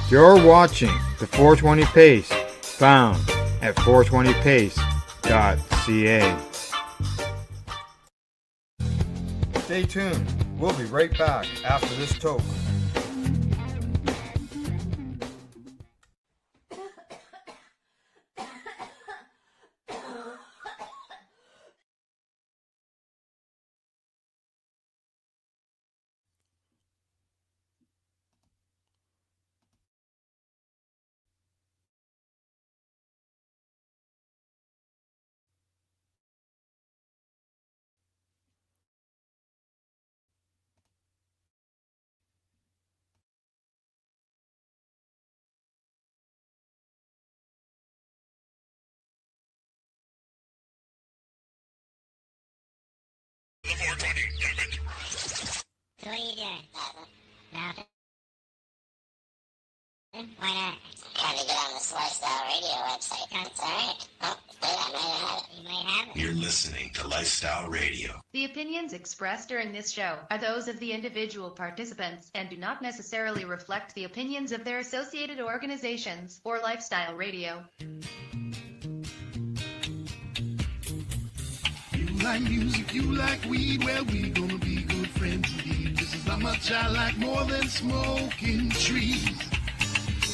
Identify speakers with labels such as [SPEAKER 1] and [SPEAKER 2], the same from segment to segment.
[SPEAKER 1] You're watching the 420 Pace, found at 420pace.ca. Stay tuned. We'll be right back after this toke.
[SPEAKER 2] So what are you doing? Nothing. Why not?
[SPEAKER 3] Trying to get on this Lifestyle Radio website. That's alright. Oh, wait, I might have it.
[SPEAKER 2] You might have it.
[SPEAKER 4] You're listening to Lifestyle Radio.
[SPEAKER 5] The opinions expressed during this show are those of the individual participants and do not necessarily reflect the opinions of their associated organizations or Lifestyle Radio.
[SPEAKER 6] You like music, you like weed, well, we gonna be good friends indeed. This is how much I like more than smoking trees.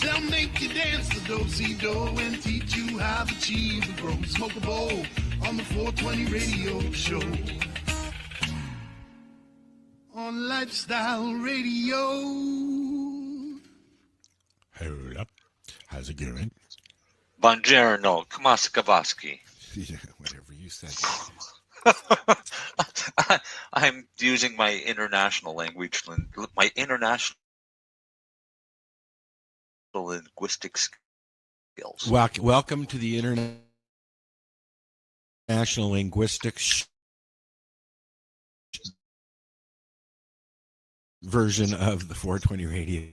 [SPEAKER 6] They'll make you dance the do-si-do and teach you how to achieve the grow. Smoke a bowl on the 420 radio show. On Lifestyle Radio.
[SPEAKER 7] Hold up. How's it going?
[SPEAKER 8] Buongiorno, Kamaskavaski.
[SPEAKER 7] Yeah, whatever you said.
[SPEAKER 8] I'm using my international language, my international linguistic skills.
[SPEAKER 7] Welcome to the International Linguistics version of the 420 radio.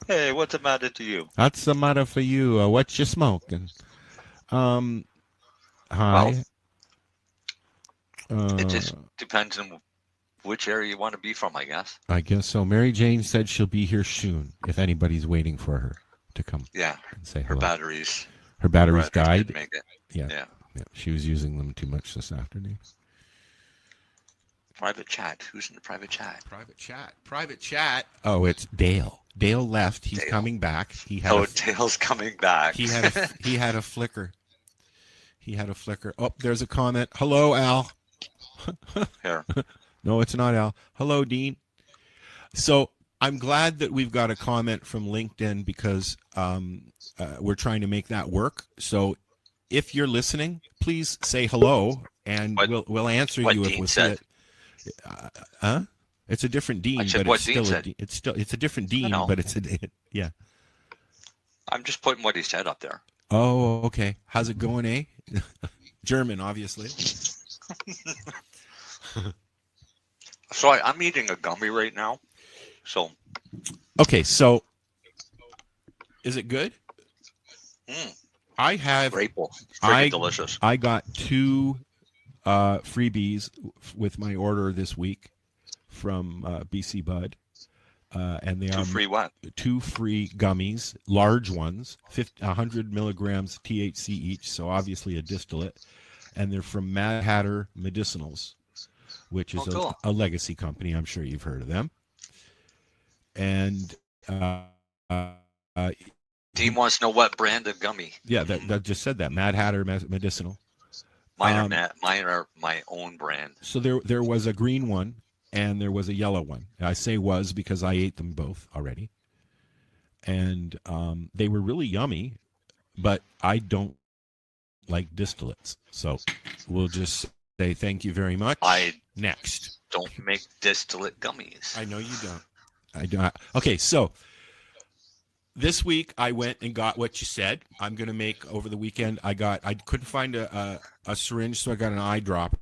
[SPEAKER 8] Hey, what's the matter to you?
[SPEAKER 7] What's the matter for you? What you smoking? Hi.
[SPEAKER 8] It just depends on which area you want to be from, I guess.
[SPEAKER 7] I guess so. Mary Jane said she'll be here soon if anybody's waiting for her to come.
[SPEAKER 8] Yeah.
[SPEAKER 7] And say
[SPEAKER 8] Her
[SPEAKER 7] hello.
[SPEAKER 8] batteries.
[SPEAKER 7] Her batteries died.
[SPEAKER 8] Didn't make it.
[SPEAKER 7] Yeah. She was using them too much this afternoon.
[SPEAKER 8] Private chat. Who's in the private chat?
[SPEAKER 7] Private chat. Oh, it's Dale. Dale left. He's coming back.
[SPEAKER 8] Dale's coming back.
[SPEAKER 7] He had a flicker. Oh, there's a comment. Hello, Al.
[SPEAKER 8] Here.
[SPEAKER 7] No, it's not Al. Hello, Dean. So I'm glad that we've got a comment from LinkedIn because we're trying to make that work. So if you're listening, please say hello, and we'll answer you if we see it. It's a different Dean,
[SPEAKER 8] I said
[SPEAKER 7] but
[SPEAKER 8] what
[SPEAKER 7] it's
[SPEAKER 8] Dean
[SPEAKER 7] still
[SPEAKER 8] said.
[SPEAKER 7] it's a different Dean, but it's yeah.
[SPEAKER 8] I'm just putting what he said up there.
[SPEAKER 7] Oh, okay. How's it going, eh? German, obviously.
[SPEAKER 8] So I'm eating a gummy right now. So.
[SPEAKER 7] Okay, so is it good? I have.
[SPEAKER 8] Grateful. It's freaking delicious.
[SPEAKER 7] I got 2 freebies with my order this week from BC Bud. And they are
[SPEAKER 8] 2 free what?
[SPEAKER 7] 2 free gummies, large ones, 100 milligrams THC each, so obviously a distillate. And they're from Mad Hatter Medicinals, which is
[SPEAKER 8] cool.
[SPEAKER 7] a legacy company. I'm sure you've heard of them. And
[SPEAKER 8] Dean wants to know what brand of gummy.
[SPEAKER 7] Yeah, that just said that. Mad Hatter Medicinal.
[SPEAKER 8] Mine are my own brand.
[SPEAKER 7] So there was a green one and there was a yellow one. I say was because I ate them both already. And they were really yummy, but I don't like distillates. So we'll just say thank you very much. Next.
[SPEAKER 8] Don't make distillate gummies.
[SPEAKER 7] I know you don't. I don't. Okay, so this week I went and got what you said. I'm going to make over the weekend. I couldn't find a syringe, so I got an eyedropper.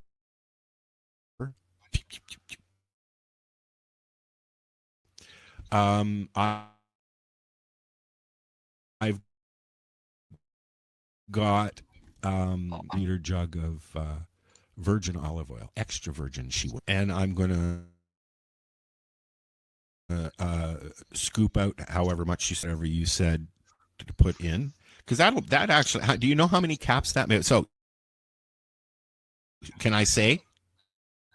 [SPEAKER 7] I've got a liter jug of virgin olive oil, extra virgin, and I'm going to scoop out however much whatever you said to put in, because that actually. Do you know how many caps that made? So, can I say?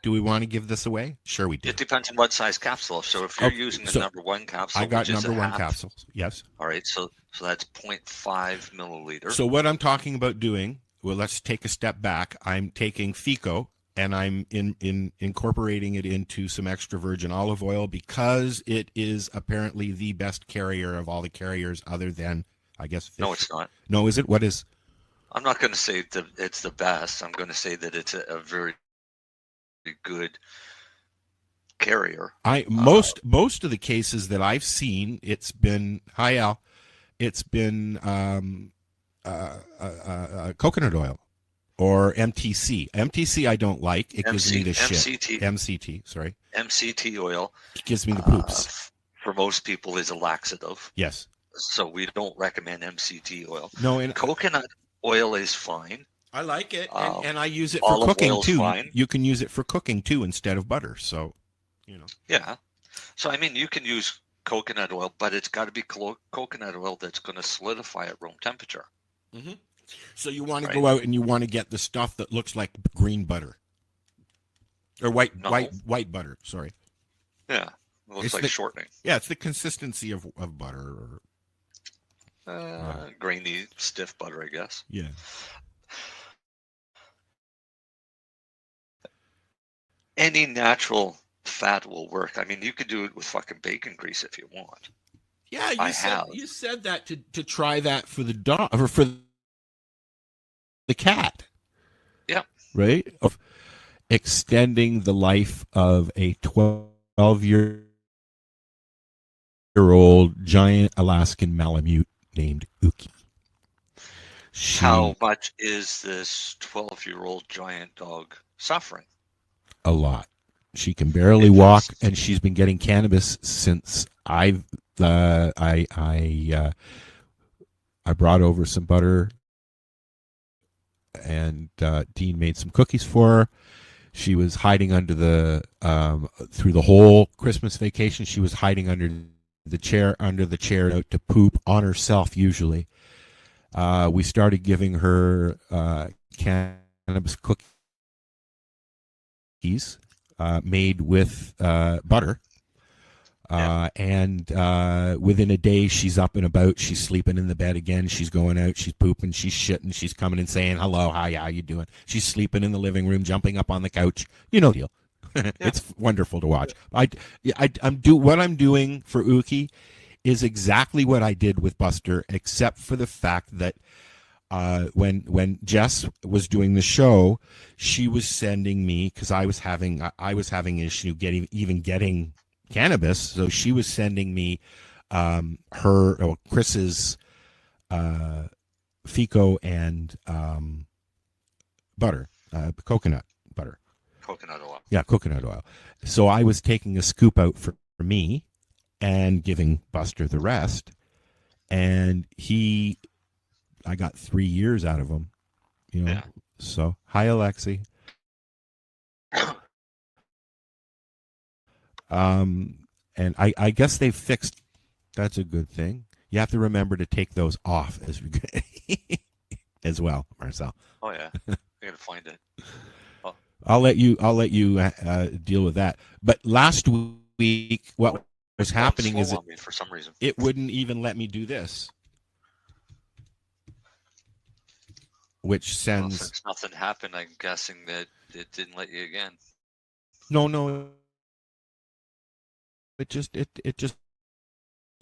[SPEAKER 7] Do we want to give this away? Sure, we do.
[SPEAKER 8] It depends on what size capsule. So if you're using the number 1 capsule,
[SPEAKER 7] I got
[SPEAKER 8] which is
[SPEAKER 7] number 1
[SPEAKER 8] half,
[SPEAKER 7] capsules. Yes.
[SPEAKER 8] All right, so that's 0.5 milliliter.
[SPEAKER 7] So what I'm talking about doing, well, let's take a step back. I'm taking FICO and I'm incorporating it into some extra virgin olive oil because it is apparently the best carrier of all the carriers other than, I guess, fish.
[SPEAKER 8] No, it's not.
[SPEAKER 7] No, is it? What is?
[SPEAKER 8] I'm not going to say that it's the best. I'm going to say that it's a very good carrier.
[SPEAKER 7] Most of the cases that I've seen, it's been it's been coconut oil or MTC. MTC I don't like. It gives me the shit. MCT, sorry.
[SPEAKER 8] MCT oil.
[SPEAKER 7] It gives me the poops.
[SPEAKER 8] For most people is a laxative.
[SPEAKER 7] Yes.
[SPEAKER 8] So we don't recommend MCT oil.
[SPEAKER 7] No, and
[SPEAKER 8] coconut oil is fine.
[SPEAKER 7] I like it, and I use it for cooking too. Fine. You can use it for cooking too instead of butter. So,
[SPEAKER 8] Yeah. So I mean, you can use coconut oil, but it's got to be coconut oil that's going to solidify at room temperature.
[SPEAKER 7] Mm-hmm. So you want to go out and you want to get the stuff that looks like green butter or white butter. Sorry.
[SPEAKER 8] Yeah, it looks like shortening.
[SPEAKER 7] Yeah, it's the consistency of butter
[SPEAKER 8] or grainy, stiff butter, I guess.
[SPEAKER 7] Yeah.
[SPEAKER 8] Any natural fat will work. I mean, you could do it with fucking bacon grease if you want.
[SPEAKER 7] Yeah, you said that to try that for the dog or for the cat.
[SPEAKER 8] Yeah.
[SPEAKER 7] Right? Of extending the life of a 12-year-old giant Alaskan Malamute named Uki.
[SPEAKER 8] How much is this 12-year-old giant dog suffering?
[SPEAKER 7] A lot. She can barely walk, and she's been getting cannabis since I brought over some butter, and Dean made some cookies for her. She was hiding under through the whole Christmas vacation. She was hiding under the chair out to poop on herself. Usually, we started giving her cannabis cookies. Made with butter. And within a day, she's up and about. She's sleeping in the bed again. She's going out. She's pooping. She's shitting. She's coming and saying, hello, hi, how you doing? She's sleeping in the living room, jumping up on the couch. You know the deal. It's wonderful to watch. What I'm doing for Uki is exactly what I did with Buster, except for the fact that when Jess was doing the show, she was sending me, because I was having issue getting cannabis, so she was sending me Chris's FICO and butter, coconut butter.
[SPEAKER 8] Coconut oil.
[SPEAKER 7] Yeah, coconut oil. So I was taking a scoop out for me and giving Buster the rest, and I got 3 years out of him, Yeah. So, hi, Alexi. And I guess they've fixed. That's a good thing. You have to remember to take those off as well, Marcel.
[SPEAKER 8] Oh yeah, I gotta find it. Oh.
[SPEAKER 7] I'll let you deal with that. But last week, what was happening is
[SPEAKER 8] for some reason
[SPEAKER 7] it wouldn't even let me do this. Which sends.
[SPEAKER 8] Since nothing happened, I'm guessing that it didn't let you again.
[SPEAKER 7] No. It just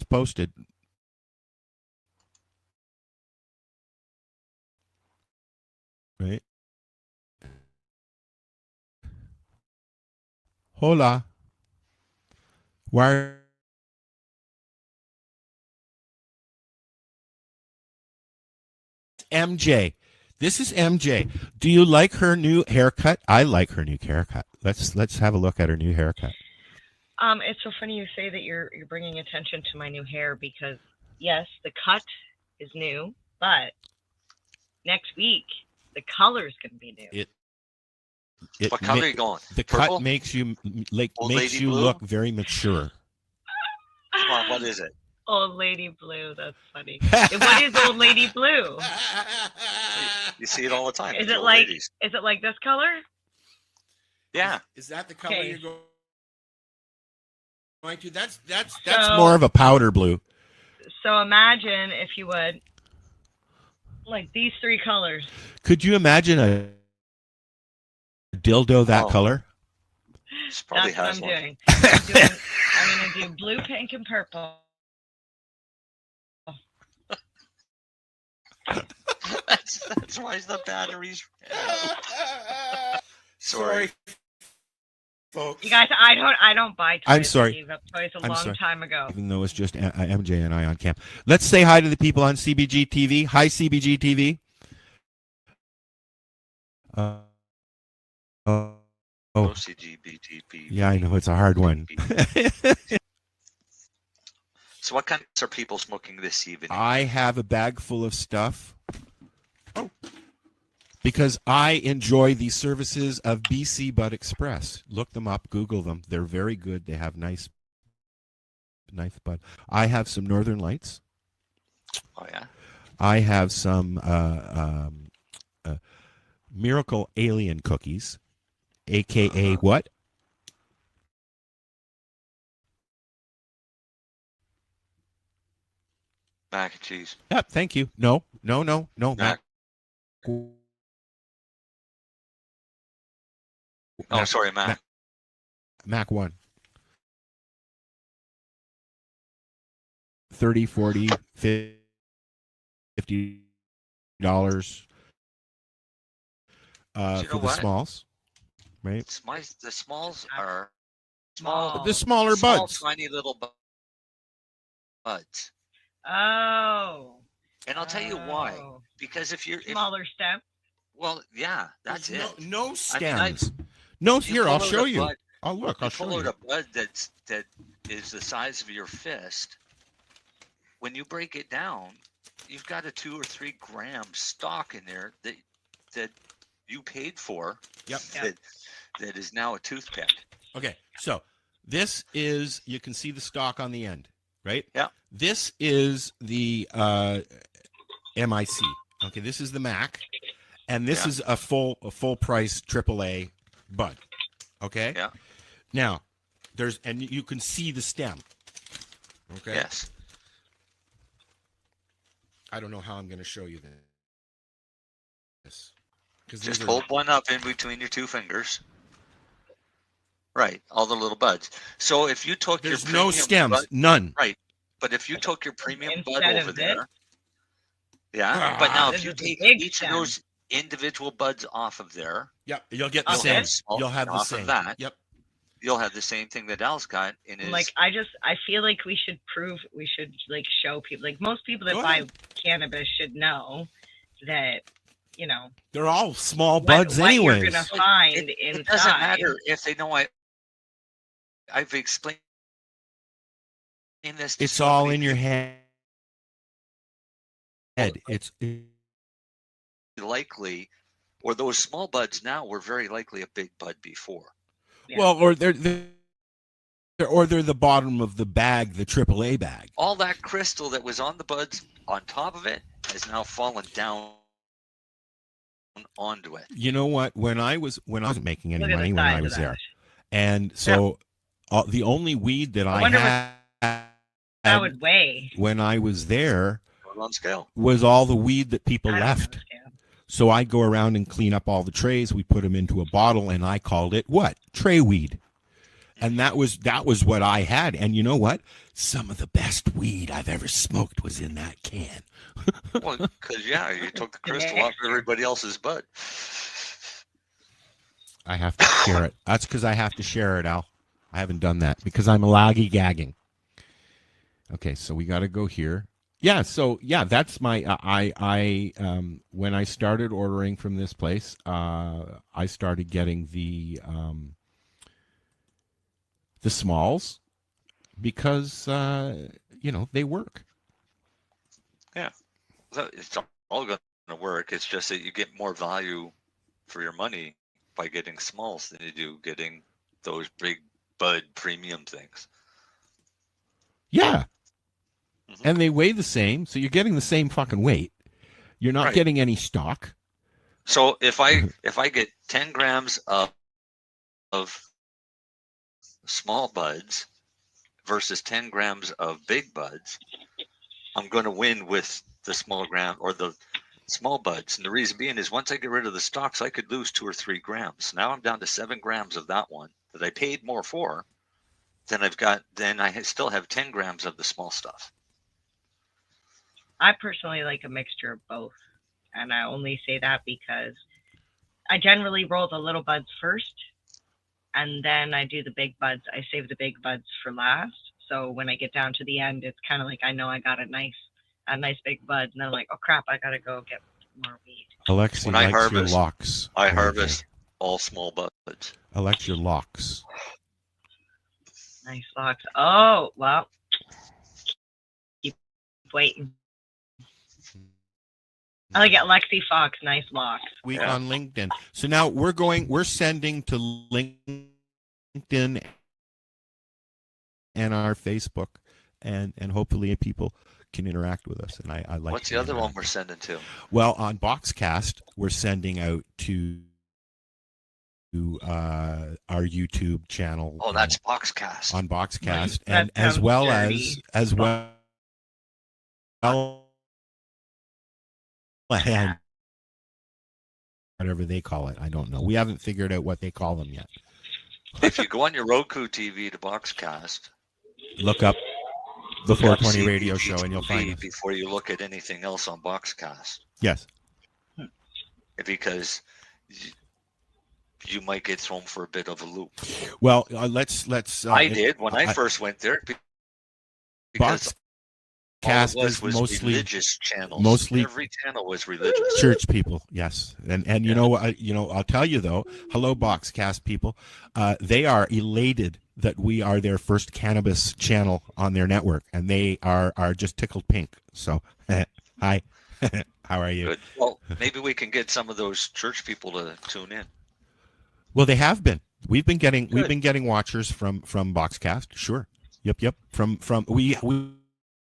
[SPEAKER 7] posted. Right. Hola. Why? MJ. This is MJ. Do you like her new haircut? I like her new haircut. Let's have a look at her new haircut.
[SPEAKER 9] It's so funny you say that you're bringing attention to my new hair, because yes, the cut is new, but next week the color is going to be new.
[SPEAKER 8] What color are you going?
[SPEAKER 7] The
[SPEAKER 8] Purple?
[SPEAKER 7] cut makes you
[SPEAKER 8] Old
[SPEAKER 7] makes you
[SPEAKER 8] blue?
[SPEAKER 7] look very mature.
[SPEAKER 8] Well, What is it?
[SPEAKER 9] Old Lady Blue. That's funny. What is Old Lady Blue?
[SPEAKER 8] You see it all the time.
[SPEAKER 9] Is
[SPEAKER 8] It's
[SPEAKER 9] it
[SPEAKER 8] old
[SPEAKER 9] like
[SPEAKER 8] ladies.
[SPEAKER 9] this color?
[SPEAKER 8] Yeah.
[SPEAKER 7] Is that the color
[SPEAKER 9] Okay.
[SPEAKER 7] you're going to? That's
[SPEAKER 9] So-
[SPEAKER 7] more of a powder blue.
[SPEAKER 9] So imagine, if you would, like these three colors.
[SPEAKER 7] Could you imagine a dildo that
[SPEAKER 8] Oh.
[SPEAKER 7] color?
[SPEAKER 8] She probably
[SPEAKER 9] That's
[SPEAKER 8] has
[SPEAKER 9] what
[SPEAKER 8] one.
[SPEAKER 9] I'm doing. I'm going to do blue, pink, and purple.
[SPEAKER 8] That's why the batteries. Sorry.
[SPEAKER 7] folks.
[SPEAKER 9] You guys, I don't buy toys.
[SPEAKER 7] I'm sorry.
[SPEAKER 9] I gave up toys a
[SPEAKER 7] I'm
[SPEAKER 9] long
[SPEAKER 7] sorry.
[SPEAKER 9] time ago.
[SPEAKER 7] Even though it's just MJ and I on camp. Let's say hi to the people on CBG TV. Hi, CBG TV. Oh,
[SPEAKER 8] OCGBTP.
[SPEAKER 7] yeah, I know. It's a hard one.
[SPEAKER 8] So what kind are people smoking this evening?
[SPEAKER 7] I have a bag full of stuff. Oh. Because I enjoy the services of BC Bud Express. Look them up, Google them. They're very good. They have nice bud. I have some Northern Lights.
[SPEAKER 8] Oh, yeah?
[SPEAKER 7] I have some Miracle Alien cookies, a.k.a. what?
[SPEAKER 8] Mac and cheese.
[SPEAKER 7] Yep, thank you. No.
[SPEAKER 8] Mac. Oh, sorry, Mac.
[SPEAKER 7] Mac 1. 30, 40, 50 $50
[SPEAKER 8] You know
[SPEAKER 7] for the
[SPEAKER 8] what?
[SPEAKER 7] smalls, right?
[SPEAKER 8] The smalls are
[SPEAKER 9] Small.
[SPEAKER 7] The smaller
[SPEAKER 8] small,
[SPEAKER 7] buds.
[SPEAKER 8] tiny little buds.
[SPEAKER 9] Oh.
[SPEAKER 8] And I'll tell you why.
[SPEAKER 9] Oh.
[SPEAKER 8] Because if you're,
[SPEAKER 9] Smaller step.
[SPEAKER 8] well, yeah, that's
[SPEAKER 7] There's
[SPEAKER 8] it.
[SPEAKER 7] No
[SPEAKER 8] I mean,
[SPEAKER 7] stems. No,
[SPEAKER 8] You
[SPEAKER 7] here,
[SPEAKER 8] pull
[SPEAKER 7] I'll
[SPEAKER 8] out
[SPEAKER 7] show
[SPEAKER 8] a
[SPEAKER 7] you.
[SPEAKER 8] bud-
[SPEAKER 7] Oh, look,
[SPEAKER 8] you
[SPEAKER 7] I'll show
[SPEAKER 8] pull out
[SPEAKER 7] you.
[SPEAKER 8] a bud that is the size of your fist. When you break it down, you've got a 2 or 3 gram stock in there that you paid for.
[SPEAKER 7] Yep.
[SPEAKER 8] That is now a toothpick.
[SPEAKER 7] Okay, so this is, you can see the stock on the end, right?
[SPEAKER 8] Yeah.
[SPEAKER 7] This is the MIC. Okay, this is the Mac, and this
[SPEAKER 8] Yeah.
[SPEAKER 7] is a full price AAA bud. Okay.
[SPEAKER 8] Yeah.
[SPEAKER 7] Now, and you can see the stem. Okay.
[SPEAKER 8] Yes.
[SPEAKER 7] I don't know how I'm going to show you this.
[SPEAKER 8] Just hold one up in between your 2 fingers. Right, all the little buds. So if you took
[SPEAKER 7] There's
[SPEAKER 8] your
[SPEAKER 7] no
[SPEAKER 8] premium
[SPEAKER 7] stems,
[SPEAKER 8] bud,
[SPEAKER 7] none.
[SPEAKER 8] right? But if you took your premium bud
[SPEAKER 9] Instead
[SPEAKER 8] over
[SPEAKER 9] of
[SPEAKER 8] there,
[SPEAKER 9] this?
[SPEAKER 8] yeah. But now
[SPEAKER 9] This
[SPEAKER 8] if you
[SPEAKER 9] is a
[SPEAKER 8] take
[SPEAKER 9] big
[SPEAKER 8] each
[SPEAKER 9] stem.
[SPEAKER 8] of those individual buds off of there,
[SPEAKER 7] Yep, you'll get the
[SPEAKER 9] Okay.
[SPEAKER 7] same.
[SPEAKER 8] small
[SPEAKER 7] You'll have the
[SPEAKER 8] off
[SPEAKER 7] same.
[SPEAKER 8] of that.
[SPEAKER 7] Yep.
[SPEAKER 8] You'll have the same thing that Al's got in his.
[SPEAKER 9] Like I feel like we should like show people, like most people that
[SPEAKER 7] Go
[SPEAKER 9] buy
[SPEAKER 7] ahead.
[SPEAKER 9] cannabis should know that, you know,
[SPEAKER 7] They're all small
[SPEAKER 9] what
[SPEAKER 7] buds
[SPEAKER 9] you're
[SPEAKER 7] anyways.
[SPEAKER 9] gonna find
[SPEAKER 8] it
[SPEAKER 9] inside.
[SPEAKER 8] doesn't matter if they know I've explained this. To
[SPEAKER 7] It's
[SPEAKER 8] so
[SPEAKER 7] all
[SPEAKER 8] many
[SPEAKER 7] in your
[SPEAKER 8] people.
[SPEAKER 7] head. It's
[SPEAKER 8] Likely, or those small buds now were very likely a big bud before.
[SPEAKER 9] Yeah.
[SPEAKER 7] well, or they're the bottom of the bag, the AAA bag.
[SPEAKER 8] All that crystal that was on the buds on top of it has now fallen down onto it.
[SPEAKER 7] You know what? When I wasn't making any
[SPEAKER 9] Look at the
[SPEAKER 7] money when I
[SPEAKER 9] size
[SPEAKER 7] was
[SPEAKER 9] of
[SPEAKER 7] there,
[SPEAKER 9] that.
[SPEAKER 7] and so the only weed that I
[SPEAKER 9] wonder what
[SPEAKER 7] had
[SPEAKER 9] That would weigh.
[SPEAKER 7] when I was there
[SPEAKER 8] On scale.
[SPEAKER 7] was all the weed that people
[SPEAKER 9] I don't
[SPEAKER 7] left.
[SPEAKER 9] understand.
[SPEAKER 7] So I'd go around and clean up all the trays. We put them into a bottle, and I called it what? Tray weed. And that was what I had. And you know what? Some of the best weed I've ever smoked was in that can.
[SPEAKER 8] Well, because you took the crystal off everybody else's bud.
[SPEAKER 7] I have to share it. That's because I have to share it, Al. I haven't done that because I'm a laggy gagging. Okay, so we got to go here. Yeah, so yeah, that's my. I when I started ordering from this place, I started getting the smalls because they work.
[SPEAKER 8] Yeah, so it's all going to work. It's just that you get more value for your money by getting smalls than you do getting those big bud premium things.
[SPEAKER 7] Yeah, and they weigh the same, so you're getting the same fucking weight. You're not
[SPEAKER 8] Right.
[SPEAKER 7] getting any stock.
[SPEAKER 8] So if I get 10 grams of small buds versus 10 grams of big buds, I'm going to win with the small buds. And the reason being is once I get rid of the stalks, I could lose 2 or 3 grams. Now I'm down to 7 grams of that one that I paid more for. Then I still have 10 grams of the small stuff.
[SPEAKER 9] I personally like a mixture of both. And I only say that because I generally roll the little buds first, and then I do the big buds. I save the big buds for last. So when I get down to the end, it's kind of like I know I got a nice big bud, and then I'm like, oh crap, I gotta go get more weed.
[SPEAKER 7] Alexi
[SPEAKER 8] When I
[SPEAKER 7] likes your
[SPEAKER 8] harvest,
[SPEAKER 7] locks.
[SPEAKER 8] I harvest all small buds.
[SPEAKER 7] I like your locks.
[SPEAKER 9] Nice locks. Oh well, keep waiting. I like it, Lexi Fox. Nice locks.
[SPEAKER 7] Week on LinkedIn. So now we're sending to LinkedIn and our Facebook, and hopefully people can interact with us. And I like.
[SPEAKER 8] What's the other one we're sending to?
[SPEAKER 7] Well, on Boxcast, we're sending out to our YouTube channel.
[SPEAKER 8] Oh, that's Boxcast.
[SPEAKER 7] On Boxcast,
[SPEAKER 9] Nice.
[SPEAKER 7] and
[SPEAKER 9] That
[SPEAKER 7] as well
[SPEAKER 9] sounds
[SPEAKER 7] as well. And whatever they call it, I don't know. We haven't figured out what they call them yet.
[SPEAKER 8] If you go on your Roku TV to Boxcast,
[SPEAKER 7] Look up the 420
[SPEAKER 8] CBG
[SPEAKER 7] radio show, and you'll find us.
[SPEAKER 8] before you look at anything else on Boxcast,
[SPEAKER 7] Yes.
[SPEAKER 8] because you might get thrown for a bit of a loop.
[SPEAKER 7] Well, let's.
[SPEAKER 8] I did when I first went there because
[SPEAKER 7] Boxcast
[SPEAKER 8] all it
[SPEAKER 7] is
[SPEAKER 8] was
[SPEAKER 7] mostly
[SPEAKER 8] religious channels.
[SPEAKER 7] mostly
[SPEAKER 8] Every channel was religious.
[SPEAKER 7] church people. Yes, and you know I'll tell you though. Hello, Boxcast people. They are elated that we are their first cannabis channel on their network, and they are just tickled pink. So, hi, how are you?
[SPEAKER 8] Good. Well, maybe we can get some of those church people to tune in.
[SPEAKER 7] Well, they have been. We've been getting watchers from Boxcast. Sure. Yep. From we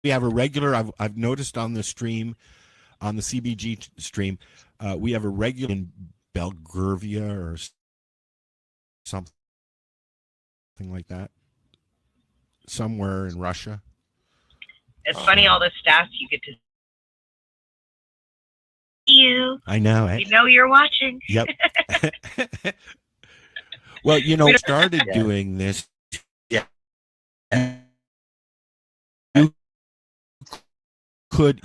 [SPEAKER 7] have a regular. I've noticed on the stream, on the CBG stream, we have a regular in Belgravia or something like that, somewhere in Russia.
[SPEAKER 9] It's funny all the stats you get to see you.
[SPEAKER 7] I know.
[SPEAKER 9] You know you're watching.
[SPEAKER 7] Yep. Well, started doing this.
[SPEAKER 8] Yeah.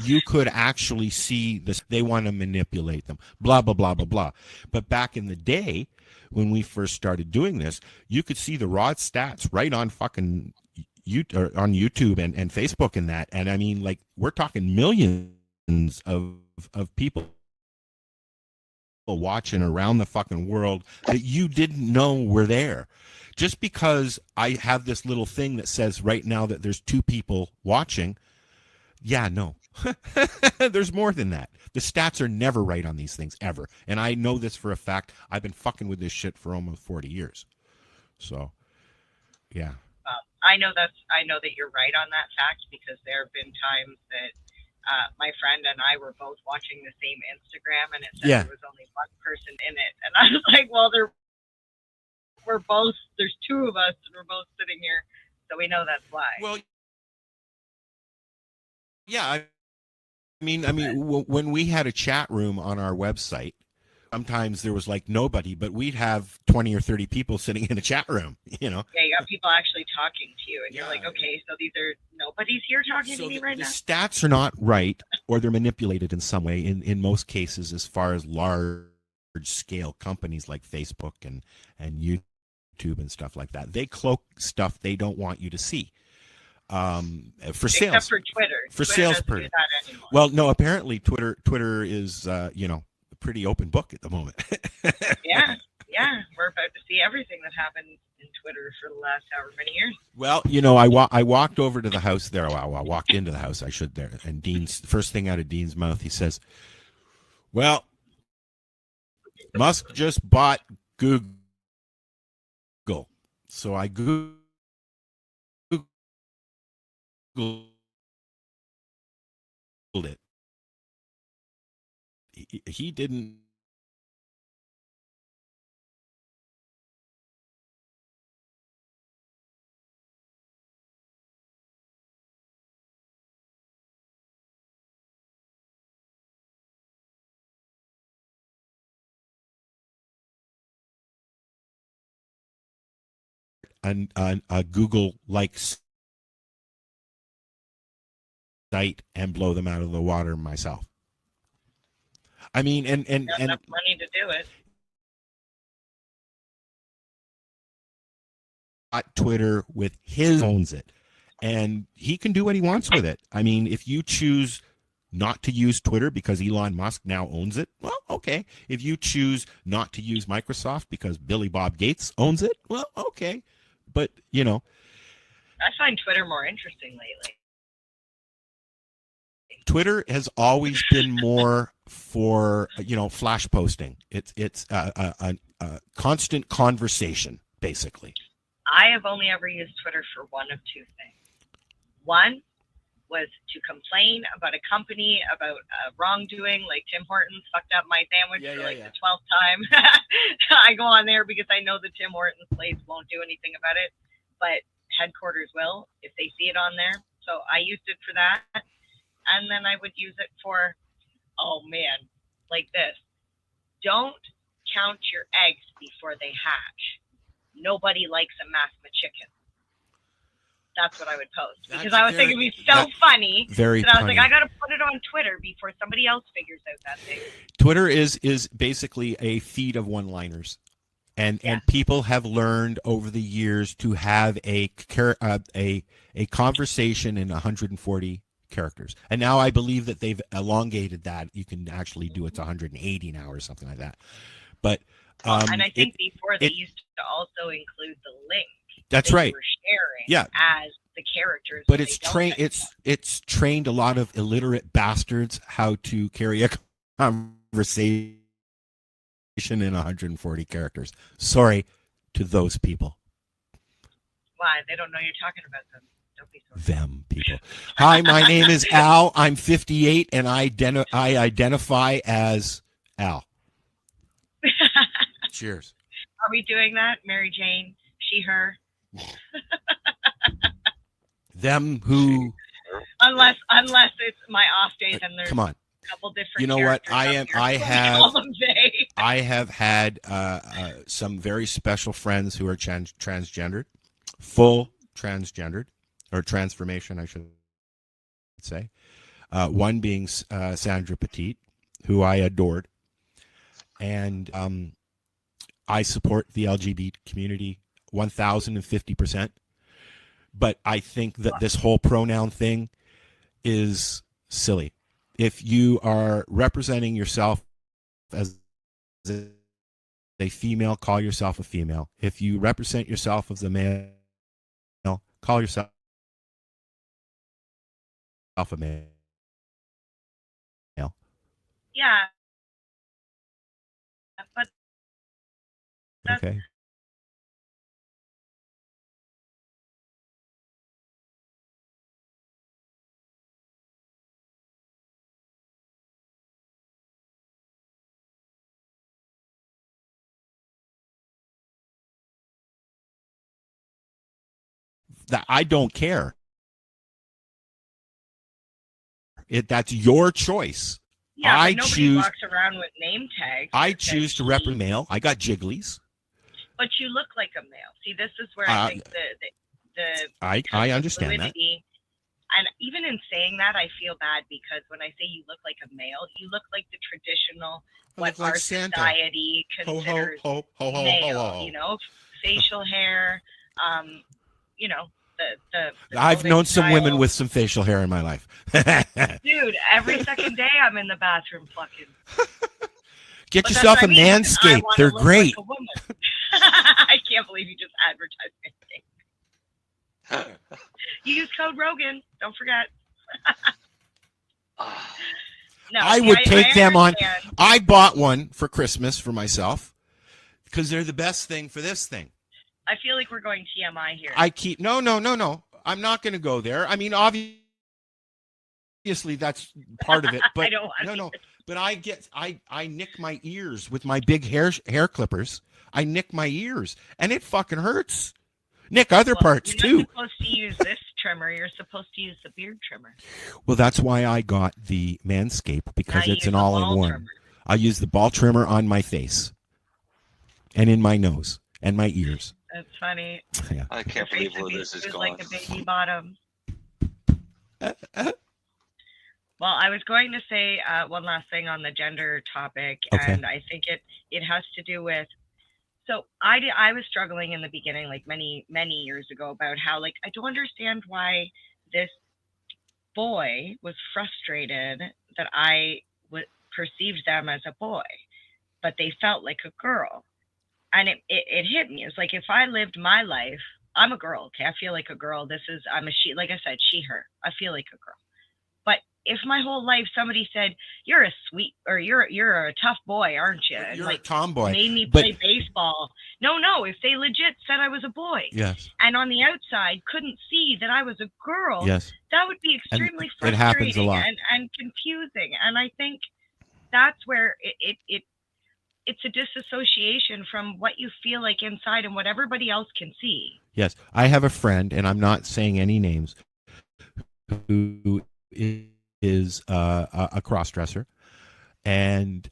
[SPEAKER 7] You could actually see this. They want to manipulate them. Blah blah blah blah blah. But back in the day, when we first started doing this, you could see the raw stats right on fucking on YouTube and Facebook and that. And I mean, like, we're talking millions of people watching around the fucking world that you didn't know were there. Just because I have this little thing that says right now that there's 2 people watching, yeah, no. There's more than that. The stats are never right on these things, ever. And I know this for a fact. I've been fucking with this shit for almost 40 years. So, yeah.
[SPEAKER 9] I know that you're right on that fact, because there have been times that my friend and I were both watching the same Instagram, and it said there was only one person in it, and I was like, well, there's 2 of us, and we're both sitting here, so we know that's why.
[SPEAKER 7] Well, yeah, I mean, when we had a chat room on our website, sometimes there was like nobody, but we'd have 20 or 30 people sitting in a chat room,
[SPEAKER 9] Yeah, you got people actually talking to you, and you're like, okay, so nobody's here talking to me right now?
[SPEAKER 7] The stats are not right, or they're manipulated in some way, in most cases, as far as large-scale companies like Facebook and YouTube and stuff like that. They cloak stuff they don't want you to see. For sales,
[SPEAKER 9] except for Twitter.
[SPEAKER 7] For
[SPEAKER 9] Twitter
[SPEAKER 7] salesperson. Well, no, apparently Twitter is a pretty open book at the moment.
[SPEAKER 9] yeah, we're about to see everything that happened in Twitter for the last however many years.
[SPEAKER 7] Well, I walked over to the house there. Well, I walked into the house, I should there, and Dean's first thing out of Dean's mouth, he says, "Well, Musk just bought Google." So I Googled it. He didn't. A Google like site and blow them out of the water myself. I mean, and
[SPEAKER 9] Got enough money to do it.
[SPEAKER 7] Twitter with his owns it, and he can do what he wants with it. I mean, if you choose not to use Twitter because Elon Musk now owns it, well, okay. If you choose not to use Microsoft because Billy Bob Gates owns it, well, okay. But, you know,
[SPEAKER 9] I find Twitter more interesting lately.
[SPEAKER 7] Twitter has always been more for, you know, flash posting. It's a constant conversation, basically.
[SPEAKER 9] I have only ever used Twitter for one of two things. One was to complain about a company about wrongdoing, like Tim Hortons fucked up my sandwich for the 12th time. I go on there because I know the Tim Hortons place won't do anything about it, but headquarters will if they see it on there. So I used it for that. And then I would use it for, oh man, like this. Don't count your eggs before they hatch. Nobody likes a mass chicken. That's what I would post because I was thinking it'd be so funny.
[SPEAKER 7] Very
[SPEAKER 9] that I was
[SPEAKER 7] funny.
[SPEAKER 9] like, I got to put it on Twitter before somebody else figures out that thing.
[SPEAKER 7] Twitter is basically a feed of one-liners, and people have learned over the years to have a conversation in 140 characters. And now I believe that they've elongated that. You can actually do it to 180 now or something like that. But
[SPEAKER 9] and I think before they used to also include the link.
[SPEAKER 7] That's
[SPEAKER 9] that
[SPEAKER 7] right.
[SPEAKER 9] You were sharing as the characters.
[SPEAKER 7] But it's trained. It's trained a lot of illiterate bastards how to carry a conversation in 140 characters. Sorry to those people.
[SPEAKER 9] Why? They don't know you're talking about them. Don't be sorry.
[SPEAKER 7] Them people. Hi, my name is Al. I'm 58, and I identify as Al. Cheers.
[SPEAKER 9] Are we doing that? Mary Jane, she, her.
[SPEAKER 7] Them who.
[SPEAKER 9] Unless it's my off days and there's
[SPEAKER 7] come on.
[SPEAKER 9] A couple different.
[SPEAKER 7] You know what? I have had some very special friends who are transgendered, full transgendered, or transformation, I should say. One being Sandra Petit, who I adored, and I support the LGBT community 1,050%. But I think that this whole pronoun thing is silly. If you are representing yourself as a female, call yourself a female. If you represent yourself as a male, call yourself a male.
[SPEAKER 9] Yeah. But
[SPEAKER 7] okay. That I don't care. That's your choice.
[SPEAKER 9] Yeah,
[SPEAKER 7] I
[SPEAKER 9] nobody
[SPEAKER 7] choose.
[SPEAKER 9] walks around with name tags.
[SPEAKER 7] I choose to represent male. I got jigglies.
[SPEAKER 9] But you look like a male. See, this is where I think the
[SPEAKER 7] I understand
[SPEAKER 9] fluidity, that. And even in saying that, I feel bad because when I say you look like a male, you look like the traditional what
[SPEAKER 7] like
[SPEAKER 9] our
[SPEAKER 7] Santa.
[SPEAKER 9] society considers male. You know, facial hair. You know, the
[SPEAKER 7] I've known some
[SPEAKER 9] style.
[SPEAKER 7] women with some facial hair in my life.
[SPEAKER 9] Dude, every second day I'm in the bathroom plucking.
[SPEAKER 7] Get yourself a Manscaped. They're great.
[SPEAKER 9] Like a woman. I can't believe you just advertised Manscaped. You use code Rogan. Don't forget. No,
[SPEAKER 7] I would take them on. I bought one for Christmas for myself because they're the best thing for this thing.
[SPEAKER 9] I feel like we're going TMI here.
[SPEAKER 7] No. I'm not going to go there. I mean, obviously, obviously that's part of it, but
[SPEAKER 9] I don't want
[SPEAKER 7] no. But I nick my ears with my big hair clippers. I nick my ears, and it fucking hurts. Nick other parts
[SPEAKER 9] you're
[SPEAKER 7] too.
[SPEAKER 9] Not supposed to use this trimmer. You're supposed to use the beard trimmer.
[SPEAKER 7] Well, that's why I got the Manscaped, because
[SPEAKER 9] Now
[SPEAKER 7] it's
[SPEAKER 9] you
[SPEAKER 7] an
[SPEAKER 9] use the ball
[SPEAKER 7] all-in-one.
[SPEAKER 9] trimmer.
[SPEAKER 7] I use the ball trimmer on my face, and in my nose, and my ears.
[SPEAKER 9] That's funny.
[SPEAKER 7] Yeah.
[SPEAKER 8] I can't
[SPEAKER 9] Your face
[SPEAKER 8] believe where
[SPEAKER 9] would be
[SPEAKER 8] this is
[SPEAKER 9] smooth
[SPEAKER 8] going.
[SPEAKER 9] like a baby bottom. Well, I was going to say one last thing on the gender topic,
[SPEAKER 7] Okay.
[SPEAKER 9] and I think it has to do with. So I was struggling in the beginning, like many years ago, about how like I don't understand why this boy was frustrated that I perceived them as a boy, but they felt like a girl, and it hit me. It's like if I lived my life, I'm a girl, okay? I feel like a girl. I'm a she. Like I said, she, her. I feel like a girl. But if my whole life somebody said you're a sweet or you're a tough boy, aren't you? And
[SPEAKER 7] You're
[SPEAKER 9] like
[SPEAKER 7] a tomboy.
[SPEAKER 9] made me play baseball. No. If they legit said I was a boy,
[SPEAKER 7] Yes.
[SPEAKER 9] and on the outside couldn't see that I was a girl,
[SPEAKER 7] Yes.
[SPEAKER 9] that would be extremely
[SPEAKER 7] it
[SPEAKER 9] frustrating
[SPEAKER 7] happens a lot.
[SPEAKER 9] and confusing. And I think that's where it's a disassociation from what you feel like inside and what everybody else can see.
[SPEAKER 7] Yes. I have a friend, and I'm not saying any names, who is a cross-dresser, and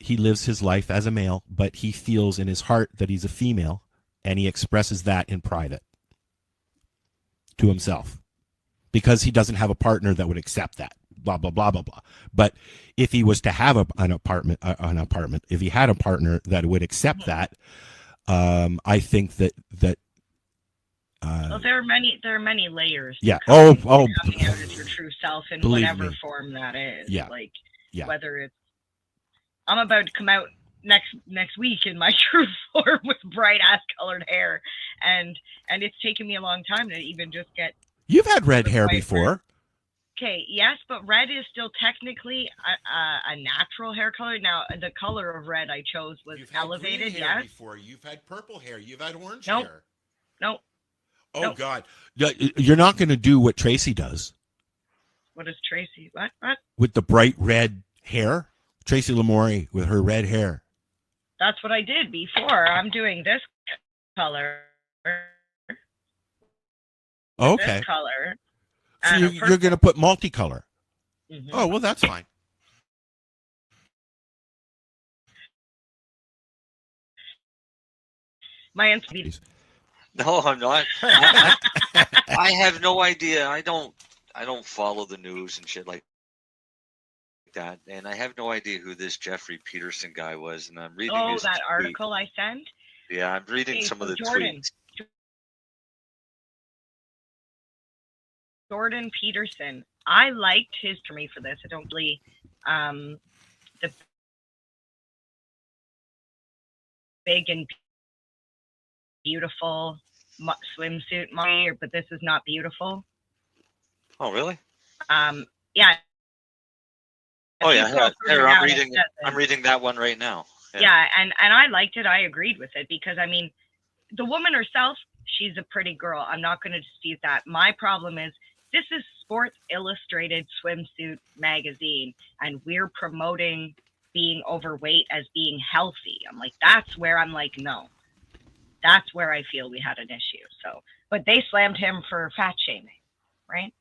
[SPEAKER 7] he lives his life as a male, but he feels in his heart that he's a female, and he expresses that in private to himself because he doesn't have a partner that would accept that. Blah blah blah blah blah. But if he was to have an apartment, if he had a partner that would accept that, I think that.
[SPEAKER 9] Well, there are many layers.
[SPEAKER 7] Yeah.
[SPEAKER 9] Coming out as your true self in whatever form that is.
[SPEAKER 7] Yeah.
[SPEAKER 9] Like
[SPEAKER 7] yeah.
[SPEAKER 9] Whether it's I'm about to come out next week in my true form with bright ass colored hair, and it's taken me a long time to even just get.
[SPEAKER 7] You've had red hair before.
[SPEAKER 9] Okay, yes, but red is still technically a natural hair color. Now, the color of red I chose was elevated.
[SPEAKER 7] Green hair
[SPEAKER 9] yes.
[SPEAKER 7] Before you've had purple hair. You've had orange
[SPEAKER 9] hair. Nope.
[SPEAKER 7] Oh
[SPEAKER 9] nope.
[SPEAKER 7] God, you're not going to do what Tracy does.
[SPEAKER 9] What is Tracy? What?
[SPEAKER 7] With the bright red hair, Tracy Lamourie with her red hair.
[SPEAKER 9] That's what I did before. I'm doing this color.
[SPEAKER 7] Okay.
[SPEAKER 9] This color.
[SPEAKER 7] So you're going to put multicolor.
[SPEAKER 9] Mm-hmm.
[SPEAKER 7] Oh, well, that's fine.
[SPEAKER 9] My answer.
[SPEAKER 8] No, I'm not. I have no idea. I don't follow the news and shit like that, and I have no idea who this Jeffrey Peterson guy was. And I'm reading.
[SPEAKER 9] Oh, that article I sent.
[SPEAKER 8] Yeah, I'm reading some of the tweets.
[SPEAKER 9] Jordan Peterson. I liked his for me for this. I don't believe the big and beautiful swimsuit model, but this is not beautiful.
[SPEAKER 8] Oh, really?
[SPEAKER 9] Yeah.
[SPEAKER 8] Oh yeah. Here, I'm reading that one right now.
[SPEAKER 9] Yeah, and I liked it. I agreed with it because I mean, the woman herself, she's a pretty girl. I'm not going to dispute that. My problem is this is Sports Illustrated swimsuit magazine, and we're promoting being overweight as being healthy. I'm like, that's where I'm like, no. That's where I feel we had an issue. So, but they slammed him for fat shaming, right?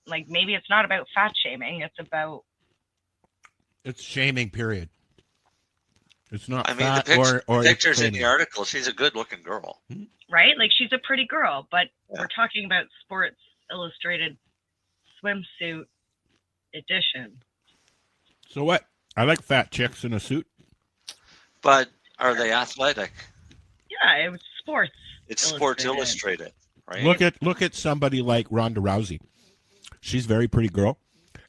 [SPEAKER 9] Like maybe it's not about fat shaming.
[SPEAKER 7] It's shaming. Period. It's not.
[SPEAKER 8] I mean,
[SPEAKER 7] fat
[SPEAKER 8] the pictures in the article. She's a good-looking girl,
[SPEAKER 9] right? Like she's a pretty girl, but we're talking about Sports Illustrated swimsuit edition.
[SPEAKER 7] So what? I like fat chicks in a suit.
[SPEAKER 8] But are they athletic?
[SPEAKER 9] Yeah, it was sports.
[SPEAKER 8] It's Sports Illustrated, right?
[SPEAKER 7] Look at somebody like Ronda Rousey. She's a very pretty girl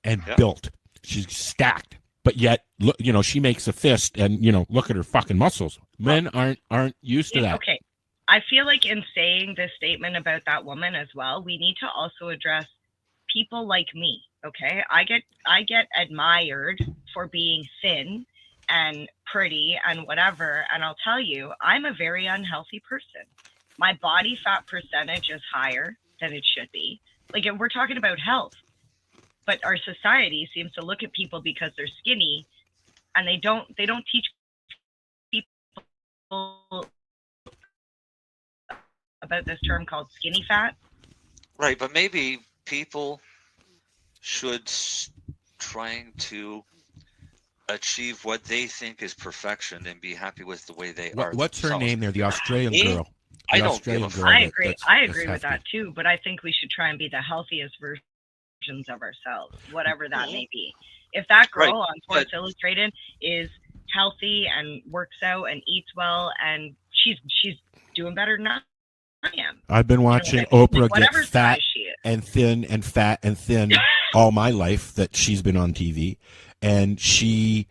[SPEAKER 7] and built. She's stacked, but yet look, she makes a fist, and look at her fucking muscles. Men aren't used to that.
[SPEAKER 9] Okay, I feel like in saying this statement about that woman as well, we need to also address people like me. Okay, I get admired for being thin and pretty and whatever, and I'll tell you, I'm a very unhealthy person. My body fat percentage is higher than it should be. Like, we're talking about health, but our society seems to look at people because they're skinny, and they don't teach people about this term called skinny fat.
[SPEAKER 8] Right, but maybe people should trying to achieve what they think is perfection and be happy with the way they are.
[SPEAKER 7] What's her
[SPEAKER 8] themselves.
[SPEAKER 7] name there? The Australian
[SPEAKER 8] Me?
[SPEAKER 7] girl.
[SPEAKER 8] I
[SPEAKER 7] The
[SPEAKER 8] don't
[SPEAKER 7] Australian
[SPEAKER 8] give a
[SPEAKER 7] girl
[SPEAKER 9] I
[SPEAKER 7] that-
[SPEAKER 9] agree.
[SPEAKER 7] that's-
[SPEAKER 9] I
[SPEAKER 7] that's
[SPEAKER 9] agree with that
[SPEAKER 7] hefty.
[SPEAKER 9] too. But I think we should try and be the healthiest versions of ourselves, whatever that may be. If that girl
[SPEAKER 8] Right,
[SPEAKER 9] on Sports Illustrated is healthy and works out and eats well, and she's doing better than I am.
[SPEAKER 7] I've been watching
[SPEAKER 9] what I mean?
[SPEAKER 7] Oprah
[SPEAKER 9] Like, whatever
[SPEAKER 7] get fat
[SPEAKER 9] size she is.
[SPEAKER 7] and thin and fat and thin all my life that she's been on TV, and she,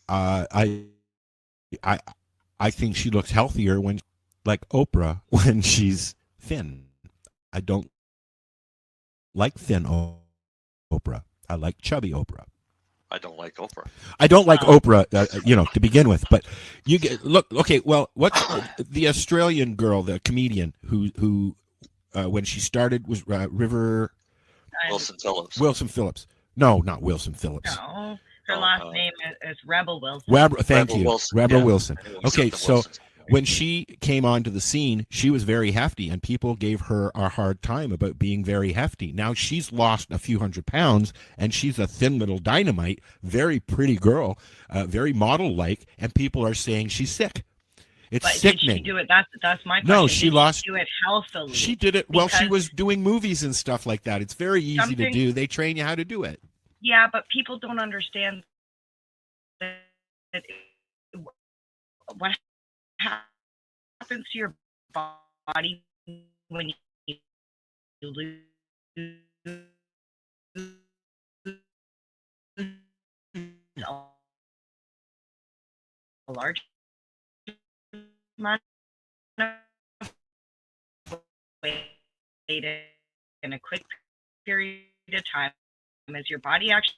[SPEAKER 7] I think she looks healthier when, like Oprah, when she's thin. I don't like thin Oprah. I like chubby Oprah.
[SPEAKER 8] I don't like Oprah.
[SPEAKER 7] I don't like Oprah, to begin with. But you get look. Okay, well, what's the Australian girl, the comedian who when she started was River
[SPEAKER 8] Wilson Phillips.
[SPEAKER 7] Wilson Phillips. No, not Wilson Phillips.
[SPEAKER 9] No, her last name is Rebel Wilson.
[SPEAKER 7] Thank you,
[SPEAKER 8] Wilson.
[SPEAKER 7] Rebel
[SPEAKER 8] Yeah.
[SPEAKER 7] Wilson.
[SPEAKER 8] I knew it was
[SPEAKER 7] Okay,
[SPEAKER 8] something
[SPEAKER 7] so
[SPEAKER 8] Wilson.
[SPEAKER 7] when she came onto the scene, she was very hefty, and people gave her a hard time about being very hefty. Now she's lost a few hundred pounds, and she's a thin little dynamite, very pretty girl, very model-like, and people are saying she's sick. It's
[SPEAKER 9] But
[SPEAKER 7] sickening.
[SPEAKER 9] did she do it? That's my question.
[SPEAKER 7] No, she
[SPEAKER 9] Did
[SPEAKER 7] lost.
[SPEAKER 9] do it healthily.
[SPEAKER 7] She did it. Well, she
[SPEAKER 9] Because
[SPEAKER 7] was doing movies and stuff like that. It's very easy to
[SPEAKER 9] something-
[SPEAKER 7] do. They train you how to do it.
[SPEAKER 9] Yeah, but people don't understand that what happens to your body when you lose a large amount of weight in a quick period of time. As your body actually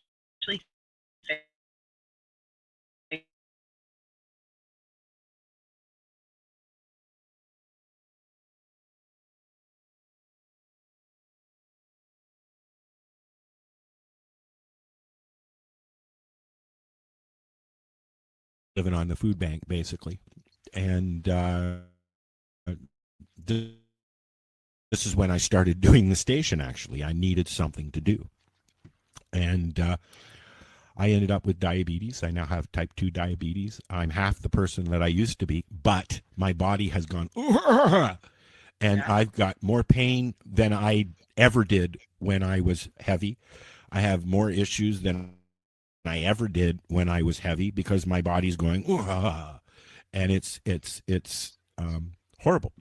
[SPEAKER 7] Living on the food bank, basically. And this is when I started doing the station, actually. I needed something to do. And I ended up with diabetes. I now have type 2 diabetes. I'm half the person that I used to be, but my body has gone, and I've got more pain than I ever did when I was heavy. I have more issues than I ever did when I was heavy because my body's going, and it's horrible.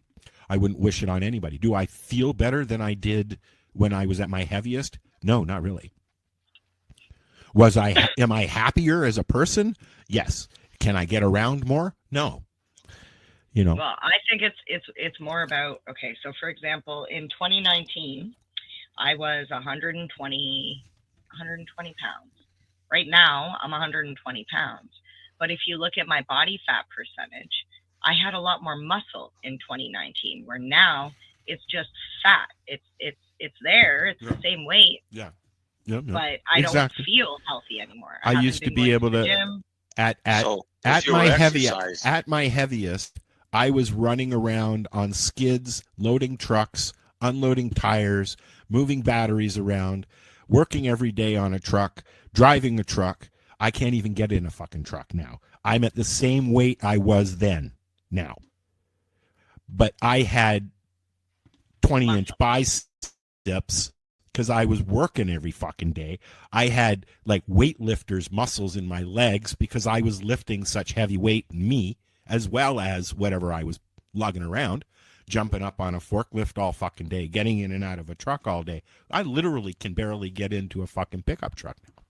[SPEAKER 7] I wouldn't wish it on anybody. Do I feel better than I did when I was at my heaviest? No, not really. Am I happier as a person? Yes. Can I get around more? No.
[SPEAKER 9] Well, I think it's more about, okay, so for example, in 2019, I was 120 pounds. Right now, I'm 120 pounds. But if you look at my body fat percentage, I had a lot more muscle in 2019, where now it's just fat. It's there. It's the same weight.
[SPEAKER 7] Yeah.
[SPEAKER 9] But I don't feel healthy anymore.
[SPEAKER 7] I used to be able to at my heaviest, I was running around on skids, loading trucks, unloading tires, moving batteries around, working every day on a truck, driving a truck. I can't even get in a fucking truck now. I'm at the same weight I was then now. But I had 20-inch biceps because I was working every fucking day. I had like weightlifters muscles in my legs because I was lifting such heavy weight in me, as well as whatever I was lugging around, jumping up on a forklift all fucking day, getting in and out of a truck all day. I literally can barely get into a fucking pickup truck now.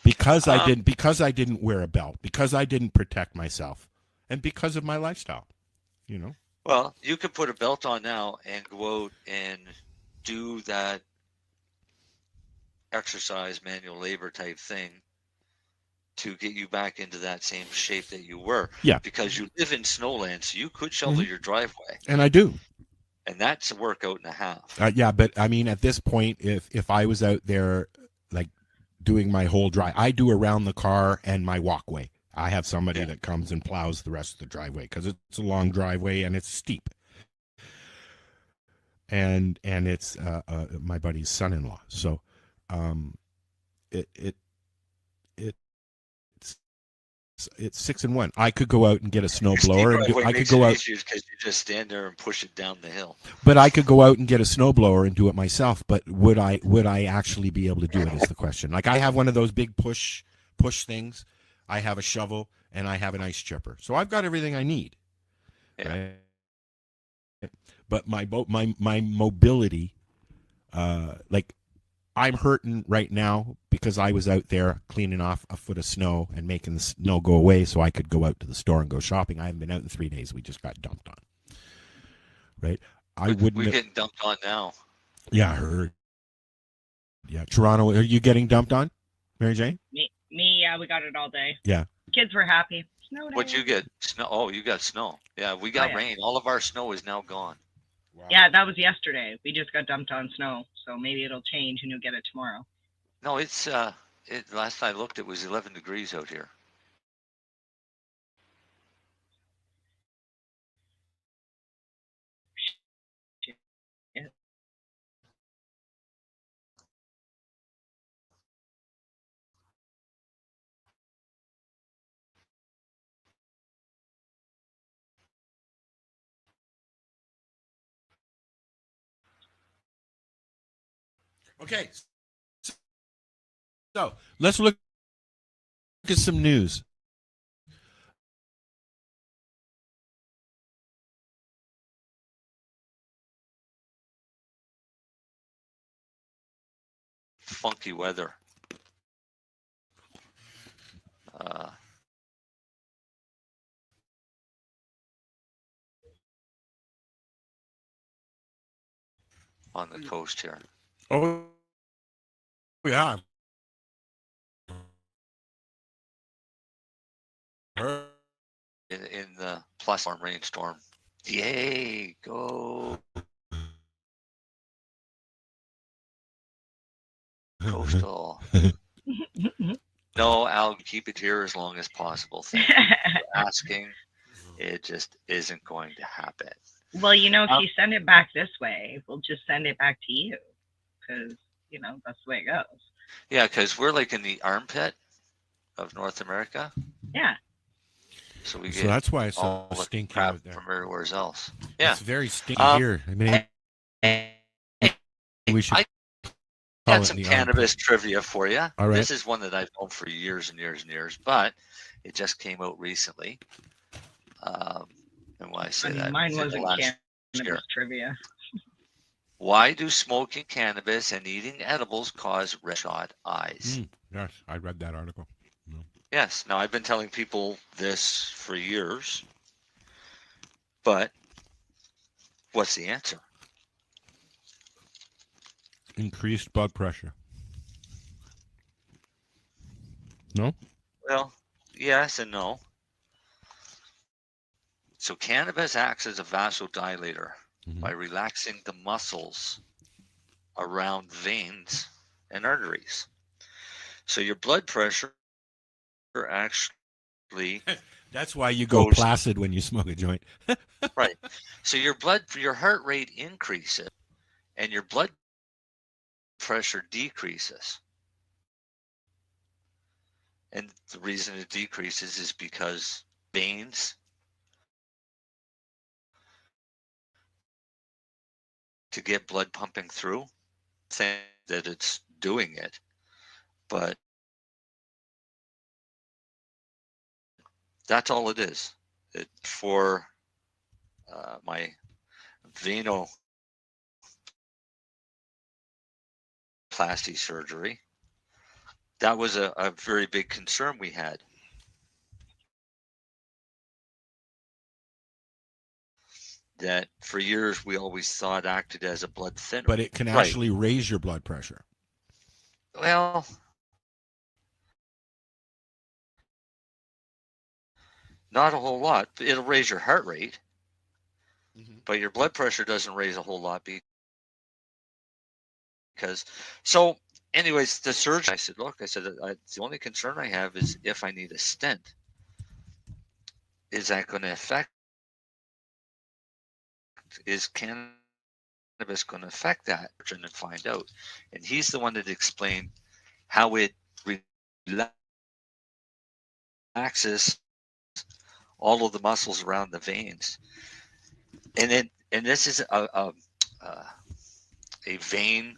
[SPEAKER 7] Because I didn't wear a belt, because I didn't protect myself, and because of my lifestyle,
[SPEAKER 8] Well, you could put a belt on now and go out and do that exercise, manual labor type thing to get you back into that same shape that you were.
[SPEAKER 7] Yeah.
[SPEAKER 8] Because you live in snowland, so you could shovel your driveway.
[SPEAKER 7] And I do.
[SPEAKER 8] and that's a workout and a half.
[SPEAKER 7] Yeah, but I mean, at this point, if I was out there, like doing my whole drive, I do around the car and my walkway. I have somebody that comes and plows the rest of the driveway because it's a long driveway and it's steep. And it's my buddy's son-in-law. So, it's 6-1. I could go out and get a snow blower, and I could go out
[SPEAKER 8] because you just stand there and push it down the hill.
[SPEAKER 7] But I could go out and get a snow blower and do it myself. But would I actually be able to do it? Is the question. Like, I have one of those big push things. I have a shovel and I have an ice chipper, so I've got everything I need.
[SPEAKER 8] Yeah.
[SPEAKER 7] Right? But my mobility, like, I'm hurting right now because I was out there cleaning off a foot of snow and making the snow go away so I could go out to the store and go shopping. I haven't been out in 3 days. We just got dumped on. Right?
[SPEAKER 8] We're getting dumped on now.
[SPEAKER 7] Yeah, I heard. Yeah, Toronto. Are you getting dumped on, Mary Jane?
[SPEAKER 9] Me, yeah, we got it all day.
[SPEAKER 7] Yeah.
[SPEAKER 9] Kids were happy. Snow day.
[SPEAKER 8] What'd you get? Snow? Oh, you got snow. Yeah, we got rain. All of our snow is now gone.
[SPEAKER 7] Wow.
[SPEAKER 9] Yeah, that was yesterday. We just got dumped on snow, so maybe it'll change and you'll get it tomorrow.
[SPEAKER 8] No, it's last I looked, it was 11 degrees out here.
[SPEAKER 7] Okay. So let's look at some news.
[SPEAKER 8] Funky weather. On the coast here.
[SPEAKER 7] Oh, yeah.
[SPEAKER 8] In the plus storm, rainstorm. Yay, go. Coastal. No, I'll keep it here as long as possible. Thank you for asking. It just isn't going to happen.
[SPEAKER 9] Well, if you send it back this way, we'll just send it back to you because, that's the way it goes.
[SPEAKER 8] Yeah, because we're like in the armpit of North America.
[SPEAKER 9] Yeah.
[SPEAKER 8] So we get
[SPEAKER 7] So that's why it's so
[SPEAKER 8] all the
[SPEAKER 7] stinky
[SPEAKER 8] crap
[SPEAKER 7] out there.
[SPEAKER 8] from everywhere else. Yeah.
[SPEAKER 7] It's very stinky here. I mean, we should.
[SPEAKER 8] I got some cannabis trivia for you.
[SPEAKER 7] All right.
[SPEAKER 8] This is one that I've known for years and years and years, but it just came out recently. And why I say that?
[SPEAKER 9] Mine wasn't cannabis trivia.
[SPEAKER 8] Why do smoking cannabis and eating edibles cause red-shot eyes?
[SPEAKER 7] Yes, I read that article.
[SPEAKER 8] Yes. Now, I've been telling people this for years, but what's the answer?
[SPEAKER 7] Increased blood pressure. No?
[SPEAKER 8] Well, yes and no. So cannabis acts as a vasodilator by relaxing the muscles around veins and arteries. So your blood pressure actually
[SPEAKER 7] That's why you go placid when you smoke a joint.
[SPEAKER 8] right. So your heart rate increases and your blood pressure decreases. And the reason it decreases is because veins to get blood pumping through, saying that it's doing it, but that's all it is. For my venoplasty surgery, that was a very big concern we had. That for years we always thought acted as a blood thinner.
[SPEAKER 7] But it can actually raise your blood pressure.
[SPEAKER 8] Well, not a whole lot. It'll raise your heart rate. but your blood pressure doesn't raise a whole lot because. So, anyways, the surgeon, I said, look, I said, the only concern I have is if I need a stent, is that going to affect? Is cannabis going to affect that? And find out. And he's the one that explained how it relaxes all of the muscles around the veins. And this is a vein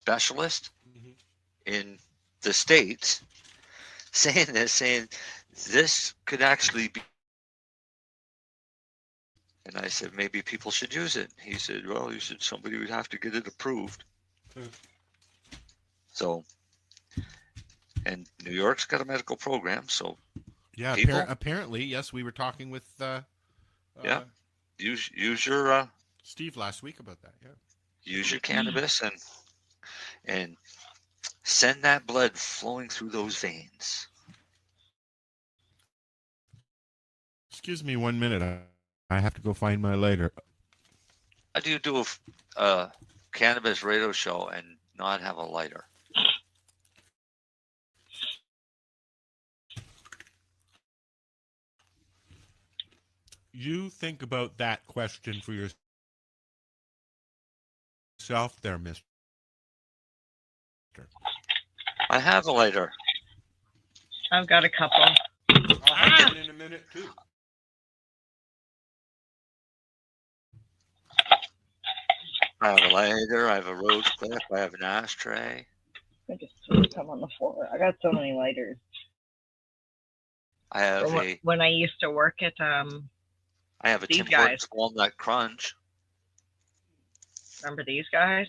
[SPEAKER 8] specialist in the States saying this could actually be. And I said, maybe people should use it. He said, well, somebody would have to get it approved. So, and New York's got a medical program, so
[SPEAKER 7] yeah,
[SPEAKER 8] people,
[SPEAKER 7] apparently, yes, we were talking with
[SPEAKER 8] use your
[SPEAKER 7] Steve last week about that. Yeah,
[SPEAKER 8] use your cannabis and send that blood flowing through those veins.
[SPEAKER 7] Excuse me 1 minute. I have to go find my lighter.
[SPEAKER 8] How do you do a cannabis radio show and not have a lighter?
[SPEAKER 7] You think about that question for yourself there, mister.
[SPEAKER 8] I have a lighter.
[SPEAKER 9] I've got a couple.
[SPEAKER 7] I'll have it in a minute, too.
[SPEAKER 8] I have a lighter. I have a rose clip. I have an ashtray.
[SPEAKER 9] I just threw some on the floor. I got so many lighters.
[SPEAKER 8] I have
[SPEAKER 9] when I used to work at
[SPEAKER 8] I have a
[SPEAKER 9] these
[SPEAKER 8] Tim
[SPEAKER 9] guys.
[SPEAKER 8] Hortons Walnut Crunch.
[SPEAKER 9] Remember these guys?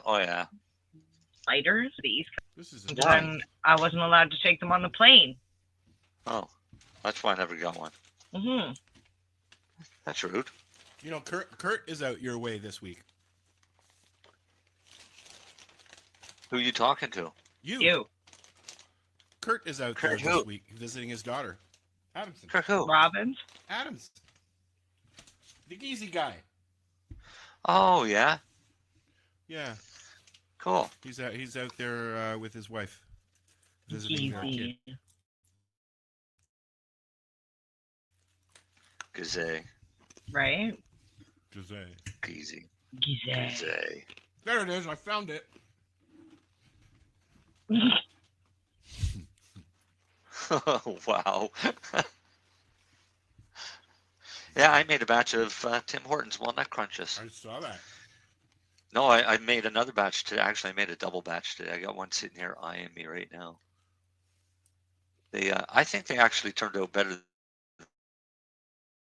[SPEAKER 8] Oh yeah.
[SPEAKER 9] Lighters. These.
[SPEAKER 7] This is
[SPEAKER 9] and I wasn't allowed to take them on the plane.
[SPEAKER 8] Oh, that's why I never got one.
[SPEAKER 9] Mhm.
[SPEAKER 8] That's rude.
[SPEAKER 7] You know, Kurt is out your way this week.
[SPEAKER 8] Who are you talking to?
[SPEAKER 7] You. Kurt is out there
[SPEAKER 8] Kurt
[SPEAKER 7] this
[SPEAKER 8] who?
[SPEAKER 7] week visiting his daughter. Adamson.
[SPEAKER 8] Kurt who?
[SPEAKER 9] Robbins.
[SPEAKER 7] Adams. The geezy guy.
[SPEAKER 8] Oh yeah.
[SPEAKER 7] Yeah.
[SPEAKER 8] Cool.
[SPEAKER 7] He's out there with his wife. Visiting their kid.
[SPEAKER 8] Gazay.
[SPEAKER 9] Right?
[SPEAKER 7] Gazay.
[SPEAKER 8] Geezy.
[SPEAKER 9] Gizay.
[SPEAKER 8] Gazay.
[SPEAKER 7] There it is. I found it.
[SPEAKER 8] Oh, wow. Yeah, I made a batch of Tim Hortons Walnut Crunches.
[SPEAKER 7] I saw that.
[SPEAKER 8] No, I made another batch today. Actually, I made a double batch today. I got one sitting here eyeing me right now. I think they actually turned out better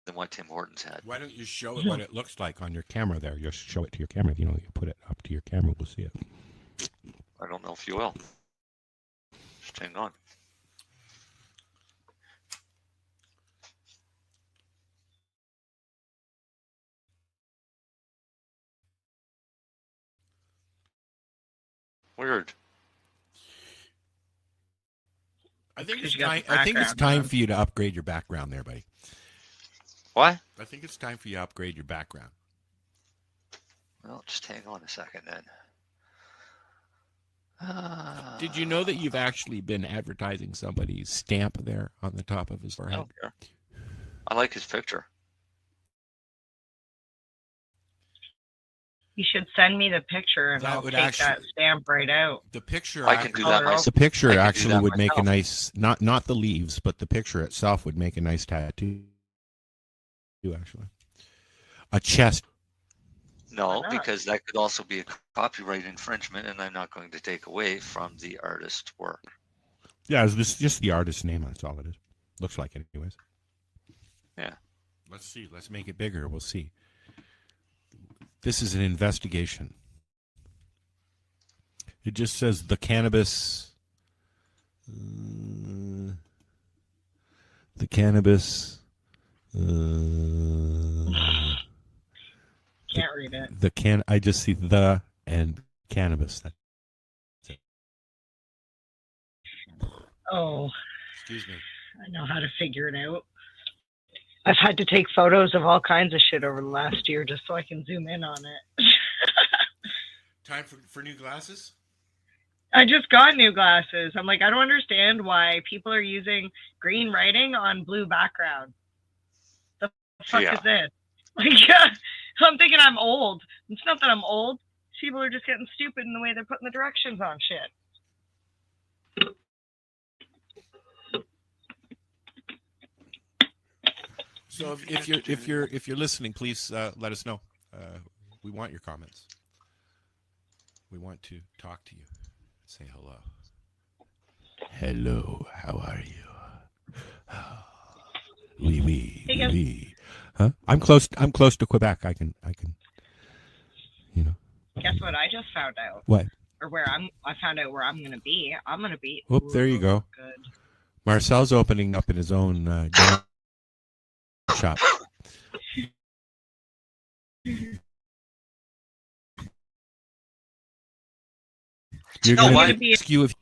[SPEAKER 8] than what Tim Hortons had.
[SPEAKER 7] Why don't you show it what it looks like on your camera there? Just show it to your camera. You know, you put it up to your camera, we'll see it.
[SPEAKER 8] I don't know if you will. Just hang on. Weird.
[SPEAKER 7] I think
[SPEAKER 9] You got
[SPEAKER 7] it's
[SPEAKER 9] the
[SPEAKER 7] time. I think it's
[SPEAKER 9] background
[SPEAKER 7] time
[SPEAKER 9] on.
[SPEAKER 7] for you to upgrade your background there, buddy.
[SPEAKER 8] What?
[SPEAKER 7] I think it's time for you to upgrade your background.
[SPEAKER 8] Well, just hang on a second then.
[SPEAKER 7] Did you know that you've actually been advertising somebody's stamp there on the top of his
[SPEAKER 8] I
[SPEAKER 7] forehead?
[SPEAKER 8] don't care. I like his picture.
[SPEAKER 9] You should send me the picture and
[SPEAKER 7] That
[SPEAKER 9] I'll
[SPEAKER 7] would
[SPEAKER 9] take that
[SPEAKER 7] actually-
[SPEAKER 9] stamp right out.
[SPEAKER 7] The picture.
[SPEAKER 8] I can do that myself.
[SPEAKER 7] The picture
[SPEAKER 8] I can do
[SPEAKER 7] actually
[SPEAKER 8] that
[SPEAKER 7] would make a
[SPEAKER 8] myself.
[SPEAKER 7] nice, not the leaves, but the picture itself would make a nice tattoo. Actually, a chest.
[SPEAKER 8] No,
[SPEAKER 9] Why not?
[SPEAKER 8] because that could also be a copyright infringement, and I'm not going to take away from the artist's work.
[SPEAKER 7] Yeah, it's just the artist's name. That's all it is. Looks like it, anyways.
[SPEAKER 8] Yeah.
[SPEAKER 7] Let's see. Let's make it bigger. We'll see. This is an investigation. It just says the cannabis. The cannabis.
[SPEAKER 9] Can't read it.
[SPEAKER 7] I just see the and cannabis. That's it.
[SPEAKER 9] Oh,
[SPEAKER 7] Excuse me.
[SPEAKER 9] I know how to figure it out. I've had to take photos of all kinds of shit over the last year just so I can zoom in on it.
[SPEAKER 7] Time for new glasses?
[SPEAKER 9] I just got new glasses. I'm like, I don't understand why people are using green writing on blue background. The fuck
[SPEAKER 8] Yeah.
[SPEAKER 9] is this? Like, yeah, I'm thinking I'm old. It's not that I'm old. People are just getting stupid in the way they're putting the directions on shit.
[SPEAKER 7] So if you're listening, please let us know. We want your comments. We want to talk to you. Say hello. Hello, how are you? Oui. Huh? I'm close to Quebec. I can you know.
[SPEAKER 9] Guess what I just found out?
[SPEAKER 7] What?
[SPEAKER 9] Or I found out where I'm gonna be. I'm gonna be.
[SPEAKER 7] Whoop, there you go.
[SPEAKER 9] Good.
[SPEAKER 7] Marcel's opening up in his own shop. You're
[SPEAKER 8] No,
[SPEAKER 7] going
[SPEAKER 8] why-
[SPEAKER 7] to ask you if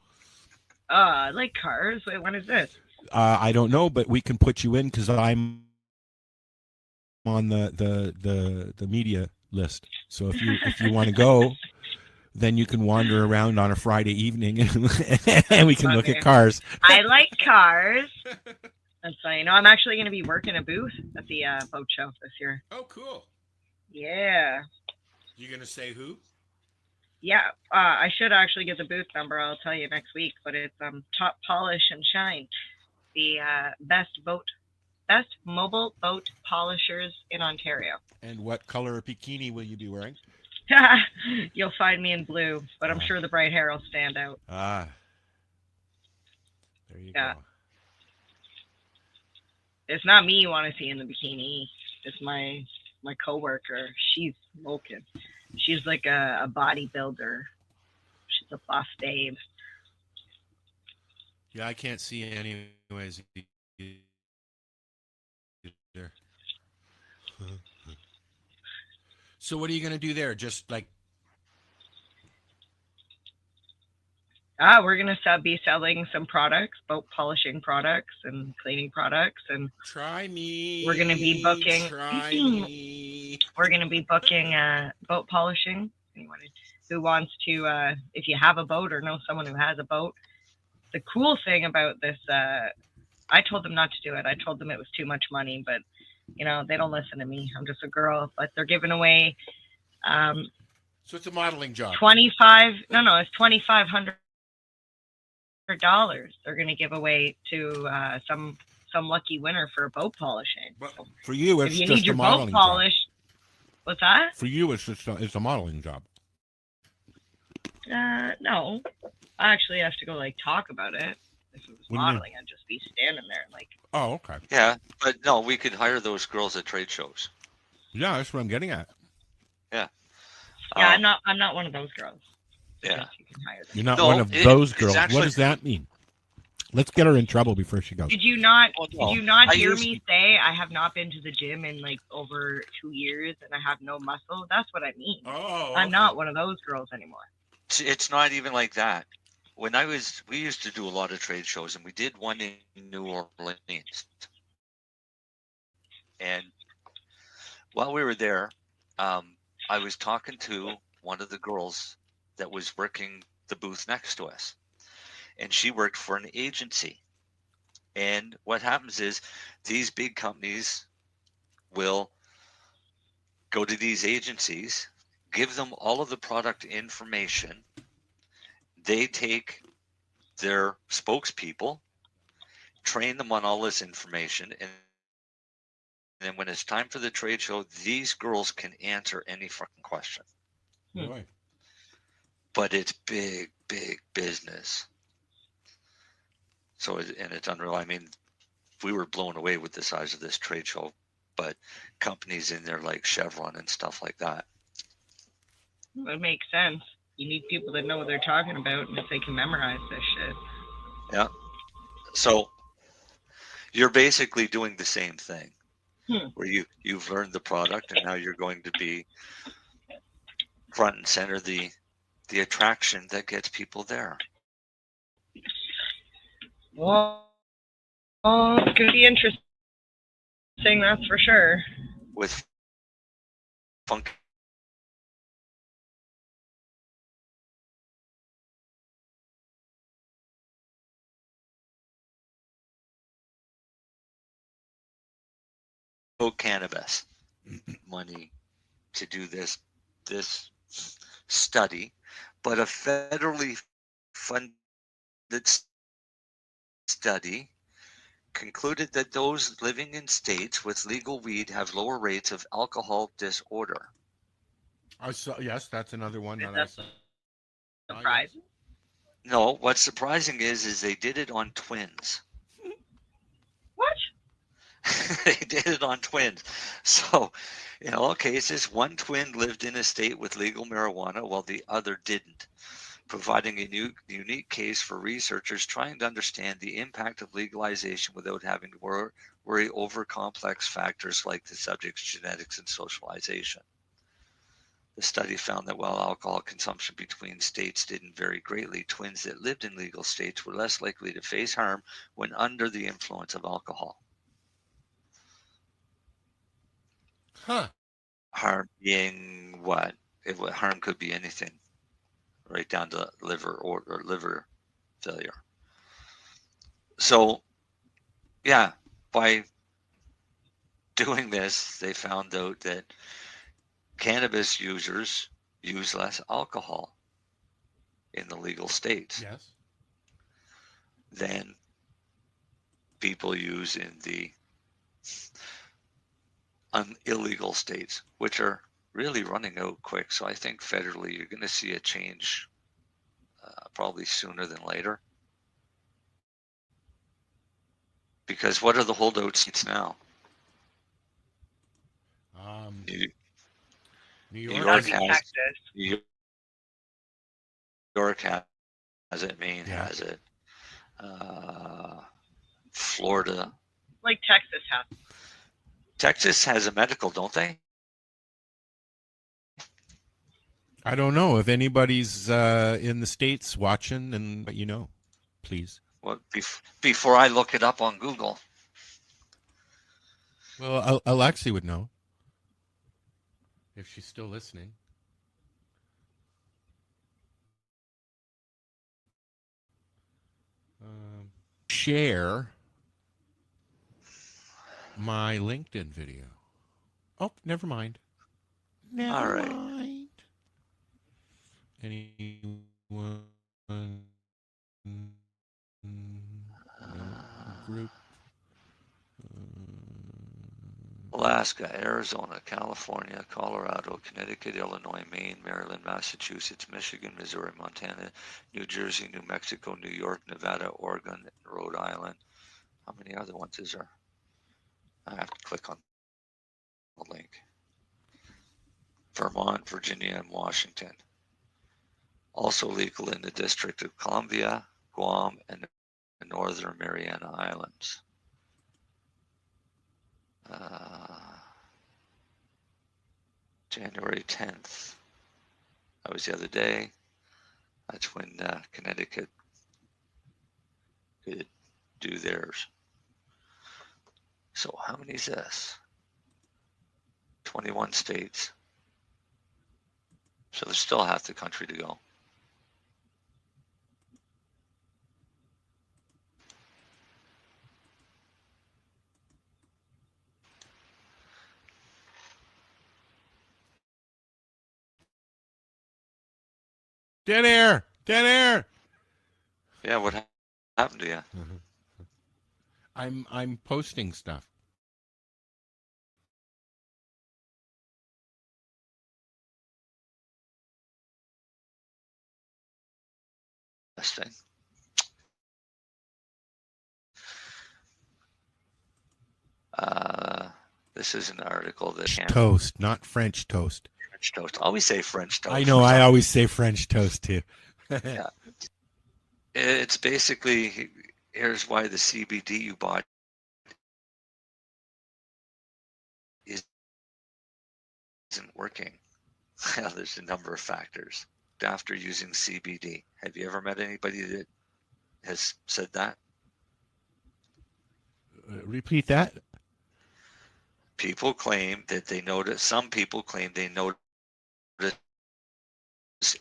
[SPEAKER 9] I like cars. Wait, when is this?
[SPEAKER 7] I don't know, but we can put you in because I'm on the media list. So if you want to go, then you can wander around on a Friday evening and we can look at cars.
[SPEAKER 9] I like cars. And so, I'm actually going to be working a booth at the boat show this year.
[SPEAKER 7] Oh, cool.
[SPEAKER 9] Yeah.
[SPEAKER 7] You going to say who?
[SPEAKER 9] Yeah. I should actually get the booth number. I'll tell you next week. But it's Top Polish and Shine, the best mobile boat polishers in Ontario.
[SPEAKER 7] And what color bikini will you be wearing?
[SPEAKER 9] You'll find me in blue, but I'm sure the bright hair will stand out.
[SPEAKER 7] Ah. There you go.
[SPEAKER 9] It's not me you want to see in the bikini. It's my coworker. She's smoking. She's like a bodybuilder. She's a buff babe.
[SPEAKER 7] Yeah, I can't see anyways. There. So what are you going to do there? Just like
[SPEAKER 9] we're going to be selling some products, boat polishing products and cleaning products, and
[SPEAKER 7] try me.
[SPEAKER 9] We're going to be booking.
[SPEAKER 7] Try me.
[SPEAKER 9] We're going to be booking boat polishing. Anyone who wants to, if you have a boat or know someone who has a boat. The cool thing about this, I told them not to do it. I told them it was too much money, but they don't listen to me. I'm just a girl, but they're giving away.
[SPEAKER 7] So it's a modeling job.
[SPEAKER 9] It's $2,500. They're going to give away to some lucky winner for boat polishing.
[SPEAKER 7] But for you, it's
[SPEAKER 9] if you
[SPEAKER 7] just
[SPEAKER 9] need your
[SPEAKER 7] a
[SPEAKER 9] boat
[SPEAKER 7] modeling
[SPEAKER 9] polish,
[SPEAKER 7] job.
[SPEAKER 9] What's that?
[SPEAKER 7] For you, it's a modeling job.
[SPEAKER 9] No, I actually have to go talk about it. If it was modeling, I'd just be standing there
[SPEAKER 7] Oh, okay.
[SPEAKER 8] Yeah, but no, we could hire those girls at trade shows.
[SPEAKER 7] Yeah, that's what I'm getting at.
[SPEAKER 8] Yeah.
[SPEAKER 9] Yeah, I'm not one of those girls.
[SPEAKER 8] Yeah.
[SPEAKER 9] You can hire them.
[SPEAKER 7] You're not one of those girls.
[SPEAKER 8] Actually,
[SPEAKER 7] what does that mean? Let's get her in trouble before she goes.
[SPEAKER 9] Did you not hear
[SPEAKER 8] me
[SPEAKER 9] say I have not been to the gym in over 2 years and I have no muscle? That's what I mean.
[SPEAKER 7] Oh,
[SPEAKER 9] I'm not one of those girls anymore.
[SPEAKER 8] It's not even like that. We used to do a lot of trade shows, and we did one in New Orleans. And while we were there, I was talking to one of the girls that was working the booth next to us, and she worked for an agency. And what happens is these big companies will go to these agencies, give them all of the product information. They take their spokespeople, train them on all this information, and then when it's time for the trade show, these girls can answer any fucking question.
[SPEAKER 7] Really?
[SPEAKER 8] But it's big, big business. So, and it's unreal. I mean, we were blown away with the size of this trade show, but companies in there like Chevron and stuff like that.
[SPEAKER 9] That makes sense. You need people that know what they're talking about, and if they can memorize this shit.
[SPEAKER 8] Yeah. So you're basically doing the same thing, where you've learned the product, and now you're going to be front and center, the attraction that gets people there.
[SPEAKER 9] Well, it's going to be interesting Thing, that's for sure.
[SPEAKER 8] with funky cannabis money to do this study, but a federally funded study concluded that those living in states with legal weed have lower rates of alcohol disorder.
[SPEAKER 7] I saw. Yes, that's another one
[SPEAKER 9] Is
[SPEAKER 7] that I
[SPEAKER 9] that
[SPEAKER 7] saw.
[SPEAKER 9] surprising?
[SPEAKER 8] No, what's surprising is they did it on twins.
[SPEAKER 9] What?
[SPEAKER 8] They did it on twins. So, in all cases, one twin lived in a state with legal marijuana while the other didn't, providing a unique case for researchers trying to understand the impact of legalization without having to worry over complex factors like the subject's genetics and socialization. The study found that while alcohol consumption between states didn't vary greatly, twins that lived in legal states were less likely to face harm when under the influence of alcohol.
[SPEAKER 7] Huh.
[SPEAKER 8] Harm being what? Harm could be anything, right down to liver or liver failure. So, yeah, by doing this, they found out that cannabis users use less alcohol in the legal states
[SPEAKER 7] Yes.
[SPEAKER 8] than people use in the illegal states, which are really running out quick. So I think federally you're going to see a change probably sooner than later. Because what are the holdout states now? New
[SPEAKER 7] New
[SPEAKER 8] York
[SPEAKER 9] That'd be
[SPEAKER 8] has
[SPEAKER 9] Texas.
[SPEAKER 8] New York has it. Maine
[SPEAKER 7] Yeah.
[SPEAKER 8] has it. Florida.
[SPEAKER 9] Like Texas has.
[SPEAKER 8] Texas has a medical, don't they?
[SPEAKER 7] I don't know if anybody's in the States watching, and but please.
[SPEAKER 8] Well, before I look it up on Google.
[SPEAKER 7] Well, Alexi would know if she's still listening. Share my LinkedIn video. Oh, never mind.
[SPEAKER 8] All right.
[SPEAKER 7] Mind. Anyone? No group.
[SPEAKER 8] Alaska, Arizona, California, Colorado, Connecticut, Illinois, Maine, Maryland, Massachusetts, Michigan, Missouri, Montana, New Jersey, New Mexico, New York, Nevada, Oregon, Rhode Island. How many other ones is there? I have to click on the link. Vermont, Virginia, and Washington. Also legal in the District of Columbia, Guam, and the Northern Mariana Islands. January 10th. That was the other day. That's when Connecticut could do theirs. So how many is this? 21 states. So there's still half the country to go.
[SPEAKER 7] Dead air. Dead air.
[SPEAKER 8] Yeah, what happened to you?
[SPEAKER 7] I'm posting stuff.
[SPEAKER 8] Interesting. This is an article that
[SPEAKER 7] Toast, not French toast.
[SPEAKER 8] French toast. I always say French toast.
[SPEAKER 7] I know. I always say French toast too.
[SPEAKER 8] Yeah. It's basically, here's why the CBD you bought isn't working. There's a number of factors after using CBD. Have you ever met anybody that has said that?
[SPEAKER 7] Repeat that.
[SPEAKER 8] People claim that they notice. Some people claim they notice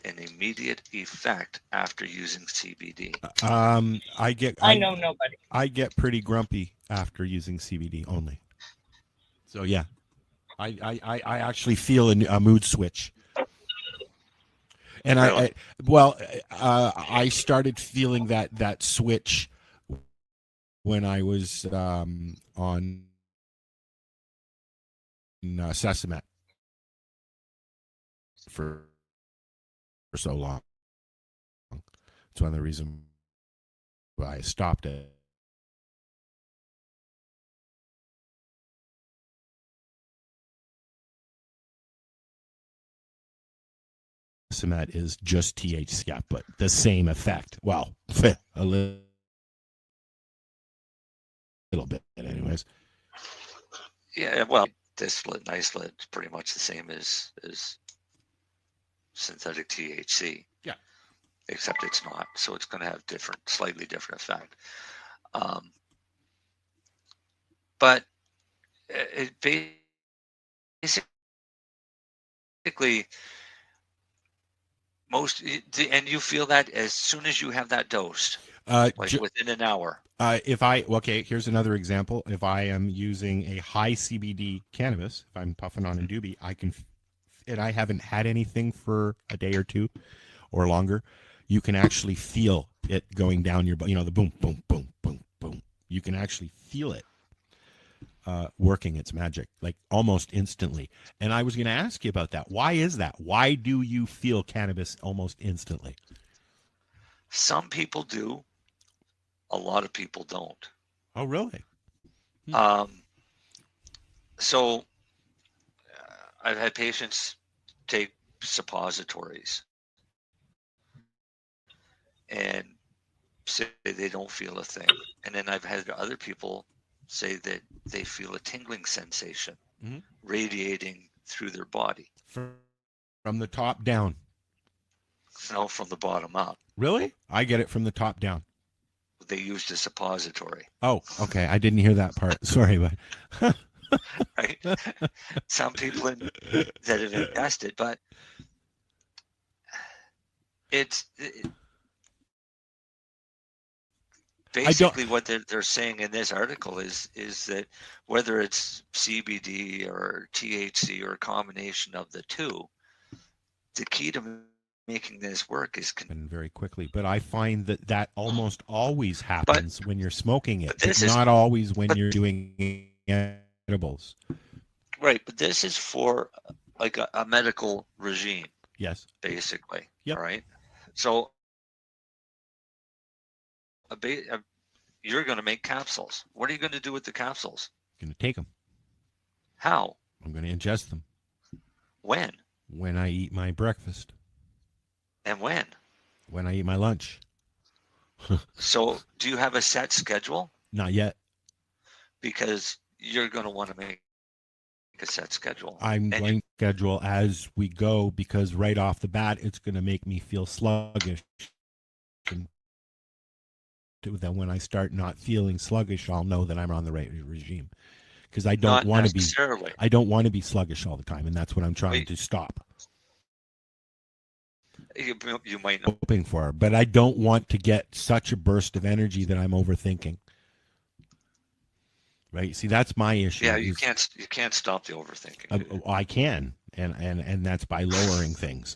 [SPEAKER 8] an immediate effect after using CBD.
[SPEAKER 9] I know nobody.
[SPEAKER 7] I get pretty grumpy after using CBD only. So yeah, I actually feel a mood switch. And
[SPEAKER 8] Really?
[SPEAKER 7] I started feeling that switch when I was on Sesamet for so long. It's one of the reasons why I stopped it. Sesamet is just THC, but the same effect. Well, a little bit, anyways.
[SPEAKER 8] Yeah, well, distillate and isolate is pretty much the same as synthetic THC.
[SPEAKER 7] Yeah.
[SPEAKER 8] Except it's not. So it's going to have slightly different effect. But it basically and you feel that as soon as you have that dosed, within an hour.
[SPEAKER 7] Here's another example. If I am using a high CBD cannabis, if I'm puffing on a doobie, and I haven't had anything for a day or two or longer, you can actually feel it going down your, the boom, boom, boom, boom, boom. You can actually feel it working its magic, like almost instantly. And I was going to ask you about that. Why is that? Why do you feel cannabis almost instantly?
[SPEAKER 8] Some people do. A lot of people don't.
[SPEAKER 7] Oh, really?
[SPEAKER 8] So I've had patients take suppositories and say they don't feel a thing. And then I've had other people say that they feel a tingling sensation radiating through their body.
[SPEAKER 7] From the top down?
[SPEAKER 8] No, from the bottom up.
[SPEAKER 7] Really? I get it from the top down.
[SPEAKER 8] They used a suppository.
[SPEAKER 7] Oh, okay. I didn't hear that part. Sorry, but
[SPEAKER 8] right. Some people that have invested, but basically what they're saying in this article is that whether it's CBD or THC or a combination of the two, the key to making this work is
[SPEAKER 7] very quickly. But I find that almost always happens when you're smoking it. It's not always when you're doing edibles.
[SPEAKER 8] Right, but this is for like a medical regime.
[SPEAKER 7] Yes.
[SPEAKER 8] Basically.
[SPEAKER 7] Yep.
[SPEAKER 8] All right. So you're going to make capsules. What are you going to do with the capsules?
[SPEAKER 7] I'm going to take them.
[SPEAKER 8] How?
[SPEAKER 7] I'm going to ingest them.
[SPEAKER 8] When?
[SPEAKER 7] When I eat my breakfast.
[SPEAKER 8] And when?
[SPEAKER 7] When I eat my lunch.
[SPEAKER 8] So do you have a set schedule?
[SPEAKER 7] Not yet.
[SPEAKER 8] Because you're going to want to make a set schedule.
[SPEAKER 7] I'm going to schedule as we go, because right off the bat, it's going to make me feel sluggish. And then when I start not feeling sluggish, I'll know that I'm on the right regime. Because I don't want to be. I don't want to be sluggish all the time, and that's what I'm trying to stop.
[SPEAKER 8] You might know.
[SPEAKER 7] Hoping for, but I don't want to get such a burst of energy that I'm overthinking. Right? See, that's my issue.
[SPEAKER 8] Yeah, you can't stop the overthinking.
[SPEAKER 7] I can, and that's by lowering things.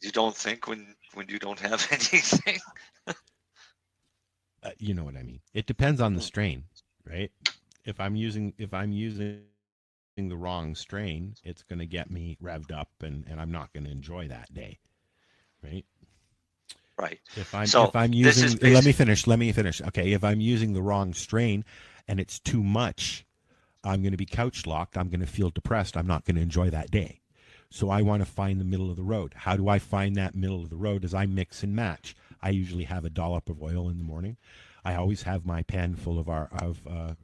[SPEAKER 8] You don't think when you don't have anything.
[SPEAKER 7] You know what I mean. It depends on the strain, right? If I'm using the wrong strain, it's going to get me revved up, and I'm not going to enjoy that day, right?
[SPEAKER 8] Right.
[SPEAKER 7] If I'm using, let me finish. Okay, if I'm using the wrong strain and it's too much, I'm going to be couch locked. I'm going to feel depressed. I'm not going to enjoy that day. So I want to find the middle of the road. How do I find that middle of the road? Is I mix and match. I usually have a dollop of oil in the morning. I always have my pen full of I'm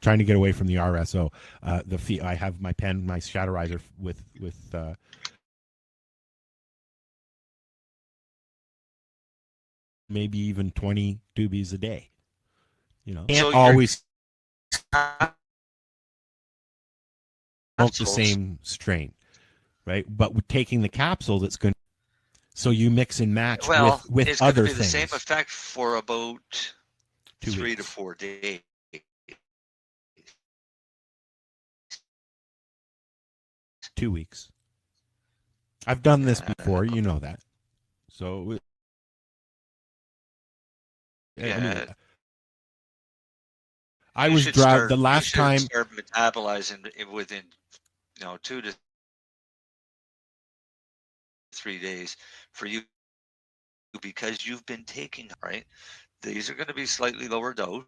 [SPEAKER 7] trying to get away from the RSO. I have my pen, my Shatterizer with maybe even 20 doobies a day. You know,
[SPEAKER 8] So
[SPEAKER 7] can't
[SPEAKER 8] you're
[SPEAKER 7] always smoke the
[SPEAKER 8] capsules.
[SPEAKER 7] same strain, right? But with taking the capsule, that's going. So you mix and match
[SPEAKER 8] Well,
[SPEAKER 7] with
[SPEAKER 8] it's going to
[SPEAKER 7] other
[SPEAKER 8] be the same
[SPEAKER 7] things.
[SPEAKER 8] effect for about
[SPEAKER 7] 2
[SPEAKER 8] 3 to
[SPEAKER 7] weeks,
[SPEAKER 8] 4 days.
[SPEAKER 7] 2 weeks. I've done this
[SPEAKER 8] Yeah,
[SPEAKER 7] before, you know that. So I mean,
[SPEAKER 8] yeah.
[SPEAKER 7] I was driving the
[SPEAKER 8] You
[SPEAKER 7] last
[SPEAKER 8] should
[SPEAKER 7] time.
[SPEAKER 8] start metabolizing it within 2 to 3 days for you, because you've been taking, right? These are going to be slightly lower dose.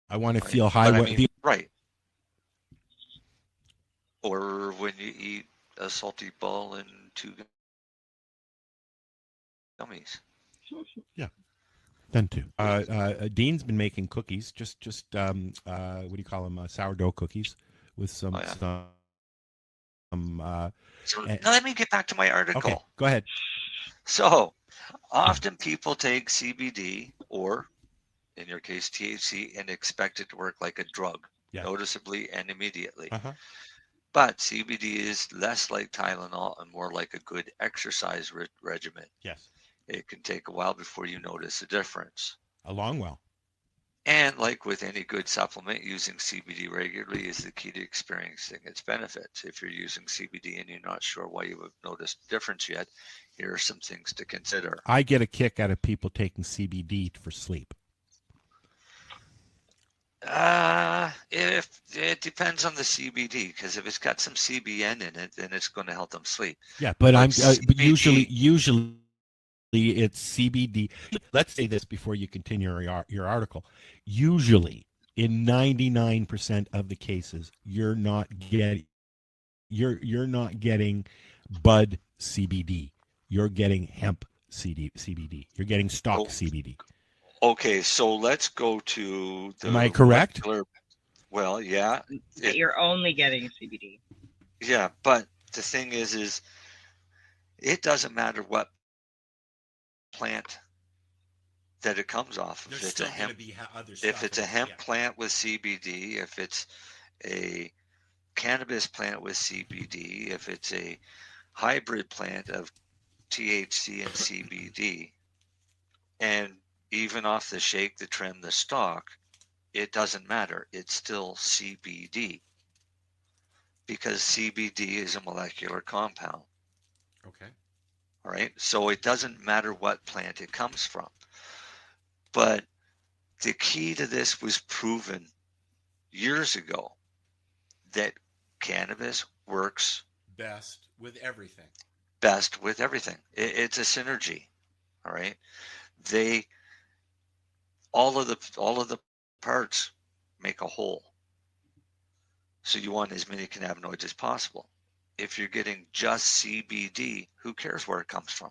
[SPEAKER 7] I want to
[SPEAKER 8] Right?
[SPEAKER 7] feel high.
[SPEAKER 8] But I
[SPEAKER 7] What
[SPEAKER 8] mean,
[SPEAKER 7] the
[SPEAKER 8] right. Or when you eat a salty ball and 2 gummies.
[SPEAKER 7] yeah. Done too. Dean's been making cookies. Just what do you call them? Sourdough cookies with some
[SPEAKER 8] Oh, yeah. So
[SPEAKER 7] eh,
[SPEAKER 8] now let me get back to my article.
[SPEAKER 7] okay, go ahead.
[SPEAKER 8] So often people take CBD, or in your case THC, and expect it to work like a drug,
[SPEAKER 7] Yeah.
[SPEAKER 8] noticeably and immediately.
[SPEAKER 7] Uh-huh.
[SPEAKER 8] But CBD is less like Tylenol and more like a good exercise regimen.
[SPEAKER 7] Yes.
[SPEAKER 8] It can take a while before you notice a difference.
[SPEAKER 7] A long while.
[SPEAKER 8] And like with any good supplement, using CBD regularly is the key to experiencing its benefits. If you're using CBD and you're not sure why you have noticed a difference yet, here are some things to consider.
[SPEAKER 7] I get a kick out of people taking CBD for sleep.
[SPEAKER 8] If it depends on the CBD, because if it's got some CBN in it, then it's going to help them sleep.
[SPEAKER 7] Yeah, but
[SPEAKER 8] But
[SPEAKER 7] but usually
[SPEAKER 8] CBD
[SPEAKER 7] it's CBD. Let's say this before you continue your article. Usually, in 99% of the cases, you're not getting bud CBD. You're getting hemp CBD. You're getting stock
[SPEAKER 8] Oh,
[SPEAKER 7] CBD.
[SPEAKER 8] okay, so let's go to
[SPEAKER 7] Am I
[SPEAKER 8] the
[SPEAKER 7] correct?
[SPEAKER 8] regular. Well, yeah,
[SPEAKER 9] That you're only getting CBD.
[SPEAKER 8] yeah, but the thing is it doesn't matter what plant that it comes off of.
[SPEAKER 7] There's
[SPEAKER 8] If it's a
[SPEAKER 7] still going to
[SPEAKER 8] hemp,
[SPEAKER 7] be other
[SPEAKER 8] if
[SPEAKER 7] stuff
[SPEAKER 8] it's
[SPEAKER 7] in
[SPEAKER 8] a
[SPEAKER 7] it.
[SPEAKER 8] hemp
[SPEAKER 7] Yeah.
[SPEAKER 8] plant with CBD, if it's a cannabis plant with CBD, if it's a hybrid plant of THC and CBD, and even off the shake, the trim, the stalk, it doesn't matter. It's still CBD, because CBD is a molecular compound.
[SPEAKER 7] Okay.
[SPEAKER 8] All right. So it doesn't matter what plant it comes from. But the key to this was proven years ago, that cannabis works
[SPEAKER 7] Best with everything.
[SPEAKER 8] best with everything. It's a synergy. All right. They all of the parts make a whole. So you want as many cannabinoids as possible. If you're getting just CBD, who cares where it comes from?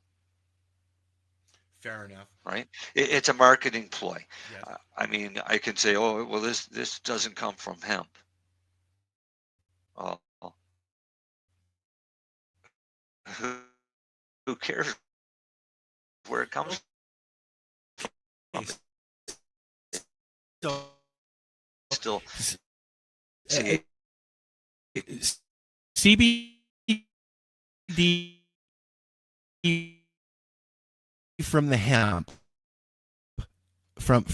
[SPEAKER 7] Fair enough.
[SPEAKER 8] Right? It's a marketing ploy.
[SPEAKER 7] Yes.
[SPEAKER 8] I mean, I can say, oh, well, this doesn't come from hemp. Oh, who, who cares where it comes from?
[SPEAKER 7] So,
[SPEAKER 8] Still,
[SPEAKER 7] uh,
[SPEAKER 8] see,
[SPEAKER 7] CBD from the hemp, from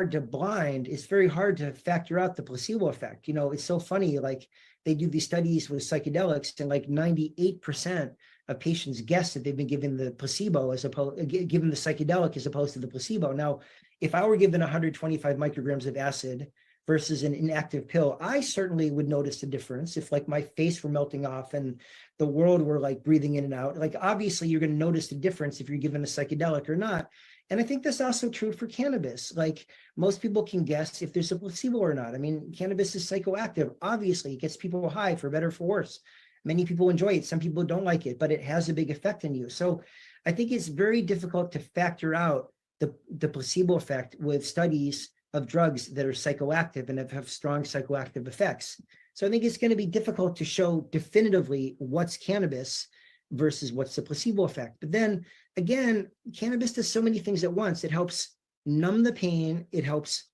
[SPEAKER 10] to blind, it's very hard to factor out the placebo effect. You know, it's so funny, like they do these studies with psychedelics and like 98% of patients guess that they've been given the placebo as opposed, given the psychedelic as opposed to the placebo. Now, if I were given 125 micrograms of acid versus an inactive pill, I certainly would notice the difference. If like my face were melting off and the world were like breathing in and out, like obviously you're going to notice the difference if you're given a psychedelic or not. And I think that's also true for cannabis. Like most people can guess if there's a placebo or not. I mean, cannabis is psychoactive. Obviously, it gets people high for better or for worse. Many people enjoy it. Some people don't like it, but it has a big effect on you. So I think it's very difficult to factor out the placebo effect with studies of drugs that are psychoactive and have strong psychoactive effects. So I think it's going to be difficult to show definitively what's cannabis versus what's the placebo effect. But then again, cannabis does so many things at once. It helps numb the pain. It helps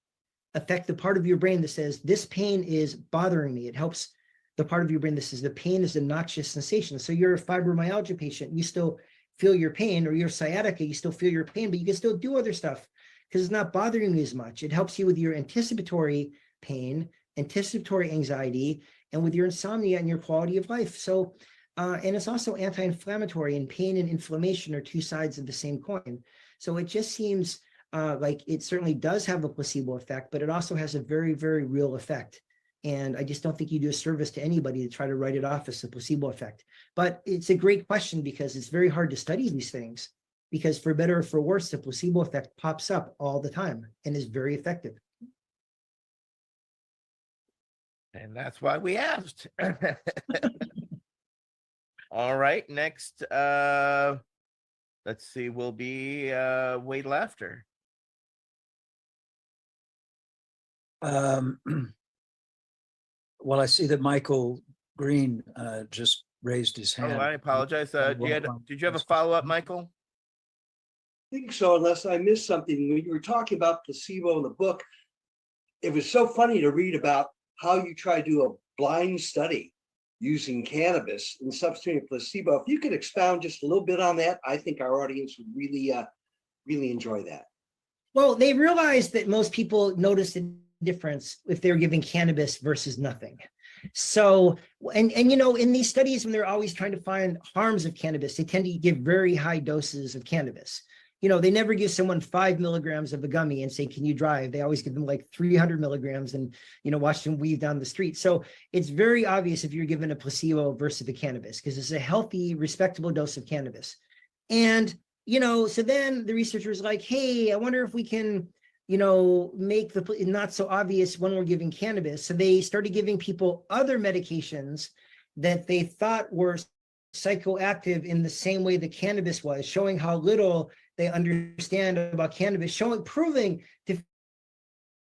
[SPEAKER 10] affect the part of your brain that says, this pain is bothering me. It helps the part of your brain that says the pain is a noxious sensation. So you're a fibromyalgia patient, you still feel your pain, or you're sciatica, you still feel your pain, but you can still do other stuff because it's not bothering you as much. It helps you with your anticipatory pain, anticipatory anxiety, and with your insomnia and your quality of life. So, and it's also anti-inflammatory, and pain and inflammation are two sides of the same coin. So it just seems like it certainly does have a placebo effect, but it also has a very, very real effect. And I just don't think you do a service to anybody to try to write it off as a placebo effect. But it's a great question because it's very hard to study these things, because for better or for worse, the placebo effect pops up all the time and is very effective.
[SPEAKER 11] And that's why we asked. All right, next, let's see, will be Wade Laughter.
[SPEAKER 12] Well, I see that Michael Green just raised his hand.
[SPEAKER 11] Oh, I apologize. Did you have a follow-up, Michael?
[SPEAKER 13] I think so, unless I missed something. When you were talking about placebo in the book, it was so funny to read about how you try to do a blind study using cannabis and substituting placebo. If you could expound just a little bit on that, I think our audience would really, really enjoy that.
[SPEAKER 10] Well, they realized that most people notice the difference if they're giving cannabis versus nothing. So, and you know, in these studies, when they're always trying to find harms of cannabis, they tend to give very high doses of cannabis. You know, they never give someone 5 milligrams of a gummy and say, can you drive? They always give them like 300 milligrams and, you know, watch them weave down the street. So it's very obvious if you're given a placebo versus the cannabis, because it's a healthy, respectable dose of cannabis. And, you know, so then the researchers like, hey, I wonder if we can, you know, make the not so obvious when we're giving cannabis. So they started giving people other medications that they thought were psychoactive in the same way the cannabis was, showing how little they understand about cannabis, proving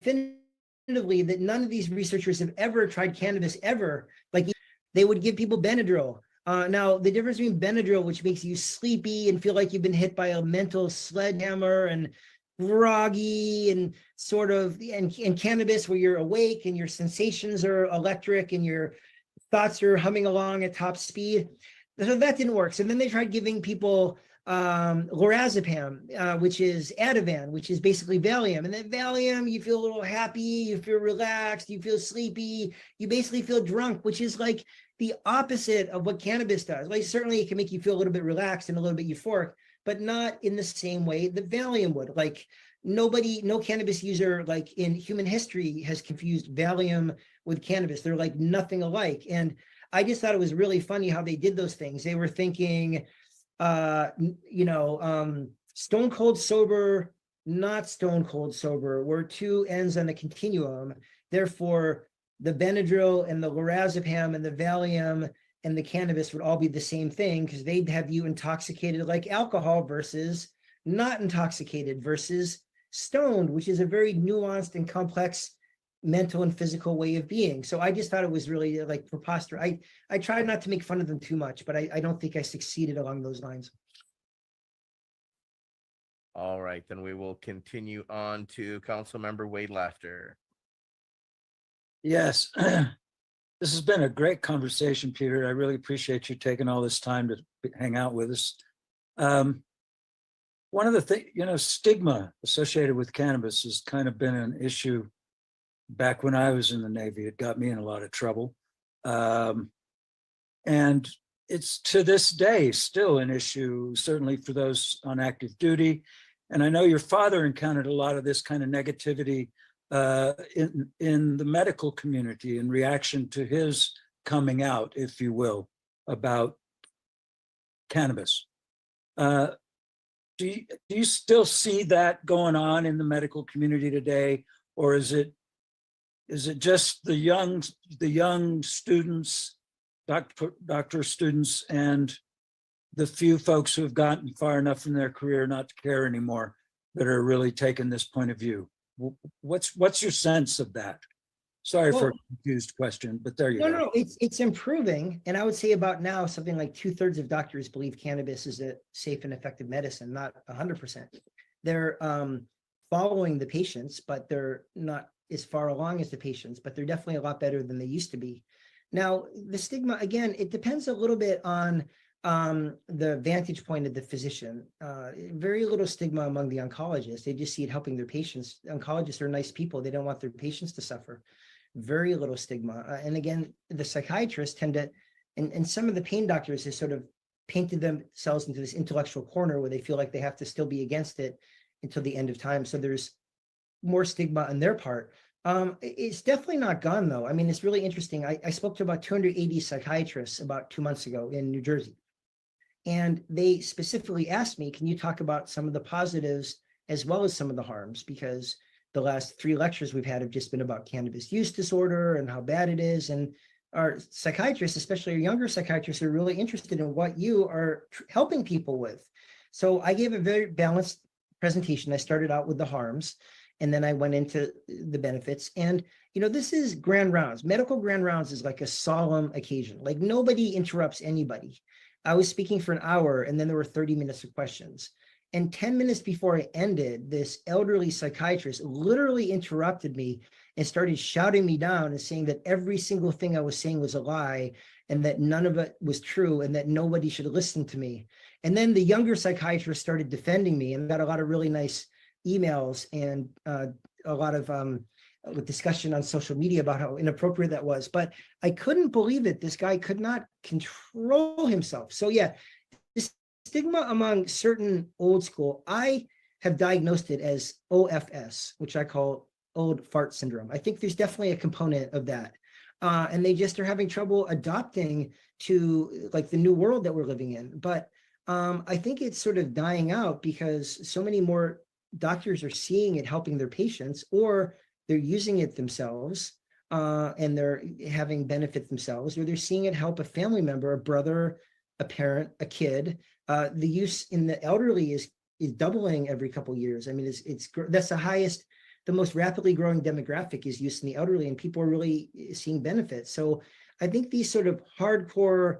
[SPEAKER 10] definitively that none of these researchers have ever tried cannabis ever. Like they would give people Benadryl. Now, the difference between Benadryl, which makes you sleepy and feel like you've been hit by a mental sledgehammer and groggy and sort of, and cannabis where you're awake and your sensations are electric and your thoughts are humming along at top speed. So that didn't work. So then they tried giving people lorazepam, which is Ativan, which is basically Valium. And then Valium, you feel a little happy, you feel relaxed, you feel sleepy, you basically feel drunk, which is like the opposite of what cannabis does. Like certainly it can make you feel a little bit relaxed and a little bit euphoric, but not in the same way that Valium would. Like no cannabis user like in human history has confused Valium with cannabis. They're like nothing alike. And I just thought it was really funny how they did those things. They were thinking, stone cold sober, not stone cold sober, were two ends on the continuum. Therefore, the Benadryl and the lorazepam and the Valium and the cannabis would all be the same thing because they'd have you intoxicated like alcohol versus not intoxicated versus stoned, which is a very nuanced and complex mental and physical way of being. So I just thought it was really like preposterous. I tried not to make fun of them too much, but I don't think I succeeded along those lines.
[SPEAKER 11] All right, then we will continue on to Councilmember Wade Laughter.
[SPEAKER 12] Yes, this has been a great conversation, Peter. I really appreciate you taking all this time to hang out with us. One of the things, stigma associated with cannabis has kind of been an issue back when I was in the Navy. It got me in a lot of trouble. And it's to this day still an issue, certainly for those on active duty. And I know your father encountered a lot of this kind of negativity in the medical community in reaction to his coming out, if you will, about cannabis. Do you still see that going on in the medical community today, or is it just the young students, doctor students, and the few folks who have gotten far enough in their career not to care anymore that are really taking this point of view? What's your sense of that? Sorry for a confused question, but there you go.
[SPEAKER 10] No, it's improving. And I would say about now, something like 2/3 of doctors believe cannabis is a safe and effective medicine, not 100%. They're following the patients, but they're not as far along as the patients, but they're definitely a lot better than they used to be. Now, the stigma, again, it depends a little bit on the vantage point of the physician. Very little stigma among the oncologists. They just see it helping their patients. Oncologists are nice people. They don't want their patients to suffer. Very little stigma. And again, the psychiatrists tend to, and some of the pain doctors have sort of painted themselves into this intellectual corner where they feel like they have to still be against it until the end of time. So there's more stigma on their part. It's definitely not gone though. I mean, it's really interesting. I spoke to about 280 psychiatrists about 2 months ago in New Jersey. And they specifically asked me, can you talk about some of the positives as well as some of the harms? Because the last 3 lectures we've had have just been about cannabis use disorder and how bad it is. And our psychiatrists, especially our younger psychiatrists, are really interested in what you are helping people with. So I gave a very balanced presentation. I started out with the harms, and then I went into the benefits. And, this is grand rounds. Medical grand rounds is like a solemn occasion. Like nobody interrupts anybody. I was speaking for an hour, and then there were 30 minutes of questions. And 10 minutes before I ended, this elderly psychiatrist literally interrupted me and started shouting me down and saying that every single thing I was saying was a lie and that none of it was true and that nobody should listen to me. And then the younger psychiatrist started defending me and got a lot of really nice emails and a lot of discussion on social media about how inappropriate that was. But I couldn't believe it. This guy could not control himself. So yeah, this stigma among certain old school, I have diagnosed it as OFS, which I call old fart syndrome. I think there's definitely a component of that. And they just are having trouble adopting to like the new world that we're living in. But I think it's sort of dying out because so many more doctors are seeing it helping their patients, or they're using it themselves and they're having benefit themselves, or they're seeing it help a family member, a brother, a parent, a kid. The use in the elderly is doubling every couple of years. I mean, that's the most rapidly growing demographic is use in the elderly, and people are really seeing benefits. So I think these sort of hardcore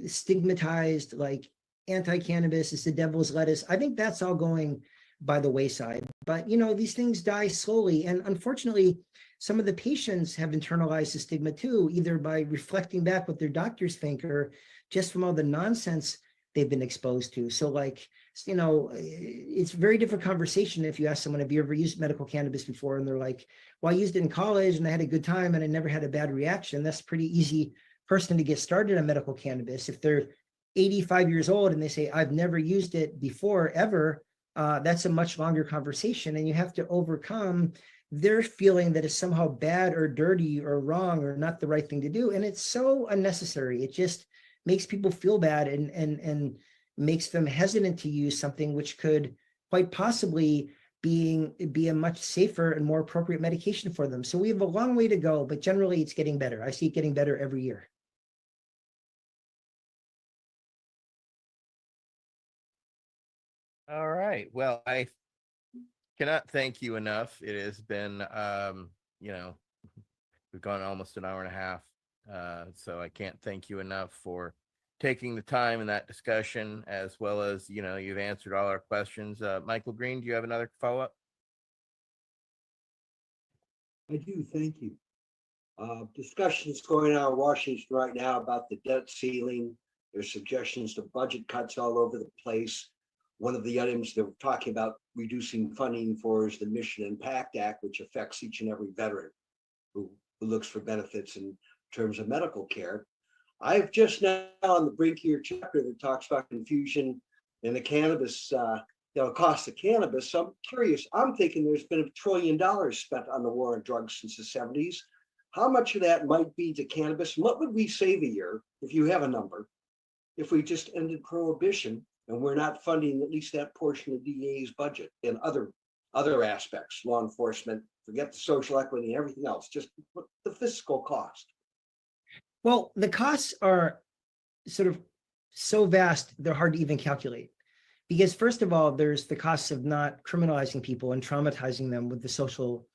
[SPEAKER 10] stigmatized, like anti-cannabis is the devil's lettuce, I think that's all going by the wayside. But these things die slowly, and unfortunately some of the patients have internalized the stigma too, either by reflecting back what their doctors think or just from all the nonsense they've been exposed to. So it's a very different conversation if you ask someone, have you ever used medical cannabis before? And they're like, well, I used it in college and I had a good time and I never had a bad reaction. That's a pretty easy person to get started on medical cannabis. If they're 85 years old and they say, I've never used it before ever, that's a much longer conversation, and you have to overcome their feeling that it's somehow bad or dirty or wrong or not the right thing to do. And it's so unnecessary. It just makes people feel bad and makes them hesitant to use something which could quite possibly be a much safer and more appropriate medication for them. So we have a long way to go, but generally it's getting better. I see it getting better every year.
[SPEAKER 11] All right. Well, I cannot thank you enough. It has been, we've gone almost an hour and a half. So I can't thank you enough for taking the time in that discussion, as well as, you've answered all our questions. Michael Green, do you have another follow-up?
[SPEAKER 13] I do, thank you. Discussions going on in Washington right now about the debt ceiling. There's suggestions to budget cuts all over the place. one of the items they're talking about reducing funding for is the Mission Impact Act, which affects each and every veteran who looks for benefits in terms of medical care. I've just now on the brink of your chapter that talks about confusion and the cannabis, cost of cannabis. So I'm curious, I'm thinking there's been $1 trillion spent on the war on drugs since the 70s. How much of that might be to cannabis? What would we save a year, if you have a number, if we just ended prohibition and we're not funding at least that portion of DEA's budget and other aspects, law enforcement, forget the social equity and everything else, just the fiscal cost?
[SPEAKER 10] Well, the costs are sort of so vast, they're hard to even calculate. Because first of all, there's the costs of not criminalizing people and traumatizing them with the social,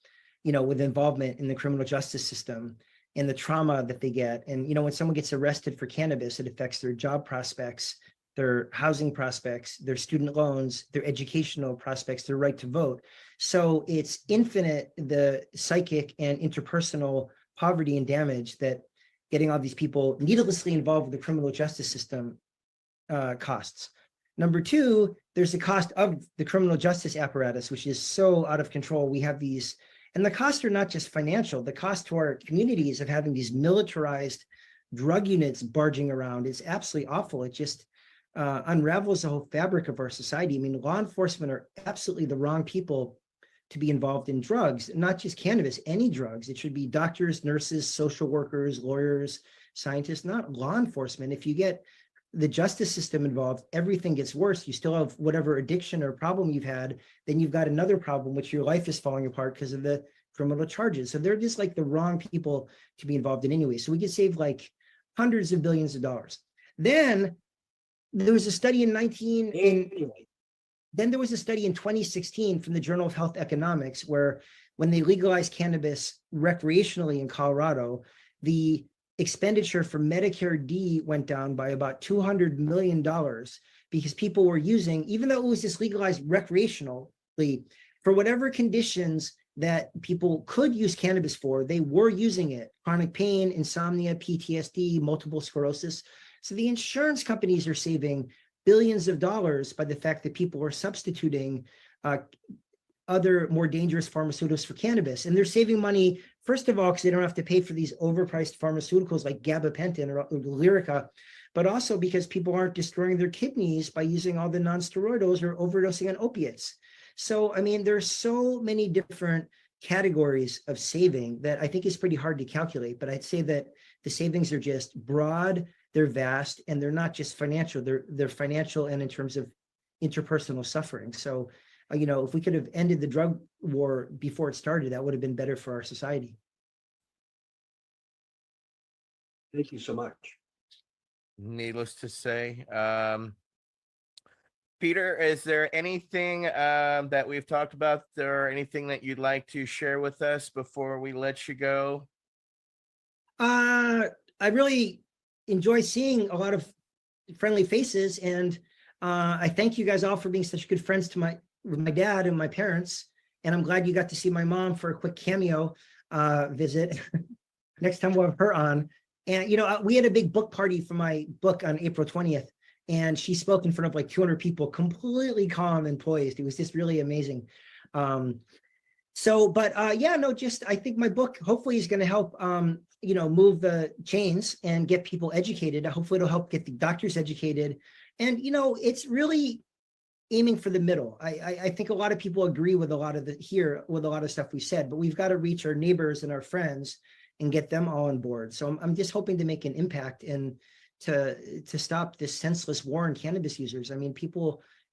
[SPEAKER 10] with involvement in the criminal justice system and the trauma that they get. And, when someone gets arrested for cannabis, it affects their job prospects, their housing prospects, their student loans, their educational prospects, their right to vote. So it's infinite, the psychic and interpersonal poverty and damage that getting all these people needlessly involved with the criminal justice system costs. Number two, there's the cost of the criminal justice apparatus, which is so out of control. We have these, and the costs are not just financial, the cost to our communities of having these militarized drug units barging around is absolutely awful. It just unravels the whole fabric of our society. I mean, law enforcement are absolutely the wrong people to be involved in drugs, not just cannabis, any drugs. It should be doctors, nurses, social workers, lawyers, scientists, not law enforcement. If you get the justice system involved, everything gets worse. You still have whatever addiction or problem you've had, then you've got another problem, which your life is falling apart because of the criminal charges. So they're just like the wrong people to be involved in anyway. So we could save like hundreds of billions of dollars. Then there was a study in 2016 from the Journal of Health Economics, where when they legalized cannabis recreationally in Colorado, the expenditure for Medicare D went down by about $200 million because people were using, even though it was just legalized recreationally, for whatever conditions that people could use cannabis for, they were using it. Chronic pain, insomnia, PTSD, multiple sclerosis. So the insurance companies are saving billions of dollars by the fact that people are substituting other more dangerous pharmaceuticals for cannabis. And they're saving money, first of all, because they don't have to pay for these overpriced pharmaceuticals like gabapentin or Lyrica, but also because people aren't destroying their kidneys by using all the non-steroidals or overdosing on opiates. So, I mean, there's so many different categories of saving that I think is pretty hard to calculate, but I'd say that the savings are just broad, they're vast, and they're not just financial, they're financial and in terms of interpersonal suffering. So, if we could have ended the drug war before it started, that would have been better for our society.
[SPEAKER 13] Thank you so much.
[SPEAKER 11] Needless to say, Peter, is there anything that we've talked about or anything that you'd like to share with us before we let you go?
[SPEAKER 10] I really enjoy seeing a lot of friendly faces, and I thank you guys all for being such good friends with my dad and my parents. And I'm glad you got to see my mom for a quick cameo visit. Next time we'll have her on. And, we had a big book party for my book on April 20th. And she spoke in front of like 200 people, completely calm and poised. It was just really amazing. I think my book hopefully is going to help, move the chains and get people educated. Hopefully it'll help get the doctors educated. And, it's really aiming for the middle. I think a lot of people agree with a lot of stuff we said, but we've got to reach our neighbors and our friends and get them all on board. So I'm just hoping to make an impact and to stop this senseless war on cannabis users. I mean,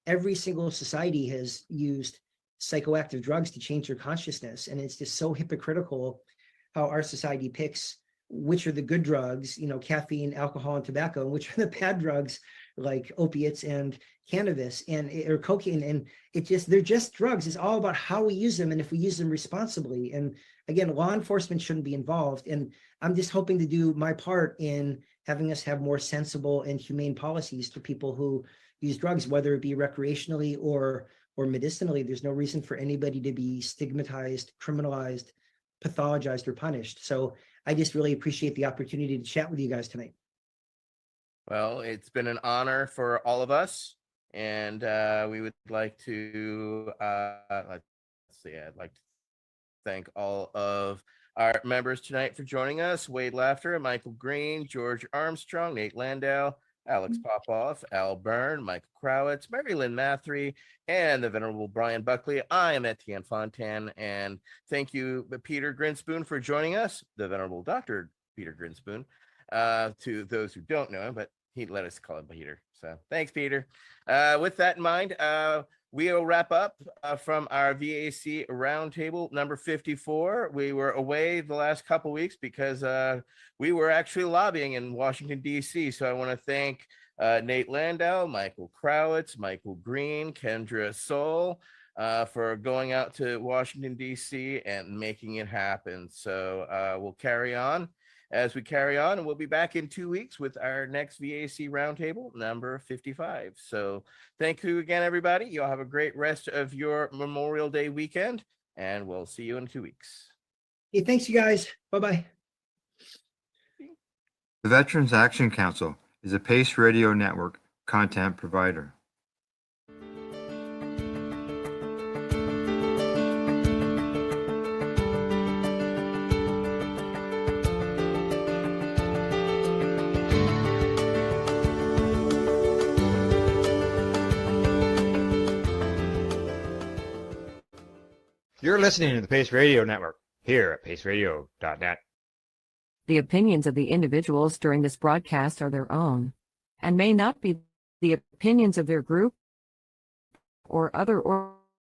[SPEAKER 10] every single society has used psychoactive drugs to change their consciousness. And it's just so hypocritical how our society picks which are the good drugs, caffeine, alcohol, and tobacco, and which are the bad drugs like opiates and cannabis or cocaine. And they're just drugs. It's all about how we use them and if we use them responsibly. And again, law enforcement shouldn't be involved. And I'm just hoping to do my part in having us have more sensible and humane policies for people who use drugs, whether it be recreationally or medicinally. There's no reason for anybody to be stigmatized, criminalized, pathologized, or punished. So I just really appreciate the opportunity to chat with you guys tonight.
[SPEAKER 11] Well, it's been an honor for all of us. And we would like to, let's see, I'd like to thank all of our members tonight for joining us. Wade Laughter, Michael Green, George Armstrong, Nate Landau, Alex Popoff, Al Byrne, Michael Crowitz, Mary Lynn Mathry, and the Venerable Brian Buckley. I am Etienne Fontan, and thank you, Peter Grinspoon, for joining us, the Venerable Dr. Peter Grinspoon, to those who don't know him, but he let us call him Peter. So thanks, Peter. With that in mind, we'll wrap up from our VAC roundtable number 54. We were away the last couple weeks because we were actually lobbying in Washington, D.C. So I want to thank Nate Landau, Michael Crowitz, Michael Green, Kendra Soul for going out to Washington, D.C. and making it happen. So we'll carry on. As we carry on, and we'll be back in 2 weeks with our next VAC roundtable number 55. So thank you again, everybody. You'll have a great rest of your Memorial Day weekend, and we'll see you in 2 weeks.
[SPEAKER 10] Hey, thanks, you guys. Bye-bye.
[SPEAKER 1] The Veterans Action Council is a Pace Radio Network content provider.
[SPEAKER 14] You're listening to the Pace Radio Network here at paceradio.net.
[SPEAKER 15] The opinions of the individuals during this broadcast are their own and may not be the opinions of their group or other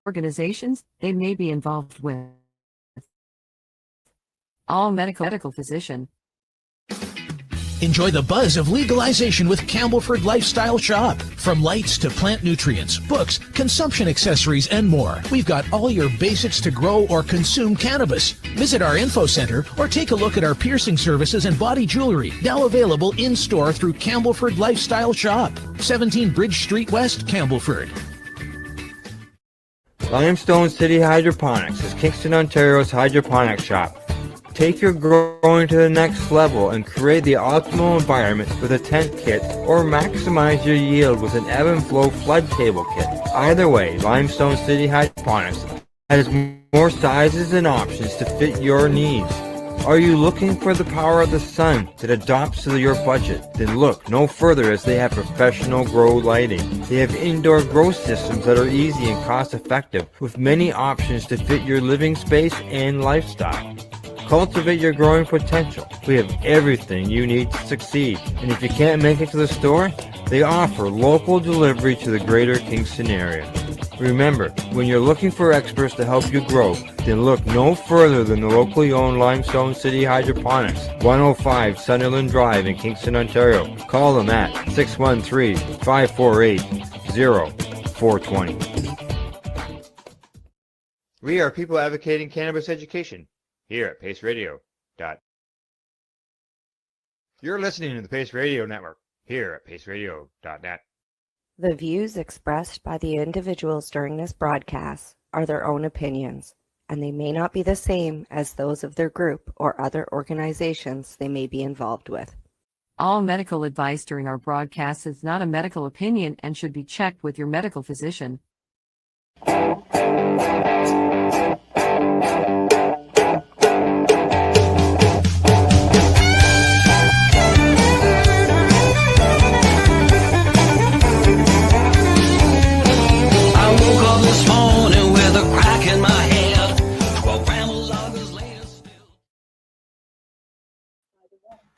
[SPEAKER 15] organizations they may be involved with. All medical physician.
[SPEAKER 16] Enjoy the buzz of legalization with Campbellford Lifestyle Shop. From lights to plant nutrients, books, consumption accessories, and more. We've got all your basics to grow or consume cannabis. Visit our info center or take a look at our piercing services and body jewelry, now available in-store through Campbellford Lifestyle Shop. 17 Bridge Street West, Campbellford.
[SPEAKER 14] Limestone City Hydroponics is Kingston, Ontario's hydroponics shop. Take your growing to the next level and create the optimal environment with a tent kit, or maximize your yield with an ebb and flow flood table kit. Either way, Limestone City Hydroponics has more sizes and options to fit your needs. Are you looking for the power of the sun that adapts to your budget? Then look no further, as they have professional grow lighting. They have indoor grow systems that are easy and cost effective, with many options to fit your living space and lifestyle. Cultivate your growing potential. We have everything you need to succeed. And if you can't make it to the store, they offer local delivery to the greater Kingston area. Remember, when you're looking for experts to help you grow, then look no further than the locally owned Limestone City Hydroponics, 105 Sunderland Drive in Kingston, Ontario. Call them at 613-548-0420. We are people advocating cannabis education here at Pace Radio. You're listening to the Pace Radio Network here at paceradio.net.
[SPEAKER 17] The views expressed by the individuals during this broadcast are their own opinions, and they may not be the same as those of their group or other organizations they may be involved with.
[SPEAKER 15] All medical advice during our broadcast is not a medical opinion and should be checked with your medical physician.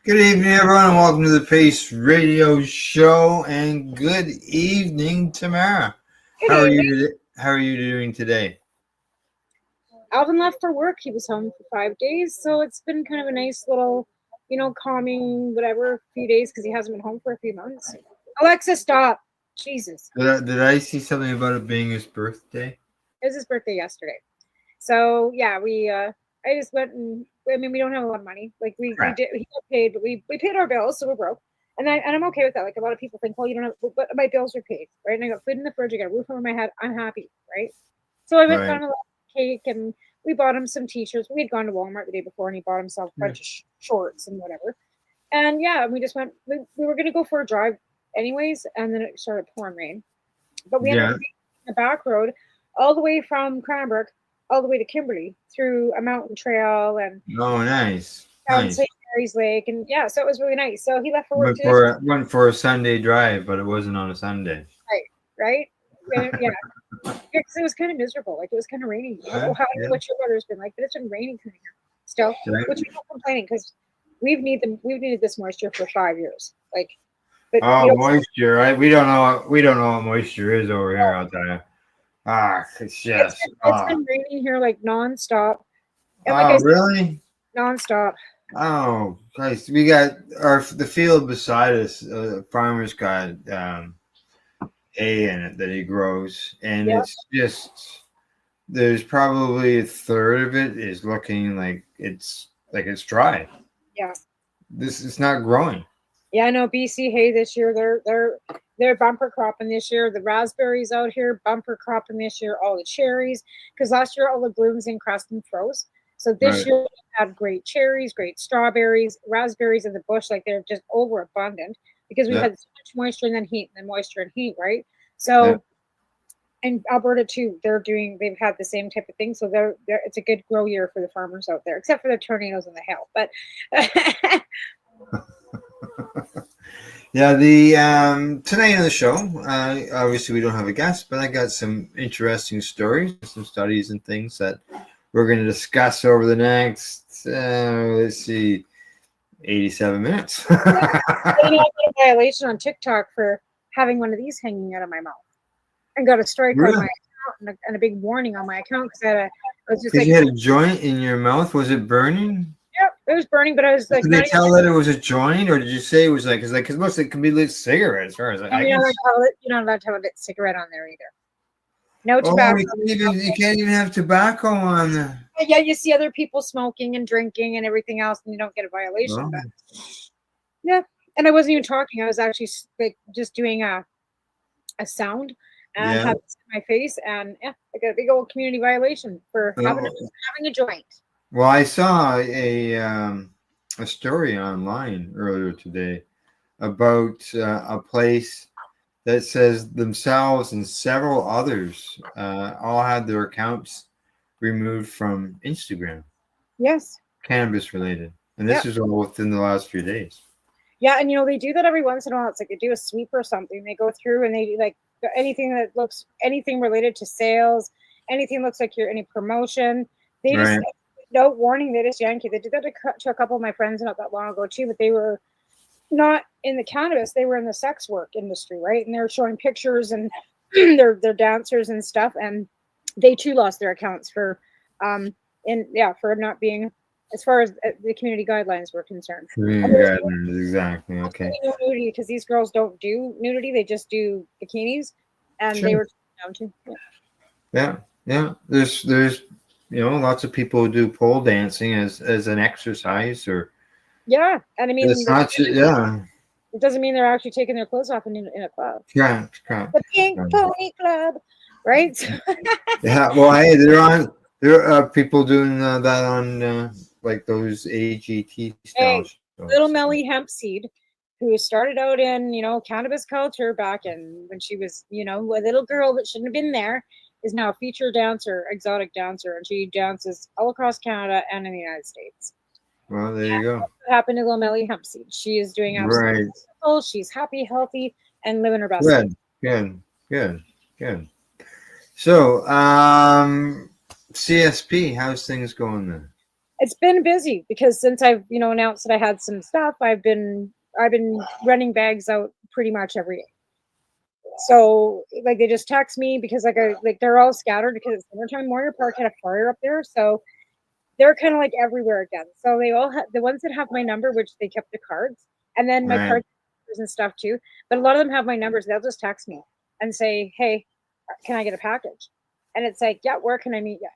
[SPEAKER 1] Good evening, everyone, and welcome to the Pace Radio Show. And good evening, Tamara. How are you doing today?
[SPEAKER 18] Alvin left for work. He was home for 5 days, so it's been kind of a nice little, calming, whatever, few days because he hasn't been home for a few months. Alexa, stop! Jesus.
[SPEAKER 1] Did I see something about it being his birthday?
[SPEAKER 18] It was his birthday yesterday, so yeah, I just went and. We don't have a lot of money. Like we got paid, but we paid our bills, so we're broke. And I'm okay with that. Like a lot of people think, well, you don't have, but my bills are paid, right? And I got food in the fridge, I got a roof over my head. I'm happy, right? So I went down a cake, and we bought him some t-shirts. We had gone to Walmart the day before, and he bought himself a bunch of shorts and whatever. And yeah, we just went. We were gonna go for a drive, anyways, and then it started pouring rain. But we ended
[SPEAKER 1] Yeah.
[SPEAKER 18] up taking the back road all the way from Cranbrook all the way to Kimberley through a mountain trail and
[SPEAKER 1] Oh, nice.
[SPEAKER 18] down
[SPEAKER 1] Nice.
[SPEAKER 18] St. Mary's Lake. And yeah, so it was really nice. So he left for work today.
[SPEAKER 1] Went for a Sunday drive, but it wasn't on a Sunday.
[SPEAKER 18] Right? Yeah. Because it was kind of miserable. Like it was kind of rainy. I don't know
[SPEAKER 1] Yeah.
[SPEAKER 18] what your weather's been like, but it's been raining here still,
[SPEAKER 1] Right.
[SPEAKER 18] which we're not complaining because we've needed this moisture for 5 years. Like, but
[SPEAKER 1] Oh,
[SPEAKER 18] you know,
[SPEAKER 1] moisture, right? We don't know what moisture is over here, I'll tell you. It's just
[SPEAKER 18] it's been raining here like nonstop. And like I
[SPEAKER 1] oh,
[SPEAKER 18] said,
[SPEAKER 1] really?
[SPEAKER 18] nonstop.
[SPEAKER 1] Oh, Christ. We got the field beside us, farmer's got hay in it that he grows, and
[SPEAKER 18] Yeah.
[SPEAKER 1] it's just there's probably a third of it is looking like it's dry.
[SPEAKER 18] Yeah.
[SPEAKER 1] This is not growing.
[SPEAKER 18] Yeah, I know BC hay this year. They're bumper cropping this year. The raspberries out here bumper cropping this year. All the cherries, because last year all the blooms in Creston froze. So this
[SPEAKER 1] Right.
[SPEAKER 18] year we have great cherries, great strawberries, raspberries in the bush. Like they're just overabundant because we've
[SPEAKER 1] Yeah.
[SPEAKER 18] had so much moisture and then heat and then moisture and heat, right? So
[SPEAKER 1] Yeah.
[SPEAKER 18] and Alberta too, they've had the same type of thing. So it's a good grow year for the farmers out there, except for the tornadoes and the hail. But
[SPEAKER 1] Yeah, the tonight on the show, obviously we don't have a guest, but I got some interesting stories, some studies and things that we're going to discuss over the next, let's see, 87 minutes.
[SPEAKER 18] you know, I got a violation on TikTok for having one of these hanging out of my mouth, and got a strike on
[SPEAKER 1] Really?
[SPEAKER 18] my account and a big warning on my account because I was just
[SPEAKER 1] Because
[SPEAKER 18] like,
[SPEAKER 1] you had a joint in your mouth. Was it burning?
[SPEAKER 18] yep, it was burning, but I was like,
[SPEAKER 1] Did they tell that it was a joint, or did you say it was because most of it can be lit cigarettes, as far as I
[SPEAKER 18] and
[SPEAKER 1] can.
[SPEAKER 18] you're not allowed to have a cigarette on there either. No
[SPEAKER 1] Oh,
[SPEAKER 18] tobacco.
[SPEAKER 1] you can't even have tobacco on there.
[SPEAKER 18] Yeah, you see other people smoking and drinking and everything else, and you don't get a violation.
[SPEAKER 1] Oh.
[SPEAKER 18] But yeah, and I wasn't even talking. I was actually like just doing a sound and
[SPEAKER 1] Yeah.
[SPEAKER 18] had this in my face, and yeah, I got a big old community violation for having a joint.
[SPEAKER 1] Well, I saw a story online earlier today about a place that says themselves and several others all had their accounts removed from Instagram,
[SPEAKER 18] Yes.
[SPEAKER 1] cannabis related, and this
[SPEAKER 18] Yeah.
[SPEAKER 1] is all within the last few days.
[SPEAKER 18] Yeah, and they do that every once in a while. It's like they do a sweep or something. They go through and they do like anything related to sales, anything looks like you're any promotion. They just
[SPEAKER 1] Right.
[SPEAKER 18] no warning. They just yank you. They did that to a couple of my friends not that long ago too, but they were not in the cannabis. They were in the sex work industry, right? And they're showing pictures and they're dancers and stuff, and they too lost their accounts for for not being as far as the community guidelines were concerned.
[SPEAKER 1] Exactly. Okay.
[SPEAKER 18] No nudity because these girls don't do nudity; they just do bikinis, and
[SPEAKER 1] Sure.
[SPEAKER 18] they were down to.
[SPEAKER 1] Yeah. There's lots of people who do pole dancing as an exercise, or
[SPEAKER 18] Yeah, and I mean,
[SPEAKER 1] it's not. Yeah.
[SPEAKER 18] it doesn't mean they're actually taking their clothes off in a club.
[SPEAKER 1] Yeah.
[SPEAKER 18] The Pink Pony Club, right?
[SPEAKER 1] Yeah. Well, hey, there are people doing that on like those AGT
[SPEAKER 18] Hey,
[SPEAKER 1] style.
[SPEAKER 18] little Melly Hempseed, who started out in cannabis culture back in when she was a little girl that shouldn't have been there, is now a feature dancer, exotic dancer, and she dances all across Canada and in the United States.
[SPEAKER 1] Well, there you go.
[SPEAKER 18] What happened to little Melly Hempseed? She is doing absolutely
[SPEAKER 1] Right.
[SPEAKER 18] wonderful. She's happy, healthy, and living her best life.
[SPEAKER 1] Good. So, CSP, how's things going there?
[SPEAKER 18] It's been busy because since I've announced that I had some stuff, I've been running bags out pretty much every day. So like they just text me because they're all scattered because it's wintertime. Warrior Park had a fire up there, so they're kind of like everywhere again. So they all have the ones that have my number, which they kept the cards, and then my
[SPEAKER 1] Right.
[SPEAKER 18] cards and stuff too. But a lot of them have my numbers. They'll just text me and say, "Hey, can I get a package?" And it's like, "Yeah, where can I meet you?"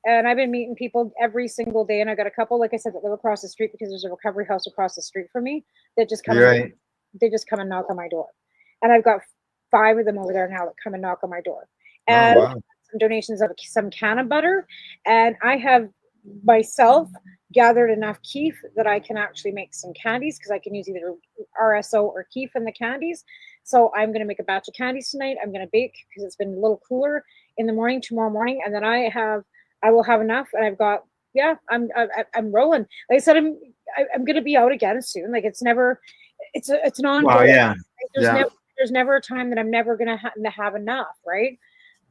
[SPEAKER 18] And I've been meeting people every single day, and I got a couple, like I said, that live across the street because there's a recovery house across the street from me that just come.
[SPEAKER 1] Right.
[SPEAKER 18] They just come and knock on my door, and I've got 5 of them over there now that come and knock on my door.
[SPEAKER 1] Oh,
[SPEAKER 18] And
[SPEAKER 1] wow.
[SPEAKER 18] some donations of some canna butter, and I have myself gathered enough keef that I can actually make some candies because I can use either RSO or keef in the candies. So I'm going to make a batch of candies tonight. I'm going to bake because it's been a little cooler in the morning tomorrow morning, and then I will have enough, and I've got I'm rolling. Like I said, I'm going to be out again soon. Like it's an ongoing.
[SPEAKER 1] Well, yeah,
[SPEAKER 18] Like, there's never a time that I'm never going to have enough, right?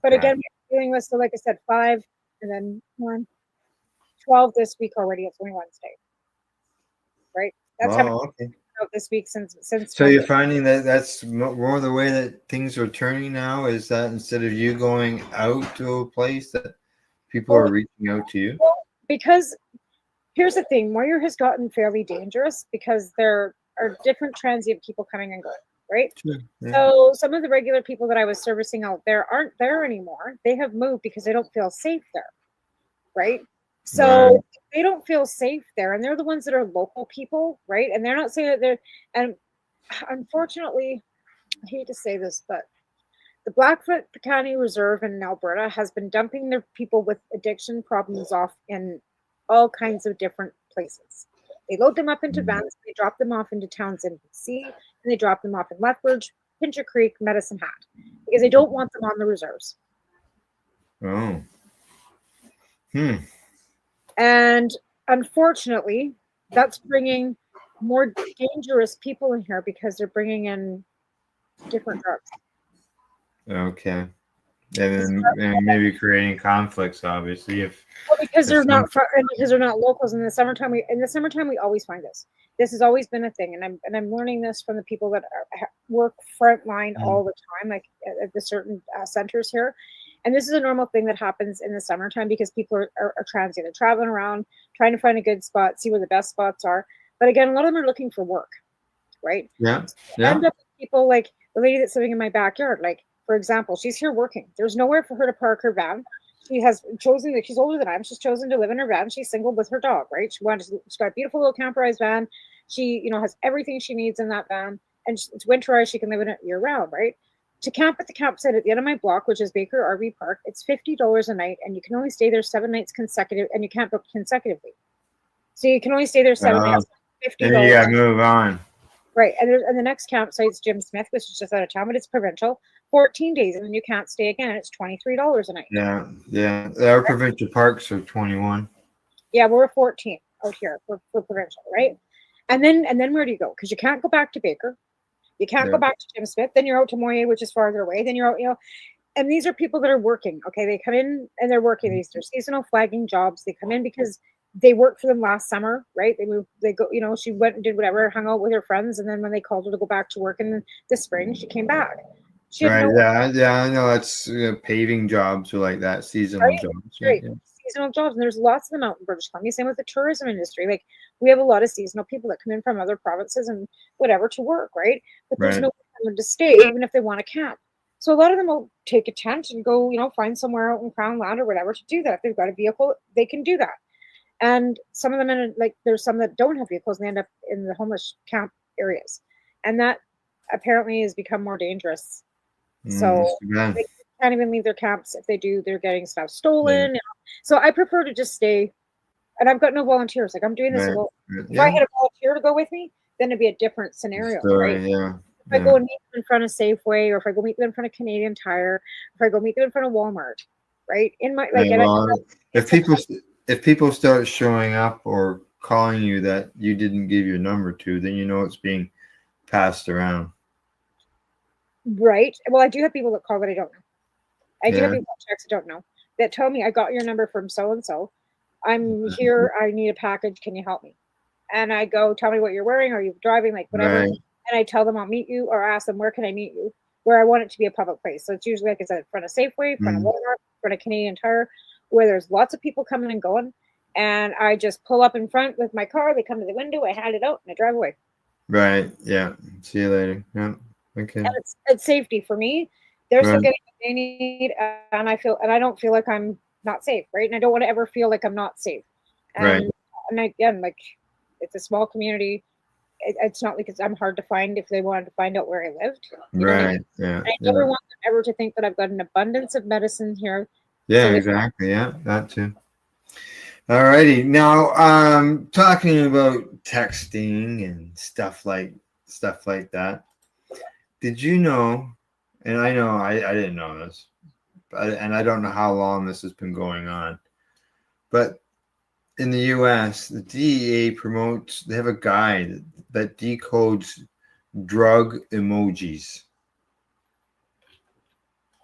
[SPEAKER 18] But
[SPEAKER 1] Yeah.
[SPEAKER 18] again, we're doing this. So like I said, 5 and then 1, 12 this week already. It's only Wednesday, right? That's how
[SPEAKER 1] Oh,
[SPEAKER 18] much
[SPEAKER 1] okay.
[SPEAKER 18] out this week since
[SPEAKER 1] So you're
[SPEAKER 18] Monday.
[SPEAKER 1] finding that that's more the way that things are turning now, is that instead of you going out to a place, that people are reaching out to you?
[SPEAKER 18] Well, because here's the thing, Moyer has gotten fairly dangerous because there are different transient people coming and going, right?
[SPEAKER 1] Sure, yeah.
[SPEAKER 18] So some of the regular people that I was servicing out there aren't there anymore. They have moved because they don't feel safe there, right? So
[SPEAKER 1] Right.
[SPEAKER 18] they don't feel safe there, and they're the ones that are local people, right? And they're not saying that they're, and unfortunately, I hate to say this, but the Blackfoot County Reserve in Alberta has been dumping their people with addiction problems off in all kinds of different places. They load them up into vans, they drop them off into towns in BC, and they drop them off in Lethbridge, Pincher Creek, Medicine Hat, because they don't want them on the reserves.
[SPEAKER 1] Oh.
[SPEAKER 18] And unfortunately, that's bringing more dangerous people in here because they're bringing in different drugs.
[SPEAKER 1] Okay. And maybe creating conflicts, obviously, if
[SPEAKER 18] Well, because they're
[SPEAKER 1] if
[SPEAKER 18] not because they're not locals. In the summertime, we always find this. This has always been a thing, and I'm learning this from the people that work frontline all the time, like at the certain centers here. And this is a normal thing that happens in the summertime because people are transient, they're traveling around, trying to find a good spot, see where the best spots are. But again, a lot of them are looking for work, right?
[SPEAKER 1] Yeah.
[SPEAKER 18] So you
[SPEAKER 1] Yeah.
[SPEAKER 18] end up with people like the lady that's living in my backyard, like, for example, she's here working. There's nowhere for her to park her van. She has chosen, like, she's older than I am. She's chosen to live in her van. She's single with her dog, right? She's got a beautiful little camperized van. She, has everything she needs in that van. And it's winterized. She can live in it year round, right? To camp at the campsite at the end of my block, which is Baker RV Park, it's $50 a night, and you can only stay there 7 nights consecutive, and you can't book consecutively. So you can only stay there 7 nights.
[SPEAKER 1] And
[SPEAKER 18] $50.
[SPEAKER 1] you gotta move on.
[SPEAKER 18] Right. And the next campsite's Jim Smith, which is just out of town, but it's provincial. 14 days, and then you can't stay again. It's $23 a night.
[SPEAKER 1] Yeah. Yeah. Our provincial parks are 21.
[SPEAKER 18] Yeah, we're 14 out here for provincial, right? And then where do you go? Because you can't go back to Baker. You can't
[SPEAKER 1] Yeah.
[SPEAKER 18] go back to Jim Smith. Then you're out to Moyer, which is farther away. Then you're out, and these are people that are working. Okay, they come in and they're working. These are seasonal flagging jobs. They come in because they worked for them last summer, right? They go, she went and did whatever, hung out with her friends, and then when they called her to go back to work in the spring, she came back. She had
[SPEAKER 1] Right.
[SPEAKER 18] no,
[SPEAKER 1] Yeah. I know that's paving jobs or like that, seasonal
[SPEAKER 18] right?
[SPEAKER 1] jobs.
[SPEAKER 18] Right.
[SPEAKER 1] Yeah.
[SPEAKER 18] Seasonal jobs, and there's lots of them out in British Columbia. Same with the tourism industry. Like, we have a lot of seasonal people that come in from other provinces and whatever to work, right? But there's
[SPEAKER 1] Right.
[SPEAKER 18] no one to stay, even if they want to camp. So a lot of them will take a tent and go, find somewhere out in Crown Land or whatever to do that. If they've got a vehicle, they can do that. And some of them, there's some that don't have vehicles and they end up in the homeless camp areas, and that apparently has become more dangerous. So
[SPEAKER 1] Yeah.
[SPEAKER 18] they can't even leave their camps. If they do, they're getting stuff stolen. So I prefer to just stay, and I've got no volunteers. Like, I'm doing this
[SPEAKER 1] Right.
[SPEAKER 18] alone. If
[SPEAKER 1] Yeah.
[SPEAKER 18] I had a volunteer to go with me, then it'd be a different scenario, right?
[SPEAKER 1] Yeah.
[SPEAKER 18] If I go and meet them in front of Safeway, or if I go meet them in front of Canadian Tire, if I go meet them in front of Walmart, right? In my
[SPEAKER 1] Yeah, well, if people start showing up or calling you that you didn't give your number to, then it's being passed around.
[SPEAKER 18] right. Well, I do have people that call that I don't know. I do have
[SPEAKER 1] Yeah.
[SPEAKER 18] people that checks that don't know, that tell me, I got your number from so and so. I'm here. I need a package. Can you help me? And I go, tell me what you're wearing. Are you driving? Like, whatever.
[SPEAKER 1] Right.
[SPEAKER 18] And I tell them I'll meet you, or ask them, where can I meet you? Where I want it to be a public place. So it's usually, like I said, in front of Safeway, in front of Walmart, in front of Canadian Tire, where there's lots of people coming and going. And I just pull up in front with my car. They come to the window. I hand it out and I drive away.
[SPEAKER 1] Right. Yeah. See you later. Yeah. Okay.
[SPEAKER 18] And it's safety for me. They're still
[SPEAKER 1] Right.
[SPEAKER 18] getting what they need, and I don't feel like I'm not safe, right? And I don't want to ever feel like I'm not safe.
[SPEAKER 1] Right.
[SPEAKER 18] And again, like, it's a small community. It's not like I'm hard to find if they wanted to find out where I lived. You know what I
[SPEAKER 1] Right.
[SPEAKER 18] mean?
[SPEAKER 1] Yeah.
[SPEAKER 18] And I never want them ever to think that I've got an abundance of medicine here.
[SPEAKER 1] Yeah.
[SPEAKER 18] So
[SPEAKER 1] Exactly. Yeah. That too. All righty. Now, talking about texting and stuff like that. Did you know? And I know I didn't know this, and I don't know how long this has been going on, but in the U.S., the DEA promotes. They have a guide that decodes drug emojis.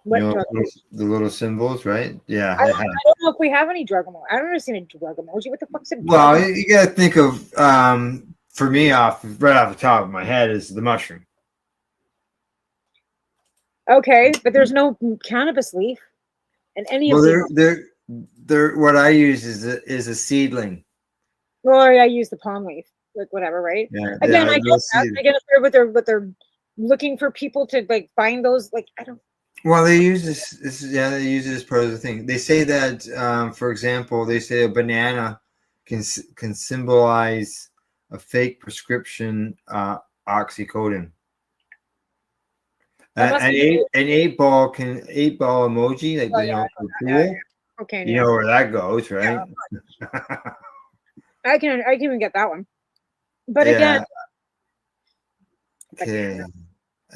[SPEAKER 18] What
[SPEAKER 1] You know,
[SPEAKER 18] drug?
[SPEAKER 1] the little symbols, right? Yeah.
[SPEAKER 18] I don't know if we have any drug emoji. I've never seen a drug emoji. What the fuck's a drug
[SPEAKER 1] Well,
[SPEAKER 18] emoji?
[SPEAKER 1] you got to think of for me right off the top of my head is the mushroom.
[SPEAKER 18] Okay, but there's no cannabis leaf in any
[SPEAKER 1] Well,
[SPEAKER 18] of the.
[SPEAKER 1] they're what I use is a seedling.
[SPEAKER 18] Well, I use the palm leaf, like whatever, right?
[SPEAKER 1] Yeah,
[SPEAKER 18] Again,
[SPEAKER 1] yeah,
[SPEAKER 18] I get that. I get it there, but they're looking for people to like find those. Like I don't.
[SPEAKER 1] Well, they use this. Yeah, they use it as part of the thing. They say that, for example, they say a banana can symbolize a fake prescription oxycodone. An eight ball emoji, like
[SPEAKER 18] Oh
[SPEAKER 1] you
[SPEAKER 18] yeah,
[SPEAKER 1] know, for
[SPEAKER 18] yeah,
[SPEAKER 1] pool.
[SPEAKER 18] yeah. Okay,
[SPEAKER 1] You
[SPEAKER 18] yeah.
[SPEAKER 1] know where that goes, right?
[SPEAKER 18] I can even get that one, but
[SPEAKER 1] Yeah.
[SPEAKER 18] again,
[SPEAKER 1] Okay.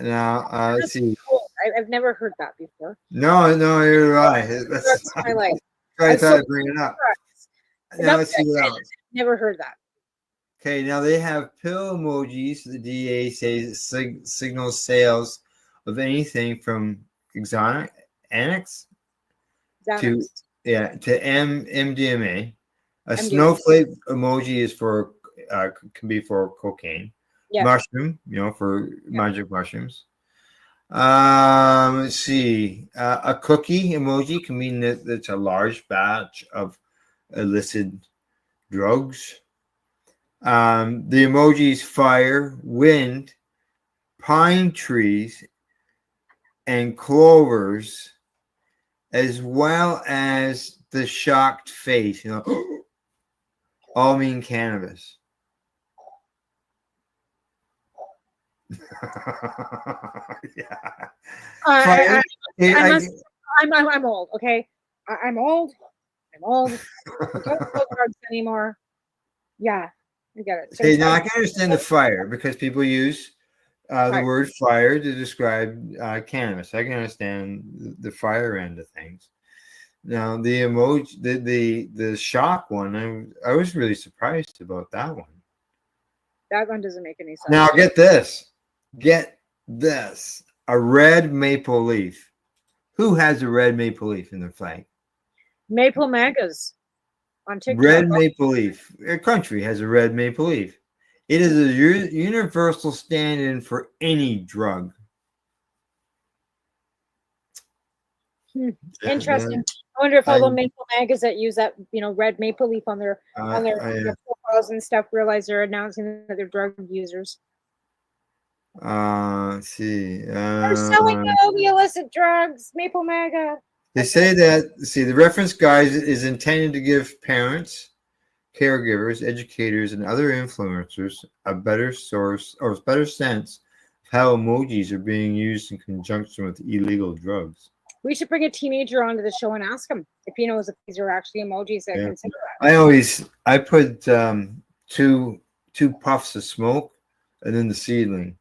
[SPEAKER 1] Now, let's see.
[SPEAKER 18] cool. I've never heard that before.
[SPEAKER 1] No, you're right.
[SPEAKER 18] That's my life.
[SPEAKER 1] I
[SPEAKER 18] I'm
[SPEAKER 1] thought
[SPEAKER 18] so
[SPEAKER 1] I'd bring it up.
[SPEAKER 18] surprised.
[SPEAKER 1] Now let's see what else.
[SPEAKER 18] Never heard that.
[SPEAKER 1] Okay, now they have pill emojis. The DA says signals sales of anything from exotic annex to MDMA. A snowflake emoji is for can be for cocaine.
[SPEAKER 18] Yeah.
[SPEAKER 1] Mushroom, for magic mushrooms. Let's see. A cookie emoji can mean that it's a large batch of illicit drugs. The emojis fire, wind, pine trees, and clovers, as well as the shocked face, all mean cannabis. Yeah.
[SPEAKER 18] I'm old. Okay, I'm old. I'm old. I don't smoke drugs anymore. Yeah, I get it.
[SPEAKER 1] Okay, now I can understand the fire because people use the word fire to describe cannabis. I can understand the fire end of things. Now the emoji, the shock one, I was really surprised about that one.
[SPEAKER 18] That one doesn't make any sense.
[SPEAKER 1] Now get this. A red maple leaf. Who has a red maple leaf in their flag?
[SPEAKER 18] Maple mangas on TikTok.
[SPEAKER 1] Red maple leaf. A country has a red maple leaf. It is a universal stand-in for any drug.
[SPEAKER 18] Interesting. I wonder if all the maple mangas that use that, red maple leaf on their profiles and stuff realize they're announcing that they're drug users.
[SPEAKER 1] Let's see.
[SPEAKER 18] They're selling the illicit drugs. Maple MAGA.
[SPEAKER 1] They say that the reference guide is intended to give parents, caregivers, educators, and other influencers a better source or better sense of how emojis are being used in conjunction with illegal drugs.
[SPEAKER 18] We should bring a teenager onto the show and ask him if he knows if these are actually emojis that consider that.
[SPEAKER 1] I put two puffs of smoke and then the seedling.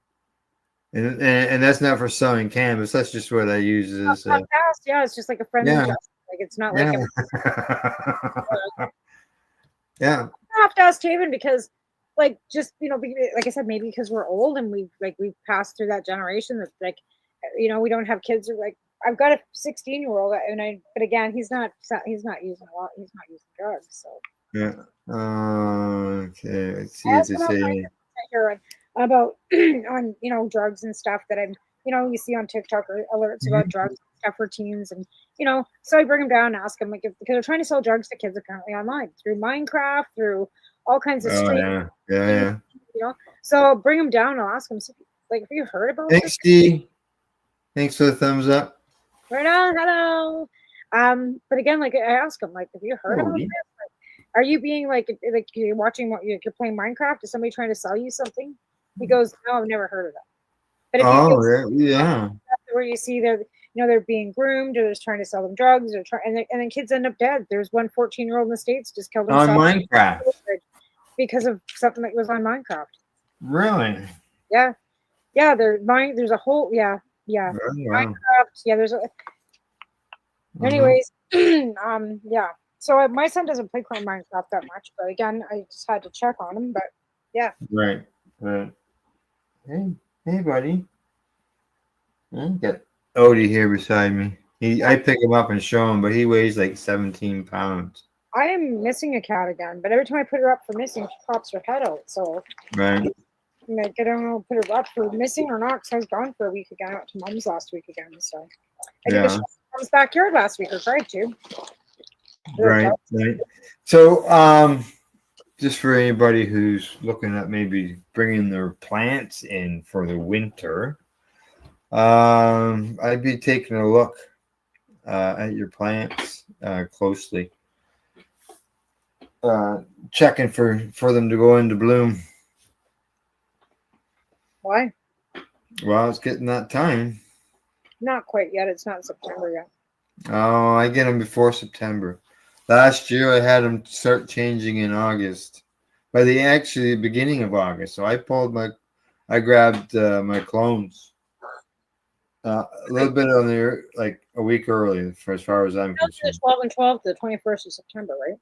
[SPEAKER 1] And that's not for selling cannabis. That's just what I use as
[SPEAKER 18] yeah, it's just like a friendly gesture. Like it's not like
[SPEAKER 1] yeah.
[SPEAKER 18] I have to ask Taven because like like I said, maybe because we're old and we've passed through that generation that we don't have kids or I've got a 16-year-old but again he's not using a lot, he's not using drugs, so
[SPEAKER 1] yeah. Okay, let's see what they say
[SPEAKER 18] about on drugs and stuff that I'm you see on TikTok or alerts about drugs and stuff for teens and so I bring them down and ask them because they're trying to sell drugs to kids apparently online through Minecraft, through all kinds of street
[SPEAKER 1] yeah.
[SPEAKER 18] So I'll bring them down and I'll ask them have you heard about
[SPEAKER 1] Thanks, Steve. Thanks for the thumbs up.
[SPEAKER 18] Right on, hello. But again, I ask them, have you heard about this? Are you being you're watching you're playing Minecraft? Is somebody trying to sell you something? He goes, no, I've never heard of that. But if
[SPEAKER 1] yeah.
[SPEAKER 18] Where you see they're being groomed or they're trying to sell them drugs or and then kids end up dead. There's one 14-year-old in the States just killed himself
[SPEAKER 1] on Minecraft
[SPEAKER 18] because of something that was on Minecraft.
[SPEAKER 1] Really?
[SPEAKER 18] Yeah. Yeah, there's a whole yeah.
[SPEAKER 1] Oh, wow.
[SPEAKER 18] Minecraft. Yeah, there's a anyways, yeah. So my son doesn't play Minecraft that much, but again, I just had to check on him. But yeah,
[SPEAKER 1] Right. Right. Hey, buddy. Got Odie here beside me. I pick him up and show him, but he weighs like 17 pounds.
[SPEAKER 18] I am missing a cat again. But every time I put her up for missing, she pops her head out. So
[SPEAKER 1] Right.
[SPEAKER 18] like, I don't know, put her up for missing or not. Because I was gone for a week again. I went to mom's last week again. So I think I
[SPEAKER 1] Yeah.
[SPEAKER 18] shot mom's backyard last week or tried to.
[SPEAKER 1] Right. Right. So, just for anybody who's looking at maybe bringing their plants in for the winter, I'd be taking a look at your plants closely, checking for them to go into bloom.
[SPEAKER 18] Why?
[SPEAKER 1] Well, it's getting that time.
[SPEAKER 18] Not quite yet. It's not September yet.
[SPEAKER 1] Oh, I get them before September. Last year, I had them start changing in August. By the beginning of August. So I grabbed my clones a little bit on there, like a week early, for as far as I'm concerned.
[SPEAKER 18] 12 and 12 to the 21st of September, right?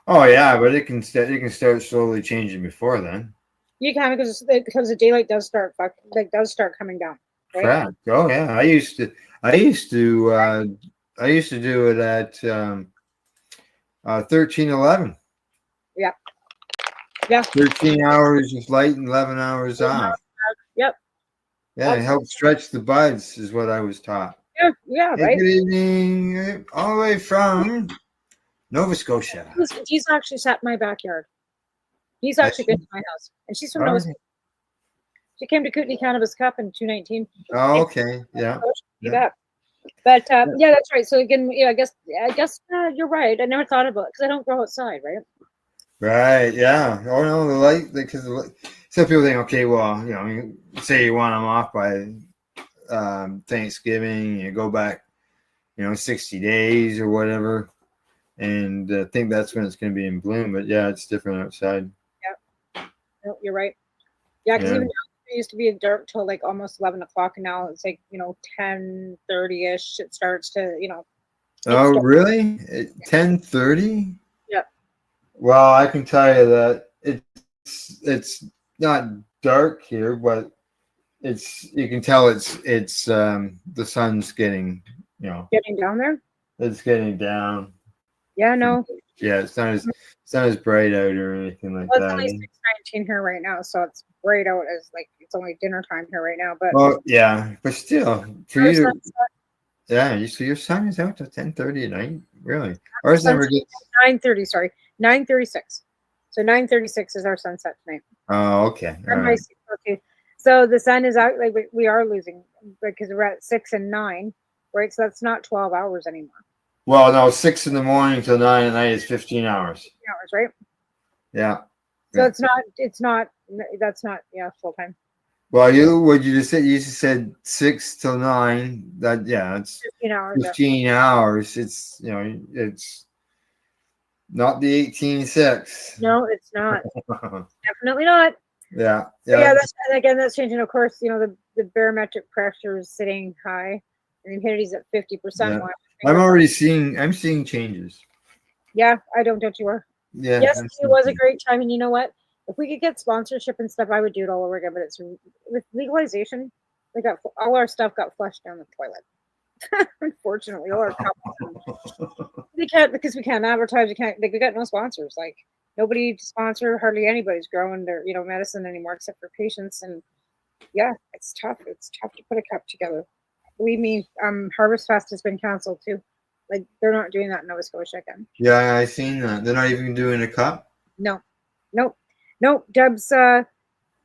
[SPEAKER 1] Oh yeah, but it can start slowly changing before then.
[SPEAKER 18] You can because the daylight does start coming down. Right?
[SPEAKER 1] Correct. Oh yeah, I used to do it at 13:11.
[SPEAKER 18] Yeah. Yeah.
[SPEAKER 1] 13 hours of light and 11 hours off.
[SPEAKER 18] Yep.
[SPEAKER 1] Yeah, it helps stretch the buds, is what I was taught.
[SPEAKER 18] Yeah, yeah,
[SPEAKER 1] Hey,
[SPEAKER 18] right.
[SPEAKER 1] good evening, all the way from Nova Scotia.
[SPEAKER 18] He's actually sat in my backyard. He's actually been to my house, and she's from Nova Scotia. She came to Kootenai Cannabis Cup in 2019.
[SPEAKER 1] Oh, okay, yeah.
[SPEAKER 18] Yeah. But yeah, that's right. So again, yeah, I guess you're right. I never thought about it because I don't grow outside, right?
[SPEAKER 1] Right, yeah. Oh no, the light, because some people think, okay, well, say you want them off by Thanksgiving, you go back, 60 days or whatever, and think that's when it's going to be in bloom. But yeah, it's different outside.
[SPEAKER 18] Yeah, no, you're right. Yeah, because even now, it used to be dark till like almost 11 o'clock, and now it's like 10:30ish. It starts to
[SPEAKER 1] Oh, really? 10:30?
[SPEAKER 18] Yeah.
[SPEAKER 1] Well, I can tell you that it's not dark here, but you can tell it's the sun's getting
[SPEAKER 18] getting down there.
[SPEAKER 1] It's getting down.
[SPEAKER 18] Yeah, no.
[SPEAKER 1] Yeah, it's not as bright out or anything like
[SPEAKER 18] Well, it's
[SPEAKER 1] that.
[SPEAKER 18] only 6:19 here right now, so it's bright out as like it's only dinner time here right now. But
[SPEAKER 1] well, yeah, but still, for you to so your sun is out at 10:30 at night, really? Ours never gets
[SPEAKER 18] 9:30. Sorry, 9:36. So 9:36 is our sunset tonight.
[SPEAKER 1] Oh, okay. All right.
[SPEAKER 18] Okay. So the sun is out. Like we are losing because we're at 6 and 9, right? So that's not 12 hours anymore.
[SPEAKER 1] Well, no, 6 in the morning till 9 at night is 15 hours.
[SPEAKER 18] 15 hours, right?
[SPEAKER 1] Yeah.
[SPEAKER 18] So that's not full time.
[SPEAKER 1] Well, you just said 6 till 9. It's
[SPEAKER 18] 15 hours.
[SPEAKER 1] 15 hours. It's it's not the 18.6.
[SPEAKER 18] No, it's not. Definitely not.
[SPEAKER 1] Yeah.
[SPEAKER 18] So yeah, that's changing. Of course, the barometric pressure is sitting high, and the humidity's at 50%.
[SPEAKER 1] I'm seeing changes.
[SPEAKER 18] Yeah, don't you are.
[SPEAKER 1] Yeah.
[SPEAKER 18] Yes, it was a great time, and you know what? If we could get sponsorship and stuff, I would do it all over again. But it's with legalization, all our stuff got flushed down the toilet. Unfortunately, all our they can't because we can't advertise. We got no sponsors. Like nobody to sponsor. Hardly anybody's growing their medicine anymore except for patients. And yeah, it's tough. It's tough to put a cup together. Believe me, Harvest Fest has been canceled too. Like they're not doing that in Nova Scotia again.
[SPEAKER 1] Yeah, I seen that. They're not even doing a cup.
[SPEAKER 18] No.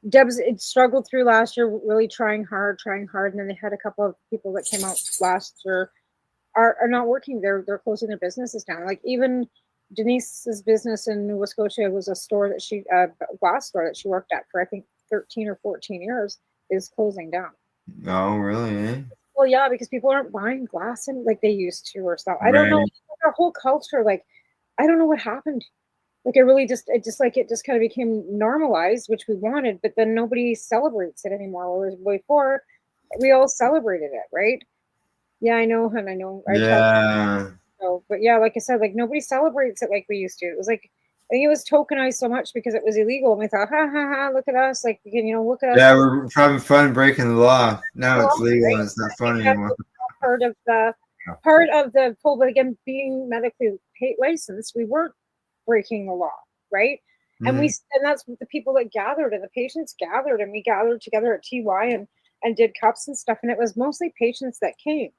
[SPEAKER 18] Deb's it struggled through last year, really trying hard, and then they had a couple of people that came out last year are not working. They're closing their businesses down. Like even Denise's business in Nova Scotia was a store that glass store that she worked at for I think 13 or 14 years is closing down.
[SPEAKER 1] Oh, really? Eh?
[SPEAKER 18] Well, yeah, because people aren't buying glass like they used to or stuff. I don't know. Our whole culture, like, I don't know what happened. Like it just kind of became normalized, which we wanted, but then nobody celebrates it anymore. Whereas before, we all celebrated it, right? Yeah, I know, and I know. I talked.
[SPEAKER 1] Yeah.
[SPEAKER 18] So, but yeah, like I said, like nobody celebrates it like we used to. It was like I think it was tokenized so much because it was illegal, and we thought, ha ha ha, look at us, like we can, look at us.
[SPEAKER 1] Yeah, we're having fun breaking the law. Now it's
[SPEAKER 18] Well,
[SPEAKER 1] legal
[SPEAKER 18] right?
[SPEAKER 1] and it's not fun
[SPEAKER 18] That's
[SPEAKER 1] anymore.
[SPEAKER 18] part of the whole, but again, being medically licensed, we weren't breaking the law, right? And
[SPEAKER 1] Mhm.
[SPEAKER 18] and that's what the people that gathered and the patients gathered, and we gathered together at TY and did cups and stuff, and it was mostly patients that came.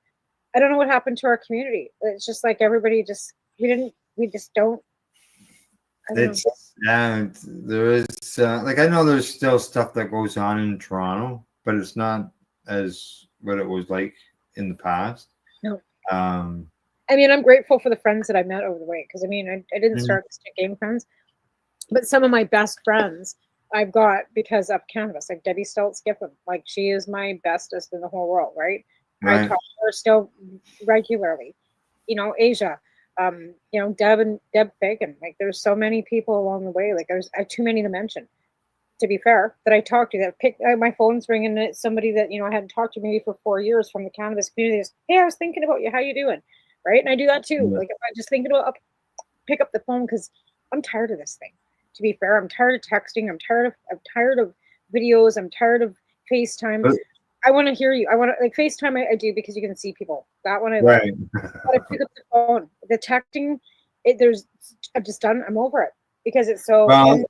[SPEAKER 18] I don't know what happened to our community. It's just like everybody just we just don't. I don't know.
[SPEAKER 1] There is like I know there's still stuff that goes on in Toronto, but it's not as what it was like in the past.
[SPEAKER 18] No.
[SPEAKER 1] Um,
[SPEAKER 18] I mean, I'm grateful for the friends that I met over the way because I mean, I didn't
[SPEAKER 1] Mhm.
[SPEAKER 18] start with stick game friends, but some of my best friends I've got because of cannabis, like Debbie Stoltz Giffen. Like she is my bestest in the whole world, right? I
[SPEAKER 1] Right.
[SPEAKER 18] talk to her still regularly. Asia, Deb Fagan. Like there's so many people along the way. Like I have too many to mention. To be fair, that I talked to that picked my phone's ringing and it's somebody that I hadn't talked to maybe for 4 years from the cannabis community. Is, hey, I was thinking about you. How you doing? Right, and I do that too.
[SPEAKER 1] Yeah.
[SPEAKER 18] Like if I just thinking about pick up the phone because I'm tired of this thing. To be fair, I'm tired of texting. I'm tired of videos. I'm tired of FaceTime.
[SPEAKER 1] But-
[SPEAKER 18] I want to hear you. I want to like FaceTime. I do because you can see people. That one I love.
[SPEAKER 1] Right.
[SPEAKER 18] But I pick up the phone. The texting, I'm just done. I'm over it because it's so.
[SPEAKER 1] Well,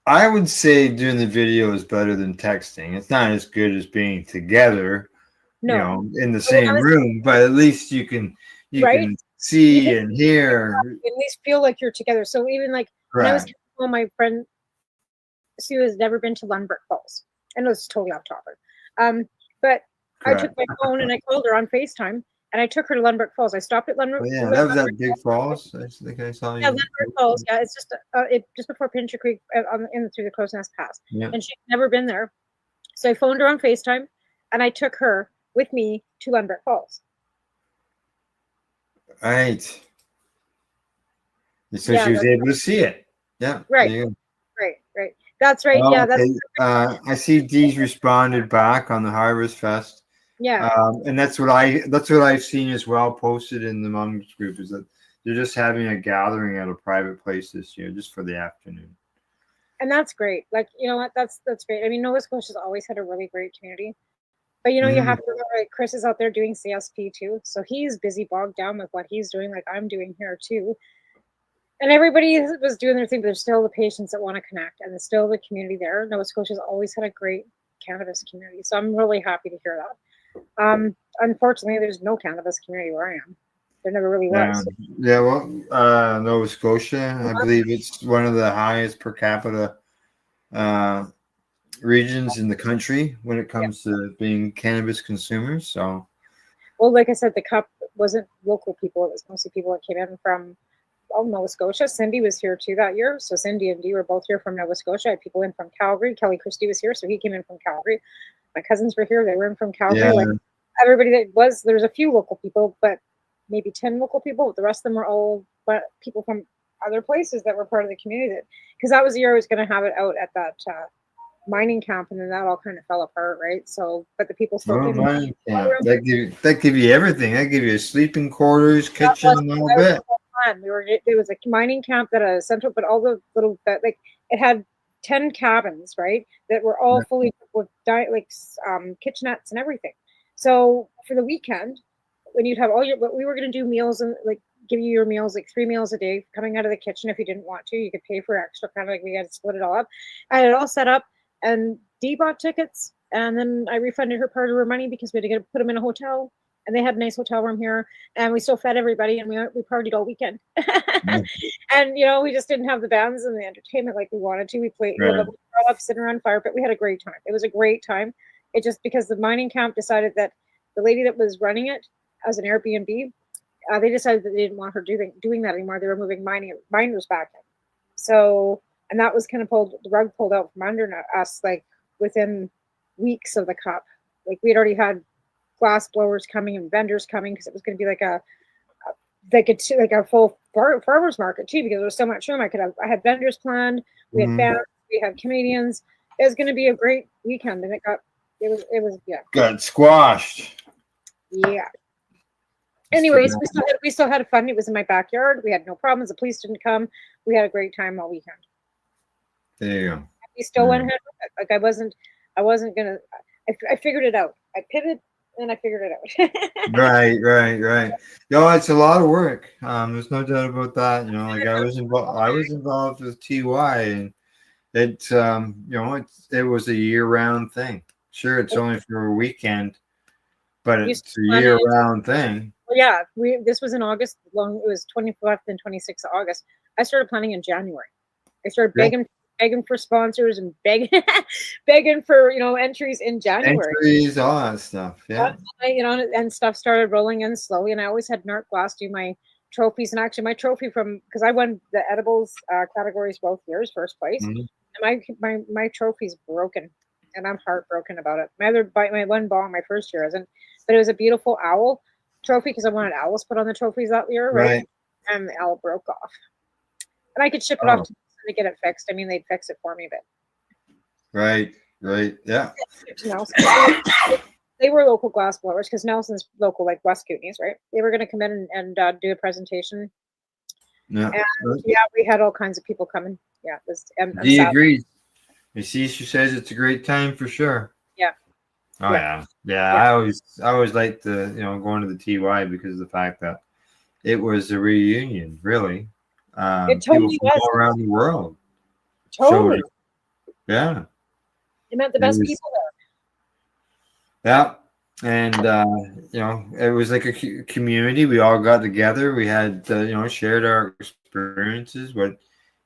[SPEAKER 1] I would say doing the video is better than texting. It's not as good as being together,
[SPEAKER 18] No.
[SPEAKER 1] in the
[SPEAKER 18] But when I
[SPEAKER 1] same
[SPEAKER 18] was-
[SPEAKER 1] room, but at least you can
[SPEAKER 18] Right?
[SPEAKER 1] can see
[SPEAKER 18] You can-
[SPEAKER 1] and hear.
[SPEAKER 18] At least feel like you're together. So even like when I was
[SPEAKER 1] Correct.
[SPEAKER 18] home, my friend Sue has never been to Lundberg Falls. I know it's totally off topic. But I took my phone and I called her on FaceTime and I took her to Lundberg Falls. I stopped at Lundberg.
[SPEAKER 1] Oh, yeah, that was at Big Falls. I think I saw you.
[SPEAKER 18] Yeah, Lundberg Falls. Yeah, it's just before Pincher Creek through the Crow's Nest Pass.
[SPEAKER 1] Yeah.
[SPEAKER 18] And she'd never been there. So I phoned her on FaceTime and I took her with me to Lundberg Falls.
[SPEAKER 1] Right. So
[SPEAKER 18] Yeah,
[SPEAKER 1] she was
[SPEAKER 18] that's
[SPEAKER 1] able to see it. Yeah.
[SPEAKER 18] Right.
[SPEAKER 1] there you go.
[SPEAKER 18] Right. That's right.
[SPEAKER 1] Oh,
[SPEAKER 18] Yeah, that's
[SPEAKER 1] okay. I see Dee's responded back on the Harvest Fest.
[SPEAKER 18] yeah.
[SPEAKER 1] And that's what I've seen as well posted in the moms group is that they're just having a gathering at a private place this year just for the afternoon.
[SPEAKER 18] And that's great. Like, you know what? That's great. I mean, Nova Scotia's always had a really great community. But you have to remember, like, Chris is out there doing CSP too. So he's busy bogged down with what he's doing, like I'm doing here too. And everybody was doing their thing, but there's still the patients that want to connect and there's still the community there. Nova Scotia's always had a great cannabis community. So I'm really happy to hear that. Unfortunately, there's no cannabis community where I am. There never really was.
[SPEAKER 1] Yeah, well, Nova Scotia, I believe it's one of the highest per capita regions in the country when it comes to being cannabis consumers. So,
[SPEAKER 18] well, like I said, the cup wasn't local people; it was mostly people that came in from Nova Scotia. Cindy was here too that year, so Cindy and Dee were both here from Nova Scotia. I had people in from Calgary. Kelly Christie was here, so he came in from Calgary. My cousins were here; they were in from Calgary.
[SPEAKER 1] Yeah.
[SPEAKER 18] Like everybody there was a few local people, but maybe 10 local people. The rest of them were all people from other places that were part of the community. Because that was the year I was going to have it out at that mining camp, and then that all kind of fell apart, right? So, but the people still came.
[SPEAKER 1] mining camp. That give you everything. That give you sleeping quarters, kitchen, and all that.
[SPEAKER 18] It was a mining camp that a central, but all the little like it had 10 cabins, right? That were all fully with kitchenettes and everything. So for the weekend, when you'd have but we were going to do meals and like give you your meals, like 3 meals a day coming out of the kitchen. If you didn't want to, you could pay for extra, kind of like we had to split it all up. I had it all set up and Dee bought tickets and then I refunded her part of her money because we had to put them in a hotel and they had a nice hotel room here and we still fed everybody and we partied all weekend. And, we just didn't have the bands and the entertainment like we wanted to. We played, we brought up sitting around fire, but we had a great time. It was a great time. It just because the mining camp decided that the lady that was running it as an Airbnb, they decided that they didn't want her doing that anymore. They were moving miners back in. So, and that was kind of the rug pulled out from under us, like within weeks of the cup. Like we had already had glass blowers coming and vendors coming because it was going to be like a full farmers market too, because there was so much room. I had vendors planned. We had bands. We had comedians. It was going to be a great weekend, and it was yeah.
[SPEAKER 1] Got squashed.
[SPEAKER 18] Yeah. Anyways, we still had fun. It was in my backyard. We had no problems. The police didn't come. We had a great time all weekend.
[SPEAKER 1] There you go.
[SPEAKER 18] We still went ahead with it. Like I wasn't gonna. I figured it out. I pivoted and I figured it out.
[SPEAKER 1] Right. No, it's a lot of work. There's no doubt about that. You know, like I was involved with TY, and it it was a year-round thing. Sure, it's only for a weekend, but it's a year-round thing.
[SPEAKER 18] Well, yeah, this was in August. It was 25th and 26th of August. I started planning in January. I started begging for sponsors and begging for entries in January.
[SPEAKER 1] Entries, all that stuff. Yeah.
[SPEAKER 18] And stuff started rolling in slowly. And I always had Nart Glass do my trophies. And actually, my trophy because I won the edibles categories both years, first place. And my trophy's broken, and I'm heartbroken about it. My one ball my first year isn't, but it was a beautiful owl trophy because I wanted owls put on the trophies that year, right? And the owl broke off, and I could ship it off to get it fixed. I mean, they'd fix it for me, but
[SPEAKER 1] right, yeah.
[SPEAKER 18] They were local glass blowers because Nelson's local, like West Kootenays, right? They were going to come in and do a presentation.
[SPEAKER 1] Yeah,
[SPEAKER 18] and we had all kinds of people coming. Yeah, it was.
[SPEAKER 1] He agrees. You see, she says it's a great time for sure.
[SPEAKER 18] Yeah.
[SPEAKER 1] Oh yeah. I always liked going to the TY because of the fact that it was a reunion, really.
[SPEAKER 18] It totally
[SPEAKER 1] was all around the world.
[SPEAKER 18] Totally.
[SPEAKER 1] Yeah.
[SPEAKER 18] It meant the best people there.
[SPEAKER 1] Yeah. And it was like a community. We all got together. We had shared our experiences, what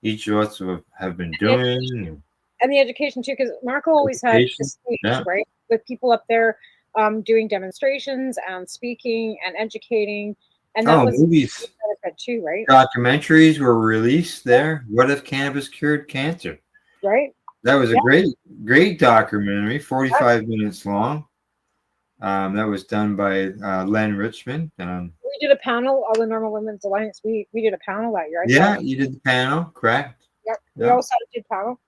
[SPEAKER 1] each of us have been doing.
[SPEAKER 18] And the education too, because Marco always had this stage, right, with people up there doing demonstrations and speaking and educating, and that was
[SPEAKER 1] movies
[SPEAKER 18] benefit too, right?
[SPEAKER 1] Documentaries were released there. What if cannabis cured cancer?
[SPEAKER 18] Right.
[SPEAKER 1] That was a great documentary, 45 minutes long. That was done by Len Richmond.
[SPEAKER 18] We did a panel, all the Normal Women's Alliance. We did a panel that year.
[SPEAKER 1] You did the panel, correct?
[SPEAKER 18] Yep. We also did panel.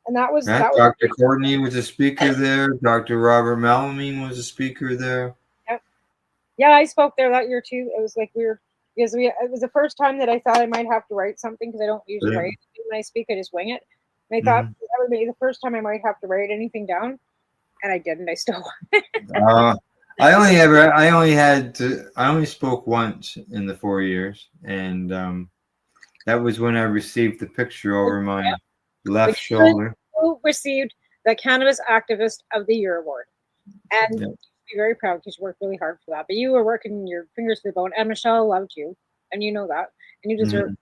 [SPEAKER 18] And that was
[SPEAKER 1] Dr. Courtney was a speaker there. Dr. Robert Malamine was a speaker there.
[SPEAKER 18] Yep. Yeah, I spoke there that year too. It was like weird because it was the first time that I thought I might have to write something because I don't usually write. When I speak, I just wing it. And I thought that would be the first time I might have to write anything down, and I didn't. I still.
[SPEAKER 1] I only spoke once in the 4 years, and that was when I received the picture over my left shoulder.
[SPEAKER 18] Who received the Cannabis Activist of the Year award, and be very proud because you worked really hard for that. But you were working your fingers to the bone, and Michelle loved you, and you know that, and you deserve.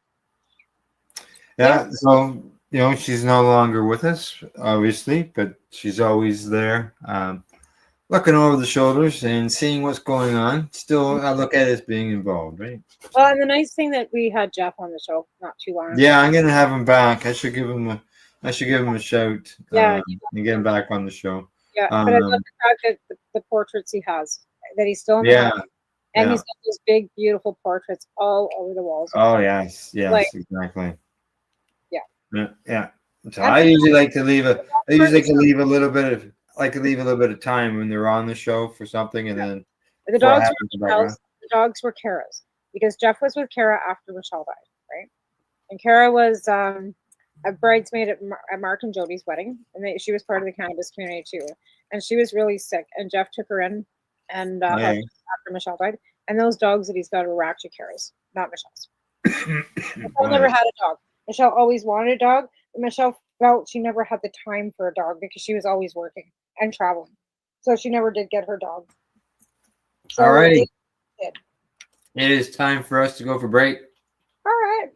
[SPEAKER 1] Yeah. So she's no longer with us, obviously, but she's always there, looking over the shoulders and seeing what's going on. Still, I look at it as being involved, right?
[SPEAKER 18] Well, and the nice thing that we had Jeff on the show not too long ago.
[SPEAKER 1] Yeah, I'm gonna have him back. I should give him a shout. And get him back on the show.
[SPEAKER 18] Yeah, but I love the fact that the portraits he has, that he's still in the house. And he's got these big, beautiful portraits all over the walls.
[SPEAKER 1] Oh yes, exactly.
[SPEAKER 18] Yeah.
[SPEAKER 1] So I usually like to leave a little bit of time when they're on the show for something, and then
[SPEAKER 18] the dogs were Kara's because Jeff was with Kara after Michelle died, right? And Kara was a bridesmaid at Mark and Jody's wedding, and she was part of the cannabis community too. And she was really sick, and Jeff took her in, and after Michelle died, and those dogs that he's got are actually Kara's, not Michelle's. Michelle never had a dog. Michelle always wanted a dog, but Michelle felt she never had the time for a dog because she was always working and traveling. So she never did get her dog. So
[SPEAKER 1] all righty. It is time for us to go for break.
[SPEAKER 18] All right.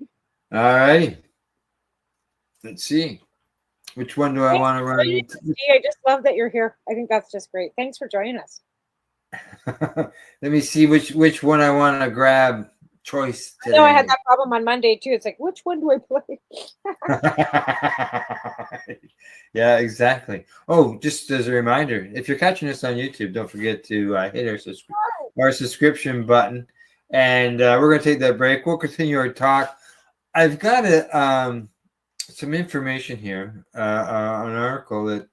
[SPEAKER 1] All right. Let's see. Which one do I want to run?
[SPEAKER 18] I just love that you're here. I think that's just great. Thanks for joining us.
[SPEAKER 1] Let me see which one I want to grab. Choice today.
[SPEAKER 18] I know I had that problem on Monday too. It's like, which one do I play?
[SPEAKER 1] Yeah, exactly. Oh, just as a reminder, if you're catching us on YouTube, don't forget to hit our subscription button And we're going to take that break. We'll continue our talk. I've got some information here, an article that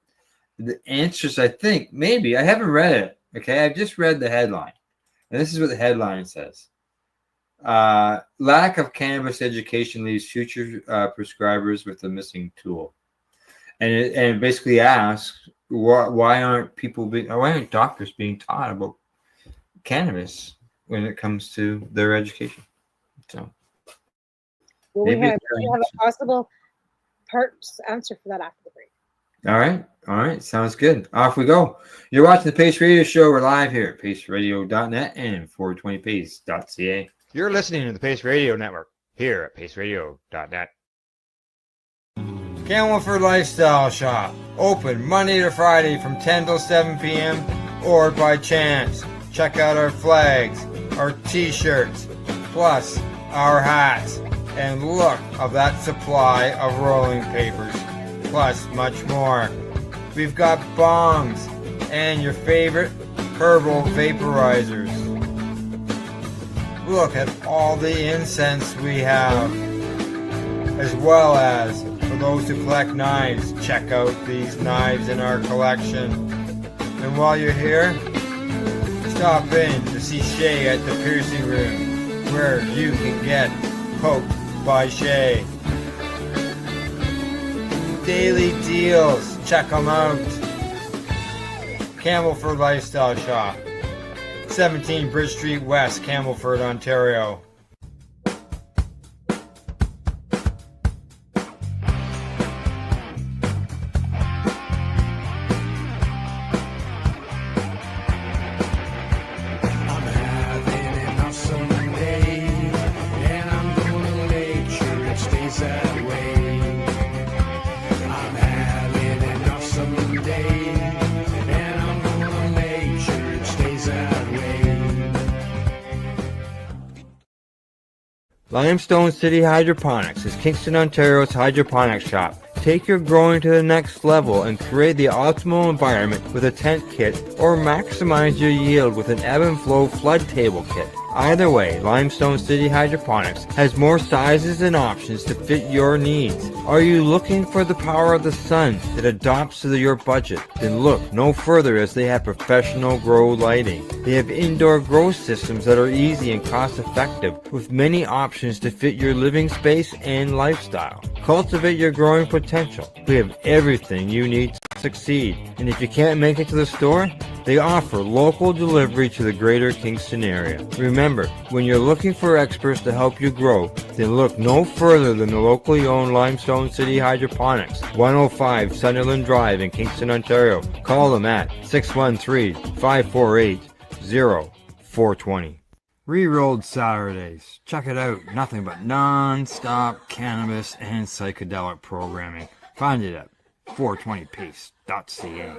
[SPEAKER 1] the answers, I think, maybe. I haven't read it. Okay, I've just read the headline. And this is what the headline says. Lack of cannabis education leaves future prescribers with a missing tool. And it basically asks, why aren't doctors being taught about cannabis when it comes to their education? So
[SPEAKER 18] Well, we have a possible answer for that after the break.
[SPEAKER 1] All right, sounds good. Off we go. You're watching the Pace Radio Show. We're live here at paceradio.net and 420pace.ca. You're listening to the Pace Radio Network here at paceradio.net. Camelford Lifestyle Shop, open Monday to Friday from 10 till 7 p.m. or by chance. Check out our flags, our t-shirts, plus our hats, and look of that supply of rolling papers, plus much more. We've got bongs and your favorite herbal vaporizers. Look at all the incense we have, as well as for those who collect knives, check out these knives in our collection. And while you're here, stop in to see Shay at the piercing room, where you can get poked by Shay. Daily deals, check them out. Camelford Lifestyle Shop, 17 Bridge Street West, Camelford, Ontario. Limestone City Hydroponics is Kingston, Ontario's hydroponics shop. Take your growing to the next level and create the optimal environment with a tent kit, or maximize your yield with an ebb and flow flood table kit. Either way, Limestone City Hydroponics has more sizes and options to fit your needs. Are you looking for the power of the sun that adapts to your budget? Then look no further, as they have professional grow lighting. They have indoor grow systems that are easy and cost effective, with many options to fit your living space and lifestyle. Cultivate your growing potential. We have everything you need to succeed. And if you can't make it to the store, they offer local delivery to the greater Kingston area. Remember, when you're looking for experts to help you grow, then look no further than the locally owned Limestone City Hydroponics, 105 Sunderland Drive in Kingston, Ontario. Call them at 613-548-0420. Rerolled Saturdays. Check it out. Nothing but non-stop cannabis and psychedelic programming. Find it at 420pace.ca.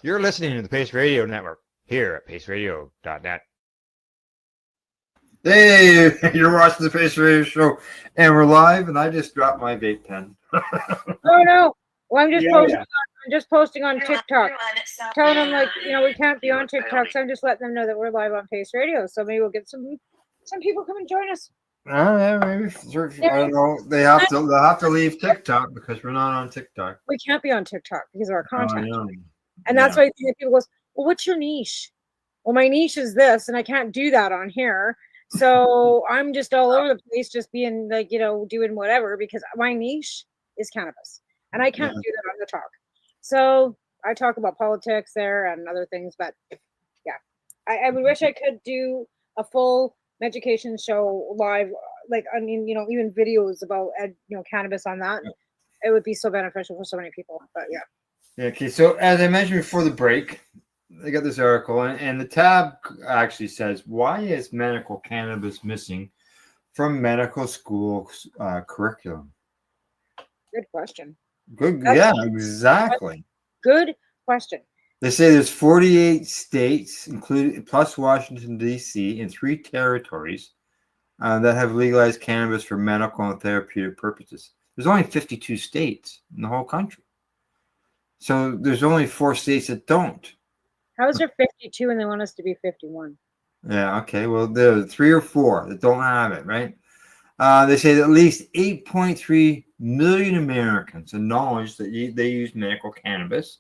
[SPEAKER 1] You're listening to the Pace Radio Network here at paceradio.net. Hey, you're watching the Pace Radio Show, and we're live, and I just dropped my vape pen.
[SPEAKER 18] Oh no! Well, I'm just posting on TikTok, telling them, like, we can't be on TikTok, so I'm just letting them know that we're live on Pace Radio. So maybe we'll get some people come and join us.
[SPEAKER 1] Yeah, maybe. I don't know. They'll have to leave TikTok because we're not on TikTok.
[SPEAKER 18] We can't be on TikTok because of our content.
[SPEAKER 1] Oh,
[SPEAKER 18] And that's why people goes, well, what's your niche? Well, my niche is this, and I can't do that on here. So I'm just all over the place, just being like, doing whatever, because my niche is cannabis, and I can't do that on the talk. So I talk about politics there and other things, but yeah, I would wish I could do a full education show live, even videos about cannabis on that. It would be so beneficial for so many people. But yeah.
[SPEAKER 1] Yeah, okay, so as I mentioned before the break, I got this article, and the tab actually says, why is medical cannabis missing from medical school curriculum?
[SPEAKER 18] Good question.
[SPEAKER 1] Exactly.
[SPEAKER 18] Good question.
[SPEAKER 1] They say there's 48 states, including plus Washington, D.C., and 3 territories that have legalized cannabis for medical and therapeutic purposes. There's only 52 states in the whole country. So there's only 4 states that don't.
[SPEAKER 18] How is there 52 and they want us to be 51?
[SPEAKER 1] Yeah, okay. Well, there are 3 or 4 that don't have it, right? They say that at least 8.3 million Americans acknowledge that they use medical cannabis.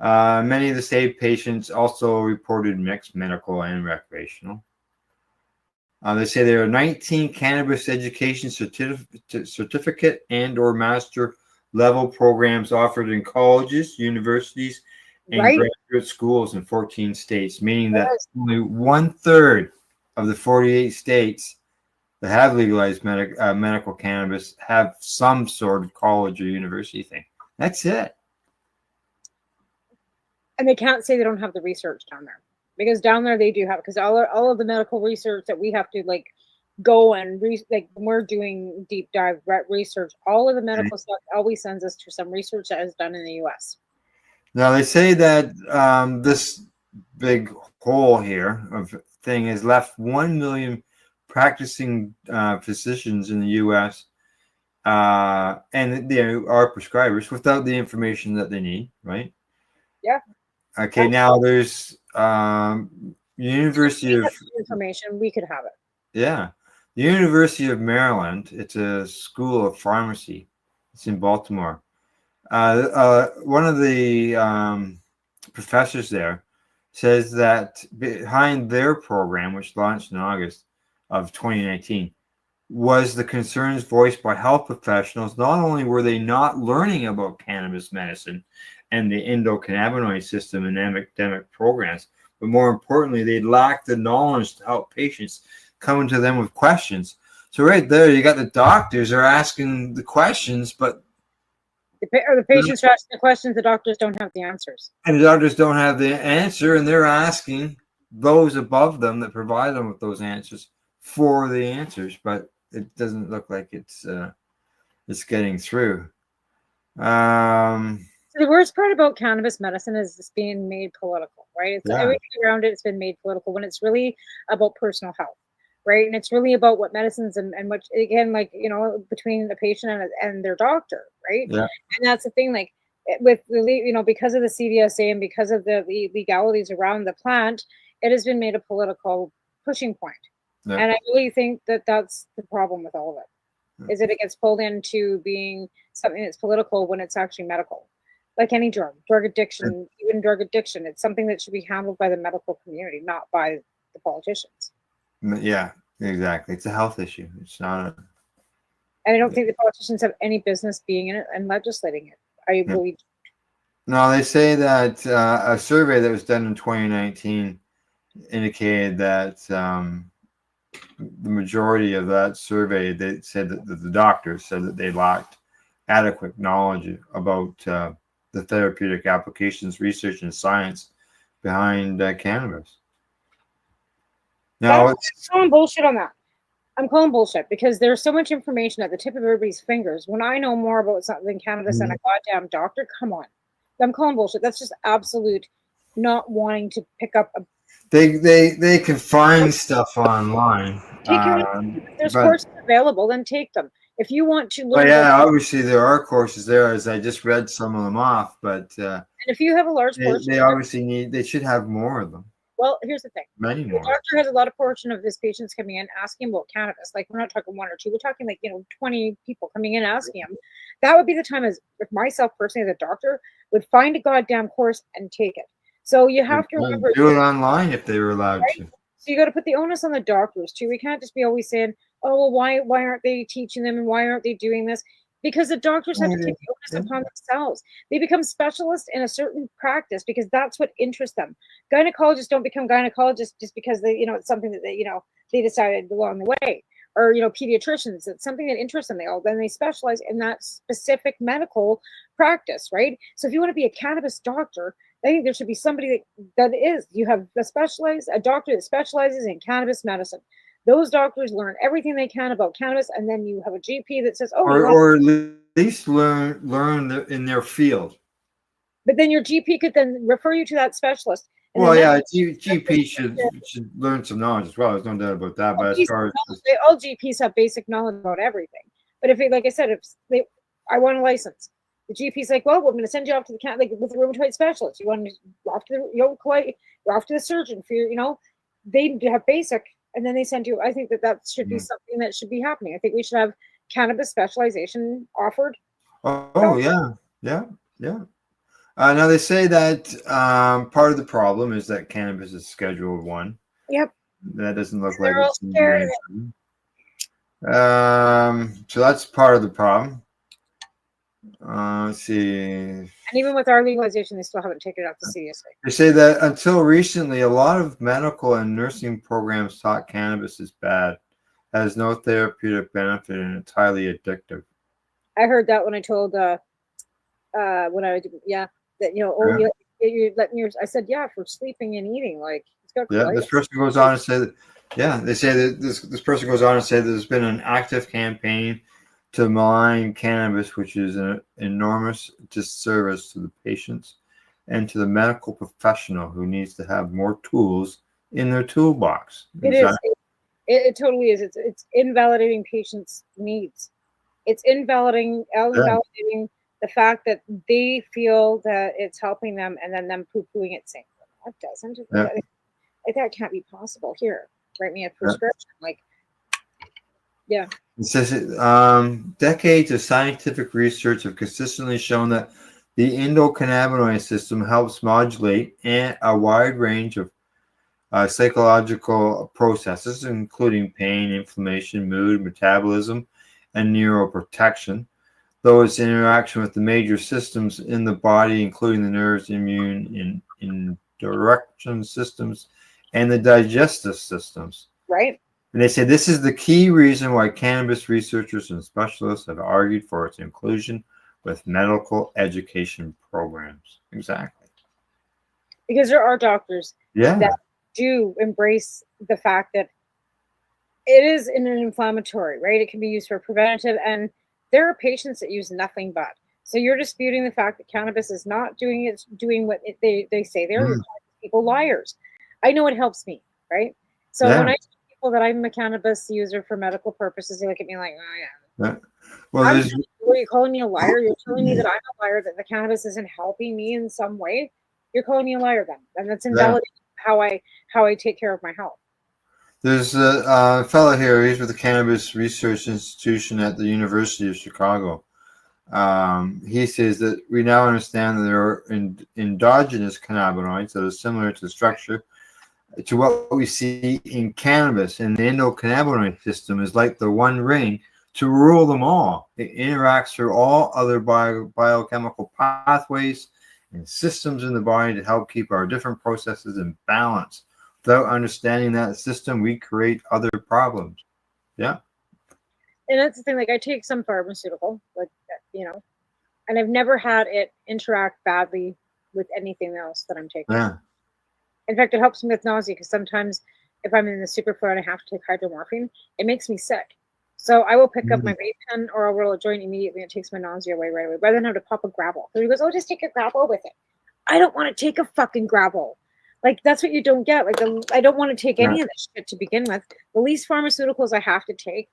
[SPEAKER 1] Many of the saved patients also reported mixed medical and recreational. They say there are 19 cannabis education certificate and or master level programs offered in colleges, universities, and
[SPEAKER 18] Right.
[SPEAKER 1] graduate schools in 14 states, meaning that only 1/3 of the 48 states that have legalized medical cannabis have some sort of college or university thing. That's it.
[SPEAKER 18] And they can't say they don't have the research down there, because down there they do have, because all of the medical research that we have to like go and like when we're doing deep dive research, all of the medical stuff always sends us to some research that is done in the US.
[SPEAKER 1] Now they say that this big hole here of thing has left 1 million practicing physicians in the U.S. And they are prescribers without the information that they need, right?
[SPEAKER 18] Yeah.
[SPEAKER 1] Okay. Now there's University of
[SPEAKER 18] information, we could have it.
[SPEAKER 1] Yeah, the University of Maryland. It's a school of pharmacy. It's in Baltimore. One of the professors there says that behind their program, which launched in August of 2019, was the concerns voiced by health professionals. Not only were they not learning about cannabis medicine and the endocannabinoid system in academic programs, but more importantly, they lacked the knowledge to help patients coming to them with questions. So right there, you got the doctors are asking the questions, but
[SPEAKER 18] the patients are asking the questions, the doctors don't have the answers.
[SPEAKER 1] And the doctors don't have the answer, and they're asking those above them that provide them with those answers for the answers, but it doesn't look like it's getting through.
[SPEAKER 18] So the worst part about cannabis medicine is it's being made political, right? It's
[SPEAKER 1] Yeah.
[SPEAKER 18] everything around it's been made political when it's really about personal health, right? And it's really about what medicines and what, again, like, between the patient and their doctor, right?
[SPEAKER 1] Yeah.
[SPEAKER 18] And that's the thing, like with the, because of the CDSA and because of the legalities around the plant, it has been made a political pushing point.
[SPEAKER 1] Yeah.
[SPEAKER 18] And I really think that that's the problem with all of it, is that it gets pulled into being something that's political when it's actually medical. Like any drug addiction, even drug addiction, it's something that should be handled by the medical community, not by the politicians.
[SPEAKER 1] Yeah, exactly. It's a health issue. It's not a.
[SPEAKER 18] And I don't think the politicians have any business being in it and legislating it. I really.
[SPEAKER 1] No, they say that a survey that was done in 2019 indicated that the majority of that survey, they said that the doctors said that they lacked adequate knowledge about the therapeutic applications, research, and science behind cannabis. Now,
[SPEAKER 18] I'm calling bullshit on that. I'm calling bullshit because there's so much information at the tip of everybody's fingers. When I know more about something cannabis than a goddamn doctor, come on. I'm calling bullshit. That's just absolute not wanting to pick up a.
[SPEAKER 1] They can find stuff online.
[SPEAKER 18] Take your if there's courses available, then take them. If you want to learn.
[SPEAKER 1] But yeah, obviously there are courses there, as I just read some of them off. But
[SPEAKER 18] and if you have a large portion,
[SPEAKER 1] they obviously they should have more of them.
[SPEAKER 18] Well, here's the thing.
[SPEAKER 1] Many more.
[SPEAKER 18] The doctor has a lot of portion of his patients coming in asking about cannabis. Like, we're not talking 1 or 2. We're talking 20 people coming in asking him. That would be the time, as if myself personally as a doctor would find a goddamn course and take it. So you have to remember,
[SPEAKER 1] do it online if they were allowed to.
[SPEAKER 18] So you got to put the onus on the doctors too. We can't just be always saying, "Oh, well, why aren't they teaching them and why aren't they doing this?" Because the doctors have to take the onus upon themselves. They become specialists in a certain practice because that's what interests them. Gynecologists don't become gynecologists just because they, it's something that they decided along the way. Or pediatricians, it's something that interests them. They specialize in that specific medical practice, right? So if you want to be a cannabis doctor, I think there should be somebody that is. You have a doctor that specializes in cannabis medicine. Those doctors learn everything they can about cannabis, and then you have a GP that says, "Oh,"
[SPEAKER 1] or at least learn in their field.
[SPEAKER 18] But then your GP could then refer you to that specialist.
[SPEAKER 1] Well, yeah, GP should learn some knowledge as well. There's no doubt about that. But as far as
[SPEAKER 18] all GPs have basic knowledge about everything. But if, like I said, I want a license, the GP's like, "Well, we're going to send you off to with a rheumatoid specialist. You want to off to the off to the surgeon for your, they have basic, and then they send you. I think that should be something that should be happening. I think we should have cannabis specialization offered.
[SPEAKER 1] Oh yeah, yeah, yeah. Now they say that part of the problem is that cannabis is Schedule 1.
[SPEAKER 18] Yep.
[SPEAKER 1] That doesn't look like
[SPEAKER 18] They're all
[SPEAKER 1] it's gonna
[SPEAKER 18] scared
[SPEAKER 1] do
[SPEAKER 18] of it.
[SPEAKER 1] anything. So that's part of the problem. Let's see.
[SPEAKER 18] And even with our legalization, they still haven't taken it up to seriously.
[SPEAKER 1] They say that until recently, a lot of medical and nursing programs taught cannabis is bad, has no therapeutic benefit, and it's highly addictive.
[SPEAKER 18] I heard that when I told when I was that
[SPEAKER 1] Yeah.
[SPEAKER 18] you letting your I said for sleeping and eating, like it's got
[SPEAKER 1] Yeah,
[SPEAKER 18] colitis.
[SPEAKER 1] this person goes on to say that. Yeah, they say that this person goes on to say that there's been an active campaign to malign cannabis, which is an enormous disservice to the patients and to the medical professional who needs to have more tools in their toolbox.
[SPEAKER 18] It is. It totally is. It's invalidating patients' needs. It's invalidating the fact that they feel that it's helping them, and then them poo-pooing it, saying, "Well, that doesn't.
[SPEAKER 1] Yeah.
[SPEAKER 18] That can't be possible." Here, write me a prescription. Like, yeah.
[SPEAKER 1] It says decades of scientific research have consistently shown that the endocannabinoid system helps modulate a wide range of psychological processes, including pain, inflammation, mood, metabolism, and neuroprotection. Though its interaction with the major systems in the body, including the nerves, immune, and direction systems, and the digestive systems.
[SPEAKER 18] Right.
[SPEAKER 1] And they say this is the key reason why cannabis researchers and specialists have argued for its inclusion with medical education programs. Exactly.
[SPEAKER 18] Because there are doctors
[SPEAKER 1] that
[SPEAKER 18] do embrace the fact that it is an inflammatory, right? It can be used for preventative, and there are patients that use nothing but. So you're disputing the fact that cannabis is not doing what they say they're. You're calling people liars. I know it helps me, right? So when I tell people that I'm a cannabis user for medical purposes, they look at me like, "Oh yeah."
[SPEAKER 1] Well,
[SPEAKER 18] Are you calling me a liar? You're telling me that I'm a liar, that the cannabis isn't helping me in some way. You're calling me a liar then, and that's invalidating how I take care of my health.
[SPEAKER 1] There's a fellow here. He's with the Cannabis Research Institution at the University of Chicago. He says that we now understand that there are endogenous cannabinoids that are similar to the structure to what we see in cannabis, and the endocannabinoid system is like the one ring to rule them all. It interacts through all other biochemical pathways and systems in the body to help keep our different processes in balance. Without understanding that system, we create other problems. Yeah.
[SPEAKER 18] And that's the thing. Like, I take some pharmaceutical, like, and I've never had it interact badly with anything else that I'm taking.
[SPEAKER 1] Yeah.
[SPEAKER 18] In fact, it helps me with nausea, because sometimes if I'm in the superflow and I have to take hydromorphine, it makes me sick. So I will pick up my vape pen, or I'll roll a joint immediately, and it takes my nausea away right away, rather than have to pop a gravel. So he goes, "Oh, just take a gravel with it." I don't want to take a fucking gravel. Like, that's what you don't get. Like, I don't want to take any of this shit to begin with. The least pharmaceuticals I have to take,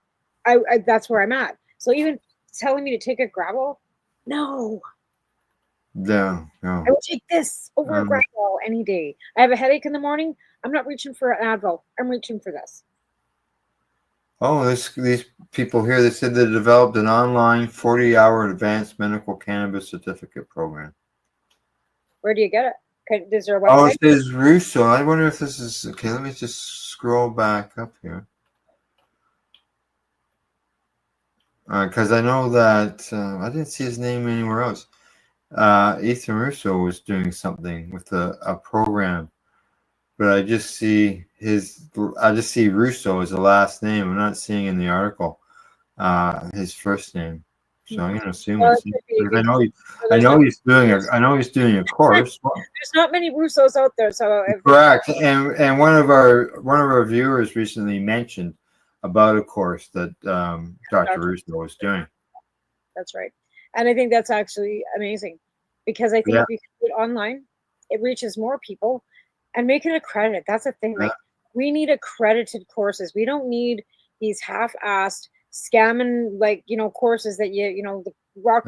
[SPEAKER 18] I that's where I'm at. So even telling me to take a gravel, no.
[SPEAKER 1] No.
[SPEAKER 18] I would take this over a gravel any day. I have a headache in the morning. I'm not reaching for an Advil. I'm reaching for this.
[SPEAKER 1] Oh, these people here, they said they developed an online 40-hour advanced medical cannabis certificate program.
[SPEAKER 18] Where do you get it? Is there a website?
[SPEAKER 1] Oh, it says Russo. I wonder if this is okay. Let me just scroll back up here. Because I know that I didn't see his name anywhere else. Ethan Russo was doing something with a program, but I just see Russo as the last name. I'm not seeing in the article his first name, so I'm gonna assume it's because I know he's doing a course.
[SPEAKER 18] There's not many Russos out there, so
[SPEAKER 1] Correct, and one of our viewers recently mentioned about a course that Dr. Russo was doing.
[SPEAKER 18] That's right. And I think that's actually amazing, because I think if you do it online, it reaches more people, and make it accredited. That's the thing. Like, we need accredited courses. We don't need these half-assed scamming, courses that the rock,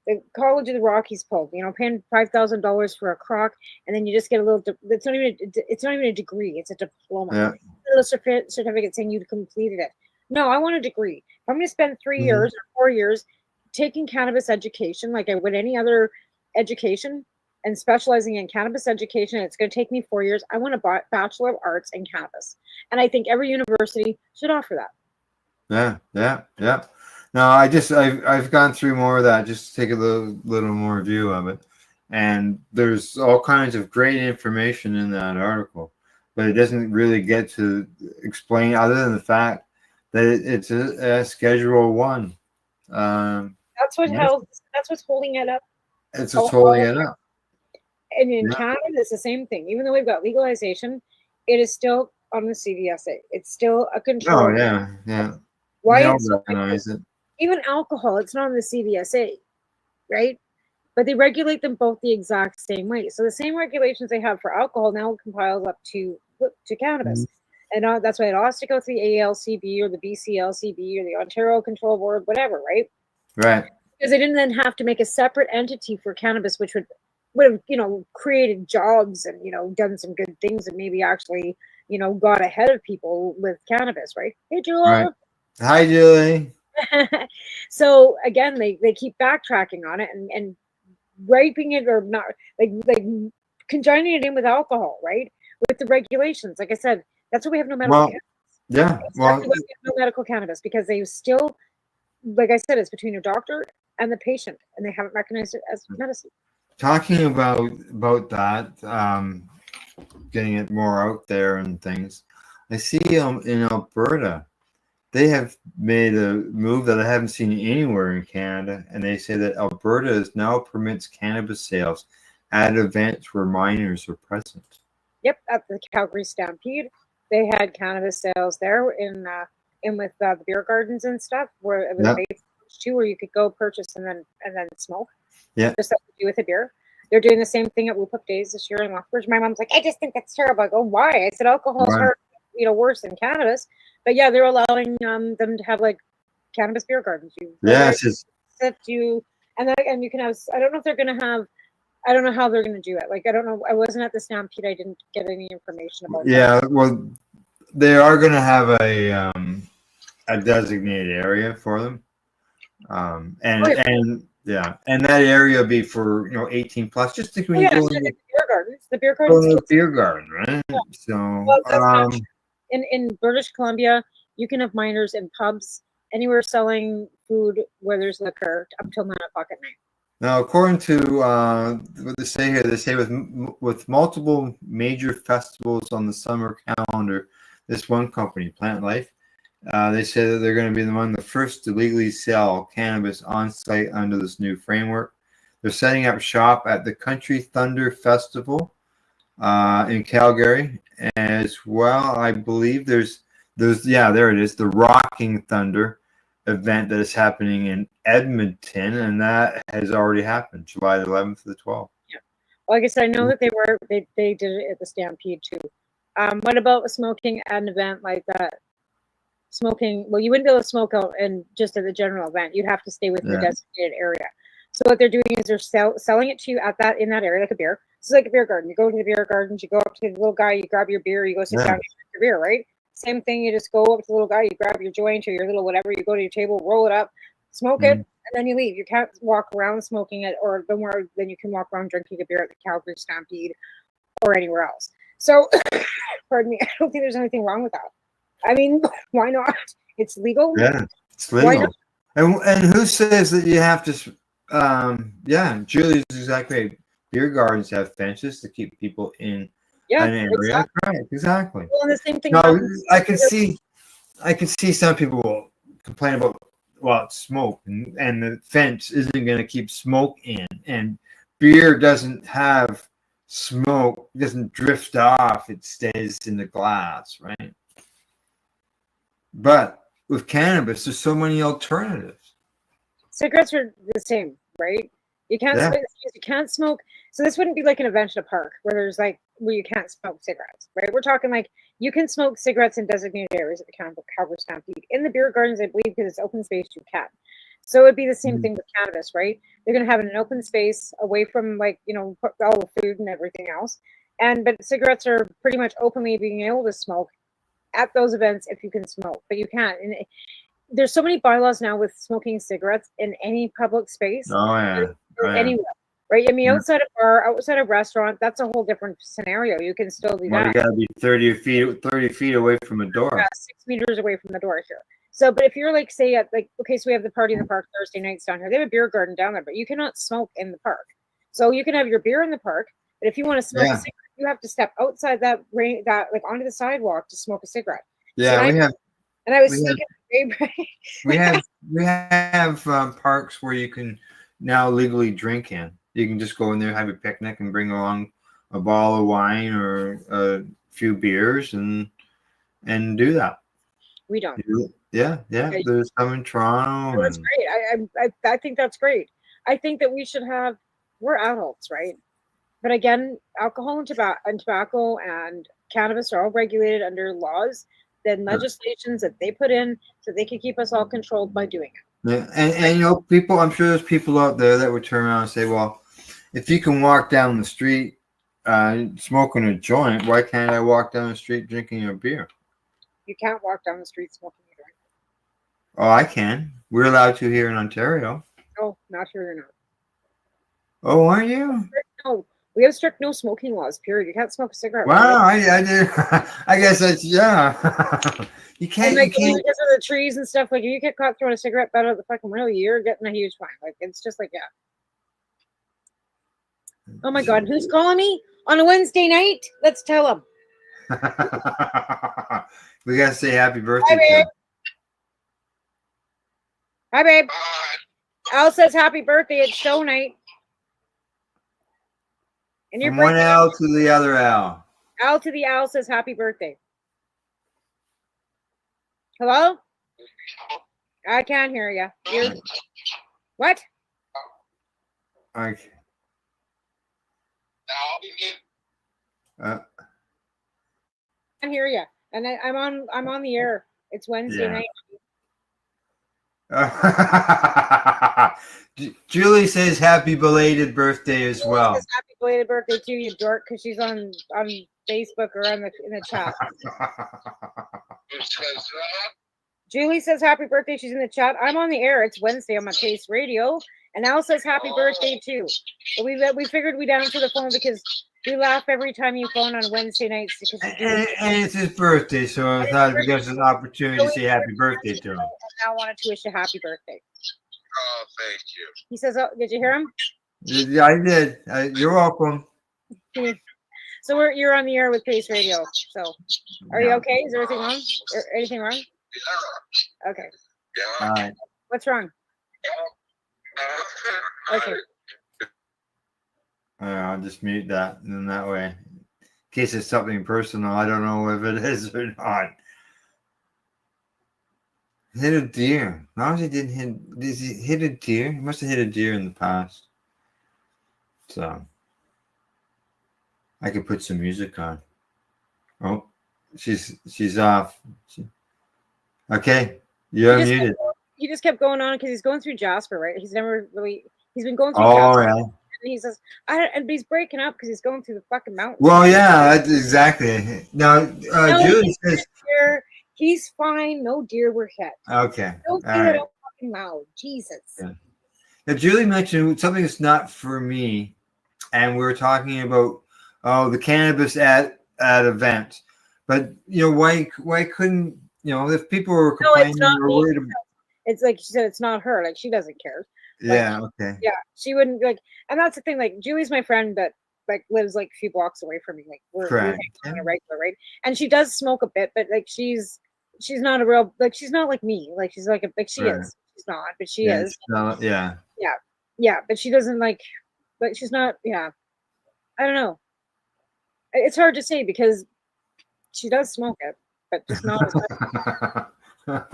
[SPEAKER 18] the College of the Rockies pulled, paying $5,000 for a crock, and then you just get a little. It's not even a degree; it's a diploma.
[SPEAKER 1] Yeah.
[SPEAKER 18] A little certificate saying you completed it. No, I want a degree. If I'm going to spend 3
[SPEAKER 1] Mhm.
[SPEAKER 18] years or 4 years taking cannabis education, like I would any other education, and specializing in cannabis education, and it's going to take me 4 years. I want a Bachelor of Arts in cannabis, and I think every university should offer that.
[SPEAKER 1] Yeah. No, I've gone through more of that just to take a little more view of it, and there's all kinds of great information in that article, but it doesn't really get to explain other than the fact that it's a Schedule 1.
[SPEAKER 18] That's what
[SPEAKER 1] Yeah.
[SPEAKER 18] That's what's holding it up.
[SPEAKER 1] It's just holding it up.
[SPEAKER 18] And in
[SPEAKER 1] Yeah.
[SPEAKER 18] Canada, it's the same thing. Even though we've got legalization, it is still on the CVSA. It's still a control.
[SPEAKER 1] Oh yeah.
[SPEAKER 18] Why
[SPEAKER 1] They all
[SPEAKER 18] it's so
[SPEAKER 1] recognize it.
[SPEAKER 18] even alcohol, it's not on the CVSA, right? But they regulate them both the exact same way. So the same regulations they have for alcohol now compiles up to cannabis. And that's why it has to go through the ALCB or the BCLCB or the Ontario Control Board, whatever, right?
[SPEAKER 1] Right.
[SPEAKER 18] Because they didn't then have to make a separate entity for cannabis, which would have created jobs and done some good things and maybe actually got ahead of people with cannabis, right? Hey, Jewel.
[SPEAKER 1] Right. Hi, Julie.
[SPEAKER 18] So again, they keep backtracking on it and raping it or not, like conjoining it in with alcohol, right? With the regulations, like I said, that's why we have no medical.
[SPEAKER 1] Well, yeah. Well,
[SPEAKER 18] Exactly why we have no medical cannabis, because they still, like I said, it's between your doctor and the patient, and they haven't recognized it as medicine.
[SPEAKER 1] talking about that, getting it more out there and things. I see in Alberta, they have made a move that I haven't seen anywhere in Canada, and they say that Alberta now permits cannabis sales at events where minors are present.
[SPEAKER 18] Yep, at the Calgary Stampede, they had cannabis sales there in with the beer gardens and stuff, where it was
[SPEAKER 1] Yep.
[SPEAKER 18] a vape too, where you could go purchase and then smoke.
[SPEAKER 1] Yeah.
[SPEAKER 18] Just like you do with a beer. They're doing the same thing at Whoop Days this year in Lethbridge. My mom's like, I just think that's terrible. I go, why? I said alcohol's
[SPEAKER 1] Why?
[SPEAKER 18] hard, worse than cannabis. But yeah, they're allowing them to have like cannabis beer gardens. You go
[SPEAKER 1] Yeah,
[SPEAKER 18] there,
[SPEAKER 1] it's just
[SPEAKER 18] sit, and you can have. I don't know if they're gonna have. I don't know how they're gonna do it. Like I don't know. I wasn't at the Stampede. I didn't get any information about.
[SPEAKER 1] yeah.
[SPEAKER 18] That.
[SPEAKER 1] Well, they are going to have a designated area for them, and
[SPEAKER 18] Oh, yeah.
[SPEAKER 1] and that area will be for 18 plus, just to
[SPEAKER 18] Oh, yeah,
[SPEAKER 1] go
[SPEAKER 18] so
[SPEAKER 1] in
[SPEAKER 18] the beer gardens. The beer
[SPEAKER 1] go
[SPEAKER 18] gardens.
[SPEAKER 1] in the beer garden, right?
[SPEAKER 18] Yeah.
[SPEAKER 1] So
[SPEAKER 18] Well, that's not true. In British Columbia, you can have minors in pubs anywhere selling food where there's liquor up till 9 o'clock at night.
[SPEAKER 1] now, according to what they say here, they say with multiple major festivals on the summer calendar, this one company, Plant Life, they say that they're going to be among the first to legally sell cannabis on site under this new framework. They're setting up shop at the Country Thunder Festival in Calgary, as well. I believe there's there it is, the Rocking Thunder event that is happening in Edmonton, and that has already happened, July the 11th to the 12th.
[SPEAKER 18] Yeah. Well, like I said, I know that they did it at the Stampede too. What about smoking at an event like that? Smoking, well, you wouldn't be able to smoke out and just at the general event. You'd have to stay within the designated area. So what they're doing is they're selling it to you in that area, like a beer. It's like a beer garden. You go to the beer gardens, you go up to the little guy, you grab your beer, you go sit down and drink your beer, right? Same thing, you just go up to the little guy, you grab your joint or your little whatever, you go to your table, roll it up, smoke it, and then you leave. You can't walk around smoking it, or then you can walk around drinking a beer at the Calgary Stampede or anywhere else. So, pardon me, I don't think there's anything wrong with that. I mean, why not? It's legal.
[SPEAKER 1] Yeah, it's legal. And who says that you have to? Julie's exactly right. Beer gardens have fences to keep people in an area.
[SPEAKER 18] Exactly.
[SPEAKER 1] Right, exactly.
[SPEAKER 18] Well, and the same thing.
[SPEAKER 1] No, I can see some people will complain about it's smoke and the fence isn't going to keep smoke in, and beer doesn't have smoke, doesn't drift off, it stays in the glass, right? But with cannabis, there's so many alternatives.
[SPEAKER 18] Cigarettes are the same, right? You can't you can't smoke. So this wouldn't be like an event in a park where you can't smoke cigarettes, right? We're talking like you can smoke cigarettes in designated areas at the Calgary Stampede. In the beer gardens, I believe, because it's open space, you can. So it would be the same
[SPEAKER 1] Mhm.
[SPEAKER 18] thing with cannabis, right? They're going to have it in an open space away from like, all the food and everything else. But cigarettes are pretty much openly being able to smoke at those events if you can smoke, but you can't. And there's so many bylaws now with smoking cigarettes in any public space,
[SPEAKER 1] Oh yeah. Oh yeah.
[SPEAKER 18] anywhere, right? I mean,
[SPEAKER 1] Yeah.
[SPEAKER 18] outside of bar, outside of restaurant, that's a whole different scenario. You can still do
[SPEAKER 1] Well, you
[SPEAKER 18] that.
[SPEAKER 1] gotta be 30 feet away from a door.
[SPEAKER 18] 6 meters away from the door here. So, but if you're like, say, at like, okay, so we have the party in the park Thursday nights down here. They have a beer garden down there, but you cannot smoke in the park. So you can have your beer in the park, but if you want to smoke a cigarette, you have to step outside that like onto the sidewalk to smoke a cigarette.
[SPEAKER 1] Yeah,
[SPEAKER 18] so
[SPEAKER 1] we have.
[SPEAKER 18] And I was
[SPEAKER 1] we have-
[SPEAKER 18] sneaking.
[SPEAKER 1] we have parks where you can now legally drink in. You can just go in there, have a picnic, and bring along a bottle of wine or a few beers, and do that.
[SPEAKER 18] We don't.
[SPEAKER 1] Yeah. There's some in Toronto.
[SPEAKER 18] That's great. I think that's great. I think that we should have. We're adults, right? But again, alcohol and tobacco and cannabis are all regulated under laws, then legislations that they put in so they can keep us all controlled by doing it.
[SPEAKER 1] Yeah, and people. I'm sure there's people out there that would turn around and say, "Well, if you can walk down the street smoking a joint, why can't I walk down the street drinking a beer?"
[SPEAKER 18] You can't walk down the street smoking a joint.
[SPEAKER 1] Oh, I can. We're allowed to here in Ontario.
[SPEAKER 18] No, not here or not.
[SPEAKER 1] Oh, are you?
[SPEAKER 18] No, we have strict no smoking laws. Period. You can't smoke a cigarette.
[SPEAKER 1] Wow, I did. I guess that's you can't.
[SPEAKER 18] And like,
[SPEAKER 1] you can't.
[SPEAKER 18] because of the trees and stuff, like if you get caught throwing a cigarette butt out of the fucking window, you're getting a huge fine. Like it's just like Oh my God, who's calling me on a Wednesday night? Let's tell them.
[SPEAKER 1] We gotta say happy birthday.
[SPEAKER 18] Hi, babe. Hi, babe. Al says happy birthday. It's show night. And your
[SPEAKER 1] From one
[SPEAKER 18] birthday.
[SPEAKER 1] L to the other L.
[SPEAKER 18] Al to the Al says happy birthday. Hello? I can't hear you. You're... What?
[SPEAKER 1] Okay.
[SPEAKER 18] I can't hear you. And I'm on the air. It's Wednesday night.
[SPEAKER 1] Julie says happy belated birthday as well.
[SPEAKER 18] Says happy belated birthday to you, dork, because she's on Facebook or in the chat. Julie says happy birthday. She's in the chat. I'm on the air. It's Wednesday on my Pace Radio, and Al says happy birthday too. But we figured we'd answer the phone because we laugh every time you phone on Wednesday nights. Because
[SPEAKER 1] and it's his birthday, so I thought it gives us an opportunity to say happy birthday to him.
[SPEAKER 18] I wanted to wish a happy birthday.
[SPEAKER 19] Oh, thank you.
[SPEAKER 18] He says, "Oh, did you hear him?"
[SPEAKER 1] Yeah, I did. You're welcome.
[SPEAKER 18] So you're on the air with Pace Radio. So, are you okay? Is there anything wrong? Or anything wrong? Yeah. Okay.
[SPEAKER 1] All right.
[SPEAKER 18] What's wrong? Okay.
[SPEAKER 1] I'll just mute that, and then that way, in case it's something personal, I don't know if it is or not. Hit a deer. As long as he didn't hit, did he hit a deer? He must have hit a deer in the past. So I could put some music on. Oh, she's off. Okay, you're muted.
[SPEAKER 18] He just kept going on because he's going through Jasper, right? He's been going through
[SPEAKER 1] Jasper.
[SPEAKER 18] Yeah. And he says, and he's breaking up because he's going through the fucking mountains.
[SPEAKER 1] Well, yeah, that's exactly. Now, Julie says
[SPEAKER 18] he's fine. No deer were hit.
[SPEAKER 1] Okay.
[SPEAKER 18] Don't say that out fucking loud. Jesus.
[SPEAKER 1] Yeah. Now, Julie mentioned something that's not for me, and we were talking about the cannabis at events. But why couldn't if people were complaining or worried about?
[SPEAKER 18] It's like she said, it's not her. Like she doesn't care.
[SPEAKER 1] Yeah. Okay.
[SPEAKER 18] Yeah, she wouldn't like, and that's the thing. Like Julie's my friend that like lives like a few blocks away from me. Like we're on a regular, right? And she does smoke a bit, but like she's not a real like she's not like me. Like she's like she is. She's not, but she is.
[SPEAKER 1] Yeah.
[SPEAKER 18] Yeah, but she doesn't like she's not. Yeah, I don't know. It's hard to say because she does smoke it, but just not as much.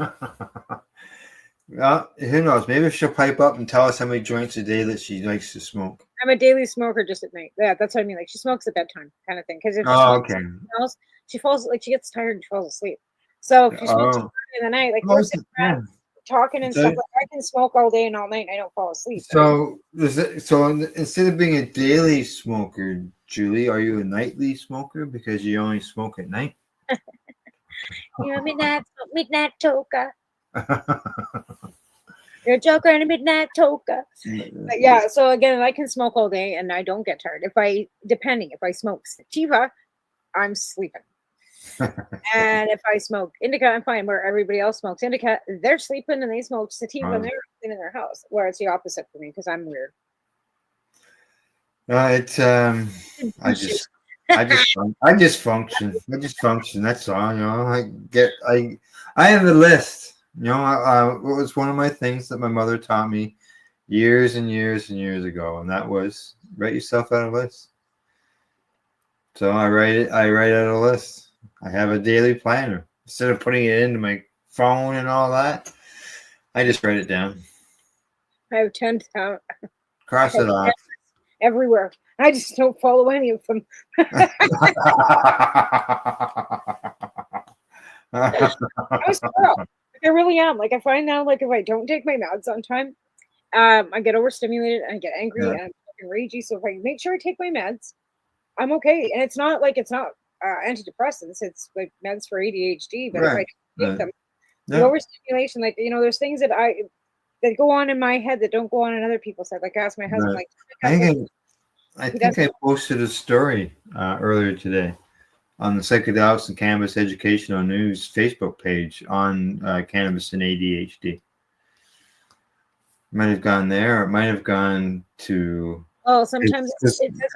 [SPEAKER 1] Well, who knows? Maybe she'll pipe up and tell us how many joints a day that she likes to smoke.
[SPEAKER 18] I'm a daily smoker just at night. Yeah, that's what I mean. Like she smokes at bedtime kind of thing. Because if she falls, like she gets tired and she falls asleep. So if she smokes in the night, like we're sitting around talking and
[SPEAKER 1] So-
[SPEAKER 18] stuff. Like, I can smoke all day and all night. And I don't fall asleep.
[SPEAKER 1] So, instead of being a daily smoker, Julie, are you a nightly smoker because you only smoke at night?
[SPEAKER 18] You know, midnight toke. You're a joker and a midnight toke. But yeah, so again, I can smoke all day and I don't get tired. If I smoke sativa, I'm sleeping. And if I smoke indica, I'm fine. Where everybody else smokes indica, they're sleeping and they smoke sativa and they're in their house. Where it's the opposite for me because I'm weird.
[SPEAKER 1] I just function. That's all. You know, I have a list. You know, it was one of my things that my mother taught me years and years and years ago, and that was write yourself out a list. So I write out a list. I have a daily planner. Instead of putting it into my phone and all that, I just write it down.
[SPEAKER 18] I have 10
[SPEAKER 1] Cross it off.
[SPEAKER 18] everywhere. I just don't follow any of them. I'm a squirrel. Like, I really am. Like I find now, like if I don't take my meds on time, I get overstimulated and I get angry and I'm fucking ragey. So if I make sure I take my meds, I'm okay. And it's not antidepressants. It's like meds for ADHD. But if I take them, the overstimulation, like there's things that go on in my head that don't go on in other people's head. Like I asked my husband, like
[SPEAKER 1] I think I posted a story earlier today on the Psychedelics and Cannabis Educational News Facebook page on cannabis and ADHD. Might have gone there, or it might have gone to.
[SPEAKER 18] Oh, sometimes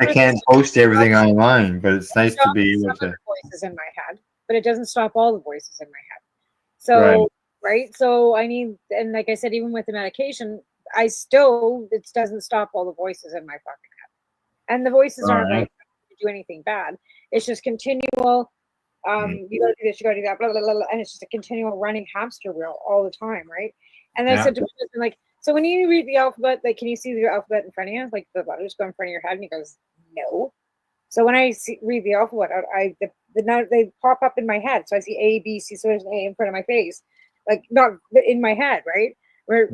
[SPEAKER 1] I can't post everything online, but it's nice to be able to.
[SPEAKER 18] Voices in my head, but it doesn't stop all the voices in my head. So right, so I need, and like I said, even with the medication, it doesn't stop all the voices in my fucking head. And the voices aren't like do anything bad. It's just continual. You gotta do this, you gotta do that, blah, blah, blah, blah, and it's just a continual running hamster wheel all the time, right? And I said to my husband, like, so when you read the alphabet, like, can you see the alphabet in front of you? Like the letters go in front of your head, and he goes, no. So when I read the alphabet, they pop up in my head. So I see A, B, C. So there's an A in front of my face, like not in my head, right? Where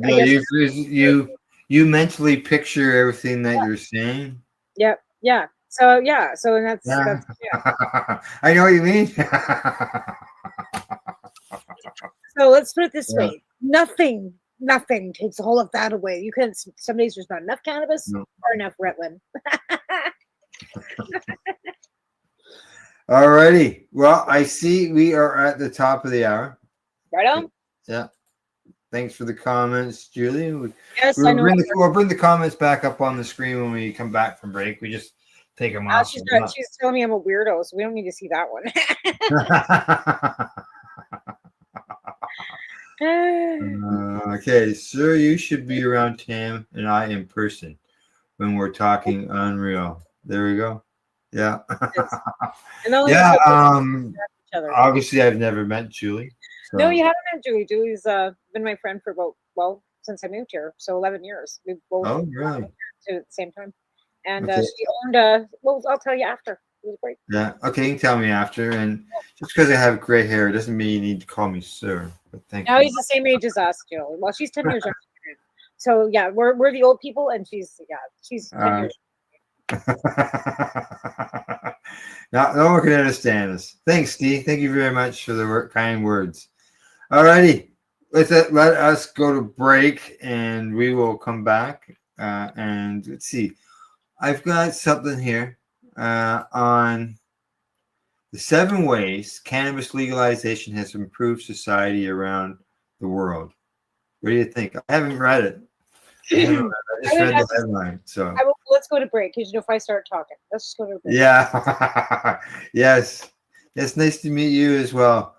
[SPEAKER 1] you mentally picture everything that you're saying.
[SPEAKER 18] Yep. Yeah. So and that's
[SPEAKER 1] I know what you mean.
[SPEAKER 18] So let's put it this way: nothing takes all of that away. You can. Some days there's not enough cannabis or enough Ritalin.
[SPEAKER 1] Alrighty. Well, I see we are at the top of the hour.
[SPEAKER 18] Right on.
[SPEAKER 1] Yeah. Thanks for the comments, Julie.
[SPEAKER 18] Yes, I know.
[SPEAKER 1] We'll bring the comments back up on the screen when we come back from break. We just take them off.
[SPEAKER 18] She's telling me I'm a weirdo, so we don't need to see that one.
[SPEAKER 1] Okay, sir, you should be around Tam and I in person when we're talking Unreal. There we go. Yeah. Obviously, I've never met Julie. So.
[SPEAKER 18] No, you haven't met Julie. Julie's been my friend for since I moved here, so 11 years. We both
[SPEAKER 1] really?
[SPEAKER 18] At the same time, and she owned. I'll tell you after. It was great.
[SPEAKER 1] Yeah. Okay, you can tell me after. And just because I have gray hair doesn't mean you need to call me sir. But thank you.
[SPEAKER 18] Now he's the same age as us, Julie. Well, she's 10 years younger. So yeah, we're the old people, and she's 10 years.
[SPEAKER 1] No one can understand us. Thanks, Steve. Thank you very much for the kind words. Alrighty, let us go to break, and we will come back. And let's see, I've got something here on the 7 ways cannabis legalization has improved society around the world. What do you think? I haven't read it. I just read the headline. So
[SPEAKER 18] let's go to break, because if I start talking, let's just go to break.
[SPEAKER 1] Yeah. Yes. It's nice to meet you as well,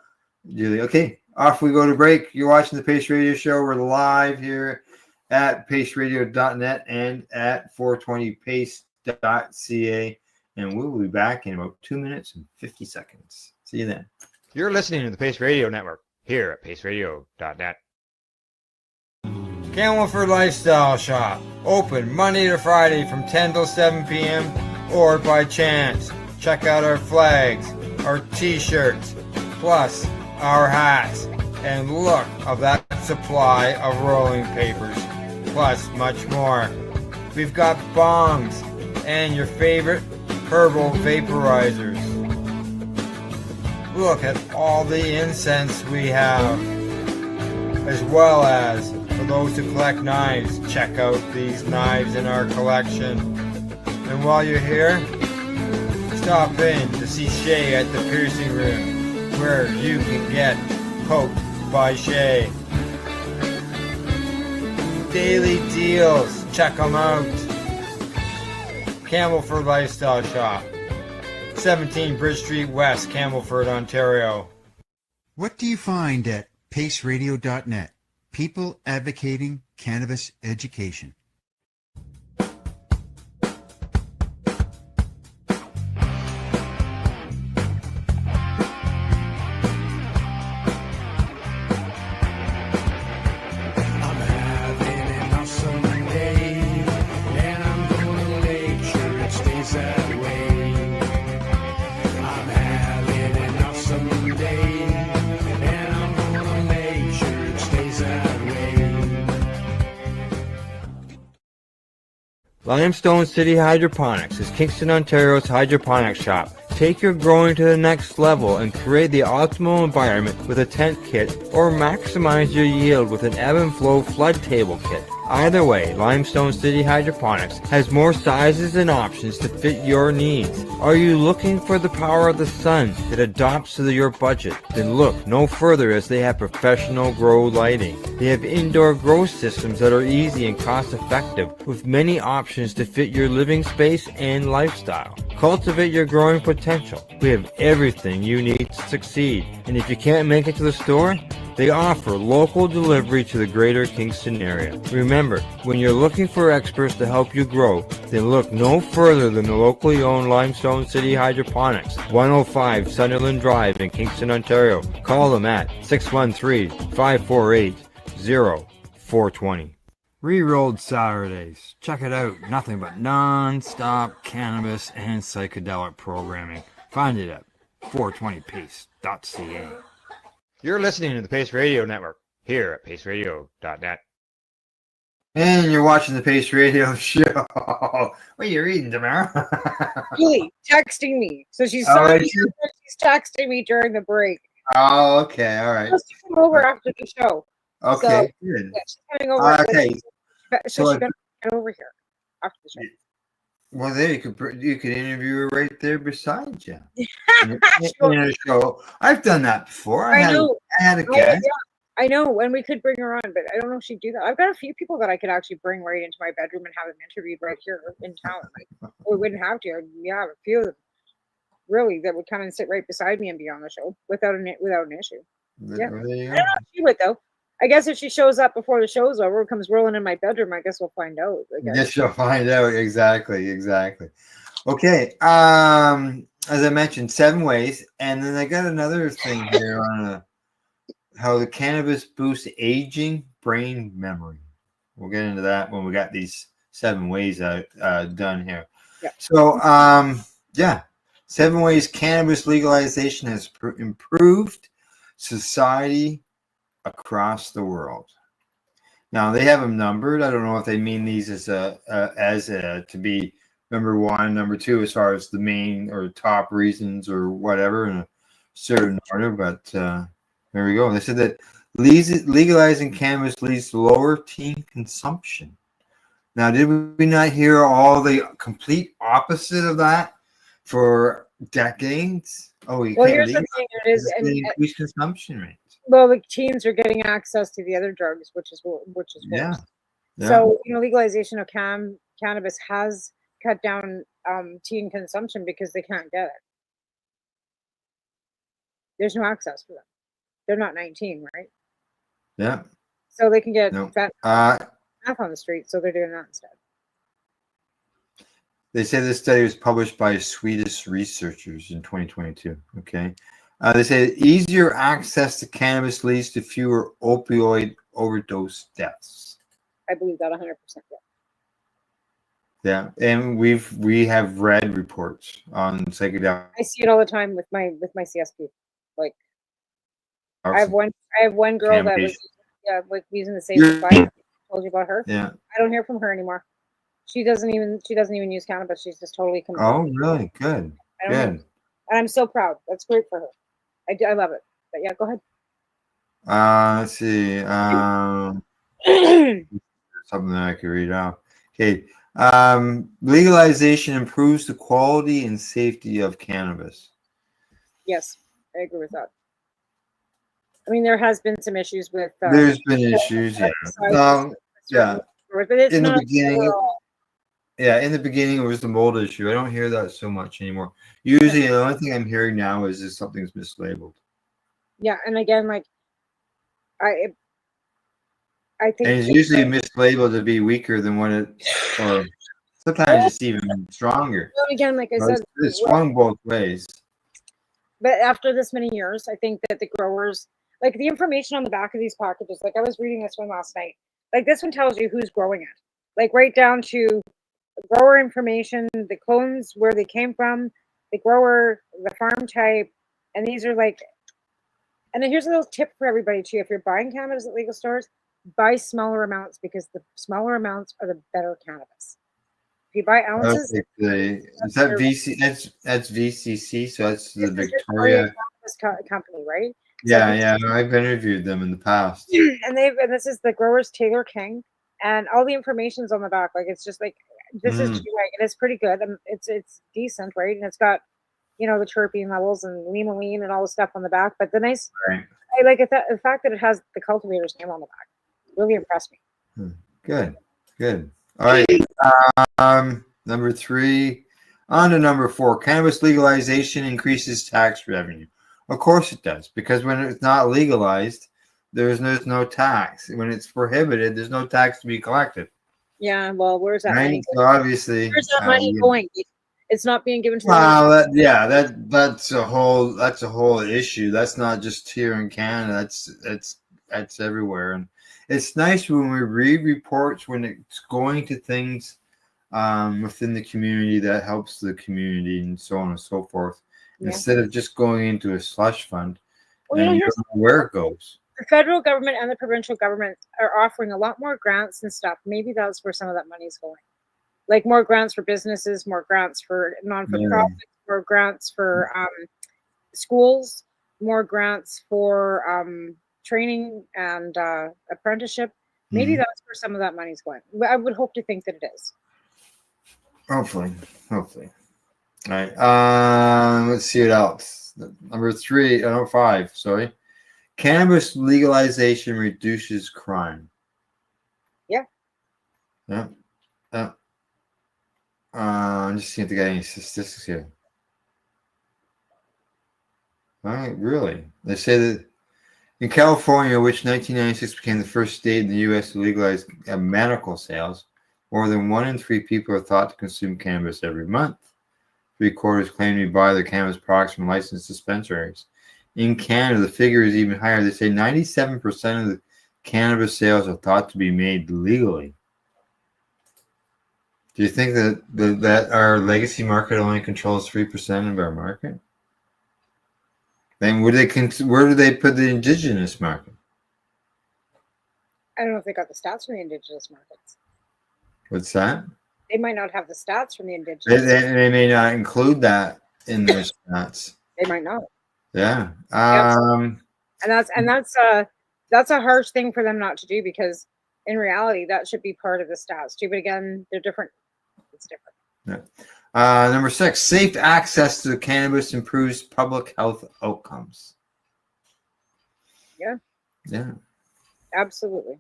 [SPEAKER 1] Julie. Okay, off we go to break. You're watching the Pace Radio Show. We're live here at paceradio.net and at 420pace.ca, and we'll be back in about 2 minutes and 50 seconds. See you then.
[SPEAKER 14] You're listening to the Pace Radio Network here at paceradio.net. Camelford Lifestyle Shop, open Monday to Friday from 10 till 7 p.m. or by chance. Check out our flags, our t-shirts, plus our hats, and look of that supply of rolling papers, plus much more. We've got bongs and your favorite herbal vaporizers. Look at all the incense we have, as well as for those who collect knives, check out these knives in our collection. And while you're here, stop in to see Shay at the piercing room, where you can get poked by Shay. Daily deals, check them out. Campbellford Lifestyle Shop, 17 Bridge Street West, Campbellford, Ontario.
[SPEAKER 20] What do you find at paceradio.net? People advocating cannabis education.
[SPEAKER 14] Limestone City Hydroponics is Kingston, Ontario's hydroponics shop. Take your growing to the next level and create the optimal environment with a tent kit, or maximize your yield with an ebb and flow flood table kit. Either way, Limestone City Hydroponics has more sizes and options to fit your needs. Are you looking for the power of the sun that adapts to your budget? Then look no further, as they have professional grow lighting. They have indoor grow systems that are easy and cost effective, with many options to fit your living space and lifestyle. Cultivate your growing potential. We have everything you need to succeed. And if you can't make it to the store, they offer local delivery to the greater Kingston area. Remember, when you're looking for experts to help you grow, then look no further than the locally owned Limestone City Hydroponics, 105 Sunderland Drive in Kingston, Ontario. Call them at 613-548-0420. Rerolled Saturdays. Check it out. Nothing but non-stop cannabis and psychedelic programming. Find it at 420pace.ca. You're listening to the Pace Radio Network here at paceradio.net.
[SPEAKER 1] And you're watching the Pace Radio Show. What are you reading, Tamara?
[SPEAKER 18] Julie texting me. So she's
[SPEAKER 1] Oh,
[SPEAKER 18] talking,
[SPEAKER 1] is she?
[SPEAKER 18] she's texting me during the break.
[SPEAKER 1] Oh, okay. All right.
[SPEAKER 18] Let's come over after the show.
[SPEAKER 1] Okay,
[SPEAKER 18] So,
[SPEAKER 1] good.
[SPEAKER 18] yeah, she's coming over.
[SPEAKER 1] Okay.
[SPEAKER 18] So
[SPEAKER 1] So
[SPEAKER 18] she's gonna get over here after the show.
[SPEAKER 1] Well, there you could interview her right there beside you. in
[SPEAKER 18] Sure.
[SPEAKER 1] a show. I've done that before.
[SPEAKER 18] I know.
[SPEAKER 1] I had a
[SPEAKER 18] Oh,
[SPEAKER 1] guest.
[SPEAKER 18] yeah, I know, and we could bring her on, but I don't know if she'd do that. I've got a few people that I could actually bring right into my bedroom and have them interviewed right here in town. Like, we wouldn't have to. Yeah, a few of them really that would come and sit right beside me and be on the show without an issue. Yeah,
[SPEAKER 1] There you
[SPEAKER 18] I
[SPEAKER 1] go.
[SPEAKER 18] don't know if she would though. I guess if she shows up before the show's over, comes rolling in my bedroom, I guess we'll find out. I guess.
[SPEAKER 1] Yes, you'll find out. Exactly. Okay. As I mentioned, 7 ways, and then I got another thing here on how the cannabis boosts aging brain memory. We'll get into that when we got these 7 ways done here.
[SPEAKER 18] Yeah.
[SPEAKER 1] So, 7 ways cannabis legalization has improved society across the world. Now they have them numbered. I don't know if they mean these as to be number 1, number 2, as far as the main or top reasons or whatever in a certain order. But there we go. They said that legalizing cannabis leads to lower teen consumption. Now, did we not hear all the complete opposite of that for decades? Oh, you
[SPEAKER 18] Well,
[SPEAKER 1] can't
[SPEAKER 18] here's the thing: it is, and
[SPEAKER 1] increase consumption rates.
[SPEAKER 18] well, the teens are getting access to the other drugs, which is worse.
[SPEAKER 1] Yeah.
[SPEAKER 18] So legalization of cannabis has cut down teen consumption because they can't get it. There's no access for them. They're not 19, right?
[SPEAKER 1] Yeah.
[SPEAKER 18] So they can get
[SPEAKER 1] No.
[SPEAKER 18] meth on the street, so they're doing that instead.
[SPEAKER 1] They say this study was published by Swedish researchers in 2022. Okay. They say easier access to cannabis leads to fewer opioid overdose deaths.
[SPEAKER 18] I believe that 100%.
[SPEAKER 1] Yeah, and we have read reports on psychedelic.
[SPEAKER 18] I see it all the time with my CSP. Like I have one girl that was with using the safe
[SPEAKER 1] Yeah.
[SPEAKER 18] supply. I told you about her.
[SPEAKER 1] Yeah.
[SPEAKER 18] I don't hear from her anymore. She doesn't even use cannabis. She's just totally
[SPEAKER 1] Oh, really? Good.
[SPEAKER 18] I don't hear,
[SPEAKER 1] Good.
[SPEAKER 18] and I'm so proud. That's great for her. I love it. But yeah, go ahead.
[SPEAKER 1] Let's see. Something that I could read out. Okay. Legalization improves the quality and safety of cannabis.
[SPEAKER 18] Yes, I agree with that. I mean, there has been some issues with.
[SPEAKER 1] There's been issues, yeah. Yeah.
[SPEAKER 18] But it's
[SPEAKER 1] In the
[SPEAKER 18] not
[SPEAKER 1] beginning,
[SPEAKER 18] overall.
[SPEAKER 1] yeah, in the beginning it was the mold issue. I don't hear that so much anymore. Usually, the only thing I'm hearing now is if something's mislabeled.
[SPEAKER 18] Yeah, and again, like I think
[SPEAKER 1] And it's usually mislabeled to be weaker than what it, or sometimes it's even stronger.
[SPEAKER 18] Well, again, like I
[SPEAKER 1] So
[SPEAKER 18] said,
[SPEAKER 1] it's swung both ways.
[SPEAKER 18] but after this many years, I think that the growers, like the information on the back of these packages, like I was reading this one last night, like this one tells you who's growing it, like right down to grower information, the clones, where they came from, the grower, the farm type, and these are like, and then here's a little tip for everybody too. If you're buying cannabis at legal stores, buy smaller amounts because the smaller amounts are the better cannabis. If you buy ounces,
[SPEAKER 1] Is that VC? That's VCC. So that's the
[SPEAKER 18] Victoria
[SPEAKER 1] Victoria.
[SPEAKER 18] company, right?
[SPEAKER 1] Yeah, yeah. I've interviewed them in the past.
[SPEAKER 18] And this is the growers Taylor King, and all the information's on the back. Like it's just like this is
[SPEAKER 1] Mm.
[SPEAKER 18] like, and it's pretty good. And it's decent, right? And it's got the terpene levels and limonene and all the stuff on the back. But the nice,
[SPEAKER 1] Right.
[SPEAKER 18] I like it, the fact that it has the cultivator's name on the back really impressed me.
[SPEAKER 1] Good. Good. All right. Number 3. On to number 4. Cannabis legalization increases tax revenue. Of course it does, because when it's not legalized, there's no tax. When it's prohibited, there's no tax to be collected.
[SPEAKER 18] Yeah, well, where's that
[SPEAKER 1] Right?
[SPEAKER 18] money?
[SPEAKER 1] So obviously,
[SPEAKER 18] Where's that money going? It's not being given to the
[SPEAKER 1] well, that's a whole issue. That's not just here in Canada. That's everywhere, and it's nice when we read reports when it's going to things within the community that helps the community and so on and so forth, instead of just going into a slush fund
[SPEAKER 18] Well,
[SPEAKER 1] and you don't know where it goes.
[SPEAKER 18] The federal government and the provincial government are offering a lot more grants and stuff. Maybe that's where some of that money's going. Like more grants for businesses, more grants for non-for-profits, more grants for schools, more grants for training and apprenticeship. Maybe that's where some of that money's going. I would hope to think that it is.
[SPEAKER 1] Hopefully. All right. Let's see what else. Number 5. Sorry. Cannabis legalization reduces crime.
[SPEAKER 18] Yeah.
[SPEAKER 1] Yeah. I'm just seeing if they got any statistics here. All right, really? They say that in California, which 1996 became the first state in the U.S. to legalize medical sales, more than 1 in 3 people are thought to consume cannabis every month. 3/4 claim to buy their cannabis products from licensed dispensaries. In Canada, the figure is even higher. They say 97% of the cannabis sales are thought to be made legally. Do you think that our legacy market only controls 3% of our market? Then where do they put the indigenous market?
[SPEAKER 18] I don't know if they got the stats from the indigenous markets.
[SPEAKER 1] What's that?
[SPEAKER 18] They might not have the stats from the indigenous.
[SPEAKER 1] They may not include that in their stats.
[SPEAKER 18] They might not.
[SPEAKER 1] Yeah.
[SPEAKER 18] And that's a harsh thing for them not to do, because in reality that should be part of the stats too. But again, they're different. It's different.
[SPEAKER 1] Yeah. Number 6, safe access to cannabis improves public health outcomes.
[SPEAKER 18] Yeah.
[SPEAKER 1] Yeah.
[SPEAKER 18] Absolutely.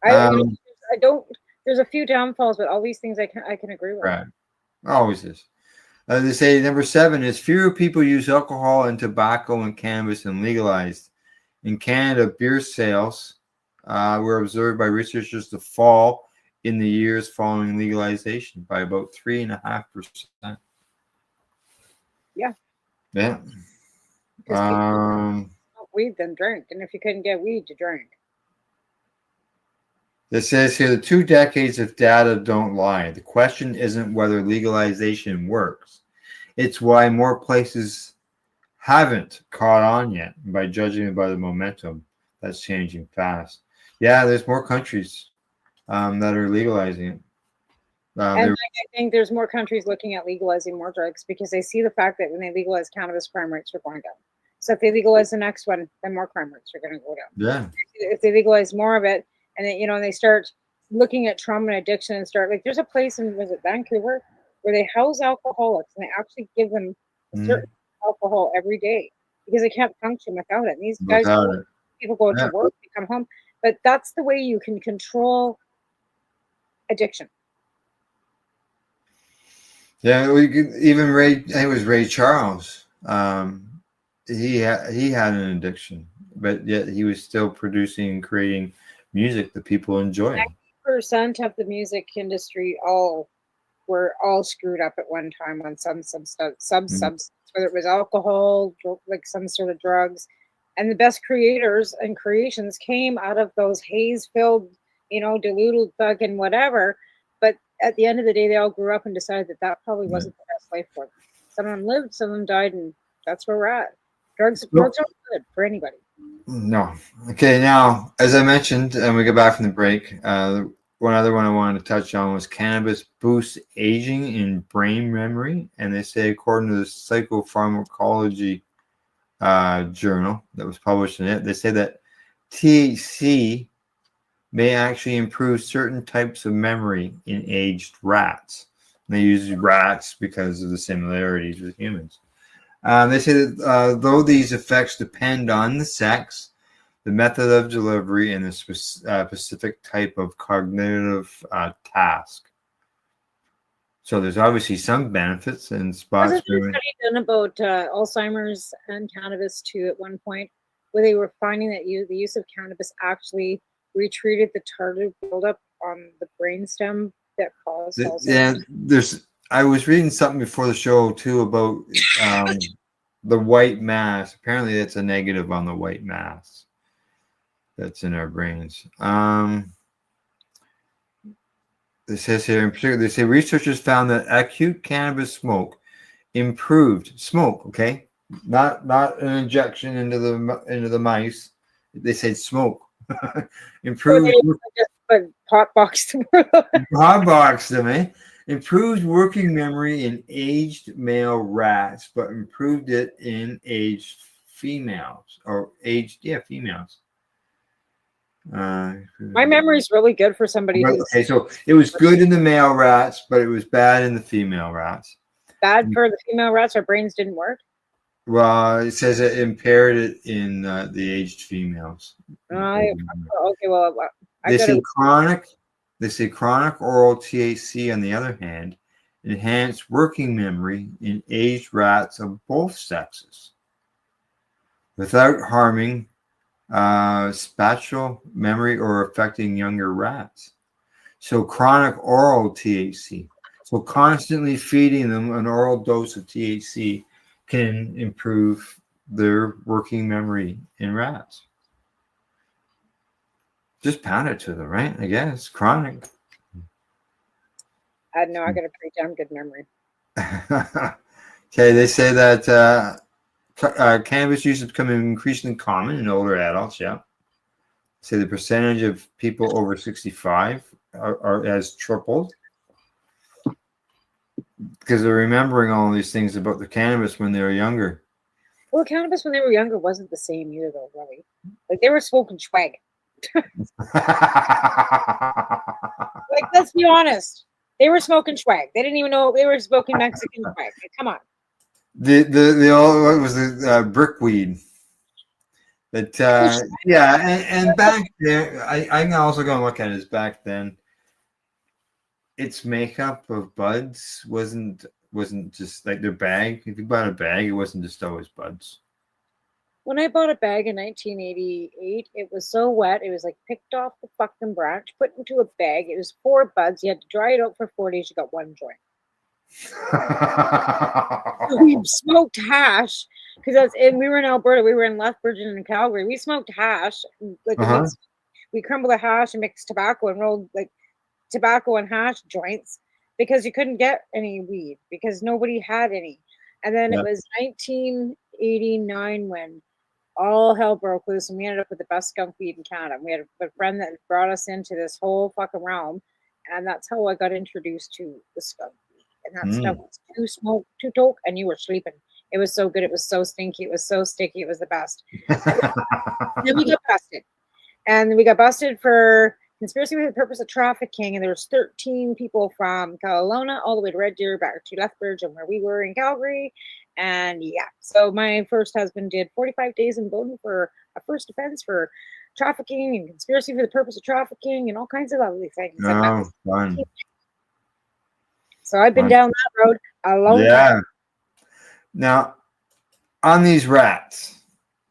[SPEAKER 18] I don't. There's a few downfalls, but all these things I can agree with.
[SPEAKER 1] Right. Always is. They say number 7 is fewer people use alcohol and tobacco and cannabis and legalized. In Canada, beer sales were observed by researchers to fall in the years following legalization by about 3.5%.
[SPEAKER 18] Yeah.
[SPEAKER 1] Yeah.
[SPEAKER 18] Smoke weed then drink, and if you couldn't get weed, you drink.
[SPEAKER 1] It says here the 2 decades of data don't lie. The question isn't whether legalization works. It's why more places haven't caught on yet by judging it by the momentum That's changing fast. Yeah, there's more countries that are legalizing it.
[SPEAKER 18] And like, I think there's more countries looking at legalizing more drugs because they see the fact that when they legalize cannabis, crime rates are going down. So if they legalize the next one, then more crime rates are going to go down.
[SPEAKER 1] Yeah.
[SPEAKER 18] If they legalize more of it, and then they start looking at trauma and addiction and start like there's a place in was it Vancouver where they house alcoholics and they actually give them a certain alcohol every day because they can't function without it. And these guys,
[SPEAKER 1] Without it.
[SPEAKER 18] people go
[SPEAKER 1] Yeah.
[SPEAKER 18] to work, they come home, but that's the way you can control addiction.
[SPEAKER 1] Yeah, we could, even Ray. It was Ray Charles. He had an addiction, but yet he was still producing and creating music that people enjoy.
[SPEAKER 18] 90% of the music industry were all screwed up at one time on some substance, whether it was alcohol, like some sort of drugs. And the best creators and creations came out of those haze-filled, diluted fucking whatever. But at the end of the day, they all grew up and decided that probably wasn't the best life for them. Some of them lived, some of them died, and that's where we're at. Drugs aren't good for anybody.
[SPEAKER 1] No. Okay, now, as I mentioned, and we go back from the break, one other one I wanted to touch on was cannabis boosts aging in brain memory. And they say, according to the Psychopharmacology journal that was published in it, they say that THC may actually improve certain types of memory in aged rats. And they use rats because of the similarities with humans. They say that though these effects depend on the sex, the method of delivery, and the specific type of cognitive task. So there's obviously some benefits and spots.
[SPEAKER 18] Wasn't there a study done about Alzheimer's and cannabis too at one point, where they were finding that the use of cannabis actually retreated the tardive buildup on the brainstem that caused Alzheimer's?
[SPEAKER 1] Yeah, I was reading something before the show too about the white mass. Apparently, it's a negative on the white mass that's in our brains. It says here in particular, they say researchers found that acute cannabis smoke improved smoke. Okay, not an injection into the mice. They said smoke improved.
[SPEAKER 18] But pot boxed them.
[SPEAKER 1] Hot box them, eh? Improved working memory in aged male rats, but improved it in aged females females.
[SPEAKER 18] My memory is really good for somebody who's
[SPEAKER 1] Okay, so it was good in the male rats, but it was bad in the female rats.
[SPEAKER 18] bad for the female rats. Our brains didn't work.
[SPEAKER 1] Well, it says it impaired it in the aged females.
[SPEAKER 18] Okay, well,
[SPEAKER 1] They say chronic oral THC, on the other hand, enhanced working memory in aged rats of both sexes without harming spatial memory or affecting younger rats. So chronic oral THC. So constantly feeding them an oral dose of THC can improve their working memory in rats. Just pound it to them, right? I guess chronic.
[SPEAKER 18] I know I got a pretty damn good memory.
[SPEAKER 1] Okay, they say that cannabis use is becoming increasingly common in older adults. Yeah, say the percentage of people over 65 has tripled because they're remembering all these things about the cannabis when they were younger.
[SPEAKER 18] Well, cannabis when they were younger wasn't the same either, though. Really, like they were smoking swag. Like, let's be honest. They were smoking swag. They didn't even know they were smoking Mexican swag. Like, come on.
[SPEAKER 1] The old, what was the brickweed? But and back there, I'm also going to look at it as back then. Its makeup of buds wasn't just like their bag. If you bought a bag, it wasn't just always buds.
[SPEAKER 18] When I bought a bag in 1988, it was so wet. It was like picked off the fucking branch, put into a bag. It was 4 buds. You had to dry it out for 4 days. You got 1 joint. We smoked hash because we were in Alberta. We were in Lethbridge and in Calgary. We smoked hash. Like we crumbled the hash and mixed tobacco and rolled like tobacco and hash joints because you couldn't get any weed because nobody had any. And then it was 1989 when all hell broke loose, and we ended up with the best skunk weed in Canada. We had a friend that brought us into this whole fucking realm, and that's how I got introduced to the skunk weed. And that stuff was too smoke, too toke, and you were sleeping. It was so good. It was so stinky. It was so sticky. It was the best. Then we got busted, and we got busted for conspiracy with the purpose of trafficking. And there was 13 people from Kelowna all the way to Red Deer, back to Lethbridge, and where we were in Calgary. And yeah, so my first husband did 45 days in Bowden for a first offense for trafficking and conspiracy for the purpose of trafficking and all kinds of lovely things. And that
[SPEAKER 1] Oh,
[SPEAKER 18] was
[SPEAKER 1] fun.
[SPEAKER 18] so I've been
[SPEAKER 1] Fun.
[SPEAKER 18] down that road a long
[SPEAKER 1] Yeah.
[SPEAKER 18] time.
[SPEAKER 1] Now, on these rats,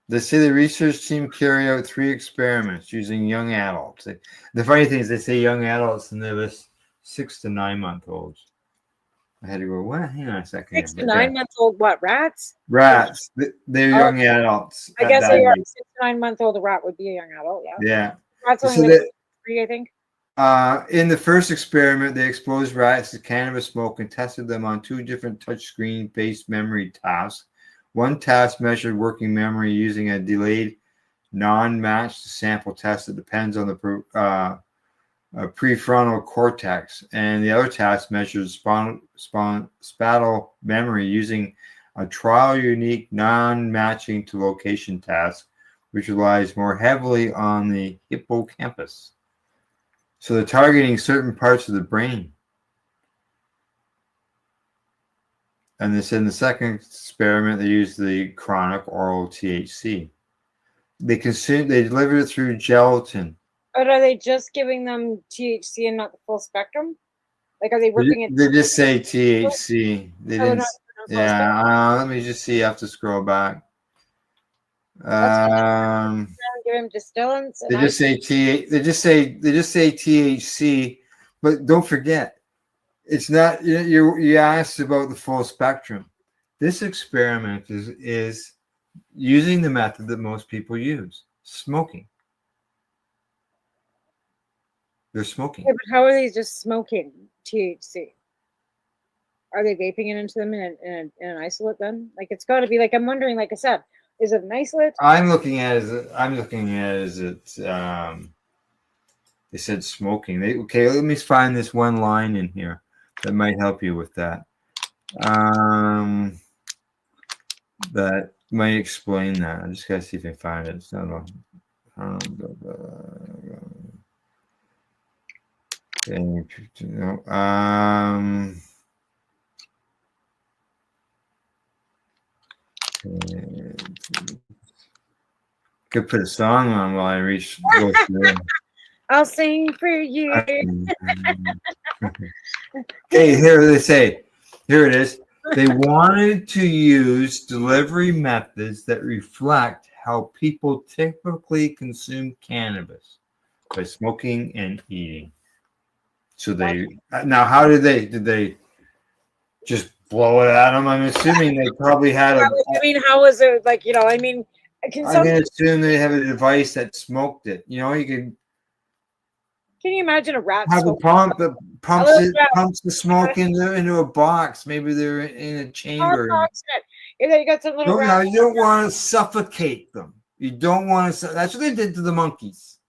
[SPEAKER 1] they say the research team carry out 3 experiments using young adults. The funny thing is they say young adults and they list 6 to 9 month olds. I had to go, what? Hang on a second.
[SPEAKER 18] 6 to 9 month old what, rats?
[SPEAKER 1] Rats. They're young
[SPEAKER 18] Oh,
[SPEAKER 1] adults.
[SPEAKER 18] I
[SPEAKER 1] at
[SPEAKER 18] guess
[SPEAKER 1] that
[SPEAKER 18] they are.
[SPEAKER 1] age.
[SPEAKER 18] 6 to 9 month old, a rat would be a young adult. Yeah.
[SPEAKER 1] Yeah.
[SPEAKER 18] Rats
[SPEAKER 1] So
[SPEAKER 18] only live
[SPEAKER 1] that-
[SPEAKER 18] 3, I think.
[SPEAKER 1] In the first experiment, they exposed rats to cannabis smoke and tested them on 2 different touchscreen-based memory tasks. One task measured working memory using a delayed, non-matched sample test that depends on the prefrontal cortex, and the other task measured spatial memory using a trial-unique, non-matching to location task, which relies more heavily on the hippocampus. So they're targeting certain parts of the brain. And this in the second experiment, they used the chronic oral THC. They delivered it through gelatin.
[SPEAKER 18] But are they just giving them THC and not the full spectrum? Like, are they working it?
[SPEAKER 1] They just say THC. They
[SPEAKER 18] Oh, they're
[SPEAKER 1] didn't.
[SPEAKER 18] not full spectrum?
[SPEAKER 1] Yeah. Let me just see. I have to scroll back.
[SPEAKER 18] Give him distillants.
[SPEAKER 1] They just say They just say THC, but don't forget, it's not. You asked about the full spectrum. This experiment is using the method that most people use: smoking. They're smoking.
[SPEAKER 18] Yeah, but how are they just smoking THC? Are they vaping it into them in an isolate then? Like, it's got to be like, I'm wondering, like I said, is it an isolate?
[SPEAKER 1] I'm looking at it as they said smoking. Okay, let me find this one line in here that might help you with that. That might explain that. I just gotta see if I find it. It's not could put a song on while I go through.
[SPEAKER 18] I'll sing for you.
[SPEAKER 1] Okay, here they say. Here it is. They wanted to use delivery methods that reflect how people typically consume cannabis by smoking and eating. So how did they just blow it at them? I'm assuming they probably had
[SPEAKER 18] I mean, how was it like, I mean,
[SPEAKER 1] I'm gonna assume they have a device that smoked it. You can
[SPEAKER 18] you imagine a rat
[SPEAKER 1] have a
[SPEAKER 18] smoking?
[SPEAKER 1] pump that
[SPEAKER 18] little
[SPEAKER 1] pumps the smoke into a box. Maybe they're in a chamber.
[SPEAKER 18] You got some little rats.
[SPEAKER 1] You don't want to suffocate them. You don't want to. That's what they did to the monkeys.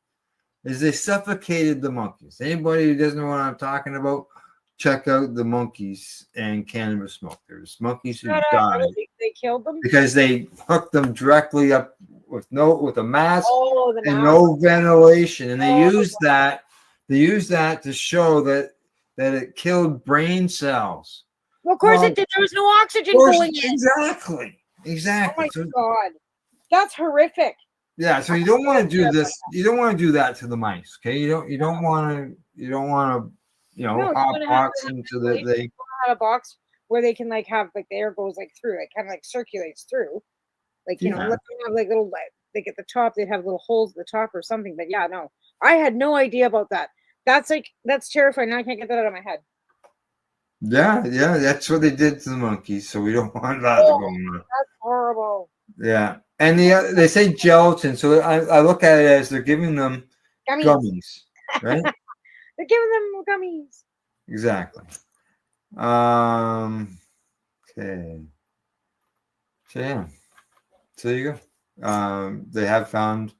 [SPEAKER 1] Is they suffocated the monkeys. Anybody who doesn't know what I'm talking about, check out the monkeys and cannabis smoke. There's monkeys who died
[SPEAKER 18] They killed them
[SPEAKER 1] because they hooked them directly up with a mask
[SPEAKER 18] the
[SPEAKER 1] and
[SPEAKER 18] mask.
[SPEAKER 1] no ventilation, and they used that. They used that to show that it killed brain cells.
[SPEAKER 18] Well, of course it did. There was no oxygen going in.
[SPEAKER 1] Exactly.
[SPEAKER 18] Oh my God, that's horrific.
[SPEAKER 1] Yeah, so you don't want to do this. You don't want to do that to the mice. Okay, you don't want to hot box into the they
[SPEAKER 18] have a box where they can have the air goes through it, kind of circulates through. Let them have little at the top, they'd have little holes at the top or something. But yeah, no, I had no idea about that. That's terrifying. Now I can't get that out of my head.
[SPEAKER 1] Yeah, that's what they did to the monkeys. So we don't want that to go on.
[SPEAKER 18] That's horrible.
[SPEAKER 1] Yeah, and they say gelatin. So I look at it as they're giving them gummies, right?
[SPEAKER 18] They're giving them gummies.
[SPEAKER 1] Exactly. Okay. So yeah. So there you go. they have found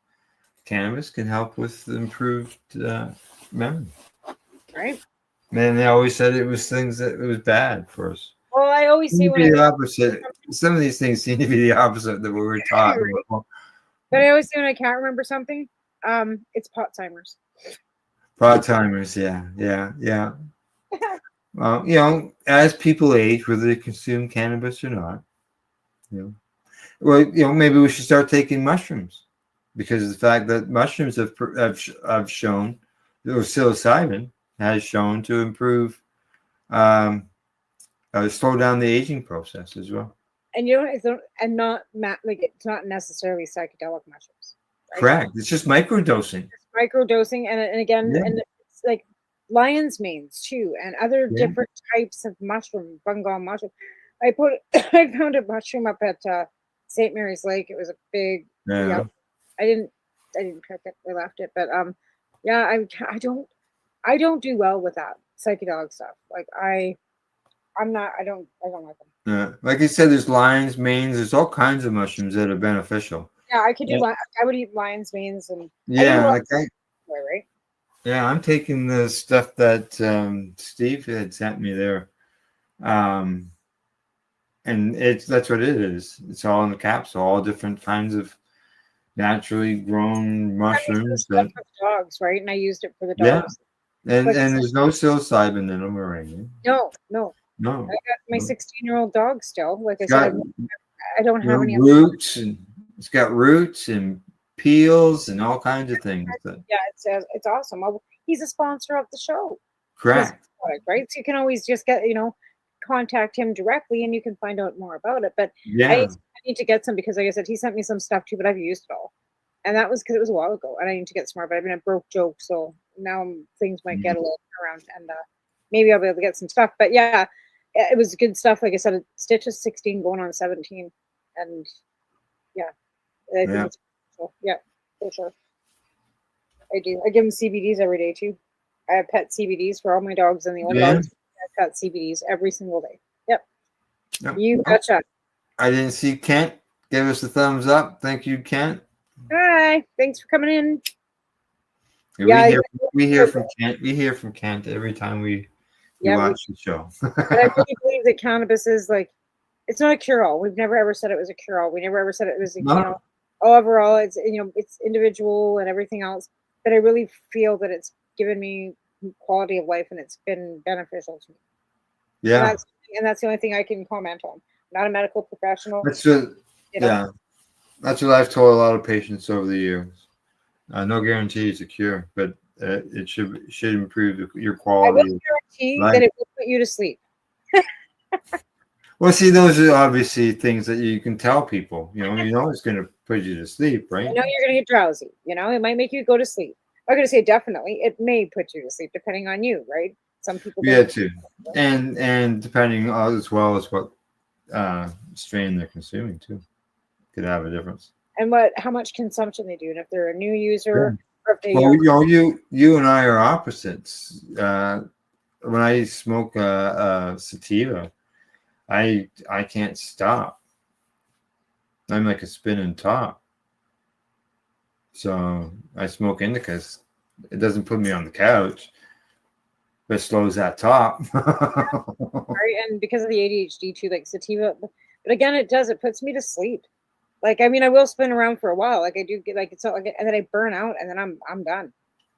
[SPEAKER 1] cannabis can help with improved memory.
[SPEAKER 18] Right.
[SPEAKER 1] Man, they always said it was things that it was bad for us.
[SPEAKER 18] Well, I always say
[SPEAKER 1] Seem to
[SPEAKER 18] when
[SPEAKER 1] be
[SPEAKER 18] I
[SPEAKER 1] the opposite. Some of these things seem to be the opposite that we were taught.
[SPEAKER 18] Right. But I always say when I can't remember something, it's pot timers.
[SPEAKER 1] Part timers, yeah. Well, you know, as people age, whether they consume cannabis or not, you know, well, you know, maybe we should start taking mushrooms because of the fact that mushrooms have shown, or psilocybin has shown to improve, slow down the aging process as well.
[SPEAKER 18] And you know, and not like it's not necessarily psychedelic mushrooms. Right?
[SPEAKER 1] Correct. It's just microdosing.
[SPEAKER 18] Micro dosing, and again,
[SPEAKER 1] Yeah.
[SPEAKER 18] and it's like lion's manes too, and other
[SPEAKER 1] Yeah.
[SPEAKER 18] different types of mushroom, fungal mushroom. I found a mushroom up at St. Mary's Lake. It was a big.
[SPEAKER 1] Yeah.
[SPEAKER 18] I didn't pick it. I left it, but yeah, I don't do well with that psychedelic stuff. Like I'm not. I don't like them.
[SPEAKER 1] Like I said, there's lion's manes. There's all kinds of mushrooms that are beneficial.
[SPEAKER 18] Yeah, I could do.
[SPEAKER 1] Yeah.
[SPEAKER 18] I would eat lion's manes and.
[SPEAKER 1] Yeah, like
[SPEAKER 18] right.
[SPEAKER 1] yeah, I'm taking the stuff that Steve had sent me there, and that's what it is. It's all in the capsule, all different kinds of naturally grown mushrooms.
[SPEAKER 18] For the dogs, right? And I used it for the
[SPEAKER 1] Yeah,
[SPEAKER 18] dogs.
[SPEAKER 1] and
[SPEAKER 18] But-
[SPEAKER 1] there's no psilocybin in them or anything.
[SPEAKER 18] No.
[SPEAKER 1] No,
[SPEAKER 18] I got my 16-year-old dog still. Like I
[SPEAKER 1] It's
[SPEAKER 18] said,
[SPEAKER 1] got,
[SPEAKER 18] I don't have any.
[SPEAKER 1] roots, and it's got roots and peels and all kinds of things.
[SPEAKER 18] Yeah, it's awesome. He's a sponsor of the show.
[SPEAKER 1] Correct.
[SPEAKER 18] Right? So you can always just get, contact him directly and you can find out more about it. But
[SPEAKER 1] Yeah.
[SPEAKER 18] I need to get some because, like I said, he sent me some stuff too, but I've used it all. And that was because it was a while ago and I need to get some more, but I've been a broke joke. So now things might get a little around and maybe I'll be able to get some stuff. But yeah, it was good stuff. Like I said, Stitch is 16 going on 17. And yeah, I think it's cool. Yeah, for sure. I do. I give them CBDs every day too. I have pet CBDs for all my dogs and the old dogs. I have pet CBDs every single day. Yep. You betcha.
[SPEAKER 1] I didn't see Kent give us a thumbs up. Thank you, Kent.
[SPEAKER 18] Hi. Thanks for coming in.
[SPEAKER 1] Yeah, we hear from Kent. We hear from Kent every time we watch the show.
[SPEAKER 18] But I really believe that cannabis is it's not a cure-all. We've never ever said it was a cure-all. We never ever said it was overall it's it's individual and everything else. But I really feel that it's given me quality of life and it's been beneficial to me.
[SPEAKER 1] Yeah.
[SPEAKER 18] And that's the only thing I can comment on. I'm not a medical professional.
[SPEAKER 1] That's what, that's what I've told a lot of patients over the years. No guarantee it's a cure, but it should improve your quality.
[SPEAKER 18] I will guarantee that it will put you to sleep.
[SPEAKER 1] Well, see, those are obviously things that you can tell people. You know it's going to put you to sleep, right?
[SPEAKER 18] I know you're going to get drowsy. It might make you go to sleep. I'm going to say definitely. It may put you to sleep, depending on you, right? Some people.
[SPEAKER 1] Yeah, too, and depending as well as what strain they're consuming too, could have a difference.
[SPEAKER 18] And how much consumption they do, and if they're a new user, or if they.
[SPEAKER 1] Well, you and I are opposites. When I smoke sativa, I can't stop. I'm like a spinning top. So I smoke indicas. It doesn't put me on the couch, but it slows that top.
[SPEAKER 18] Right, and because of the ADHD too, like sativa, but again, it puts me to sleep. Like, I mean, I will spin around for a while. Like I do get it's not like, and then I burn out, and then I'm done.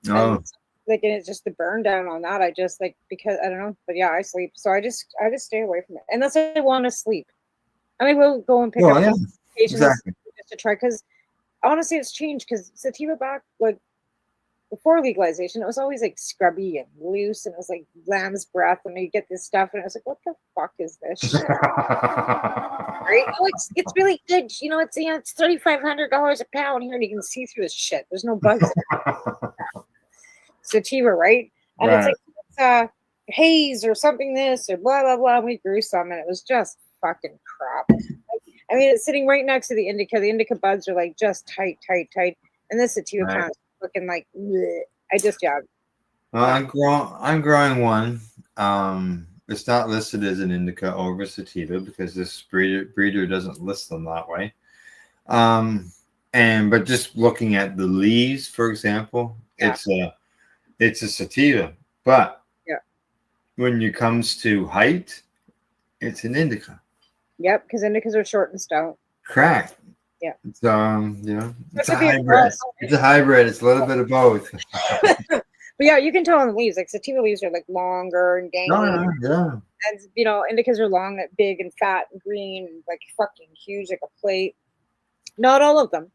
[SPEAKER 1] Oh.
[SPEAKER 18] And it's just the burn down on that. I just because I don't know, but yeah, I sleep. So I just stay away from it unless I want to sleep. And I will go and pick up patients just to try because honestly, it's changed because sativa back before legalization, it was always scrubby and loose, and it was like lamb's breath, and you get this stuff, and I was like, "What the fuck is this shit?" Right? Oh, it's really good. It's $3,500 a pound here, and you can see through this shit. There's no bugs. Sativa, right? And it's haze or something this or blah blah blah. And we grew some, and it was just fucking crap. I mean, it's sitting right next to the indica. The indica buds are just tight, and this sativa pound is looking like. Bleh.
[SPEAKER 1] Well, I'm growing one. It's not listed as an indica over sativa because this breeder doesn't list them that way. but just looking at the leaves, for example,
[SPEAKER 18] Yeah.
[SPEAKER 1] it's a sativa. But
[SPEAKER 18] Yeah.
[SPEAKER 1] when it comes to height, it's an indica.
[SPEAKER 18] Yep, because indicas are short and stout.
[SPEAKER 1] Correct.
[SPEAKER 18] Yeah.
[SPEAKER 1] It's you know, it's
[SPEAKER 18] That's
[SPEAKER 1] a
[SPEAKER 18] what people
[SPEAKER 1] hybrid.
[SPEAKER 18] also-
[SPEAKER 1] It's a hybrid. It's a little bit of both.
[SPEAKER 18] But yeah, you can tell on the leaves. Like sativa leaves are like longer and
[SPEAKER 1] Oh,
[SPEAKER 18] gangly.
[SPEAKER 1] yeah.
[SPEAKER 18] And you know, indicas are long, and big and fat and green, and like fucking huge, like a plate. Not all of them,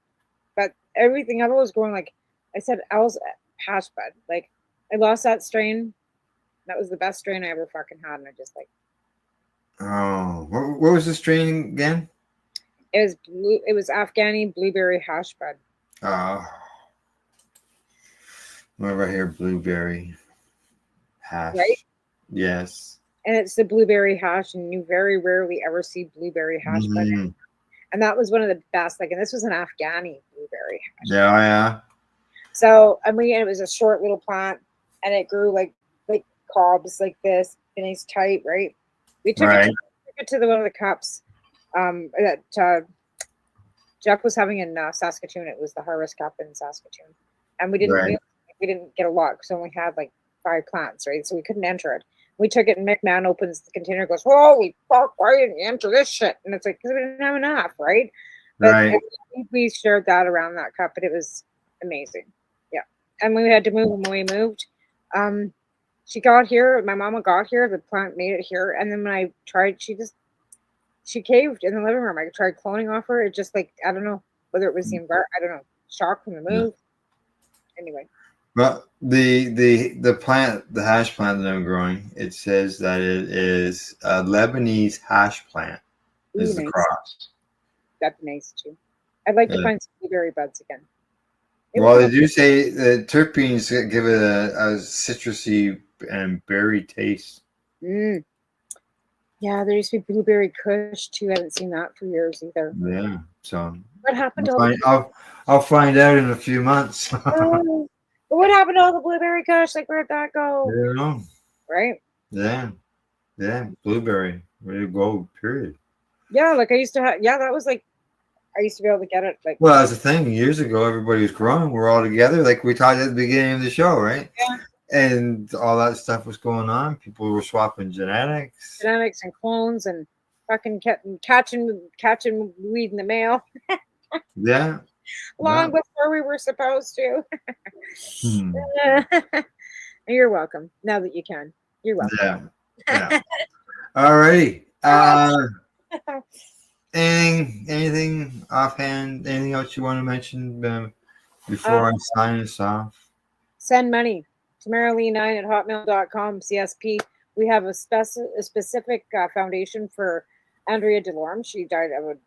[SPEAKER 18] but everything. I've always grown like I said, owl's hash bud. Like I lost that strain. That was the best strain I ever fucking had, and I just like
[SPEAKER 1] Oh, what was the strain again?
[SPEAKER 18] it was blue. It was Afghani blueberry hash bud.
[SPEAKER 1] Oh, what right here? Blueberry hash.
[SPEAKER 18] Right?
[SPEAKER 1] Yes.
[SPEAKER 18] And it's the blueberry hash, and you very rarely ever see blueberry hash bud.
[SPEAKER 1] Mhm.
[SPEAKER 18] And that was one of the best. Like, and this was an Afghani blueberry hash.
[SPEAKER 1] Yeah, yeah.
[SPEAKER 18] So I mean, it was a short little plant, and it grew like cobs like this, and it's tight, right? We took
[SPEAKER 1] Right.
[SPEAKER 18] it to one of the cups that Jeff was having in Saskatoon. It was the Harvest Cup in Saskatoon, and we didn't get a lot because we only had like 5 plants, right? So we couldn't enter it. We took it, and McMahon opens the container, goes, "Holy fuck! Why didn't you enter this shit?" And it's like because we didn't have enough, right? But
[SPEAKER 1] Right.
[SPEAKER 18] we shared that around that cup, but it was amazing. Yeah, and we had to move when we moved. She got here. My mama got here. The plant made it here, and then when I tried, she caved in the living room. I tried cloning off her. It just like I don't know whether it was the environment. I don't know. Shock from the move. Anyway.
[SPEAKER 1] Well, the plant, the hash plant that I'm growing, it says that it is a Lebanese hash plant. Is
[SPEAKER 18] Ooh,
[SPEAKER 1] the
[SPEAKER 18] nice.
[SPEAKER 1] cross.
[SPEAKER 18] That'd be nice too. I'd like to
[SPEAKER 1] Yeah.
[SPEAKER 18] find some blueberry buds again. It
[SPEAKER 1] Well,
[SPEAKER 18] was
[SPEAKER 1] they do say the terpenes give it a citrusy and berry taste.
[SPEAKER 18] Mm. Yeah, there used to be blueberry kush too. I haven't seen that for years either.
[SPEAKER 1] Yeah. So
[SPEAKER 18] What happened to all the
[SPEAKER 1] I'll find out in a few months. I
[SPEAKER 18] Oh, but what happened to all the blueberry kush? Like where'd that go?
[SPEAKER 1] don't know.
[SPEAKER 18] Right?
[SPEAKER 1] Yeah. Yeah. Blueberry. Ready to go, period.
[SPEAKER 18] Yeah, like I used to have. Yeah, that was like I used to be able to get it. Like
[SPEAKER 1] Well, that's the thing. Years ago, everybody was growing. We're all together, like we talked at the beginning of the show, right?
[SPEAKER 18] Yeah.
[SPEAKER 1] And all that stuff was going on. People were swapping genetics.
[SPEAKER 18] genetics and clones and fucking catching weed in the mail
[SPEAKER 1] Yeah.
[SPEAKER 18] long before we were supposed to.
[SPEAKER 1] Hmm.
[SPEAKER 18] You're welcome. Now that you can, you're welcome.
[SPEAKER 1] Yeah. All righty. Anything offhand? Anything else you want to mention before I sign us off?
[SPEAKER 18] Send money to marilee9@hotmail.com. CSP. We have a specific foundation for Andrea DeLorme. She died of a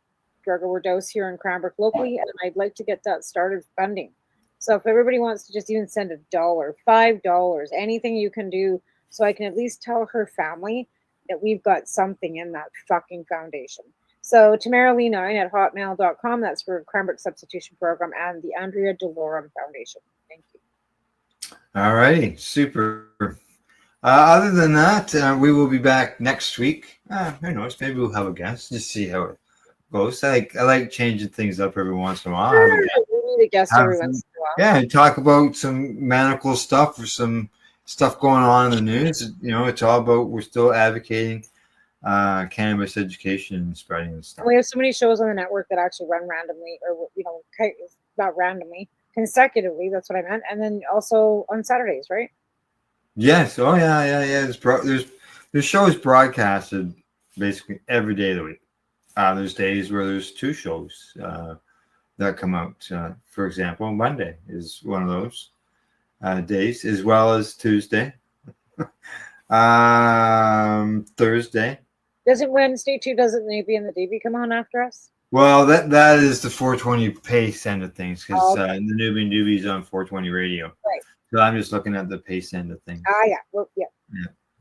[SPEAKER 18] drug overdose here in Cranbrook locally, and I'd like to get that started funding. So if everybody wants to just even send $1, $5, anything you can do, so I can at least tell her family that we've got something in that fucking foundation. So tamaralee9@hotmail.com. That's for Cranbrook Substitution Program and the Andrea DeLorme Foundation. Thank you.
[SPEAKER 1] All righty. Super. Other than that, we will be back next week. Who knows? Maybe we'll have a guest. Just see how it goes. I like changing things up every once in a while. Have a guest.
[SPEAKER 18] We need a guest every once in a while.
[SPEAKER 1] Yeah, and talk about some medical stuff or some stuff going on in the news. You know, it's all about we're still advocating cannabis education and spreading and stuff.
[SPEAKER 18] And we have so many shows on the network that actually run randomly, or not randomly, consecutively. That's what I meant. And then also on Saturdays, right?
[SPEAKER 1] Yes. Oh yeah. There's shows broadcasted basically every day of the week. There's days where there's 2 shows that come out. For example, Monday is one of those days, as well as Tuesday, Thursday.
[SPEAKER 18] Doesn't Wednesday too? Doesn't the AB and the DB come on after us?
[SPEAKER 1] Well, that is the 420 pace end of things because
[SPEAKER 18] Okay.
[SPEAKER 1] the Newbie Newbie's on 420 radio.
[SPEAKER 18] Right.
[SPEAKER 1] So I'm just looking at the pace end of things.
[SPEAKER 18] Yeah. Well, yeah.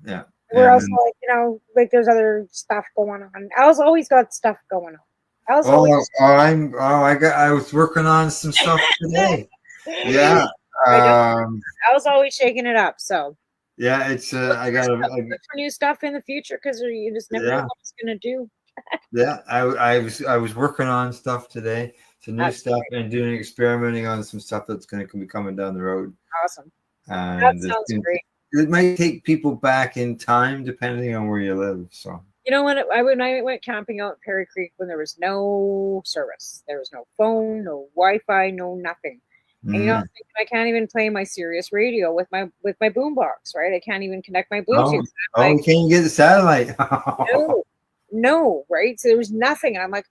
[SPEAKER 1] Yeah.
[SPEAKER 18] We're
[SPEAKER 1] And
[SPEAKER 18] also
[SPEAKER 1] then-
[SPEAKER 18] like there's other stuff going on. Al's always got stuff going on. Al's always
[SPEAKER 1] I was working on some stuff today. Yeah.
[SPEAKER 18] Al's always shaking it up. So
[SPEAKER 1] Yeah, it's I got
[SPEAKER 18] look for new stuff in the future because you just never know
[SPEAKER 1] Yeah.
[SPEAKER 18] what it's gonna do.
[SPEAKER 1] yeah, I was working on stuff today. some new
[SPEAKER 18] That's
[SPEAKER 1] stuff and doing experimenting on some stuff that's going to be coming down the road.
[SPEAKER 18] awesome. That
[SPEAKER 1] And
[SPEAKER 18] sounds great.
[SPEAKER 1] it might take people back in time depending on where you live. So
[SPEAKER 18] You know what? When I went camping out in Perry Creek, when there was no service, there was no phone, no Wi-Fi, no nothing. And I was thinking, I can't even play my Sirius radio with my boombox, right? I can't even connect my Bluetooth.
[SPEAKER 1] you can't get the satellite.
[SPEAKER 18] No, right? So there was nothing. And I'm like,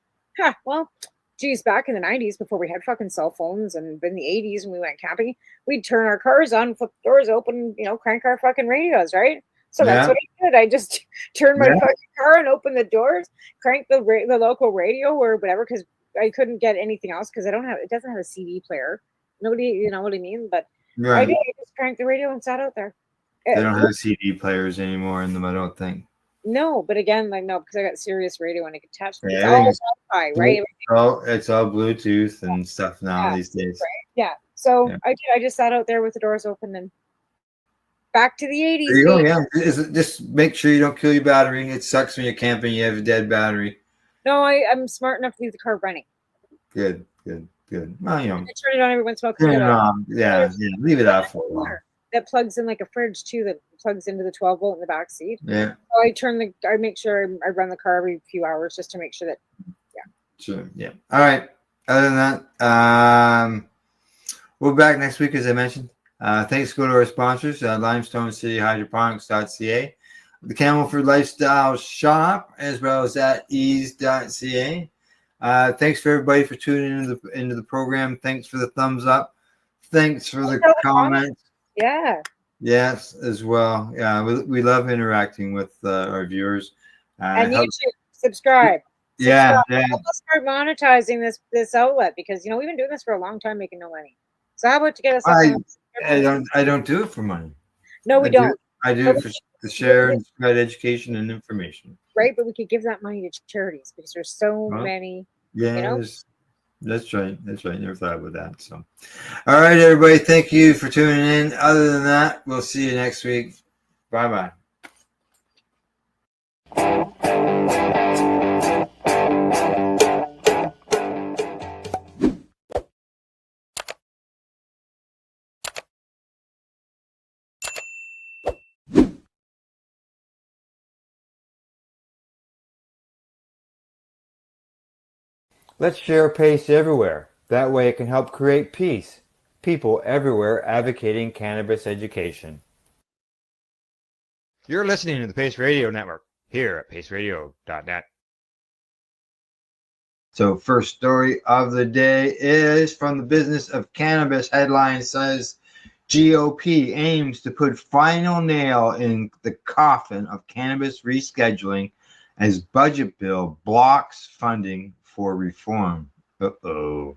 [SPEAKER 18] well, geez, back in the 90s before we had fucking cell phones and in the 80s when we went camping, we'd turn our cars on, flip the doors open, crank our fucking radios, right? So that's what I did. I just turned my fucking car and opened the doors, cranked the local radio or whatever, because I couldn't get anything else because it doesn't have a CD player. Nobody, you know what I mean? But I did. I just cranked the radio and sat out there.
[SPEAKER 1] They don't have CD players anymore in them, I don't think.
[SPEAKER 18] No, but again, like no, because I got Sirius radio and I could attach. It's
[SPEAKER 1] Yeah,
[SPEAKER 18] all Wi-Fi, right?
[SPEAKER 1] it's all Bluetooth and stuff now these days.
[SPEAKER 18] Right? Yeah. So I did. I just sat out there with the doors open and back to the 80s.
[SPEAKER 1] There you go. Yeah, just make sure you don't kill your battery. It sucks when you're camping. You have a dead battery.
[SPEAKER 18] No, I'm smart enough to leave the car running.
[SPEAKER 1] Good. Well,
[SPEAKER 18] I turn it on every once in a while.
[SPEAKER 1] Turn it on. Yeah. Leave it off for a while.
[SPEAKER 18] That plugs in like a fridge too. That plugs into the 12 volt in the back seat.
[SPEAKER 1] Yeah.
[SPEAKER 18] So I make sure I run the car every few hours just to make sure that. Yeah.
[SPEAKER 1] Sure. Yeah. All right. Other than that, we'll be back next week, as I mentioned. Thanks go to our sponsors, limestonecityhydroponics.ca, the Camelford Lifestyle Shop, as well as at ease.ca. Thanks for everybody for tuning into the program. Thanks for the thumbs up. Thanks for the comments.
[SPEAKER 18] Yeah.
[SPEAKER 1] Yes, as well. Yeah, we love interacting with our viewers.
[SPEAKER 18] And YouTube, subscribe.
[SPEAKER 1] Yeah.
[SPEAKER 18] Let's start monetizing this outlet because we've been doing this for a long time, making no money. So how about to get us?
[SPEAKER 1] I don't do it for money.
[SPEAKER 18] No, we don't.
[SPEAKER 1] I do it to share and spread education and information.
[SPEAKER 18] Right, but we could give that money to charities because there's so many.
[SPEAKER 1] Yeah, that's right. Never thought about that. So, all right, everybody. Thank you for tuning in. Other than that, we'll see you next week. Bye-bye. Let's share PACE everywhere. That way it can help create peace. People everywhere advocating cannabis education. You're listening to the PACE Radio Network here at paceradio.net. So first story of the day is from the Business of Cannabis. Headline says, GOP aims to put final nail in the coffin of cannabis rescheduling as budget bill blocks funding for reform. Uh-oh.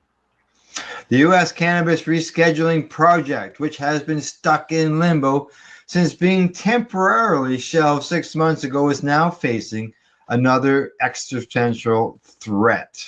[SPEAKER 1] The U.S. Cannabis Rescheduling Project, which has been stuck in limbo since being temporarily shelved 6 months ago, is now facing another existential threat.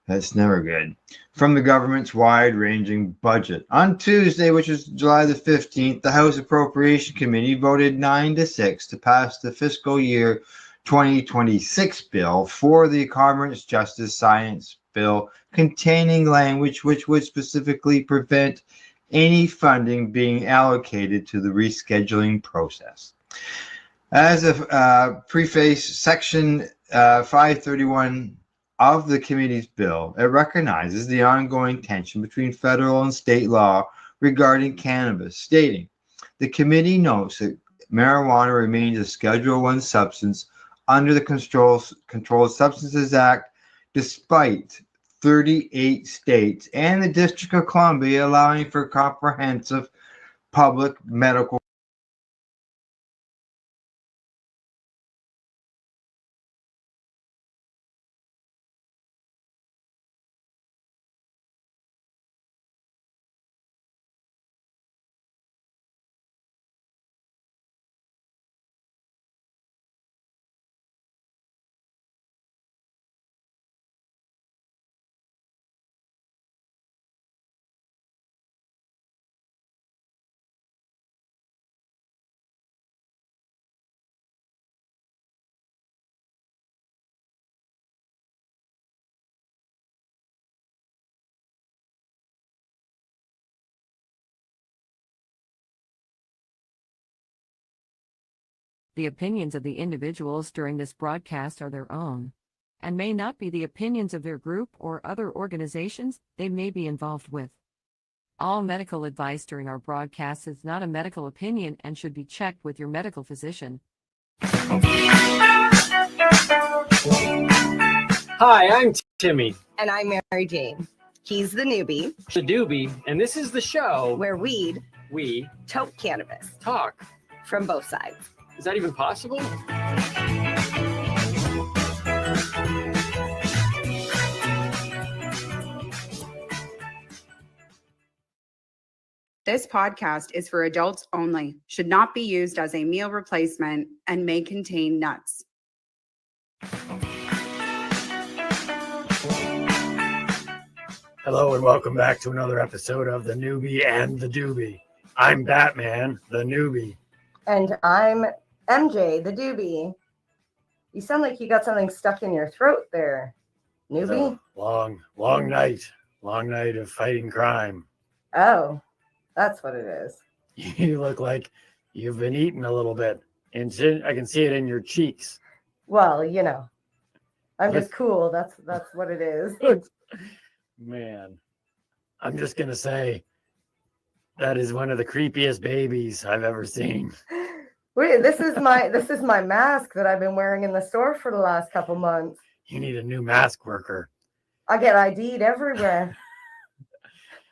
[SPEAKER 1] That's never good. From the government's wide-ranging budget. On Tuesday, which is July the 15th, the House Appropriation Committee voted 9-6 to pass the fiscal year 2026 bill for the Commerce Justice Science Bill, containing language which would specifically prevent any funding being allocated to the rescheduling process. As a preface, Section 531 of the committee's bill, it recognizes the ongoing tension between federal and state law regarding cannabis, stating, the committee notes that marijuana remains a Schedule I substance under the Controlled Substances Act, despite 38 states and the District of Columbia allowing for comprehensive public medical
[SPEAKER 15] The opinions of the individuals during this broadcast are their own and may not be the opinions of their group or other organizations they may be involved with. All medical advice during our broadcast is not a medical opinion and should be checked with your medical physician.
[SPEAKER 21] Hi, I'm Timmy.
[SPEAKER 22] And I'm Mary Jane. He's the newbie.
[SPEAKER 21] The doobie, and this is the show
[SPEAKER 22] where we
[SPEAKER 21] toke
[SPEAKER 22] cannabis
[SPEAKER 21] talk
[SPEAKER 22] from both sides.
[SPEAKER 21] Is that even possible?
[SPEAKER 23] This podcast is for adults only, should not be used as a meal replacement, and may contain nuts.
[SPEAKER 21] Hello and welcome back to another episode of The Newbie and the Doobie. I'm Batman, the newbie.
[SPEAKER 22] And I'm MJ, the doobie. You sound like you got something stuck in your throat there, newbie.
[SPEAKER 21] Long night of fighting crime.
[SPEAKER 22] Oh, that's what it is.
[SPEAKER 21] You look like you've been eating a little bit. And I can see it in your cheeks.
[SPEAKER 22] Well, you know, I'm just cool. That's what it is.
[SPEAKER 21] Man, I'm just going to say that is one of the creepiest babies I've ever seen.
[SPEAKER 22] Wait, this is my mask that I've been wearing in the store for the last couple months.
[SPEAKER 21] You need a new mask worker.
[SPEAKER 22] I get ID'd everywhere.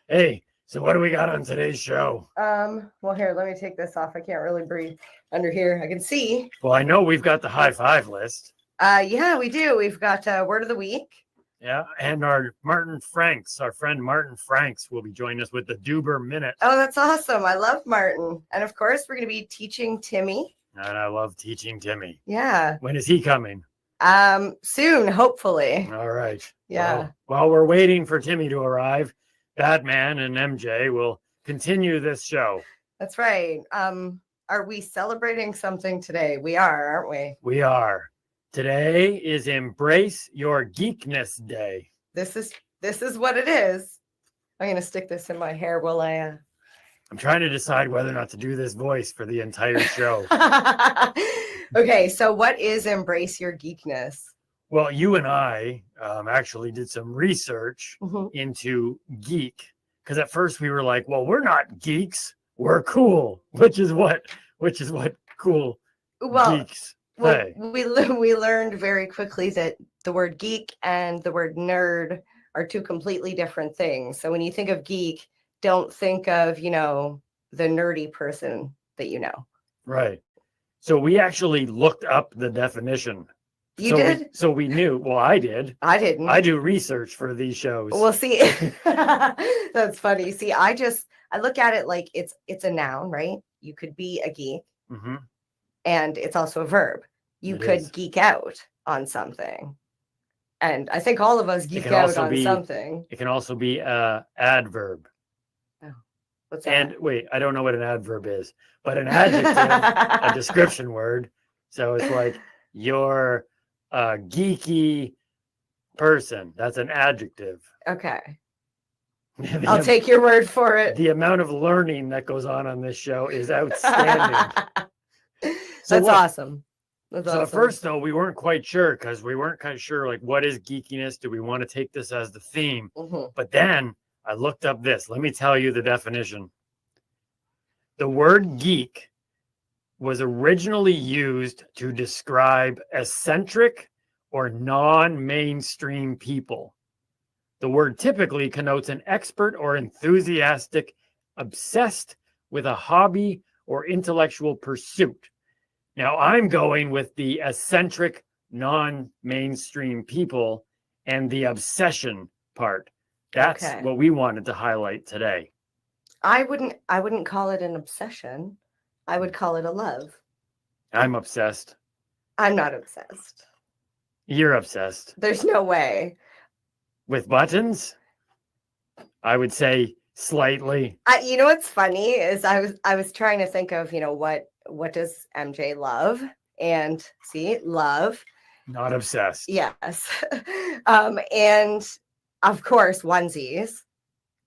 [SPEAKER 21] Hey, so what do we got on today's show?
[SPEAKER 22] Well, here, let me take this off. I can't really breathe under here. I can see.
[SPEAKER 21] Well, I know we've got the high five list.
[SPEAKER 22] Yeah, we do. We've got word of the week.
[SPEAKER 21] Yeah, and our friend Martin Franks will be joining us with the Duber Minute.
[SPEAKER 22] Oh, that's awesome. I love Martin. And of course, we're going to be teaching Timmy.
[SPEAKER 21] And I love teaching Timmy.
[SPEAKER 22] Yeah.
[SPEAKER 21] When is he coming?
[SPEAKER 22] Soon, hopefully.
[SPEAKER 21] All right.
[SPEAKER 22] Yeah.
[SPEAKER 21] Well, while we're waiting for Timmy to arrive, Batman and MJ will continue this show.
[SPEAKER 22] That's right. Are we celebrating something today? We are, aren't we?
[SPEAKER 21] We are. Today is Embrace Your Geekness Day.
[SPEAKER 22] This is what it is. I'm going to stick this in my hair while I...
[SPEAKER 21] I'm trying to decide whether or not to do this voice for the entire show.
[SPEAKER 22] Okay, so what is Embrace Your Geekness?
[SPEAKER 21] Well, you and I actually did some research into geek, because at first we were like, well, we're not geeks, we're cool, which is what cool geeks say.
[SPEAKER 22] We learned very quickly that the word geek and the word nerd are two completely different things. So when you think of geek, don't think of, the nerdy person that you know.
[SPEAKER 21] Right. So we actually looked up the definition.
[SPEAKER 22] You did?
[SPEAKER 21] So we knew. Well, I did.
[SPEAKER 22] I didn't.
[SPEAKER 21] I do research for these shows.
[SPEAKER 22] Well, see, that's funny. See, I look at it like it's a noun, right? You could be a geek, and it's also a verb. You could geek out on something, and I think all of us geek out on something.
[SPEAKER 21] It can also be an adverb.
[SPEAKER 22] Oh, what's that?
[SPEAKER 21] And wait, I don't know what an adverb is, but an adjective, a description word. So it's like you're a geeky person. That's an adjective.
[SPEAKER 22] Okay. I'll take your word for it.
[SPEAKER 21] The amount of learning that goes on this show is outstanding.
[SPEAKER 22] That's awesome.
[SPEAKER 21] So at first, though, we weren't quite sure because we weren't kind of sure, like, what is geekiness? Do we want to take this as the theme? But then I looked up this. Let me tell you the definition. The word geek was originally used to describe eccentric or non-mainstream people. The word typically connotes an expert or enthusiastic, obsessed with a hobby or intellectual pursuit. Now, I'm going with the eccentric, non-mainstream people and the obsession part. That's what we wanted to highlight today.
[SPEAKER 22] I wouldn't call it an obsession. I would call it a love.
[SPEAKER 21] I'm obsessed.
[SPEAKER 22] I'm not obsessed.
[SPEAKER 21] You're obsessed.
[SPEAKER 22] There's no way.
[SPEAKER 21] With buttons? I would say slightly.
[SPEAKER 22] You know what's funny is I was trying to think of, what does MJ love? And see, love.
[SPEAKER 21] Not obsessed.
[SPEAKER 22] Yes. And of course, onesies.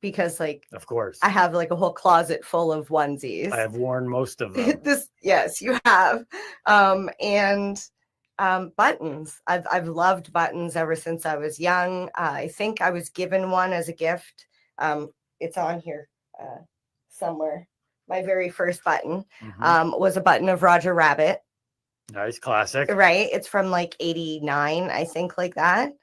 [SPEAKER 22] because like
[SPEAKER 21] Of course.
[SPEAKER 22] I have like a whole closet full of onesies.
[SPEAKER 21] I have worn most of them.
[SPEAKER 22] Yes, you have. And buttons. I've loved buttons ever since I was young. I think I was given one as a gift. It's on here somewhere. My very first button was a button of Roger Rabbit.
[SPEAKER 21] Nice, classic.
[SPEAKER 22] Right. It's from like 89, I think, like that,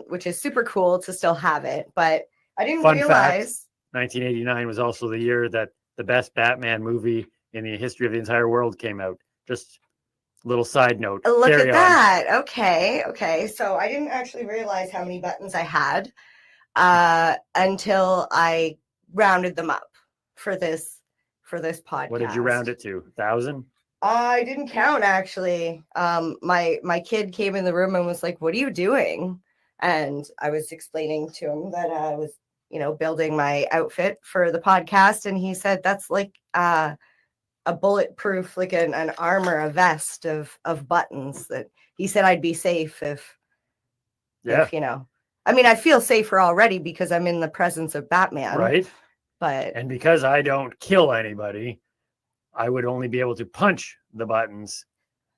[SPEAKER 22] which is super cool to still have it. But I didn't
[SPEAKER 21] Fun fact,
[SPEAKER 22] realize
[SPEAKER 21] 1989 was also the year that the best Batman movie in the history of the entire world came out. Just little side note.
[SPEAKER 22] Look
[SPEAKER 21] Carry
[SPEAKER 22] at
[SPEAKER 21] on.
[SPEAKER 22] that. Okay. So I didn't actually realize how many buttons I had until I rounded them up for this podcast.
[SPEAKER 21] What did you round it to? 1,000?
[SPEAKER 22] I didn't count actually. My kid came in the room and was like, "What are you doing?" And I was explaining to him that I was, building my outfit for the podcast, and he said that's like a bulletproof, like an armor, a vest of buttons. That he said I'd be safe if I mean, I feel safer already because I'm in the presence of Batman.
[SPEAKER 21] Right.
[SPEAKER 22] But
[SPEAKER 21] and because I don't kill anybody, I would only be able to punch the buttons,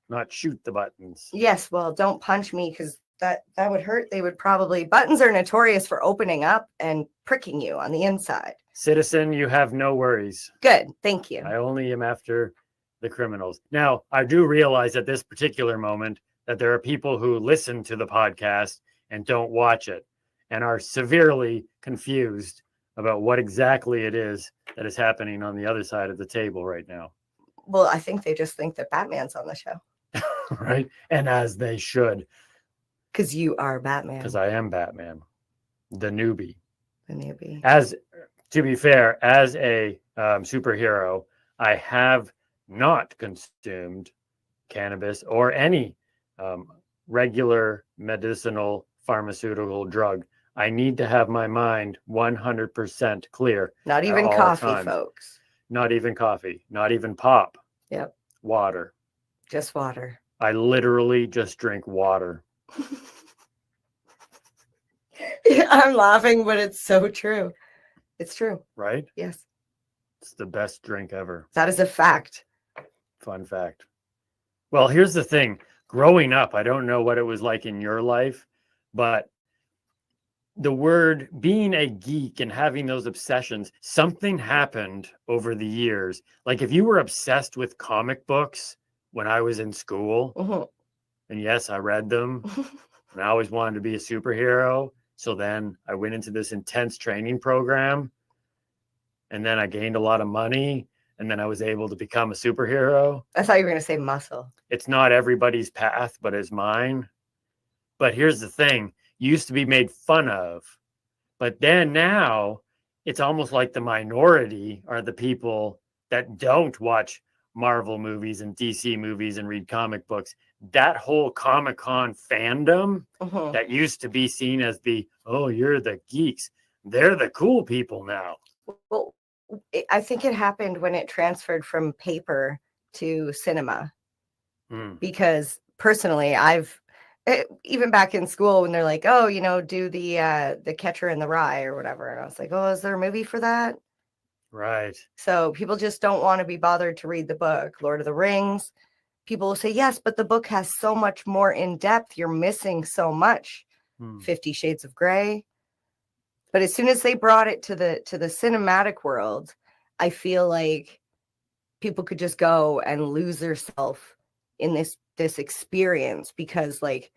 [SPEAKER 21] not shoot the buttons.
[SPEAKER 22] yes, well, don't punch me because that would hurt. They would probably, buttons are notorious for opening up and pricking you on the inside.
[SPEAKER 21] Citizen, you have no worries.
[SPEAKER 22] Good. Thank you.
[SPEAKER 21] I only am after the criminals. Now, I do realize at this particular moment that there are people who listen to the podcast and don't watch it and are severely confused about what exactly it is that is happening on the other side of the table right now.
[SPEAKER 22] Well, I think they just think that Batman's on the show.
[SPEAKER 21] Right? And as they should.
[SPEAKER 22] Because you are Batman.
[SPEAKER 21] Because I am Batman, the newbie.
[SPEAKER 22] The newbie.
[SPEAKER 21] As to be fair, as a superhero, I have not consumed cannabis or any regular medicinal pharmaceutical drug. I need to have my mind 100% clear.
[SPEAKER 22] Not
[SPEAKER 21] at
[SPEAKER 22] even
[SPEAKER 21] all
[SPEAKER 22] coffee,
[SPEAKER 21] times.
[SPEAKER 22] folks.
[SPEAKER 21] Not even coffee. Not even pop.
[SPEAKER 22] Yep.
[SPEAKER 21] Water.
[SPEAKER 22] Just water.
[SPEAKER 21] I literally just drink water.
[SPEAKER 22] I'm laughing, but it's so true. It's true.
[SPEAKER 21] Right?
[SPEAKER 22] Yes.
[SPEAKER 21] It's the best drink ever.
[SPEAKER 22] That is a fact.
[SPEAKER 21] Fun fact. Well, here's the thing. Growing up, I don't know what it was like in your life, but the word being a geek and having those obsessions, something happened over the years. Like if you were obsessed with comic books when I was in school, and yes, I read them, and I always wanted to be a superhero. So then I went into this intense training program, and then I gained a lot of money, and then I was able to become a superhero.
[SPEAKER 22] I thought you were going to say muscle.
[SPEAKER 21] It's not everybody's path, but it's mine. But here's the thing. Used to be made fun of, but then now it's almost like the minority are the people that don't watch Marvel movies and DC movies and read comic books. That whole Comic-Con fandom that used to be seen as you're the geeks, they're the cool people now.
[SPEAKER 22] Well, I think it happened when it transferred from paper to cinema. Because personally, even back in school when they're like, do the Catcher in the Rye or whatever. And I was like, is there a movie for that?
[SPEAKER 21] Right.
[SPEAKER 22] So people just don't want to be bothered to read the book. Lord of the Rings. People will say, yes, but the book has so much more in depth. You're missing so much. 50 Shades of Grey. But as soon as they brought it to the cinematic world, I feel like people could just go and lose themselves in this experience, because like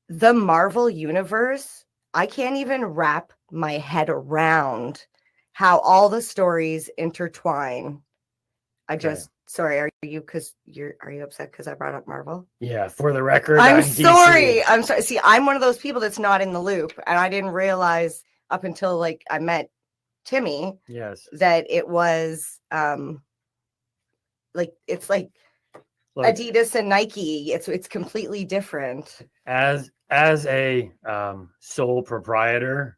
[SPEAKER 22] the Marvel universe, I can't even wrap my head around how all the stories intertwine. Sorry, are you upset because I brought up Marvel?
[SPEAKER 21] Yeah, for the record,
[SPEAKER 22] I'm
[SPEAKER 21] DC.
[SPEAKER 22] sorry. I'm sorry. See, I'm one of those people that's not in the loop, and I didn't realize up until like I met Timmy.
[SPEAKER 21] Yes.
[SPEAKER 22] That it was it's like Adidas and Nike. It's completely different.
[SPEAKER 21] As a sole proprietor,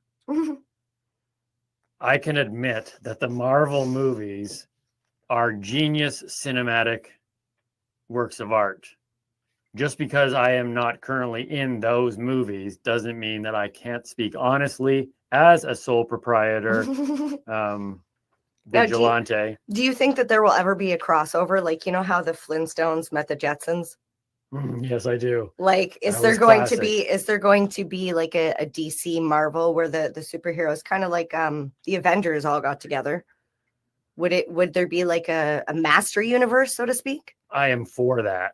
[SPEAKER 21] I can admit that the Marvel movies are genius cinematic works of art. just because I am not currently in those movies doesn't mean that I can't speak honestly as a sole proprietor
[SPEAKER 22] Now,
[SPEAKER 21] vigilante.
[SPEAKER 22] do you think that there will ever be a crossover? Like, you know how the Flintstones met the Jetsons?
[SPEAKER 21] Yes, I do.
[SPEAKER 22] Like,
[SPEAKER 21] That was
[SPEAKER 22] is there going to be like a DC Marvel where the superheroes kind of like the Avengers all got together? Would there be like a master universe, so to speak?
[SPEAKER 21] I am for that.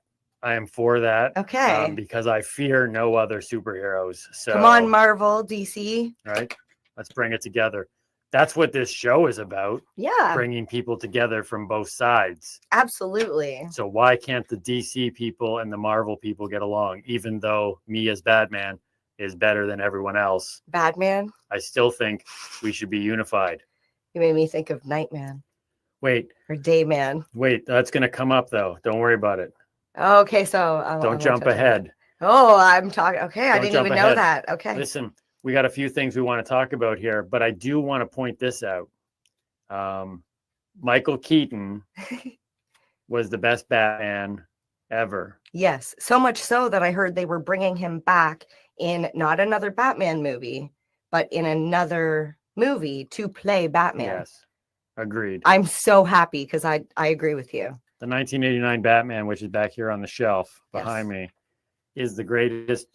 [SPEAKER 22] Okay.
[SPEAKER 21] Because I fear no other superheroes. So
[SPEAKER 22] Come on, Marvel, DC.
[SPEAKER 21] right, let's bring it together. That's what this show is about.
[SPEAKER 22] Yeah.
[SPEAKER 21] Bringing people together from both sides.
[SPEAKER 22] Absolutely.
[SPEAKER 21] So why can't the DC people and the Marvel people get along, even though me as Batman is better than everyone else?
[SPEAKER 22] Batman?
[SPEAKER 21] I still think we should be unified.
[SPEAKER 22] You made me think of Nightman
[SPEAKER 21] Wait,
[SPEAKER 22] or Dayman.
[SPEAKER 21] wait, that's going to come up though. Don't worry about it.
[SPEAKER 22] Okay, so I
[SPEAKER 21] Don't
[SPEAKER 22] won't
[SPEAKER 21] jump
[SPEAKER 22] touch on that.
[SPEAKER 21] ahead.
[SPEAKER 22] Oh, I'm talking. Okay, I
[SPEAKER 21] Don't
[SPEAKER 22] didn't
[SPEAKER 21] jump
[SPEAKER 22] even know
[SPEAKER 21] ahead.
[SPEAKER 22] that. Okay.
[SPEAKER 21] Listen, we got a few things we want to talk about here, but I do want to point this out. Michael Keaton was the best Batman ever.
[SPEAKER 22] Yes, so much so that I heard they were bringing him back in not another Batman movie, but in another movie to play Batman.
[SPEAKER 21] Yes, agreed.
[SPEAKER 22] I'm so happy because I agree with you.
[SPEAKER 21] The 1989 Batman, which is back here on the shelf behind me, is the greatest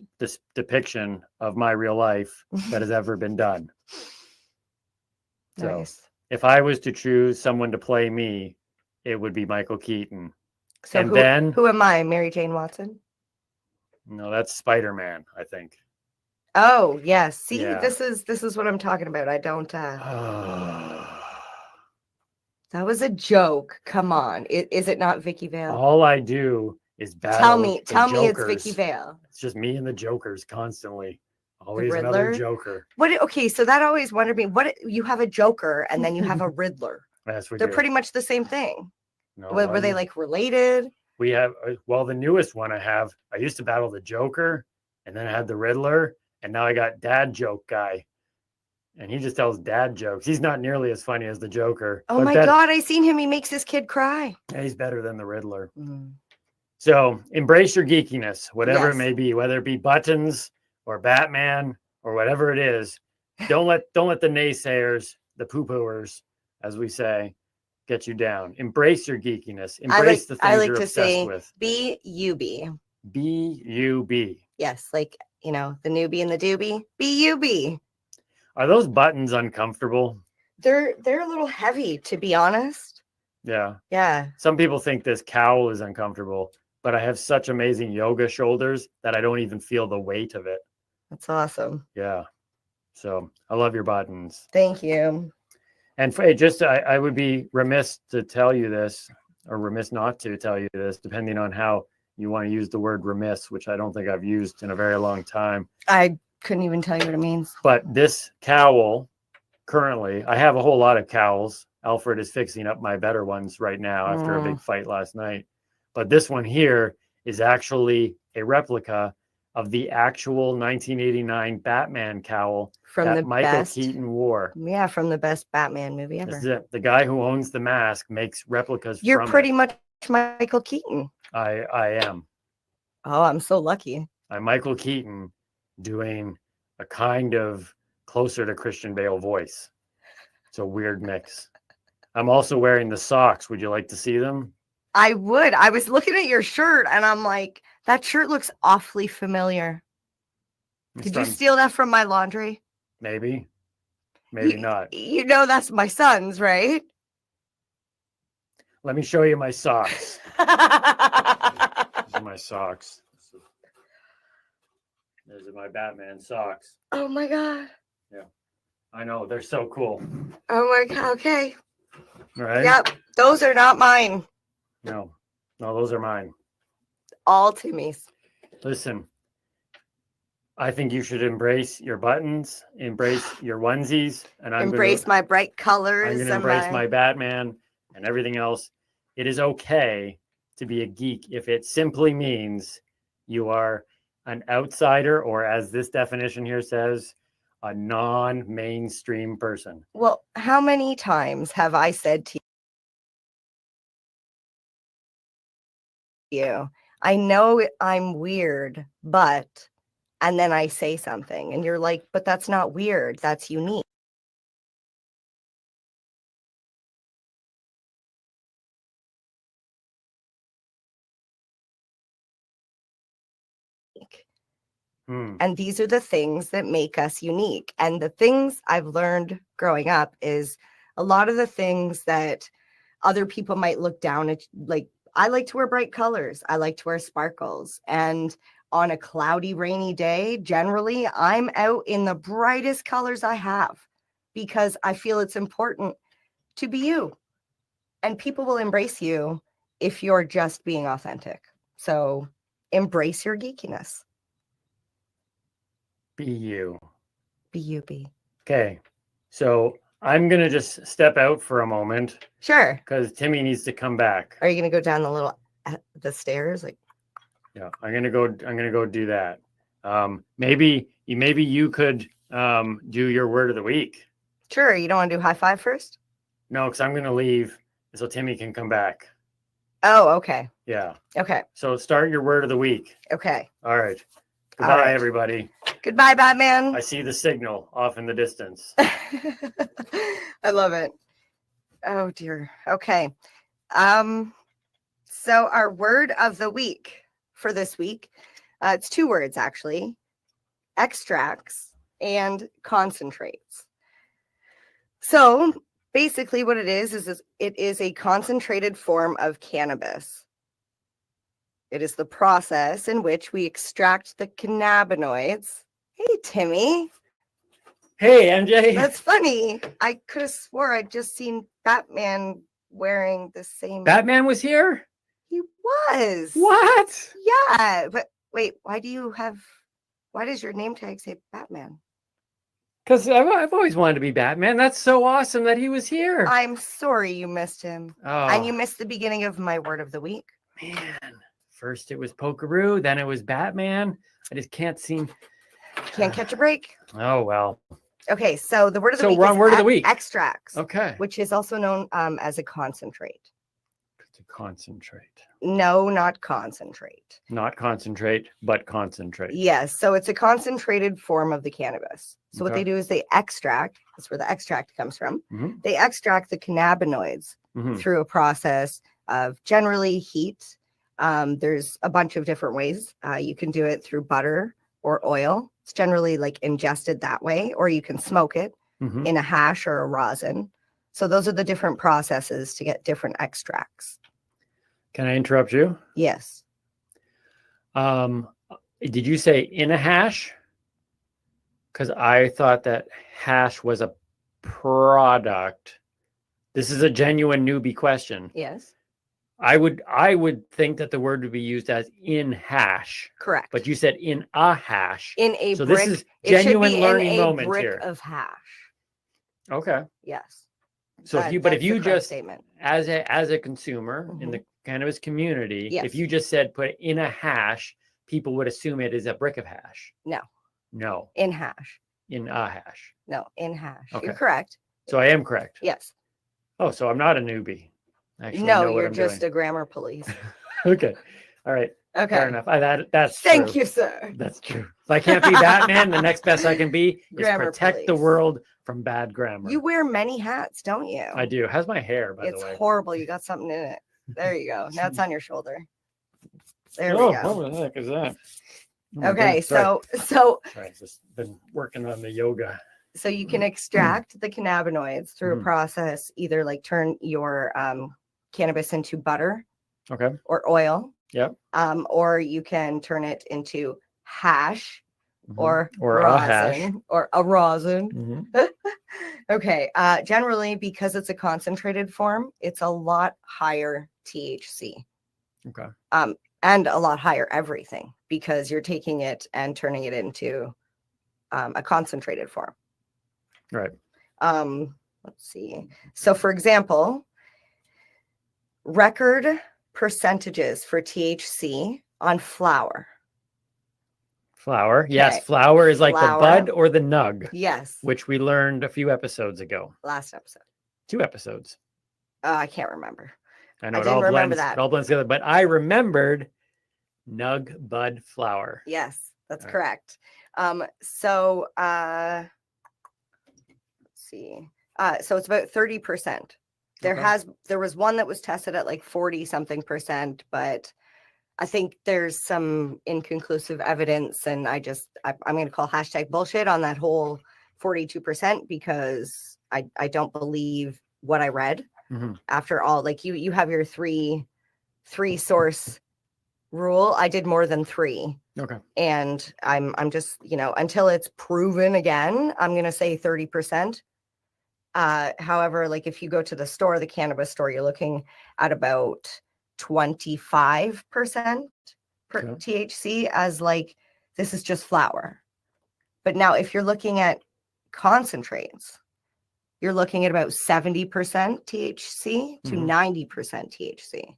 [SPEAKER 21] depiction of my real life that has ever been done. So
[SPEAKER 22] Nice.
[SPEAKER 21] if I was to choose someone to play me, it would be Michael Keaton.
[SPEAKER 22] So
[SPEAKER 21] And then,
[SPEAKER 22] who am I? Mary Jane Watson?
[SPEAKER 21] no, that's Spider-Man, I think.
[SPEAKER 22] Oh, yes. See,
[SPEAKER 21] Yeah.
[SPEAKER 22] this is what I'm talking about. I don't that was a joke. Come on. Is it not Vicky Vale?
[SPEAKER 21] All I do is battle.
[SPEAKER 22] Tell me
[SPEAKER 21] the
[SPEAKER 22] it's
[SPEAKER 21] Jokers.
[SPEAKER 22] Vicky Vale.
[SPEAKER 21] It's just me and the Jokers constantly.
[SPEAKER 22] The
[SPEAKER 21] Always another
[SPEAKER 22] Riddler?
[SPEAKER 21] Joker.
[SPEAKER 22] What? Okay, so that always wondered me. What you have a Joker and then you have a Riddler.
[SPEAKER 21] Yes, we
[SPEAKER 22] They're
[SPEAKER 21] do.
[SPEAKER 22] pretty much the same thing.
[SPEAKER 21] No,
[SPEAKER 22] Were they like related?
[SPEAKER 21] We have, well, the newest one I used to battle the Joker, and then I had the Riddler, and now I got Dad Joke Guy. And he just tells dad jokes. He's not nearly as funny as the Joker.
[SPEAKER 22] Oh my God, I seen him. He makes his kid cry.
[SPEAKER 21] Yeah, he's better than the Riddler. So embrace your geekiness, whatever it
[SPEAKER 22] Yes.
[SPEAKER 21] may be, whether it be buttons or Batman or whatever it is. Don't let the naysayers, the poo-pooers, as we say, get you down. Embrace your geekiness. Embrace the things you're
[SPEAKER 22] to
[SPEAKER 21] obsessed
[SPEAKER 22] say
[SPEAKER 21] with.
[SPEAKER 22] B-U-B.
[SPEAKER 21] B-U-B.
[SPEAKER 22] Yes, like, you know, the newbie and the doobie. B-U-B.
[SPEAKER 21] Are those buttons uncomfortable?
[SPEAKER 22] They're a little heavy, to be honest.
[SPEAKER 21] Yeah.
[SPEAKER 22] Yeah.
[SPEAKER 21] Some people think this cowl is uncomfortable, but I have such amazing yoga shoulders that I don't even feel the weight of it.
[SPEAKER 22] That's awesome.
[SPEAKER 21] Yeah. So I love your buttons.
[SPEAKER 22] Thank you.
[SPEAKER 21] And I would be remiss to tell you this, or remiss not to tell you this, depending on how you want to use the word remiss, which I don't think I've used in a very long time.
[SPEAKER 22] I couldn't even tell you what it means.
[SPEAKER 21] But this cowl, currently, I have a whole lot of cowls. Alfred is fixing up my better ones right now after a big fight last night. But this one here is actually a replica of the actual 1989 Batman cowl
[SPEAKER 22] From
[SPEAKER 21] that
[SPEAKER 22] the
[SPEAKER 21] Michael
[SPEAKER 22] best.
[SPEAKER 21] Keaton wore.
[SPEAKER 22] Yeah, from the best Batman movie ever.
[SPEAKER 21] This is it. The guy who owns the mask makes replicas
[SPEAKER 22] You're
[SPEAKER 21] from
[SPEAKER 22] pretty
[SPEAKER 21] it.
[SPEAKER 22] much Michael Keaton.
[SPEAKER 21] I am.
[SPEAKER 22] Oh, I'm so lucky.
[SPEAKER 21] I'm Michael Keaton doing a kind of closer to Christian Bale voice. It's a weird mix. I'm also wearing the socks. Would you like to see them?
[SPEAKER 22] I would. I was looking at your shirt and I'm like, that shirt looks awfully familiar. Did you steal that from my laundry?
[SPEAKER 21] Maybe. Maybe not.
[SPEAKER 22] You know that's my son's, right?
[SPEAKER 21] Let me show you my socks. These are my socks. These are my Batman socks.
[SPEAKER 22] Oh my God.
[SPEAKER 21] Yeah. I know. They're so cool.
[SPEAKER 22] Oh my God. Okay.
[SPEAKER 21] Right?
[SPEAKER 22] Yep. Those are not mine.
[SPEAKER 21] No, those are mine.
[SPEAKER 22] All Timmy's.
[SPEAKER 21] Listen, I think you should embrace your buttons, embrace your onesies, and
[SPEAKER 22] Embrace my bright colors.
[SPEAKER 21] I'm going to
[SPEAKER 22] and
[SPEAKER 21] embrace my Batman and everything else. It is okay to be a geek if it simply means you are an outsider, or as this definition here says, a non-mainstream person.
[SPEAKER 22] Well, how many times have I said to you, I know I'm weird, but, and then I say something and you're like, but that's not weird. That's unique. And these are the things that make us unique. And the things I've learned growing up is a lot of the things that other people might look down at, like, I like to wear bright colors. I like to wear sparkles. And on a cloudy, rainy day, generally, I'm out in the brightest colors I have because I feel it's important to be you. And people will embrace you if you're just being authentic. So embrace your geekiness.
[SPEAKER 21] Be you.
[SPEAKER 22] Be you, be.
[SPEAKER 21] Okay. So I'm going to just step out for a moment.
[SPEAKER 22] Sure.
[SPEAKER 21] Because Timmy needs to come back.
[SPEAKER 22] Are you going to go down the stairs? Like,
[SPEAKER 21] yeah, I'm going to go do that. Maybe you could do your word of the week.
[SPEAKER 22] Sure. You don't want to do high five first?
[SPEAKER 21] No, because I'm going to leave so Timmy can come back.
[SPEAKER 22] Oh, okay.
[SPEAKER 21] Yeah.
[SPEAKER 22] Okay.
[SPEAKER 21] So start your word of the week.
[SPEAKER 22] Okay.
[SPEAKER 21] All right.
[SPEAKER 22] All
[SPEAKER 21] Goodbye,
[SPEAKER 22] right.
[SPEAKER 21] everybody.
[SPEAKER 22] Goodbye, Batman.
[SPEAKER 21] I see the signal off in the distance.
[SPEAKER 22] I love it. Oh dear. Okay. So our word of the week for this week, it's 2 words actually: extracts and concentrates. So basically what it is it is a concentrated form of cannabis. It is the process in which we extract the cannabinoids. Hey, Timmy.
[SPEAKER 21] Hey, MJ.
[SPEAKER 22] That's funny. I could have swore I'd just seen Batman wearing the same.
[SPEAKER 21] Batman was here?
[SPEAKER 22] He was.
[SPEAKER 21] What?
[SPEAKER 22] Yeah. But wait, why does your name tag say Batman?
[SPEAKER 21] Because I've always wanted to be Batman. That's so awesome that he was here.
[SPEAKER 22] I'm sorry you missed him.
[SPEAKER 21] Oh.
[SPEAKER 22] And you missed the beginning of my word of the week.
[SPEAKER 21] Man. First it was Pokeroo, then it was Batman. I just can't seem.
[SPEAKER 22] Can't catch a break.
[SPEAKER 21] Oh, well.
[SPEAKER 22] Okay, so the word of the week
[SPEAKER 21] we're on
[SPEAKER 22] is
[SPEAKER 21] word of the week.
[SPEAKER 22] Extracts.
[SPEAKER 21] Okay.
[SPEAKER 22] Which is also known as a concentrate.
[SPEAKER 21] To concentrate.
[SPEAKER 22] No, not concentrate.
[SPEAKER 21] Not concentrate, but concentrate.
[SPEAKER 22] Yes, so it's a concentrated form of the cannabis. So what
[SPEAKER 21] Okay.
[SPEAKER 22] they do is they extract, that's where the extract comes from.
[SPEAKER 21] Mhm.
[SPEAKER 22] They extract the cannabinoids
[SPEAKER 21] Mhm.
[SPEAKER 22] through a process of generally heat. There's a bunch of different ways. You can do it through butter or oil. It's generally like ingested that way, or you can smoke it
[SPEAKER 21] Mhm.
[SPEAKER 22] in a hash or a rosin. So those are the different processes to get different extracts.
[SPEAKER 21] Can I interrupt you?
[SPEAKER 22] Yes.
[SPEAKER 21] Did you say in a hash? Because I thought that hash was a product. This is a genuine newbie question.
[SPEAKER 22] Yes.
[SPEAKER 21] I would think that the word would be used as in hash.
[SPEAKER 22] Correct.
[SPEAKER 21] But you said in a hash.
[SPEAKER 22] In a
[SPEAKER 21] so
[SPEAKER 22] brick.
[SPEAKER 21] this is
[SPEAKER 22] It should
[SPEAKER 21] genuine
[SPEAKER 22] be
[SPEAKER 21] learning
[SPEAKER 22] in a
[SPEAKER 21] moment
[SPEAKER 22] brick
[SPEAKER 21] here.
[SPEAKER 22] of hash.
[SPEAKER 21] Okay.
[SPEAKER 22] Yes.
[SPEAKER 21] So if
[SPEAKER 22] That's
[SPEAKER 21] you
[SPEAKER 22] the correct
[SPEAKER 21] just
[SPEAKER 22] statement.
[SPEAKER 21] as a consumer in the cannabis community,
[SPEAKER 22] Yes.
[SPEAKER 21] if you just said put in a hash, people would assume it is a brick of hash.
[SPEAKER 22] No.
[SPEAKER 21] No.
[SPEAKER 22] In hash.
[SPEAKER 21] In a hash.
[SPEAKER 22] No, in hash.
[SPEAKER 21] Okay.
[SPEAKER 22] You're correct.
[SPEAKER 21] So I am correct.
[SPEAKER 22] Yes.
[SPEAKER 21] Oh, so I'm not a newbie. I actually
[SPEAKER 22] No,
[SPEAKER 21] know what
[SPEAKER 22] you're
[SPEAKER 21] I'm
[SPEAKER 22] just
[SPEAKER 21] doing.
[SPEAKER 22] a grammar police.
[SPEAKER 21] Okay. All right.
[SPEAKER 22] Okay.
[SPEAKER 21] Fair enough. That's
[SPEAKER 22] Thank
[SPEAKER 21] true.
[SPEAKER 22] you, sir.
[SPEAKER 21] That's true. If I can't be Batman, the next best I can be is
[SPEAKER 22] Grammar
[SPEAKER 21] protect the
[SPEAKER 22] police.
[SPEAKER 21] world from bad grammar.
[SPEAKER 22] You wear many hats, don't you?
[SPEAKER 21] I do. How's my hair, by
[SPEAKER 22] It's
[SPEAKER 21] the way?
[SPEAKER 22] horrible. You got something in it. There you go. Now it's on your shoulder. There
[SPEAKER 21] Oh,
[SPEAKER 22] we go.
[SPEAKER 21] what the heck is that? Oh my
[SPEAKER 22] Okay,
[SPEAKER 21] goodness, sorry.
[SPEAKER 22] so
[SPEAKER 21] Sorry, I've just been working on the yoga.
[SPEAKER 22] so you can extract the cannabinoids through a
[SPEAKER 21] Mhm.
[SPEAKER 22] process, either like turn your cannabis into butter
[SPEAKER 21] Okay.
[SPEAKER 22] or oil,
[SPEAKER 21] Yep.
[SPEAKER 22] or you can turn it into hash or
[SPEAKER 21] Or a hash.
[SPEAKER 22] rosin or a rosin.
[SPEAKER 21] Mhm.
[SPEAKER 22] Okay, generally because it's a concentrated form, it's a lot higher THC.
[SPEAKER 21] Okay.
[SPEAKER 22] And a lot higher everything because you're taking it and turning it into a concentrated form.
[SPEAKER 21] Right.
[SPEAKER 22] Let's see. So for example, record percentages for THC on flower.
[SPEAKER 21] Flour. Yes,
[SPEAKER 22] Okay.
[SPEAKER 21] flour is like
[SPEAKER 22] Flour.
[SPEAKER 21] the bud or the nug.
[SPEAKER 22] Yes.
[SPEAKER 21] Which we learned a few episodes ago.
[SPEAKER 22] Last episode.
[SPEAKER 21] 2 episodes.
[SPEAKER 22] I can't remember.
[SPEAKER 21] I know
[SPEAKER 22] I
[SPEAKER 21] it
[SPEAKER 22] didn't
[SPEAKER 21] all
[SPEAKER 22] remember
[SPEAKER 21] blends.
[SPEAKER 22] that.
[SPEAKER 21] It all blends together. But I remembered Nug bud flower.
[SPEAKER 22] Yes, that's
[SPEAKER 21] All right.
[SPEAKER 22] correct. Let's see. So it's about 30%.
[SPEAKER 21] Okay.
[SPEAKER 22] There was one that was tested at like 40 something percent, but I think there's some inconclusive evidence, and I'm going to call hashtag bullshit on that whole 42% because I don't believe what I read.
[SPEAKER 21] Mm-hmm.
[SPEAKER 22] After all, like you have your three source rule. I did more than 3.
[SPEAKER 21] Okay.
[SPEAKER 22] And I'm just, until it's proven again, I'm going to say 30%. However, like if you go to the store, the cannabis store, you're looking at about 25% per THC as like, this is just flower. But now if you're looking at concentrates, you're looking at about 70% THC to 90% THC.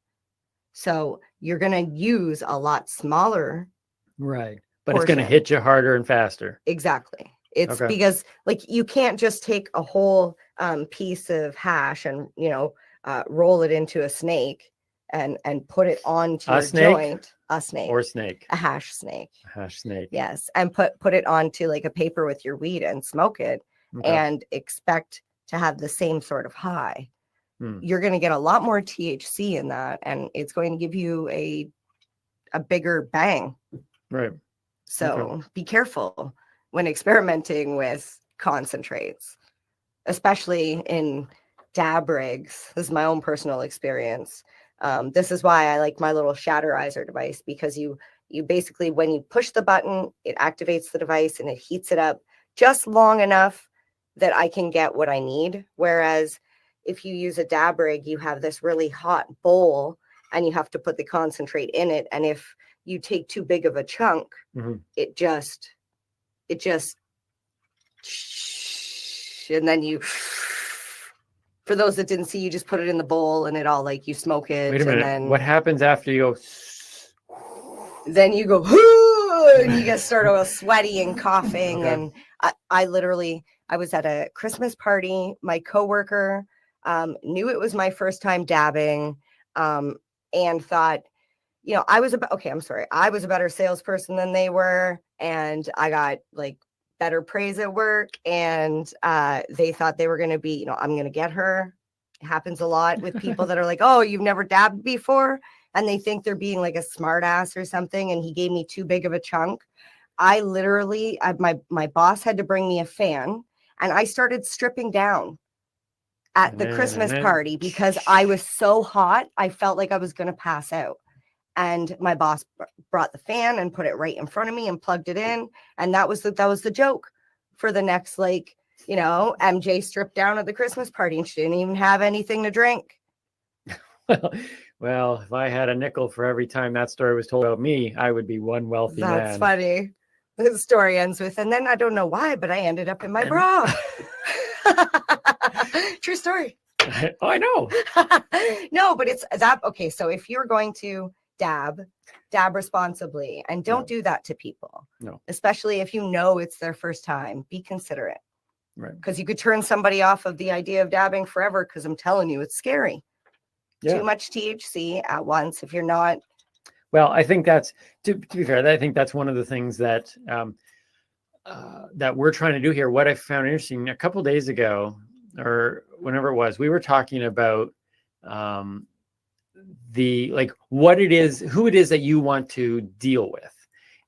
[SPEAKER 22] So you're going to use a lot smaller.
[SPEAKER 21] Right. But it's going to
[SPEAKER 22] portion.
[SPEAKER 21] hit you harder and faster.
[SPEAKER 22] Exactly. It's
[SPEAKER 21] Okay.
[SPEAKER 22] because like you can't just take a whole piece of hash and roll it into a snake and put it onto your joint. A snake
[SPEAKER 21] or snake.
[SPEAKER 22] A hash snake.
[SPEAKER 21] A hash snake.
[SPEAKER 22] Yes, and put it onto like a paper with your weed and smoke it and expect to have the same sort of high. You're going to get a lot more THC in that, and it's going to give you a bigger bang.
[SPEAKER 21] Right.
[SPEAKER 22] So be careful when experimenting with concentrates, especially in dab rigs. This is my own personal experience. This is why I like my little shatterizer device, because you basically, when you push the button, it activates the device and it heats it up just long enough that I can get what I need. Whereas if you use a dab rig, you have this really hot bowl and you have to put the concentrate in it. And if you take too big of a chunk, it just, and then you, for those that didn't see, you just put it in the bowl and it all like you smoke it.
[SPEAKER 21] Wait a minute.
[SPEAKER 22] And then
[SPEAKER 21] What happens after you
[SPEAKER 22] then you go, "Whoo," and you get sort of sweaty and coughing.
[SPEAKER 21] Okay.
[SPEAKER 22] And I literally, I was at a Christmas party. My coworker knew it was my first time dabbing and thought, I was a better salesperson than they were. And I got like better praise at work. And they thought they were going to be, I'm going to get her. It happens a lot with people that are like, oh, you've never dabbed before. And they think they're being like a smart ass or something. And he gave me too big of a chunk. I literally, my boss had to bring me a fan and I started stripping down at the Christmas party because I was so hot. I felt like I was going to pass out. And my boss brought the fan and put it right in front of me and plugged it in. And that was the joke for the next, MJ stripped down at the Christmas party and she didn't even have anything to drink.
[SPEAKER 21] Well, if I had a nickel for every time that story was told about me, I would be one wealthy man.
[SPEAKER 22] That's funny. The story ends with, and then I don't know why, but I ended up in my bra. True story.
[SPEAKER 21] I know.
[SPEAKER 22] No, but it's that. Okay. So if you're going to dab responsibly and don't do that to people.
[SPEAKER 21] No.
[SPEAKER 22] Especially if it's their first time, be considerate.
[SPEAKER 21] Right.
[SPEAKER 22] Because you could turn somebody off of the idea of dabbing forever, because I'm telling you, it's scary.
[SPEAKER 21] Yeah.
[SPEAKER 22] Too much THC at once if you're not.
[SPEAKER 21] Well, I think that's, to be fair, I think that's one of the things that that we're trying to do here. What I found interesting a couple days ago, or whenever it was, we were talking about what it is, who it is that you want to deal with.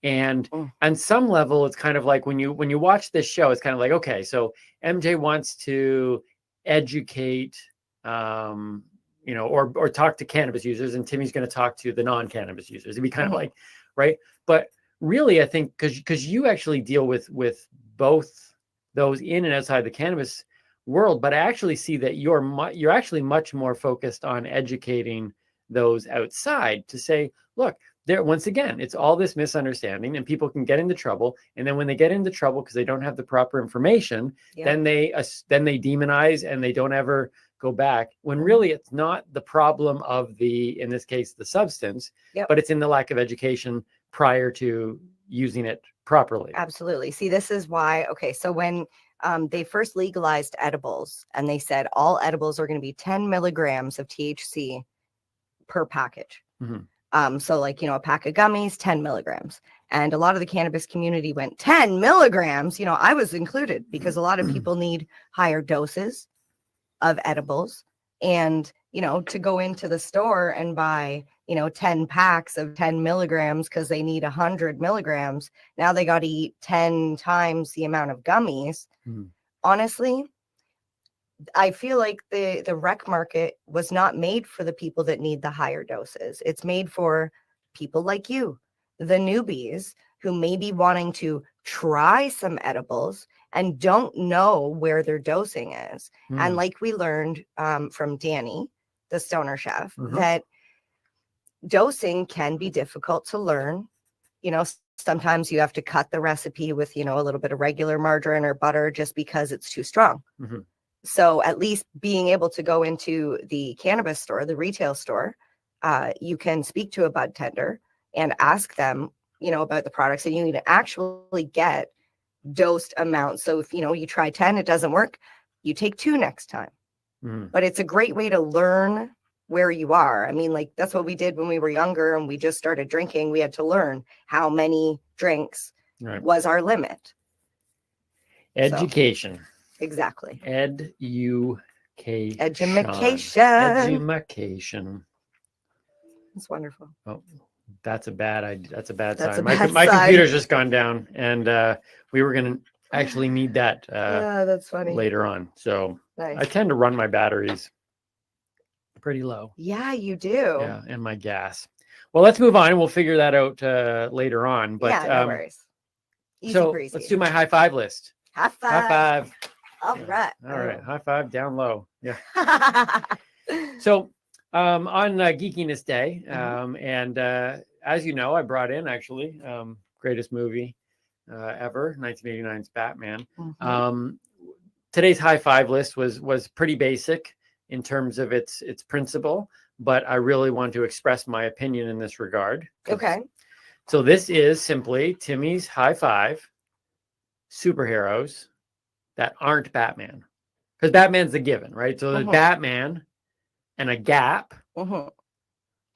[SPEAKER 21] And on some level, it's kind of like when you watch this show, it's kind of like, okay, so MJ wants to educate, or talk to cannabis users, and Timmy's going to talk to the non-cannabis users. It'd be kind of like, right? But really, I think because you actually deal with both those in and outside the cannabis world, but I actually see that you're actually much more focused on educating those outside to say, look, there, once again, it's all this misunderstanding and people can get into trouble. And then when they get into trouble because they don't have the proper information, then they demonize and they don't ever go back, when really it's not the problem of in this case, the substance, but it's in the lack of education prior to using it properly.
[SPEAKER 22] Absolutely. See, this is why, so when they first legalized edibles and they said all edibles are going to be 10 milligrams of THC per package. So like, a pack of gummies, 10 milligrams. And a lot of the cannabis community went 10 milligrams. I was included because a lot of people need higher doses of edibles. And, to go into the store and buy, 10 packs of 10 milligrams because they need 100 milligrams. Now they got to eat 10 times the amount of gummies. Honestly, I feel like the rec market was not made for the people that need the higher doses. It's made for people like you, the newbies who may be wanting to try some edibles and don't know where their dosing is. And like we learned from Danny, the stoner chef, that dosing can be difficult to learn. Sometimes you have to cut the recipe with, a little bit of regular margarine or butter just because it's too strong. So at least being able to go into the cannabis store, the retail store, you can speak to a bud tender and ask them, about the products, and you can actually get dosed amounts. So if, you try 10, it doesn't work, you take 2 next time. But it's a great way to learn where you are. I mean, like that's what we did when we were younger and we just started drinking. We had to learn how many drinks was our limit.
[SPEAKER 21] Education.
[SPEAKER 22] So, exactly.
[SPEAKER 21] Education.
[SPEAKER 22] Education. It's wonderful.
[SPEAKER 21] Oh, that's a bad idea. That's a bad
[SPEAKER 22] That's
[SPEAKER 21] sign.
[SPEAKER 22] a bad
[SPEAKER 21] My
[SPEAKER 22] sign.
[SPEAKER 21] computer's just gone down, and we were going to actually need that
[SPEAKER 22] that's funny.
[SPEAKER 21] later on. So
[SPEAKER 22] Nice.
[SPEAKER 21] I tend to run my batteries pretty low.
[SPEAKER 22] Yeah, you do.
[SPEAKER 21] Yeah, and my gas. Well, let's move on. We'll figure that out later on. But
[SPEAKER 22] yeah, no worries. Easy
[SPEAKER 21] so
[SPEAKER 22] breezy.
[SPEAKER 21] let's do my high five list.
[SPEAKER 22] High five.
[SPEAKER 21] High five.
[SPEAKER 22] All right.
[SPEAKER 21] All right. High five down low. Yeah. So on Geekiness Day, and as you know, I brought in actually greatest movie ever, 1989's Batman. Today's high five list was pretty basic in terms of its principle, but I really want to express my opinion in this regard.
[SPEAKER 22] Okay.
[SPEAKER 21] So this is simply Timmy's high five superheroes that aren't Batman, because Batman's the given, right? So there's Batman and a gap, a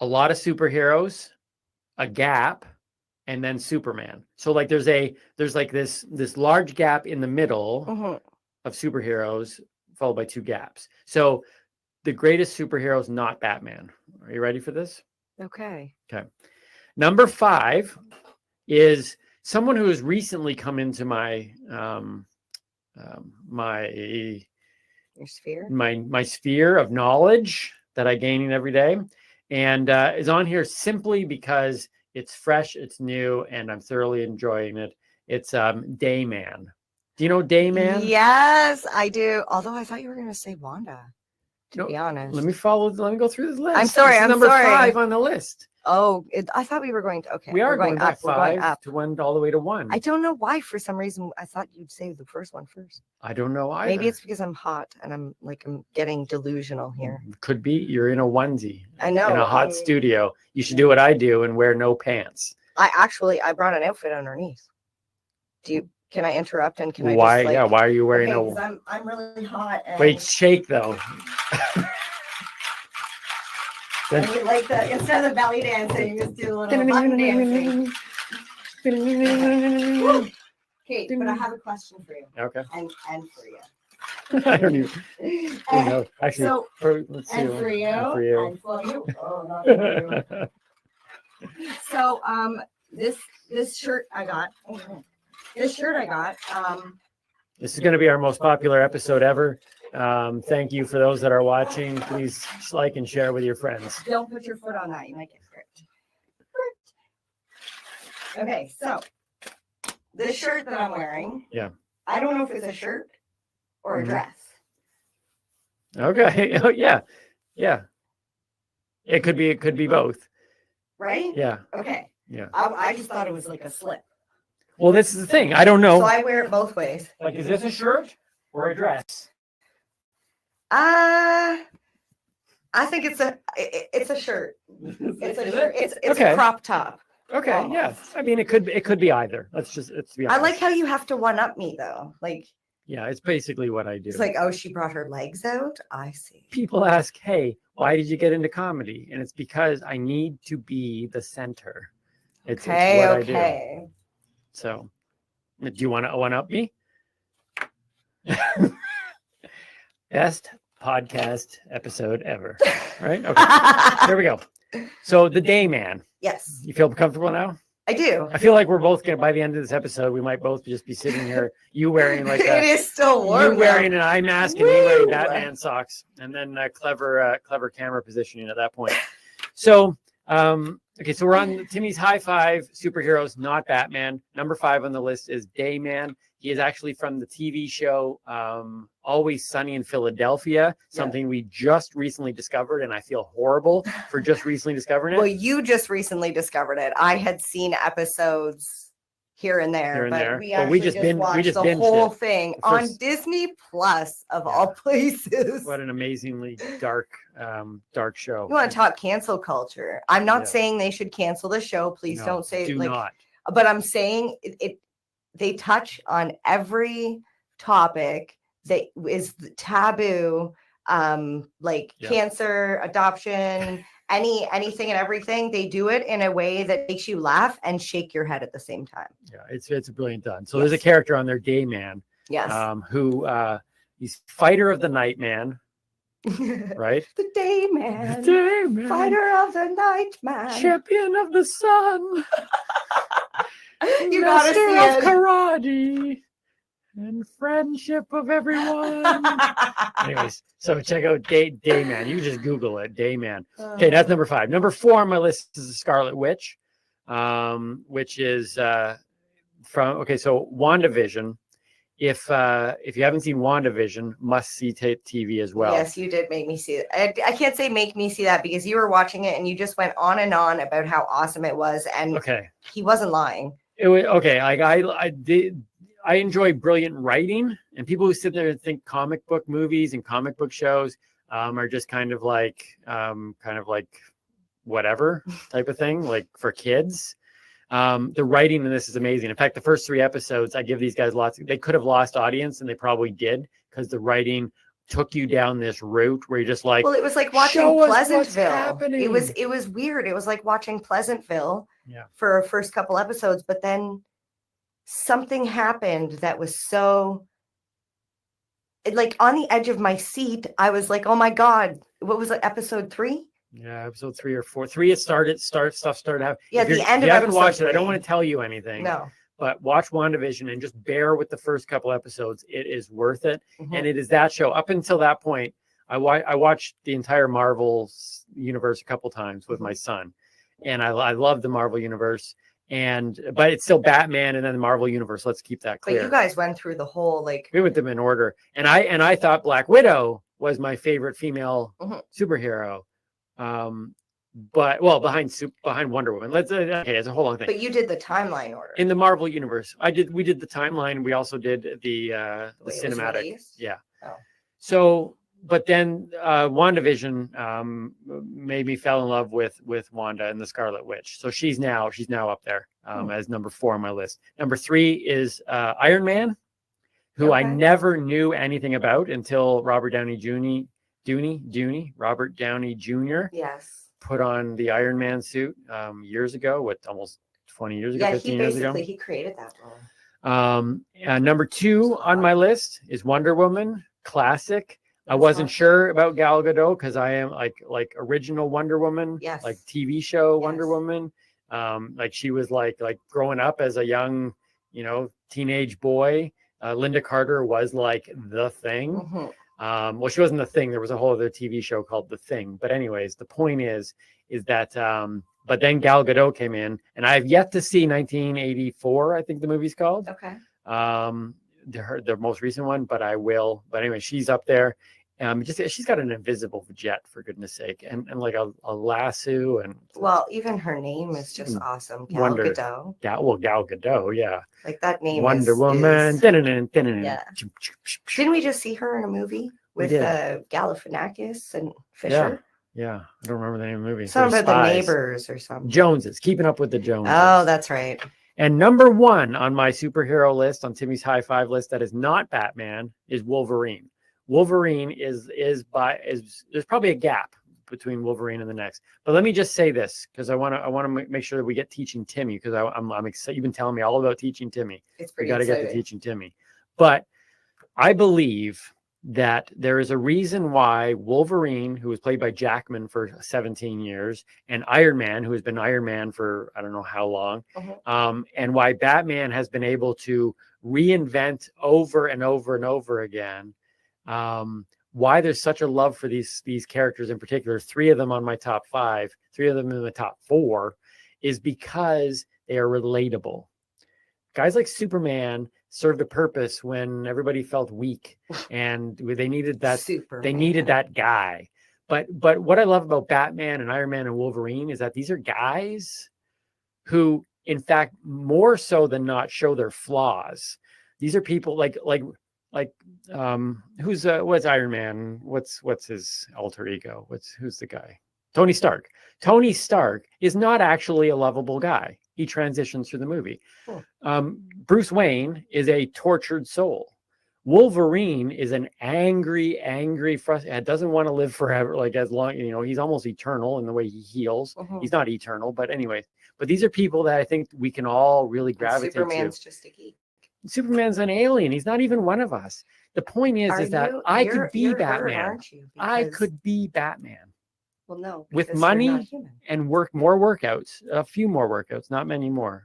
[SPEAKER 21] lot of superheroes, a gap, and then Superman. So like there's like this large gap in the middle of superheroes followed by 2 gaps. So the greatest superhero is not Batman. Are you ready for this?
[SPEAKER 22] Okay.
[SPEAKER 21] Okay. Number 5 is someone who has recently come into my
[SPEAKER 22] your sphere,
[SPEAKER 21] my sphere of knowledge that I gain every day, and is on here simply because it's fresh, it's new, and I'm thoroughly enjoying it. It's Dayman. Do you know Dayman?
[SPEAKER 22] Yes, I do. Although I thought you were going to say Wanda. To be honest,
[SPEAKER 21] Let me go through this list.
[SPEAKER 22] I'm sorry.
[SPEAKER 21] This is
[SPEAKER 22] I'm
[SPEAKER 21] number
[SPEAKER 22] sorry.
[SPEAKER 21] 5 on the list.
[SPEAKER 22] Oh, I thought we were going to. Okay,
[SPEAKER 21] We are
[SPEAKER 22] we're
[SPEAKER 21] going back
[SPEAKER 22] up. We're going
[SPEAKER 21] 5
[SPEAKER 22] up.
[SPEAKER 21] to 1 all the way to 1.
[SPEAKER 22] I don't know why. For some reason, I thought you'd say the first one first.
[SPEAKER 21] I don't know either.
[SPEAKER 22] Maybe it's because I'm hot and I'm getting delusional here.
[SPEAKER 21] Could be you're in a onesie.
[SPEAKER 22] I know.
[SPEAKER 21] In a hot studio. You should do what I do and wear no pants.
[SPEAKER 22] I brought an outfit underneath. Can I interrupt and can I
[SPEAKER 21] Why?
[SPEAKER 22] just, like,
[SPEAKER 21] Yeah. Why are you wearing
[SPEAKER 22] okay, 'cause
[SPEAKER 21] a?
[SPEAKER 22] I'm really hot. And
[SPEAKER 21] Wait, shake though.
[SPEAKER 22] I mean, like instead of the belly dancing, you just do a little button dancing. Okay, but I have a question for you.
[SPEAKER 21] Okay.
[SPEAKER 22] And for you.
[SPEAKER 21] I don't even know. Actually,
[SPEAKER 22] So,
[SPEAKER 21] let's see.
[SPEAKER 22] and for you.
[SPEAKER 21] And for you.
[SPEAKER 22] And for you. Oh, not for you. So, this shirt I got. This
[SPEAKER 21] This is going to be our most popular episode ever. Thank you for those that are watching. Please like and share with your friends.
[SPEAKER 22] Don't put your foot on that. You might get hurt. Okay, so this shirt that I'm wearing.
[SPEAKER 21] Yeah.
[SPEAKER 22] I don't know if it's a shirt or a dress.
[SPEAKER 21] Okay. Oh, yeah. Yeah. It could be both.
[SPEAKER 22] Right?
[SPEAKER 21] Yeah.
[SPEAKER 22] Okay.
[SPEAKER 21] Yeah.
[SPEAKER 22] I just thought it was like a slip.
[SPEAKER 21] Well, this is the thing. I don't know.
[SPEAKER 22] So I wear it both ways.
[SPEAKER 21] Like, is this a shirt or a dress?
[SPEAKER 22] I think it's a shirt. It's a shirt. It's
[SPEAKER 21] Okay.
[SPEAKER 22] a crop top.
[SPEAKER 21] Okay. Yeah. I mean, it could be either. Let's be honest.
[SPEAKER 22] I like how you have to one up me though. Like,
[SPEAKER 21] Yeah, it's basically what I do.
[SPEAKER 22] it's like, oh, she brought her legs out. I see.
[SPEAKER 21] People ask, "Hey, why did you get into comedy? And it's because I need to be the center. It's what I do. So, do you want to one up me? Best podcast episode ever. Right? Okay. Here we go. So, the Day Man.
[SPEAKER 22] Yes.
[SPEAKER 21] You feel comfortable now?
[SPEAKER 22] I do.
[SPEAKER 21] I feel like we're both gonna, by the end of this episode, we might both just be sitting here. You wearing like
[SPEAKER 22] it is still warm.
[SPEAKER 21] You wearing an eye mask and me wearing Batman socks, and then clever camera positioning at that point. So, okay, so we're on Timmy's high five superheroes, not Batman. Number 5 on the list is Dayman. He is actually from the TV show Always Sunny in Philadelphia, something we just recently discovered, and I feel horrible for just recently discovering it.
[SPEAKER 22] Well, you just recently discovered it. I had seen episodes here and there, but we actually just watched the whole thing on Disney Plus, of all places.
[SPEAKER 21] What an amazingly dark show.
[SPEAKER 22] You want to talk cancel culture? I'm not saying they should cancel the show. Please don't say
[SPEAKER 21] do not.
[SPEAKER 22] But I'm saying they touch on every topic that is taboo, cancer, adoption, anything and everything. They do it in a way that makes you laugh and shake your head at the same time.
[SPEAKER 21] Yeah, it's brilliant done. So there's a character on there, Dayman.
[SPEAKER 22] Yes.
[SPEAKER 21] Who he's fighter of the night man. Right?
[SPEAKER 22] The Dayman.
[SPEAKER 21] The Dayman.
[SPEAKER 22] Fighter of the night man.
[SPEAKER 21] Champion of the sun.
[SPEAKER 22] You gotta see
[SPEAKER 21] Master
[SPEAKER 22] it.
[SPEAKER 21] of karate and friendship of everyone. Anyways, so check out Dayman. You just Google it, Dayman. Okay, that's number 5. Number 4 on my list is the Scarlet Witch, which is so WandaVision. If you haven't seen WandaVision, must see TV as well.
[SPEAKER 22] Yes, you did make me see it. I can't say make me see that because you were watching it and you just went on and on about how awesome it was, and he wasn't lying.
[SPEAKER 21] It was okay. Like I enjoy brilliant writing, and people who sit there and think comic book movies and comic book shows are just kind of like whatever type of thing, like for kids. The writing in this is amazing. In fact, the first 3 episodes, I give these guys they could have lost audience, and they probably did, because the writing took you down this route where you're just like,
[SPEAKER 22] well, it was like watching Pleasantville. It was weird. It was like watching Pleasantville for the first couple episodes, but then something happened that was so like on the edge of my seat. I was like, oh my God, what was it, episode 3?
[SPEAKER 21] Yeah, episode 3 or 4. 3, stuff started happening.
[SPEAKER 22] Yeah,
[SPEAKER 21] if
[SPEAKER 22] the end of
[SPEAKER 21] you haven't
[SPEAKER 22] episode
[SPEAKER 21] watched
[SPEAKER 22] 3.
[SPEAKER 21] it, I don't want to tell you anything.
[SPEAKER 22] No.
[SPEAKER 21] But watch WandaVision and just bear with the first couple episodes. It is worth it. And it is that show. Up until that point, I watched the entire Marvel universe a couple times with my son. And I love the Marvel universe. But it's still Batman and then the Marvel universe. Let's keep that clear.
[SPEAKER 22] But you guys went through the whole
[SPEAKER 21] we went them in order. And I thought Black Widow was my favorite female superhero. But behind Wonder Woman. It's a whole long thing.
[SPEAKER 22] But you did the timeline order
[SPEAKER 21] in the Marvel universe. We did the timeline. We also did the cinematic. Yeah.
[SPEAKER 22] Oh.
[SPEAKER 21] So, but then WandaVision made me fall in love with Wanda and the Scarlet Witch. So she's now up there as number 4 on my list. Number 3 is Iron Man, who I never knew anything about until Robert Downey Jr.
[SPEAKER 22] Yes.
[SPEAKER 21] Put on the Iron Man suit years ago, almost 20 years ago, 15 years ago.
[SPEAKER 22] He created that role.
[SPEAKER 21] Number 2 on my list is Wonder Woman, classic. I wasn't sure about Gal Gadot because I am like original Wonder Woman, like TV show Wonder Woman. Like she was like growing up as a young, teenage boy. Linda Carter was like the thing. Well, she wasn't the thing. There was a whole other TV show called The Thing. But anyways, the point is that, but then Gal Gadot came in, and I've yet to see 1984, I think the movie's called.
[SPEAKER 22] Okay.
[SPEAKER 21] The most recent one, but I will. But anyway, she's up there. She's got an invisible jet, for goodness sake, and like a lasso, and
[SPEAKER 22] well, even her name is just awesome. Gal Gadot.
[SPEAKER 21] Gal Gadot, yeah.
[SPEAKER 22] Like that name.
[SPEAKER 21] Wonder Woman.
[SPEAKER 22] Yeah. Didn't we just see her in a movie with Galifianakis and Fisher?
[SPEAKER 21] Yeah. I don't remember the name of the movie.
[SPEAKER 22] Something about the neighbors or something.
[SPEAKER 21] Joneses, Keeping Up with the Joneses.
[SPEAKER 22] Oh, that's right.
[SPEAKER 21] And number 1 on my superhero list, on Timmy's high five list, that is not Batman, is Wolverine. Wolverine is there's probably a gap between Wolverine and the next. But let me just say this, because I want to make sure that we get Teaching Timmy, because I'm excited. You've been telling me all about Teaching Timmy.
[SPEAKER 22] It's
[SPEAKER 21] We
[SPEAKER 22] pretty
[SPEAKER 21] got to get to
[SPEAKER 22] exciting.
[SPEAKER 21] Teaching Timmy. But I believe that there is a reason why Wolverine, who was played by Jackman for 17 years, and Iron Man, who has been Iron Man for I don't know how long, and why Batman has been able to reinvent over and over and over again. Why there's such a love for these characters in particular, 3 of them on my top 5, 3 of them in the top 4, is because they are relatable. Guys like Superman served a purpose when everybody felt weak and they needed that they needed that guy. But what I love about Batman and Iron Man and Wolverine is that these are guys who, in fact, more so than not, show their flaws. These are people like who's what's Iron Man? What's his alter ego? Who's the guy? Tony Stark. Tony Stark is not actually a lovable guy. He transitions through the movie. Bruce Wayne is a tortured soul. Wolverine is an angry, frustrated, doesn't want to live forever, like as long, he's almost eternal in the way he heals. He's not eternal, but anyway. But these are people that I think we can all really gravitate
[SPEAKER 22] Superman's
[SPEAKER 21] to.
[SPEAKER 22] just a geek.
[SPEAKER 21] Superman's an alien. He's not even one of us. The point is that I could be Batman.
[SPEAKER 22] Aren't you?
[SPEAKER 21] I could be Batman.
[SPEAKER 22] Well, no.
[SPEAKER 21] With
[SPEAKER 22] because you're not
[SPEAKER 21] money
[SPEAKER 22] human.
[SPEAKER 21] and more workouts, a few more workouts, not many more.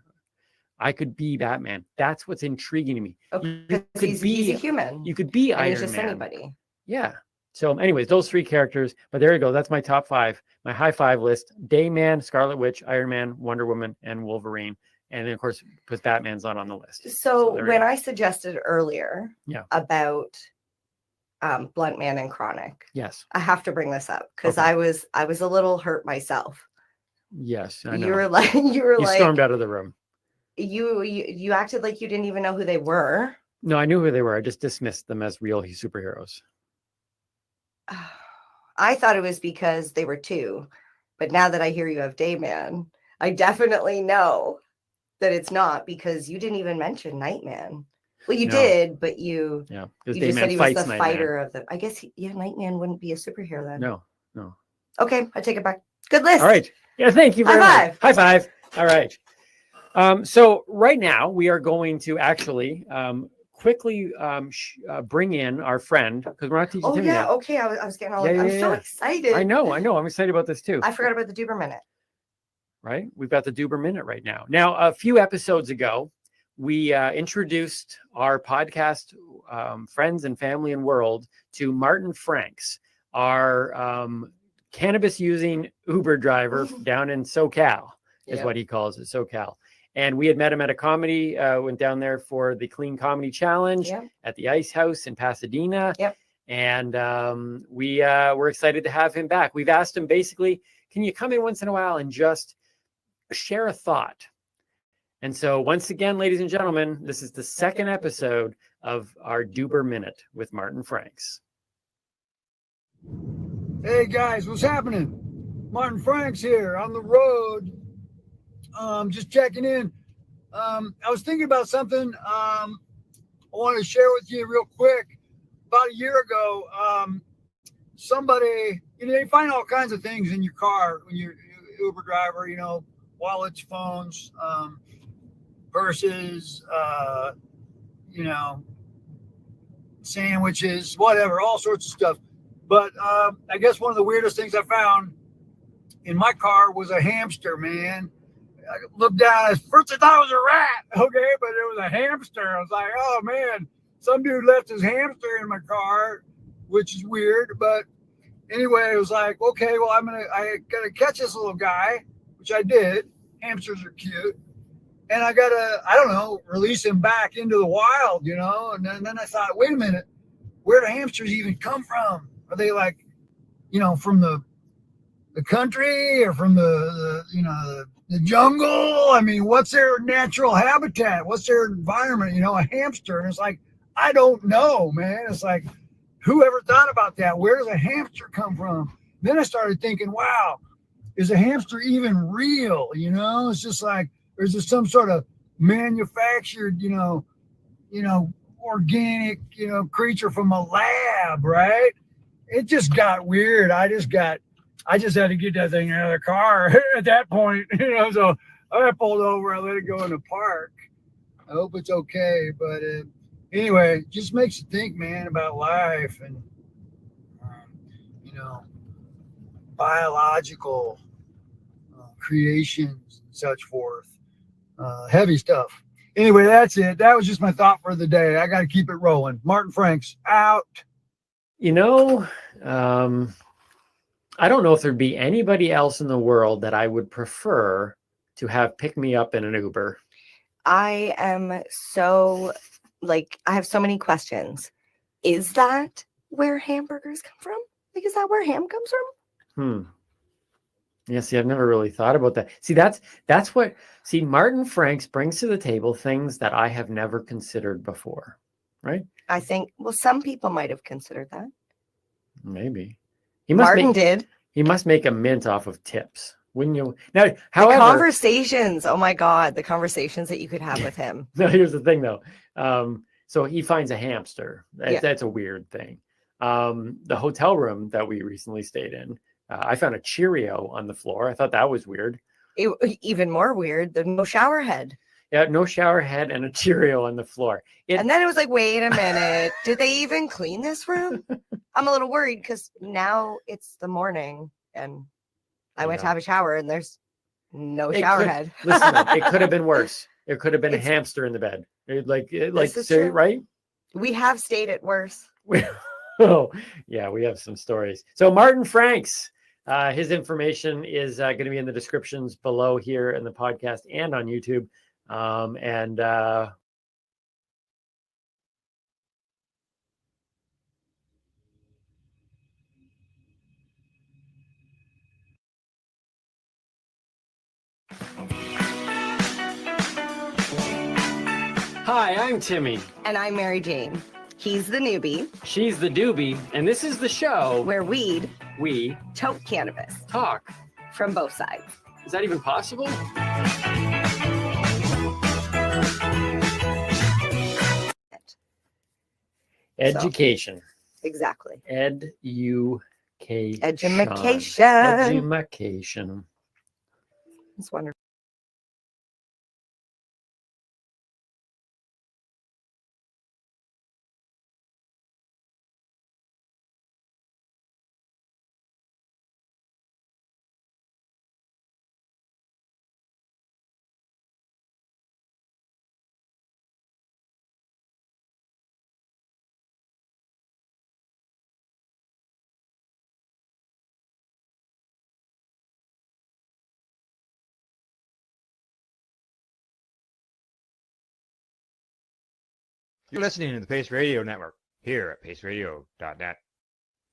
[SPEAKER 21] I could be Batman. That's what's intriguing to me.
[SPEAKER 22] Okay, he's a human.
[SPEAKER 21] You could be
[SPEAKER 22] and
[SPEAKER 21] Iron
[SPEAKER 22] he's just
[SPEAKER 21] Man.
[SPEAKER 22] anybody.
[SPEAKER 21] Yeah. So anyways, those 3 characters, but there you go. That's my top 5, my high 5 list: Dayman, Scarlet Witch, Iron Man, Wonder Woman, and Wolverine. And then of course, because Batman's not on the list.
[SPEAKER 22] So when I suggested earlier
[SPEAKER 21] Yeah.
[SPEAKER 22] about Blunt Man and Chronic,
[SPEAKER 21] Yes.
[SPEAKER 22] I have to bring this up because
[SPEAKER 21] Okay.
[SPEAKER 22] I was a little hurt myself.
[SPEAKER 21] Yes, I know.
[SPEAKER 22] You were like
[SPEAKER 21] You stormed out of the room.
[SPEAKER 22] you acted like you didn't even know who they were.
[SPEAKER 21] No, I knew who they were. I just dismissed them as real superheroes.
[SPEAKER 22] I thought it was because they were 2, but now that I hear you have Dayman, I definitely know that it's not, because you didn't even mention Nightman. Well, you
[SPEAKER 21] No.
[SPEAKER 22] did, but you
[SPEAKER 21] because
[SPEAKER 22] just said
[SPEAKER 21] Dayman
[SPEAKER 22] he was
[SPEAKER 21] fights
[SPEAKER 22] the
[SPEAKER 21] Nightman.
[SPEAKER 22] fighter of the. I guess Nightman wouldn't be a superhero then.
[SPEAKER 21] No.
[SPEAKER 22] Okay, I take it back. Good list.
[SPEAKER 21] All right. Yeah, thank you very
[SPEAKER 22] High
[SPEAKER 21] much. High five. All right. So right now we are going to actually quickly bring in our friend, because we're not teaching
[SPEAKER 22] Oh
[SPEAKER 21] Timmy
[SPEAKER 22] yeah.
[SPEAKER 21] yet.
[SPEAKER 22] Okay, I was getting all.
[SPEAKER 21] Yeah,
[SPEAKER 22] I'm
[SPEAKER 21] yeah,
[SPEAKER 22] so
[SPEAKER 21] yeah.
[SPEAKER 22] excited.
[SPEAKER 21] I know. I'm excited about this too.
[SPEAKER 22] I forgot about the Duber Minute.
[SPEAKER 21] Right? We've got the Duber Minute right now. Now, a few episodes ago, we introduced our podcast friends and family and world to Martin Franks, our cannabis-using Uber driver down in SoCal, is
[SPEAKER 22] Yep.
[SPEAKER 21] what he calls it, SoCal. And we had met him at a comedy, went down there for the Clean Comedy Challenge
[SPEAKER 22] Yep.
[SPEAKER 21] at the Ice House in Pasadena.
[SPEAKER 22] Yep.
[SPEAKER 21] And we're excited to have him back. We've asked him basically, can you come in once in a while and just share a thought? And so once again, ladies and gentlemen, this is the second episode of our Duber Minute with Martin Franks.
[SPEAKER 2] Hey guys, what's happening? Martin Franks here on the road. Just checking in. I was thinking about something I want to share with you real quick. About a year ago, somebody, they find all kinds of things in your car when you're Uber driver, wallets, phones, purses, sandwiches, whatever, all sorts of stuff. But I guess one of the weirdest things I found in my car was a hamster, man. I looked down, first I thought it was a rat, okay, but it was a hamster. I was like, oh man, some dude left his hamster in my car, which is weird. But anyway, it was like, okay, well, I gotta catch this little guy, which I did. Hamsters are cute. And I gotta, I don't know, release him back into the wild, And then I thought, wait a minute, where do hamsters even come from? Are they like, from the country or from the jungle? I mean, what's their natural habitat? What's their environment? A hamster. And it's like, I don't know, man. It's like, whoever thought about that? Where does a hamster come from? Then I started thinking, wow, is a hamster even real? It's just like, there's just some sort of manufactured, organic, creature from a lab, right? It just got weird. I just got I just had to get that thing out of the car at that point, so I pulled over, I let it go in the park. I hope it's okay. But anyway, just makes you think, man, about life and, biological creations and such forth. Heavy stuff. Anyway, that's it. That was just my thought for the day. I got to keep it rolling. Martin Franks out.
[SPEAKER 3] I don't know if there'd be anybody else in the world that I would prefer to have pick me up in an Uber.
[SPEAKER 22] I am so I have so many questions. Is that where hamburgers come from? Like, is that where ham comes from?
[SPEAKER 3] Yeah, see, I've never really thought about that. See, that's what Martin Franks brings to the table, things that I have never considered before, right?
[SPEAKER 22] I think, some people might have considered that.
[SPEAKER 3] Maybe.
[SPEAKER 22] Martin did.
[SPEAKER 3] He must make a mint off of tips, wouldn't you? Now, however,
[SPEAKER 22] the conversations, oh my God, the conversations that you could have with him.
[SPEAKER 3] No, here's the thing though. So he finds a hamster. That's a weird thing. The hotel room that we recently stayed in, I found a Cheerio on the floor. I thought that was weird.
[SPEAKER 22] Even more weird, the no shower head.
[SPEAKER 3] Yeah, no shower head and a Cheerio on the floor.
[SPEAKER 22] And then it was like, wait a minute, did they even clean this room? I'm a little worried because now it's the morning and I went to have a shower and there's no shower head.
[SPEAKER 3] Listen, it could have been worse. It could have been a hamster in the bed. Right?
[SPEAKER 22] We have stayed at worse.
[SPEAKER 3] Oh, yeah, we have some stories. So Martin Franks, his information is going to be in the descriptions below here in the podcast and on YouTube. Hi, I'm Timmy.
[SPEAKER 22] And I'm Mary Jane. He's the newbie.
[SPEAKER 3] She's the doobie. And this is the show
[SPEAKER 22] where we
[SPEAKER 3] toke
[SPEAKER 22] cannabis.
[SPEAKER 3] Talk.
[SPEAKER 22] From both sides.
[SPEAKER 3] Is that even possible? Education.
[SPEAKER 22] So, exactly.
[SPEAKER 3] Education.
[SPEAKER 22] Edumacation. It's wonderful.
[SPEAKER 14] You're listening to the Pace Radio Network here at paceradio.net.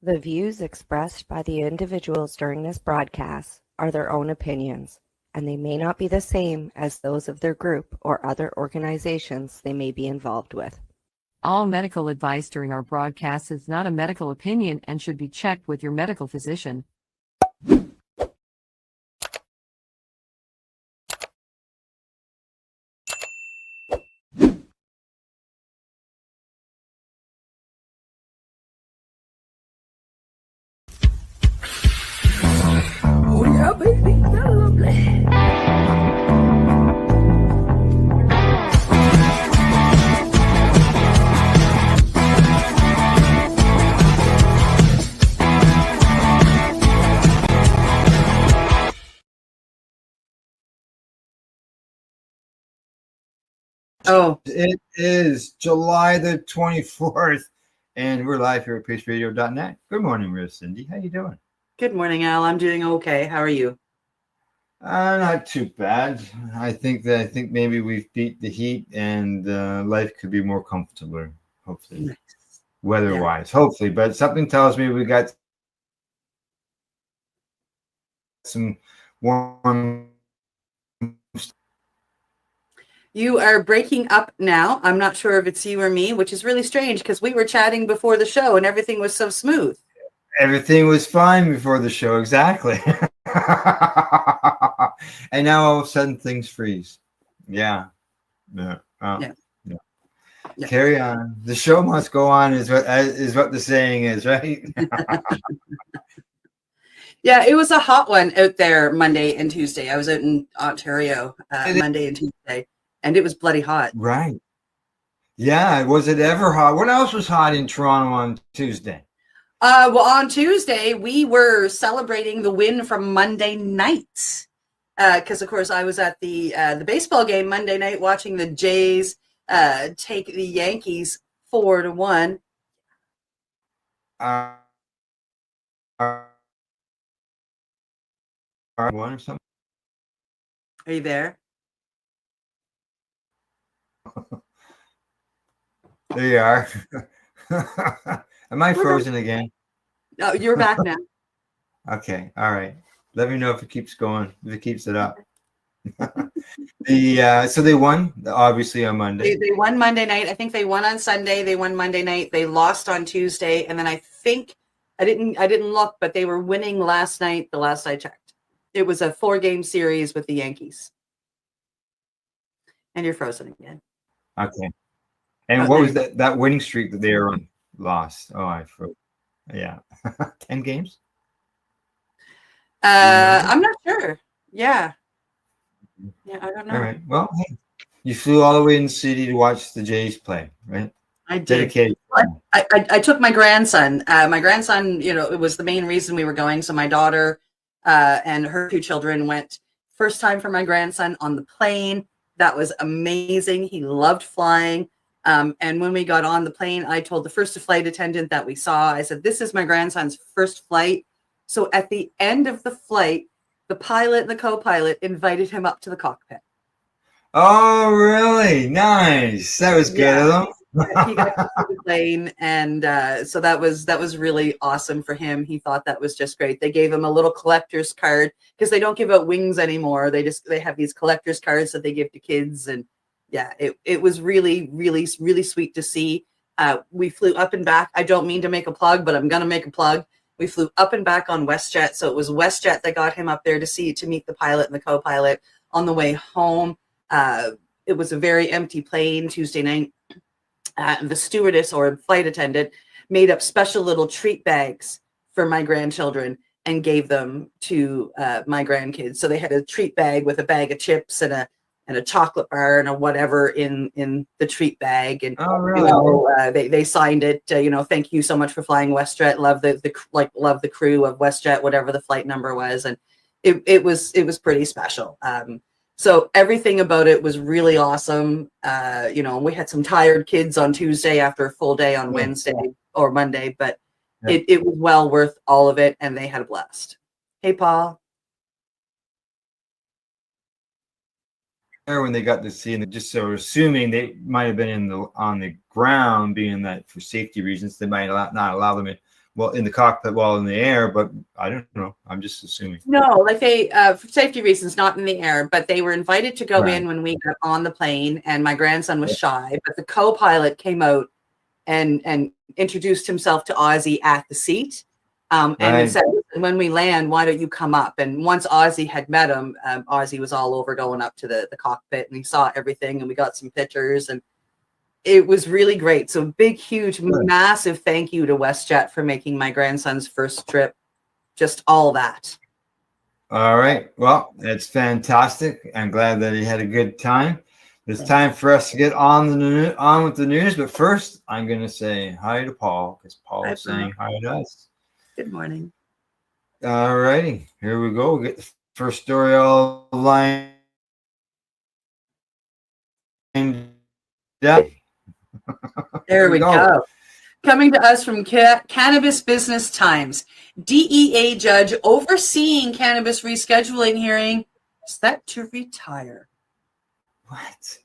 [SPEAKER 17] The views expressed by the individuals during this broadcast are their own opinions, and they may not be the same as those of their group or other organizations they may be involved with.
[SPEAKER 15] All medical advice during our broadcast is not a medical opinion and should be checked with your medical physician.
[SPEAKER 4] Oh yeah, baby, that's lovely.
[SPEAKER 1] Oh, it is July the 24th, and we're live here at paceradio.net. Good morning, Miss Cindy. How you doing?
[SPEAKER 5] Good morning, Al. I'm doing okay. How are you?
[SPEAKER 1] Not too bad. I think maybe we've beat the heat, and life could be more comfortable. Hopefully, nice. Weather-wise, hopefully. But something tells me we got some warm.
[SPEAKER 5] You are breaking up now. I'm not sure if it's you or me, which is really strange because we were chatting before the show and everything was so smooth.
[SPEAKER 1] Everything was fine before the show, exactly. And now all of a sudden things freeze. Yeah. Carry on. The show must go on is what the saying is, right?
[SPEAKER 5] Yeah, it was a hot one out there Monday and Tuesday. I was out in Ontario Monday and Tuesday, and it was bloody hot.
[SPEAKER 1] Right. Yeah. Was it ever hot? What else was hot in Toronto on Tuesday?
[SPEAKER 5] Well, on Tuesday, we were celebrating the win from Monday night. Because, of course, I was at the baseball game Monday night watching the Jays take the Yankees 4-1.
[SPEAKER 1] One or something.
[SPEAKER 5] Are you there?
[SPEAKER 1] There you are. Am I frozen again?
[SPEAKER 5] No, you're back now.
[SPEAKER 1] Okay. All right. Let me know if it keeps going, if it keeps it up. So they won, obviously, on Monday.
[SPEAKER 5] They won Monday night. I think they won on Sunday. They won Monday night. They lost on Tuesday, and then I think I didn't look, but they were winning last night. The last I checked, it was a 4-game series with the Yankees. And you're frozen again.
[SPEAKER 1] Okay. And what was that winning streak that they were on? Lost. Oh, I froze. Yeah. 10 games?
[SPEAKER 5] I'm not sure. Yeah. Yeah, I don't know.
[SPEAKER 1] All right. Well, hey, you flew all the way in the city to watch the Jays play, right?
[SPEAKER 5] I did.
[SPEAKER 1] Dedicated.
[SPEAKER 5] I took my grandson. My grandson, it was the main reason we were going. So my daughter and her 2 children went. First time for my grandson on the plane. That was amazing. He loved flying. And when we got on the plane, I told the first flight attendant that we saw, I said, this is my grandson's first flight. So at the end of the flight, the pilot and the co-pilot invited him up to the cockpit.
[SPEAKER 1] Oh, really? Nice. That was good of them.
[SPEAKER 5] He got to see the plane, and so that was really awesome for him. He thought that was just great. They gave him a little collector's card because they don't give out wings anymore. They have these collector's cards that they give to kids, and yeah, it was really, really, really sweet to see. We flew up and back. I don't mean to make a plug, but I'm gonna make a plug. We flew up and back on WestJet, so it was WestJet that got him up there to meet the pilot and the co-pilot. On the way home, it was a very empty plane Tuesday night. The stewardess or flight attendant made up special little treat bags for my grandchildren and gave them to my grandkids. So they had a treat bag with a bag of chips and a chocolate bar and a whatever in the treat bag. And they signed it. Thank you so much for flying WestJet. Love love the crew of WestJet, whatever the flight number was, and it was pretty special. So everything about it was really awesome. We had some tired kids on Tuesday after a full day on Wednesday or Monday, but it was well worth all of it, and they had a blast. Hey, Paul.
[SPEAKER 1] When they got to see, and just so assuming they might have been on the ground, being that for safety reasons they might not allow them in the cockpit while in the air, but I don't know. I'm just assuming.
[SPEAKER 5] No, they for safety reasons, not in the air, but they were invited to go in when we got on the plane, and my grandson was shy, but the co-pilot came out and introduced himself to Ozzy at the seat. And he said, when we land, why don't you come up? And once Ozzy had met him, Ozzy was all over going up to the cockpit, and he saw everything, and we got some pictures, and it was really great. So big, huge, massive thank you to WestJet for making my grandson's first trip. Just all that.
[SPEAKER 1] All right. Well, it's fantastic. I'm glad that he had a good time. It's time for us to get on with the news. But first, I'm going to say hi to Paul, because Paul is saying hi to us.
[SPEAKER 5] Good morning.
[SPEAKER 1] All righty. Here we go. We'll get the first story all lined up.
[SPEAKER 5] There we go. Coming to us from Cannabis Business Times. DEA judge overseeing cannabis rescheduling hearing set to retire.
[SPEAKER 1] What?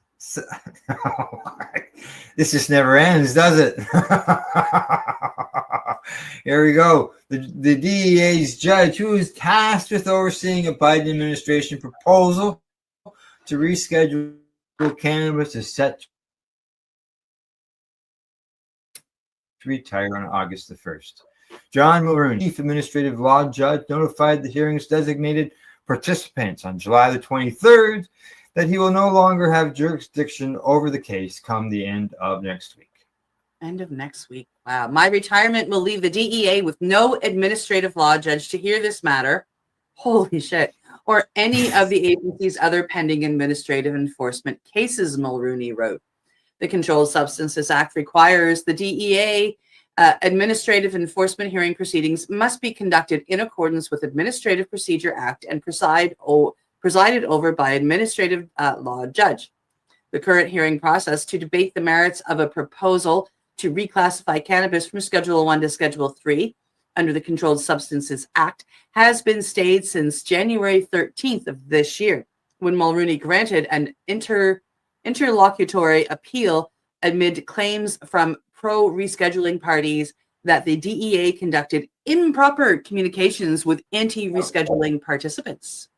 [SPEAKER 1] This just never ends, does it? Here we go. The DEA's judge, who is tasked with overseeing a Biden administration proposal to reschedule cannabis, is set to retire on August the 1st. John Mulrooney, Chief Administrative Law Judge, notified the hearing's designated participants on July the 23rd that he will no longer have jurisdiction over the case come the end of next week.
[SPEAKER 5] End of next week. Wow. My retirement will leave the DEA with no administrative law judge to hear this matter. Holy shit. Or any of the agency's other pending administrative enforcement cases, Mulrooney wrote. The Controlled Substances Act requires the DEA administrative enforcement hearing proceedings must be conducted in accordance with Administrative Procedure Act and presided over by administrative law judge. The current hearing process to debate the merits of a proposal to reclassify cannabis from Schedule 1 to Schedule 3 under the Controlled Substances Act has been stayed since January 13th of this year, when Mulrooney granted an interlocutory appeal amid claims from pro-rescheduling parties that the DEA conducted improper communications with anti-rescheduling participants.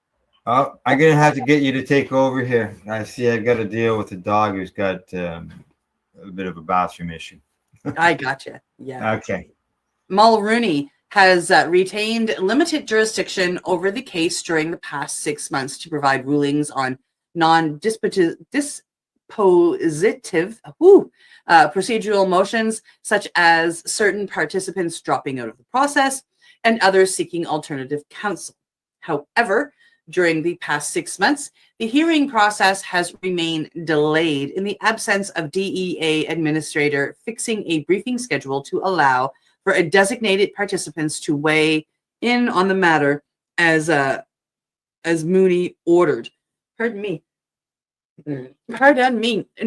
[SPEAKER 1] Oh, I'm going to have to get you to take over here. I see I've got to deal with a dog who's got a bit of a bathroom issue.
[SPEAKER 5] I gotcha. Yeah.
[SPEAKER 1] Okay.
[SPEAKER 5] Mulrooney has retained limited jurisdiction over the case during the past 6 months to provide rulings on non-dispositive procedural motions, such as certain participants dropping out of the process and others seeking alternative counsel. However, during the past 6 months, the hearing process has remained delayed in the absence of DEA administrator fixing a briefing schedule to allow for a designated participants to weigh in on the matter as Mooney ordered. Pardon me.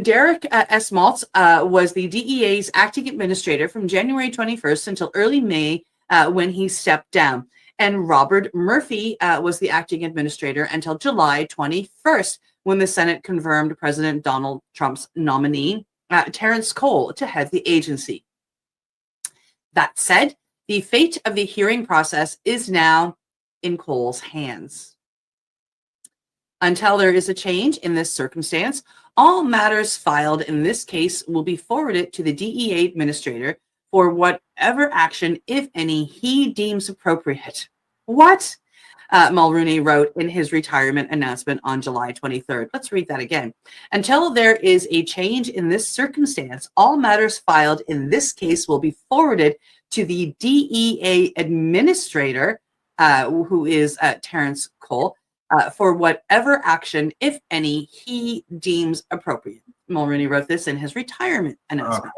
[SPEAKER 5] Derek S. Maltz was the DEA's acting administrator from January 21st until early May when he stepped down. And Robert Murphy was the acting administrator until July 21st when the Senate confirmed President Donald Trump's nominee, Terrence Cole, to head the agency. That said, the fate of the hearing process is now in Cole's hands. Until there is a change in this circumstance, all matters filed in this case will be forwarded to the DEA administrator for whatever action, if any, he deems appropriate. What? Mulrooney wrote in his retirement announcement on July 23rd. Let's read that again. Until there is a change in this circumstance, all matters filed in this case will be forwarded to the DEA administrator, who is Terrence Cole, for whatever action, if any, he deems appropriate. Mulrooney wrote this in his retirement announcement.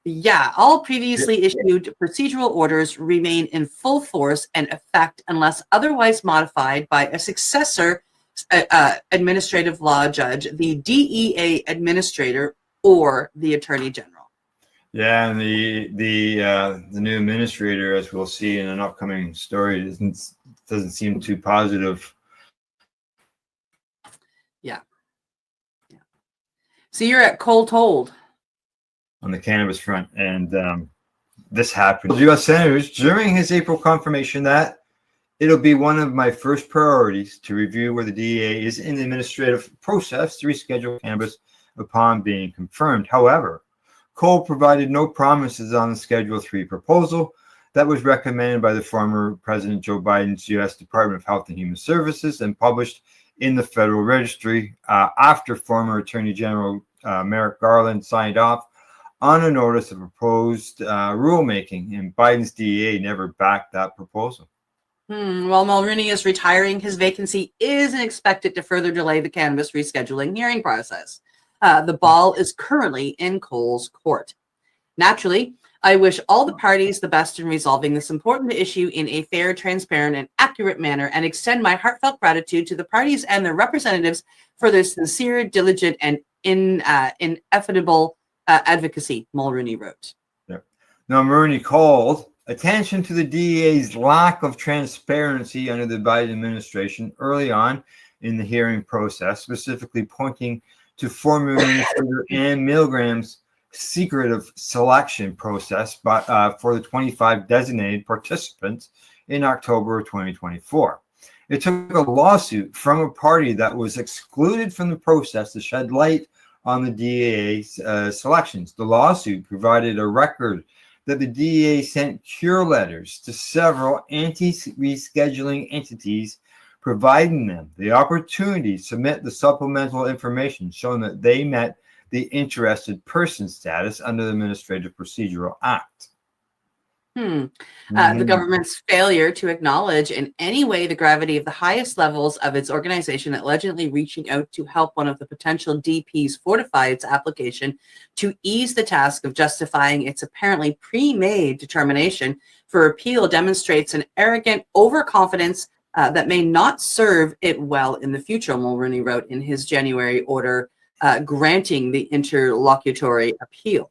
[SPEAKER 5] Yeah, all previously issued procedural orders remain in full force and effect unless otherwise modified by a successor administrative law judge, the DEA administrator, or the attorney general.
[SPEAKER 1] Yeah, and the new administrator, as we'll see in an upcoming story, doesn't seem too positive.
[SPEAKER 5] Yeah. So you're at Cold Told.
[SPEAKER 1] On the cannabis front, and this happened. U.S. senators during his April confirmation that it'll be one of my first priorities to review where the DEA is in the administrative process to reschedule cannabis upon being confirmed. However, Cole provided no promises on the Schedule 3 proposal that was recommended by the former President Joe Biden's U.S. Department of Health and Human Services and published in the Federal Registry after former Attorney General Merrick Garland signed off on a notice of proposed rulemaking, and Biden's DEA never backed that proposal.
[SPEAKER 5] While Mulrooney is retiring, his vacancy isn't expected to further delay the cannabis rescheduling hearing process. The ball is currently in Cole's court. Naturally, I wish all the parties the best in resolving this important issue in a fair, transparent, and accurate manner, and extend my heartfelt gratitude to the parties and their representatives for their sincere, diligent, and ineffable advocacy, Mulrooney wrote.
[SPEAKER 1] Yep. Now, Mulrooney called attention to the DEA's lack of transparency under the Biden administration early on in the hearing process, specifically pointing to former Administrator Ann Milgram's secretive selection process for the 25 designated participants in October of 2024. It took a lawsuit from a party that was excluded from the process to shed light on the DEA's selections. The lawsuit provided a record that the DEA sent cure letters to several anti-rescheduling entities, providing them the opportunity to submit the supplemental information showing that they met the interested person status under the Administrative Procedural Act.
[SPEAKER 5] The
[SPEAKER 1] Mhm.
[SPEAKER 5] government's failure to acknowledge in any way the gravity of the highest levels of its organization allegedly reaching out to help one of the potential DPs fortify its application to ease the task of justifying its apparently pre-made determination for appeal demonstrates an arrogant overconfidence that may not serve it well in the future, Mulroney wrote in his January order granting the interlocutory appeal.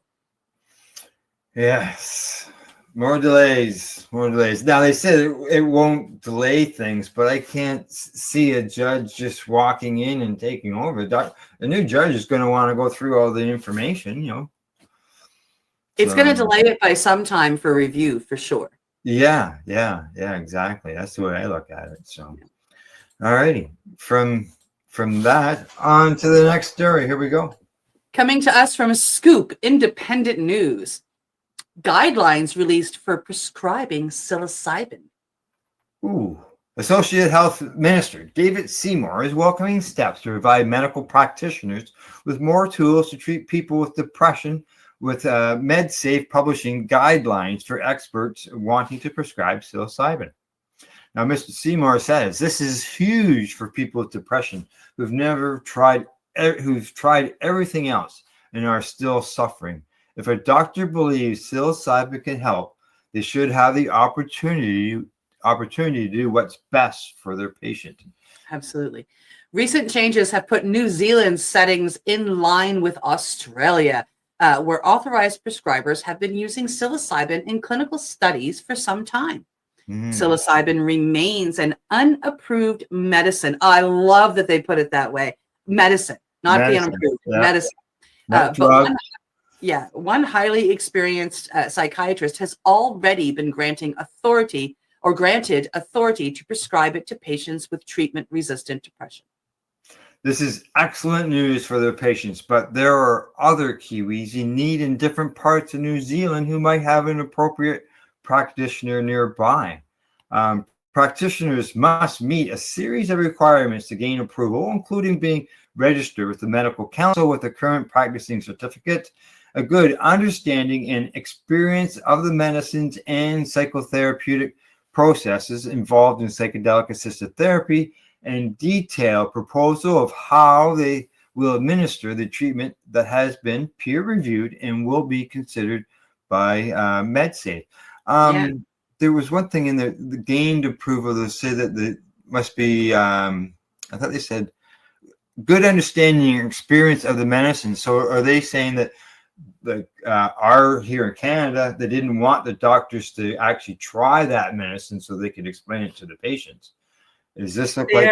[SPEAKER 1] Yes. More delays, more delays. Now they said it won't delay things, but I can't see a judge just walking in and taking over. The new judge is going to want to go through all the information, you know.
[SPEAKER 5] It's going to delay it by some time for review, for sure.
[SPEAKER 1] Yeah, exactly. That's the way I look at it. So, all righty. From that on to the next story. Here we go.
[SPEAKER 5] Coming to us from Scoop Independent News. Guidelines released for prescribing psilocybin.
[SPEAKER 1] Ooh. Associate Health Minister David Seymour is welcoming steps to provide medical practitioners with more tools to treat people with depression, with MedSafe publishing guidelines for experts wanting to prescribe psilocybin. Now, Mr. Seymour says this is huge for people with depression who've tried everything else and are still suffering. If a doctor believes psilocybin can help, they should have the opportunity to do what's best for their patient.
[SPEAKER 5] Absolutely. Recent changes have put New Zealand's settings in line with Australia, where authorized prescribers have been using psilocybin in clinical studies for some time. Psilocybin remains an unapproved medicine. I love that they put it that way. Medicine, not the unapproved.
[SPEAKER 1] Yeah.
[SPEAKER 5] Medicine.
[SPEAKER 1] Not
[SPEAKER 5] But
[SPEAKER 1] drug.
[SPEAKER 5] one highly experienced psychiatrist has already been granted authority to prescribe it to patients with treatment-resistant depression.
[SPEAKER 1] This is excellent news for their patients, but there are other Kiwis in need in different parts of New Zealand who might have an appropriate practitioner nearby. Practitioners must meet a series of requirements to gain approval, including being registered with the medical council with a current practicing certificate, a good understanding and experience of the medicines and psychotherapeutic processes involved in psychedelic assisted therapy, and detailed proposal of how they will administer the treatment that has been peer reviewed and will be considered by MedSafe. There was one thing in the gained approval that said that there must be, I thought they said good understanding and experience of the medicine. So are they saying that here in Canada, they didn't want the doctors to actually try that medicine so they could explain it to the patients? Does this look like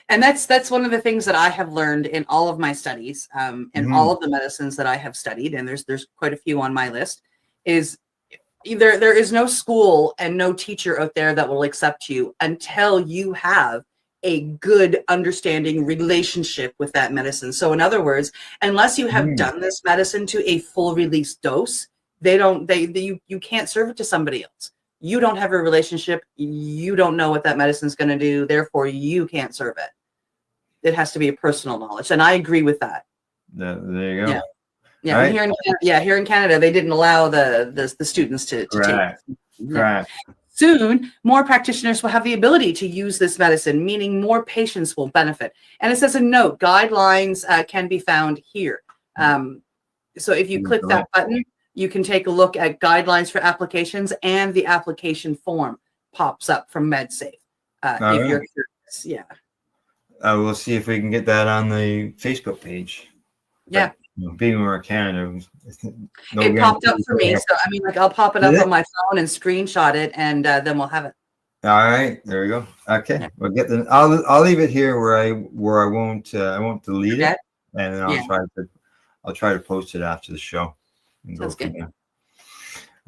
[SPEAKER 5] and that's one of the things that I have learned in all of my studies, and all of the medicines that I have studied, and there's quite a few on my list, is there is no school and no teacher out there that will accept you until you have a good understanding relationship with that medicine. So in other words, unless you have done this medicine to a full release dose, you can't serve it to somebody else. You don't have a relationship. You don't know what that medicine is going to do. Therefore, you can't serve it. It has to be a personal knowledge. And I agree with that.
[SPEAKER 1] There you go.
[SPEAKER 5] Yeah.
[SPEAKER 1] Right.
[SPEAKER 5] Here in Canada, they didn't allow the students to
[SPEAKER 1] Correct.
[SPEAKER 5] take it.
[SPEAKER 1] Correct.
[SPEAKER 5] Soon, more practitioners will have the ability to use this medicine, meaning more patients will benefit. And it says a note, guidelines can be found here. So if you click that button, you can take a look at guidelines for applications, and the application form pops up from MedSafe. If you're curious,
[SPEAKER 1] we'll see if we can get that on the Facebook page.
[SPEAKER 5] Yeah.
[SPEAKER 1] But, being we're in Canada,
[SPEAKER 5] it popped up for me. So I mean, I'll pop it up on my phone and screenshot it, and then we'll have it.
[SPEAKER 1] All right, there we go. Okay, we'll get the. I'll leave it here where I won't delete it, and then I'll try to post it after the show.
[SPEAKER 5] Sounds good.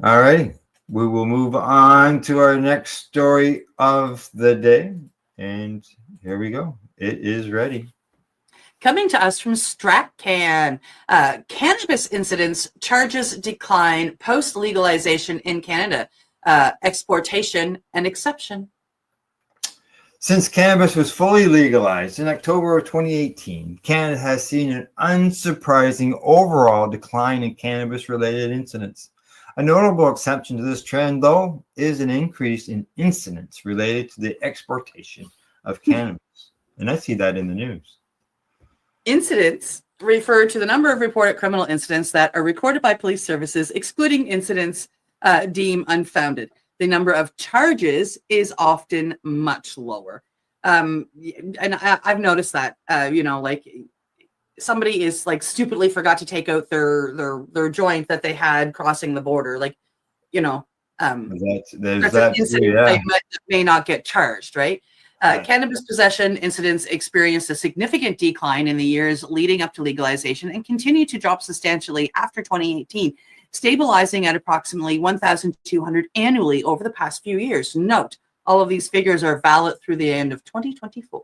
[SPEAKER 1] All right, we will move on to our next story of the day, and here we go. It is ready.
[SPEAKER 5] Coming to us from StratCan, cannabis incidents charges decline post legalization in Canada, exportation and exception.
[SPEAKER 1] Since cannabis was fully legalized in October of 2018, Canada has seen an unsurprising overall decline in cannabis-related incidents. A notable exception to this trend, though, is an increase in incidents related to the exportation of cannabis. And I see that in the news.
[SPEAKER 5] Incidents refer to the number of reported criminal incidents that are recorded by police services, excluding incidents deemed unfounded. The number of charges is often much lower. And I've noticed that, like somebody is like stupidly forgot to take out their joint that they had crossing the border. Like, that's an incident they may not get charged, right? Cannabis possession incidents experienced a significant decline in the years leading up to legalization and continue to drop substantially after 2018, stabilizing at approximately 1,200 annually over the past few years. Note, all of these figures are valid through the end of 2024.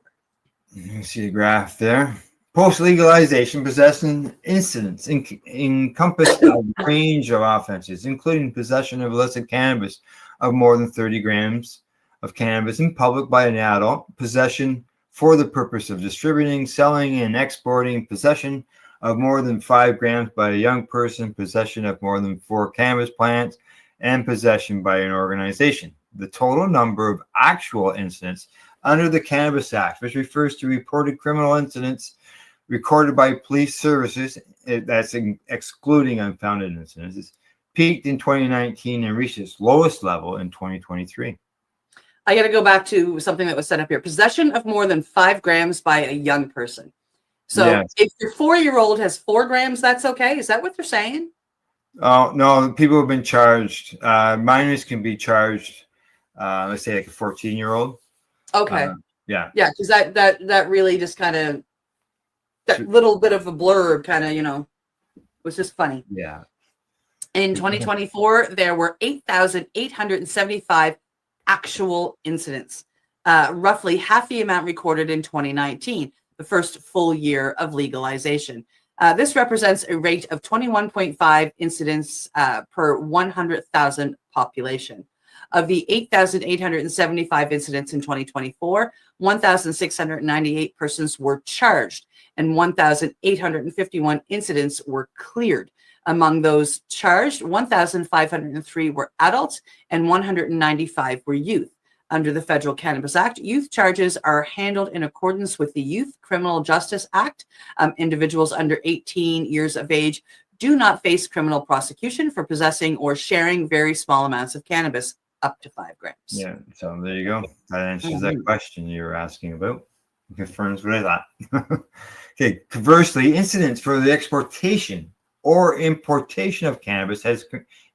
[SPEAKER 1] You see the graph there. Post-legalization possession incidents encompass a range of offenses, including possession of illicit cannabis of more than 30 grams of cannabis in public by an adult, possession for the purpose of distributing, selling, and exporting, possession of more than 5 grams by a young person, possession of more than 4 cannabis plants, and possession by an organization. The total number of actual incidents under the Cannabis Act, which refers to reported criminal incidents recorded by police services, that's excluding unfounded incidents, peaked in 2019 and reached its lowest level in 2023.
[SPEAKER 5] I got to go back to something that was set up here. Possession of more than 5 grams by a young person. So if your 4-year-old has 4 grams, that's okay. Is that what they're saying?
[SPEAKER 1] Oh, no, people have been charged. Minors can be charged, let's say like a 14-year-old.
[SPEAKER 5] Okay.
[SPEAKER 1] Yeah.
[SPEAKER 5] Yeah, because that really just kind of, that little bit of a blurb kind of, was just funny.
[SPEAKER 1] Yeah.
[SPEAKER 5] In 2024, there were 8,875 actual incidents, roughly half the amount recorded in 2019, the first full year of legalization. This represents a rate of 21.5 incidents per 100,000 population. Of the 8,875 incidents in 2024, 1,698 persons were charged and 1,851 incidents were cleared. Among those charged, 1,503 were adults and 195 were youth. Under the Federal Cannabis Act, youth charges are handled in accordance with the Youth Criminal Justice Act. Individuals under 18 years of age do not face criminal prosecution for possessing or sharing very small amounts of cannabis, up to 5 grams.
[SPEAKER 1] Yeah, so there you go. That answers that question you were asking about. Confirms what I thought. Okay, conversely, incidents for the exportation or importation of cannabis has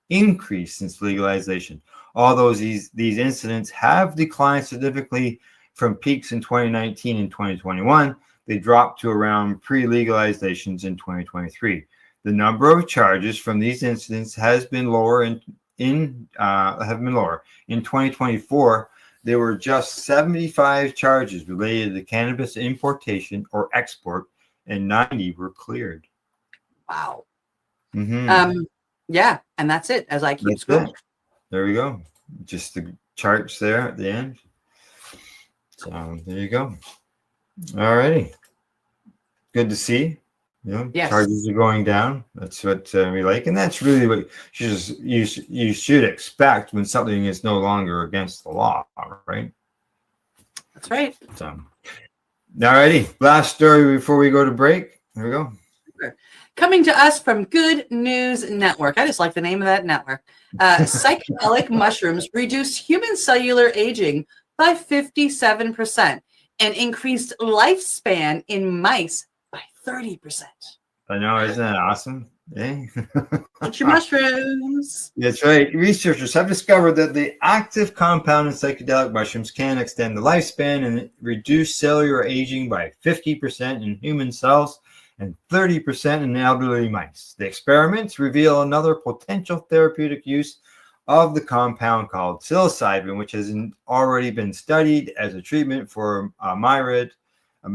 [SPEAKER 1] increased since legalization. Although these incidents have declined significantly from peaks in 2019 and 2021, they dropped to around pre-legalizations in 2023. The number of charges from these incidents has been lower in 2024. There were just 75 charges related to cannabis importation or export, and 90 were cleared.
[SPEAKER 5] Wow.
[SPEAKER 1] Mm-hmm.
[SPEAKER 5] Yeah, and that's it as I keep scrolling.
[SPEAKER 1] There we go. Just the charts there at the end. So there you go. All righty. Good to see. Charges are going down. That's what we like, and that's really what you should expect when something is no longer against the law, right?
[SPEAKER 5] That's right.
[SPEAKER 1] So, all righty. Last story before we go to break. Here we go.
[SPEAKER 5] Coming to us from Good News Network. I just like the name of that network. Psychedelic mushrooms reduce human cellular aging by 57% and increased lifespan in mice by 30%.
[SPEAKER 1] I know, isn't that awesome? Eh?
[SPEAKER 5] Eat your mushrooms.
[SPEAKER 1] That's right. Researchers have discovered that the active compound in psychedelic mushrooms can extend the lifespan and reduce cellular aging by 50% in human cells and 30% in elderly mice. The experiments reveal another potential therapeutic use of the compound called psilocybin, which has already been studied as a treatment for myriad, a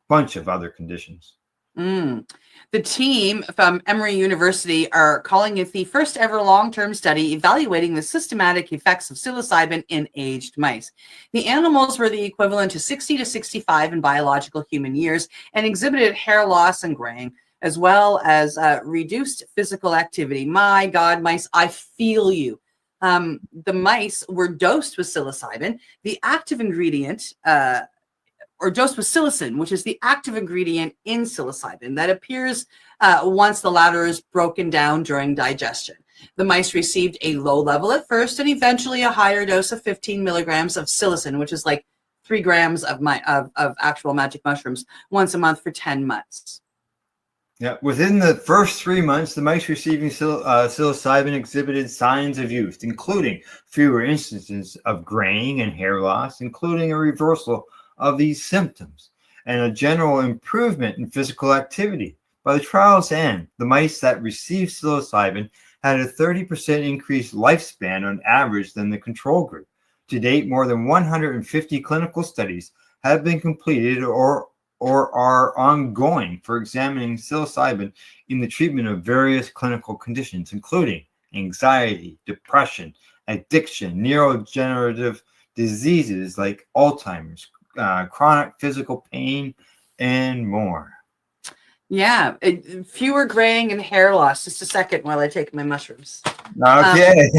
[SPEAKER 1] bunch of other conditions.
[SPEAKER 5] The team from Emory University are calling it the first ever long-term study evaluating the systematic effects of psilocybin in aged mice. The animals were the equivalent to 60 to 65 in biological human years and exhibited hair loss and graying, as well as reduced physical activity. My God, mice, I feel you. The mice were dosed with psilocybin, the active ingredient, or dosed with psilocin, which is the active ingredient in psilocybin that appears once the latter is broken down during digestion. The mice received a low level at first and eventually a higher dose of 15 milligrams of psilocin, which is like 3 grams of actual magic mushrooms once a month for 10 months.
[SPEAKER 1] Yeah, within the first 3 months, the mice receiving psilocybin exhibited signs of youth, including fewer instances of graying and hair loss, including a reversal of these symptoms, and a general improvement in physical activity. By the trial's end, the mice that received psilocybin had a 30% increased lifespan on average than the control group. To date, more than 150 clinical studies have been completed or are ongoing for examining psilocybin in the treatment of various clinical conditions, including anxiety, depression, addiction, neurodegenerative diseases like Alzheimer's, chronic physical pain, and more.
[SPEAKER 5] Yeah, fewer graying and hair loss. Just a second while I take my mushrooms.
[SPEAKER 1] Okay.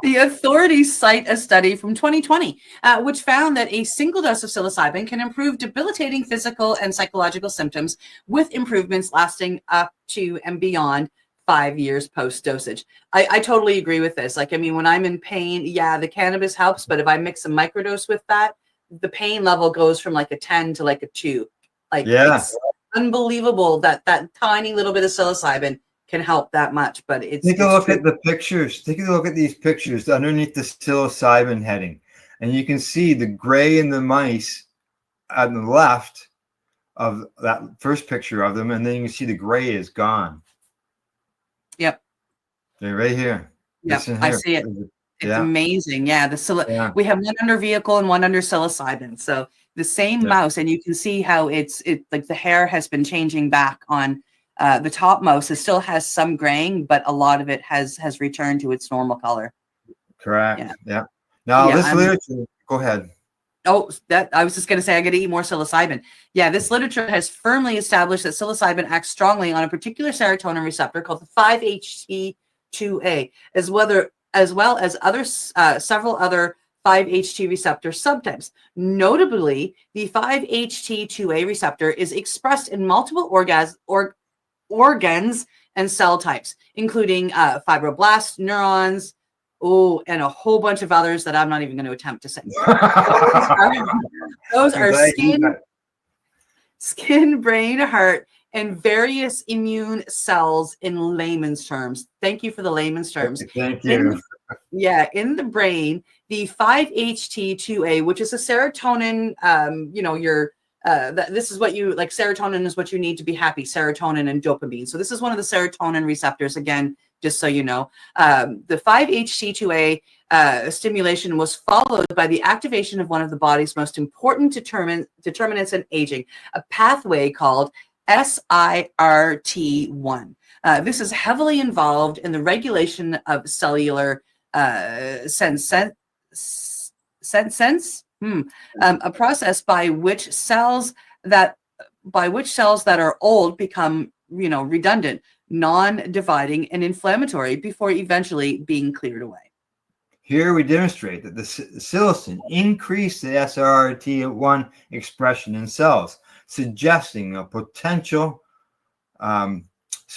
[SPEAKER 5] The authorities cite a study from 2020, which found that a single dose of psilocybin can improve debilitating physical and psychological symptoms with improvements lasting up to and beyond 5 years post-dosage. I totally agree with this. Like, I mean, when I'm in pain, yeah, the cannabis helps, but if I mix a microdose with that, the pain level goes from like a 10 to like a 2. Like, it's unbelievable that that tiny little bit of psilocybin can help that much, but
[SPEAKER 1] Take a look at the pictures. Take a look at these pictures underneath the psilocybin heading, and you can see the gray in the mice on the left of that first picture of them, and then you can see the gray is gone.
[SPEAKER 5] Yep.
[SPEAKER 1] They're right here.
[SPEAKER 5] Yep, I see it. It's amazing. Yeah, we have one under vehicle and one under psilocybin. So the same mouse, and you can see how it's like the hair has been changing back on the top mouse. It still has some graying, but a lot of it has returned to its normal color.
[SPEAKER 1] Correct. Yeah. Now this literature. Go ahead.
[SPEAKER 5] Oh, that I was just going to say, I got to eat more psilocybin. Yeah, this literature has firmly established that psilocybin acts strongly on a particular serotonin receptor called the 5-HT2A, as well as several other 5-HT receptor subtypes. Notably, the 5-HT2A receptor is expressed in multiple organs and cell types, including fibroblasts, neurons, and a whole bunch of others that I'm not even going to attempt to say. Those are skin, brain, heart, and various immune cells in layman's terms. Thank you for the layman's terms.
[SPEAKER 1] Thank you.
[SPEAKER 5] In the brain, the 5-HT2A, which is a serotonin, this is what you like. Serotonin is what you need to be happy. Serotonin and dopamine. So this is one of the serotonin receptors. Again, just so you know, the 5-HT2A stimulation was followed by the activation of one of the body's most important determinants in aging, a pathway called SIRT1. This is heavily involved in the regulation of cellular sense, a process by which cells that are old become, redundant, non-dividing, and inflammatory before eventually being cleared away.
[SPEAKER 1] Here we demonstrate that the psilocin increased the SRT1 expression in cells, suggesting a potential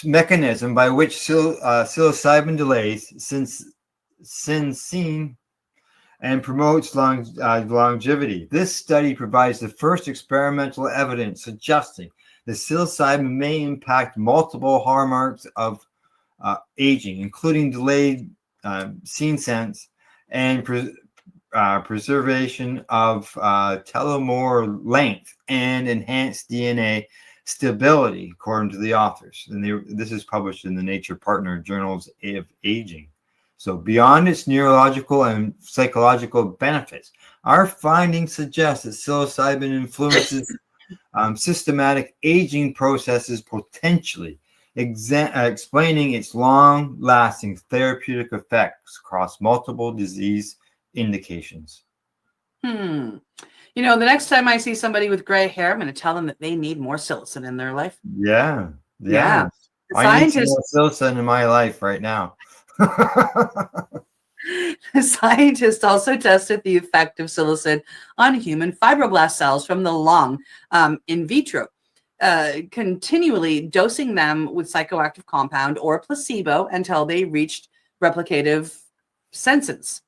[SPEAKER 1] mechanism by which psilocybin delays syncine and promotes longevity. This study provides the first experimental evidence suggesting that psilocybin may impact multiple hallmarks of aging, including delayed senescence and preservation of telomere length and enhanced DNA stability, according to the authors. And this is published in the Nature Partner Journals of Aging. So beyond its neurological and psychological benefits, our findings suggest that psilocybin influences systematic aging processes potentially, explaining its long-lasting therapeutic effects across multiple disease indications.
[SPEAKER 5] You know, the next time I see somebody with gray hair, I'm going to tell them that they need more psilocin in their life.
[SPEAKER 1] Yeah.
[SPEAKER 5] Yeah.
[SPEAKER 1] I need some
[SPEAKER 5] Scientists,
[SPEAKER 1] more psilocin in my life right now.
[SPEAKER 5] scientists also tested the effect of psilocin on human fibroblast cells from the lung in vitro, continually dosing them with psychoactive compound or placebo until they reached replicative senescence,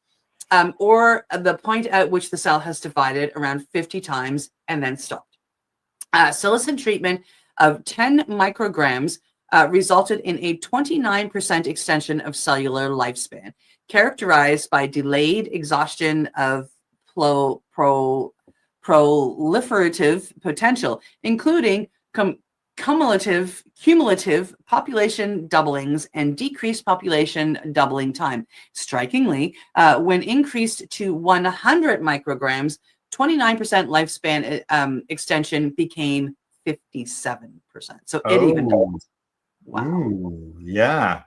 [SPEAKER 5] or the point at which the cell has divided around 50 times and then stopped. Psilocin treatment of 10 micrograms resulted in a 29% extension of cellular lifespan, characterized by delayed exhaustion of proliferative potential, including cumulative population doublings and decreased population doubling time. Strikingly, when increased to 100 micrograms, 29% lifespan extension became 57%. So it even doubled.
[SPEAKER 1] Wow. Ooh, yeah.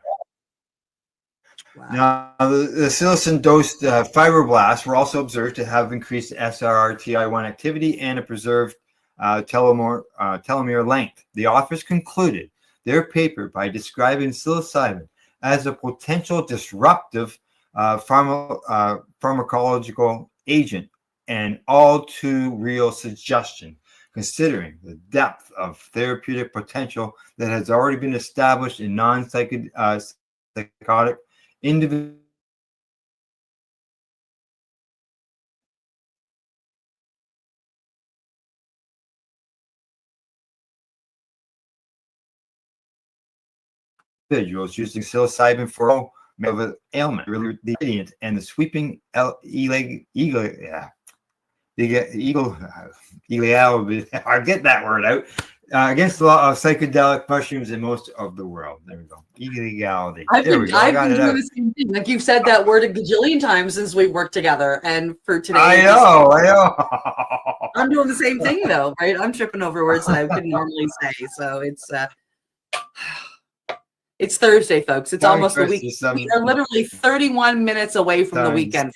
[SPEAKER 1] Wow. Now, the psilocin-dosed fibroblasts were also observed to have increased SRRTI1 activity and a preserved telomere length. The authors concluded their paper by describing psilocybin as a potential disruptive pharmacological agent, and all too real suggestion, considering the depth of therapeutic potential that has already been established in non-psychotic individuals. Using psilocybin for of ailment, really the gradient and the sweeping I'll get that word out, against the law of psychedelic mushrooms in most of the world. There we go. Illegality.
[SPEAKER 5] I've
[SPEAKER 1] There
[SPEAKER 5] been,
[SPEAKER 1] we go.
[SPEAKER 5] I've been doing the same thing. Like, you've said that word a gajillion times since we've worked together. And for today,
[SPEAKER 1] I know.
[SPEAKER 5] I'm doing the same thing though, right? I'm tripping over words that I couldn't normally say. So it's Thursday, folks. It's almost the week. We are literally 31 minutes away from the weekend.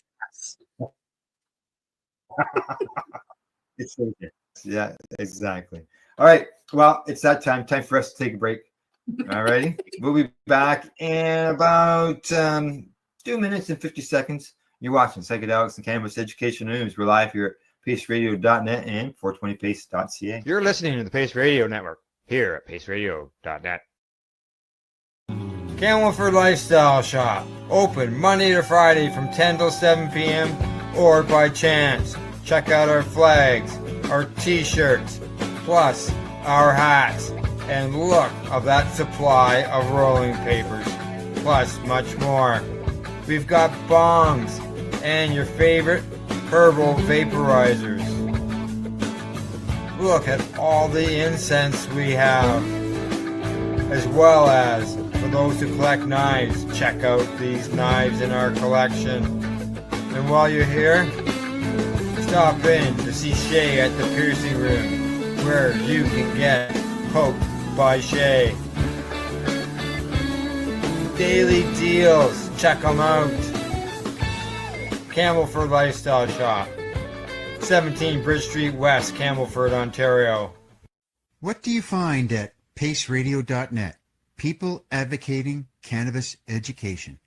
[SPEAKER 1] It's okay. Yeah, exactly. All right. Well, it's that time. Time for us to take a break. All righty. We'll be back in about 2 minutes and 50 seconds. You're watching Psychedelics and Cannabis Education News. We're live here at paceradio.net and 420pace.ca.
[SPEAKER 14] You're listening to the Pace Radio Network here at paceradio.net. Camelford Lifestyle Shop, open Monday to Friday from 10 till 7 p.m. or by chance. Check out our flags, our t-shirts, plus our hats, and look of that supply of rolling papers, plus much more. We've got bongs and your favorite herbal vaporizers. Look at all the incense we have, as well as for those who collect knives, check out these knives in our collection. And while you're here, stop in to see Shay at the piercing room, where you can get poked by Shay. Daily deals, check them out. Camelford Lifestyle Shop, 17 Bridge Street West, Camelford, Ontario.
[SPEAKER 20] What do you find at paceradio.net? People advocating cannabis education.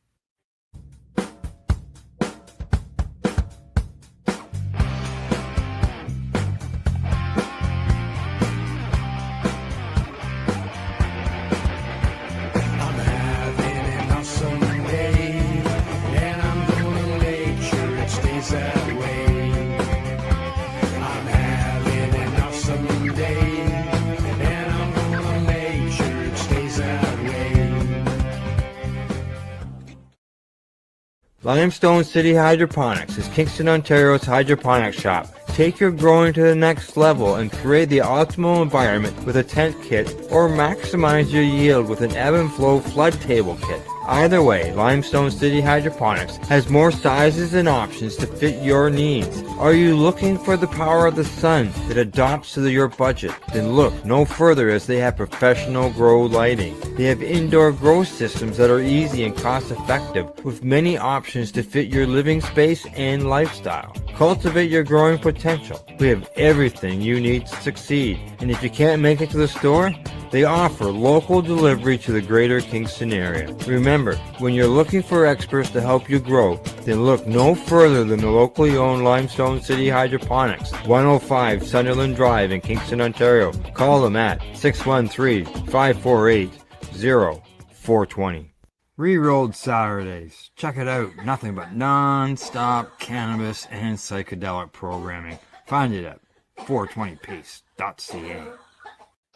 [SPEAKER 14] Limestone City Hydroponics is Kingston, Ontario's hydroponics shop. Take your growing to the next level and create the optimal environment with a tent kit, or maximize your yield with an ebb and flow flood table kit. Either way, Limestone City Hydroponics has more sizes and options to fit your needs. Are you looking for the power of the sun that adapts to your budget? Then look no further, as they have professional grow lighting. They have indoor grow systems that are easy and cost effective, with many options to fit your living space and lifestyle. Cultivate your growing potential. We have everything you need to succeed. And if you can't make it to the store, they offer local delivery to the greater Kingston area. Remember, when you're looking for experts to help you grow, then look no further than the locally owned Limestone City Hydroponics, 105 Sunderland Drive in Kingston, Ontario. Call them at 613-548-0420. Rerolled Saturdays. Check it out. Nothing but non-stop cannabis and psychedelic programming. Find it at 420pace.ca.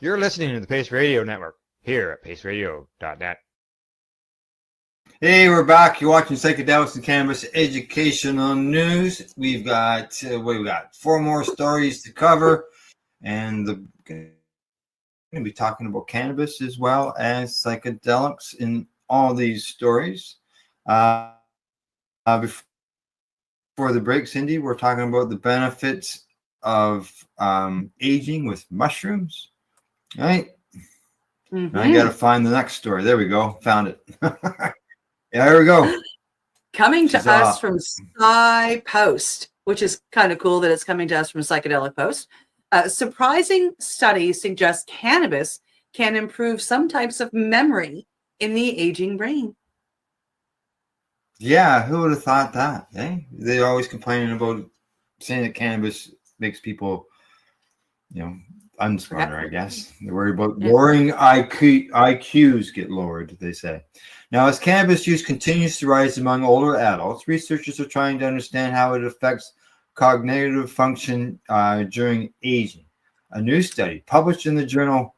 [SPEAKER 14] You're listening to the Pace Radio Network here at paceradio.net.
[SPEAKER 1] Hey, we're back. You're watching Psychedelics and Cannabis Educational News. We've got 4 more stories to cover, and we're going to be talking about cannabis as well as psychedelics in all these stories. Before the break, Cindy, we're talking about the benefits of aging with mushrooms. All right.
[SPEAKER 5] Mhm.
[SPEAKER 1] I got to find the next story. There we go. Found it. Yeah, here we go.
[SPEAKER 5] Coming to
[SPEAKER 1] She's
[SPEAKER 5] us
[SPEAKER 1] off.
[SPEAKER 5] from Psy Post, which is kind of cool that it's coming to us from Psychedelic Post. Surprising studies suggest cannabis can improve some types of memory in the aging brain.
[SPEAKER 1] Yeah, who would have thought that? Eh? They're always complaining about saying that cannabis makes people, unsmarter, I guess. They're worried about lowering IQs get lowered, they say. Now, as cannabis use continues to rise among older adults, researchers are trying to understand how it affects cognitive function during aging. A new study published in the journal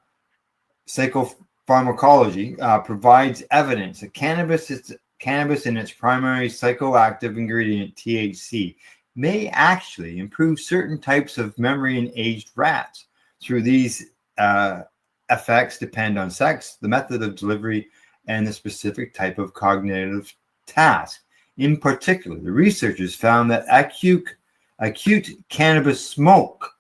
[SPEAKER 1] Psychopharmacology provides evidence that cannabis and its primary psychoactive ingredient, THC, may actually improve certain types of memory in aged rats. Through these effects depend on sex, the method of delivery, and the specific type of cognitive task. In particular, the researchers found that acute cannabis smoke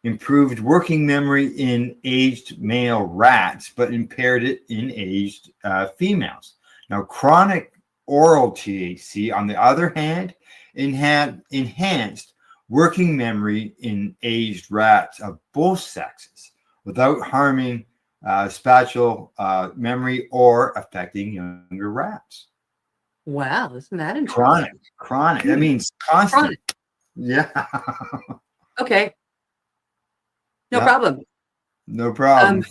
[SPEAKER 1] improved working memory in aged male rats, but impaired it in aged females. Now, chronic oral THC, on the other hand, enhanced working memory in aged rats of both sexes without harming spatial memory or affecting younger rats.
[SPEAKER 5] Wow, isn't that interesting?
[SPEAKER 1] Chronic. That means constant.
[SPEAKER 5] Chronic.
[SPEAKER 1] Yeah.
[SPEAKER 5] Okay. No
[SPEAKER 1] Yeah.
[SPEAKER 5] problem.
[SPEAKER 1] No problem.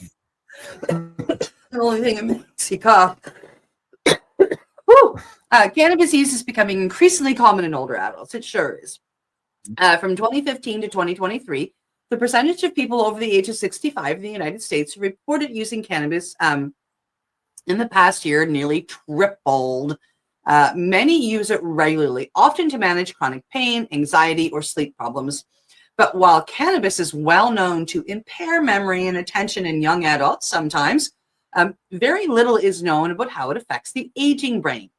[SPEAKER 5] The only thing that makes you cough. Whew. Cannabis use is becoming increasingly common in older adults. It sure is. From 2015 to 2023, the percentage of people over the age of 65 in the United States who reported using cannabis in the past year nearly tripled. Many use it regularly, often to manage chronic pain, anxiety, or sleep problems. But while cannabis is well known to impair memory and attention in young adults sometimes, very little is known about how it affects the aging brain,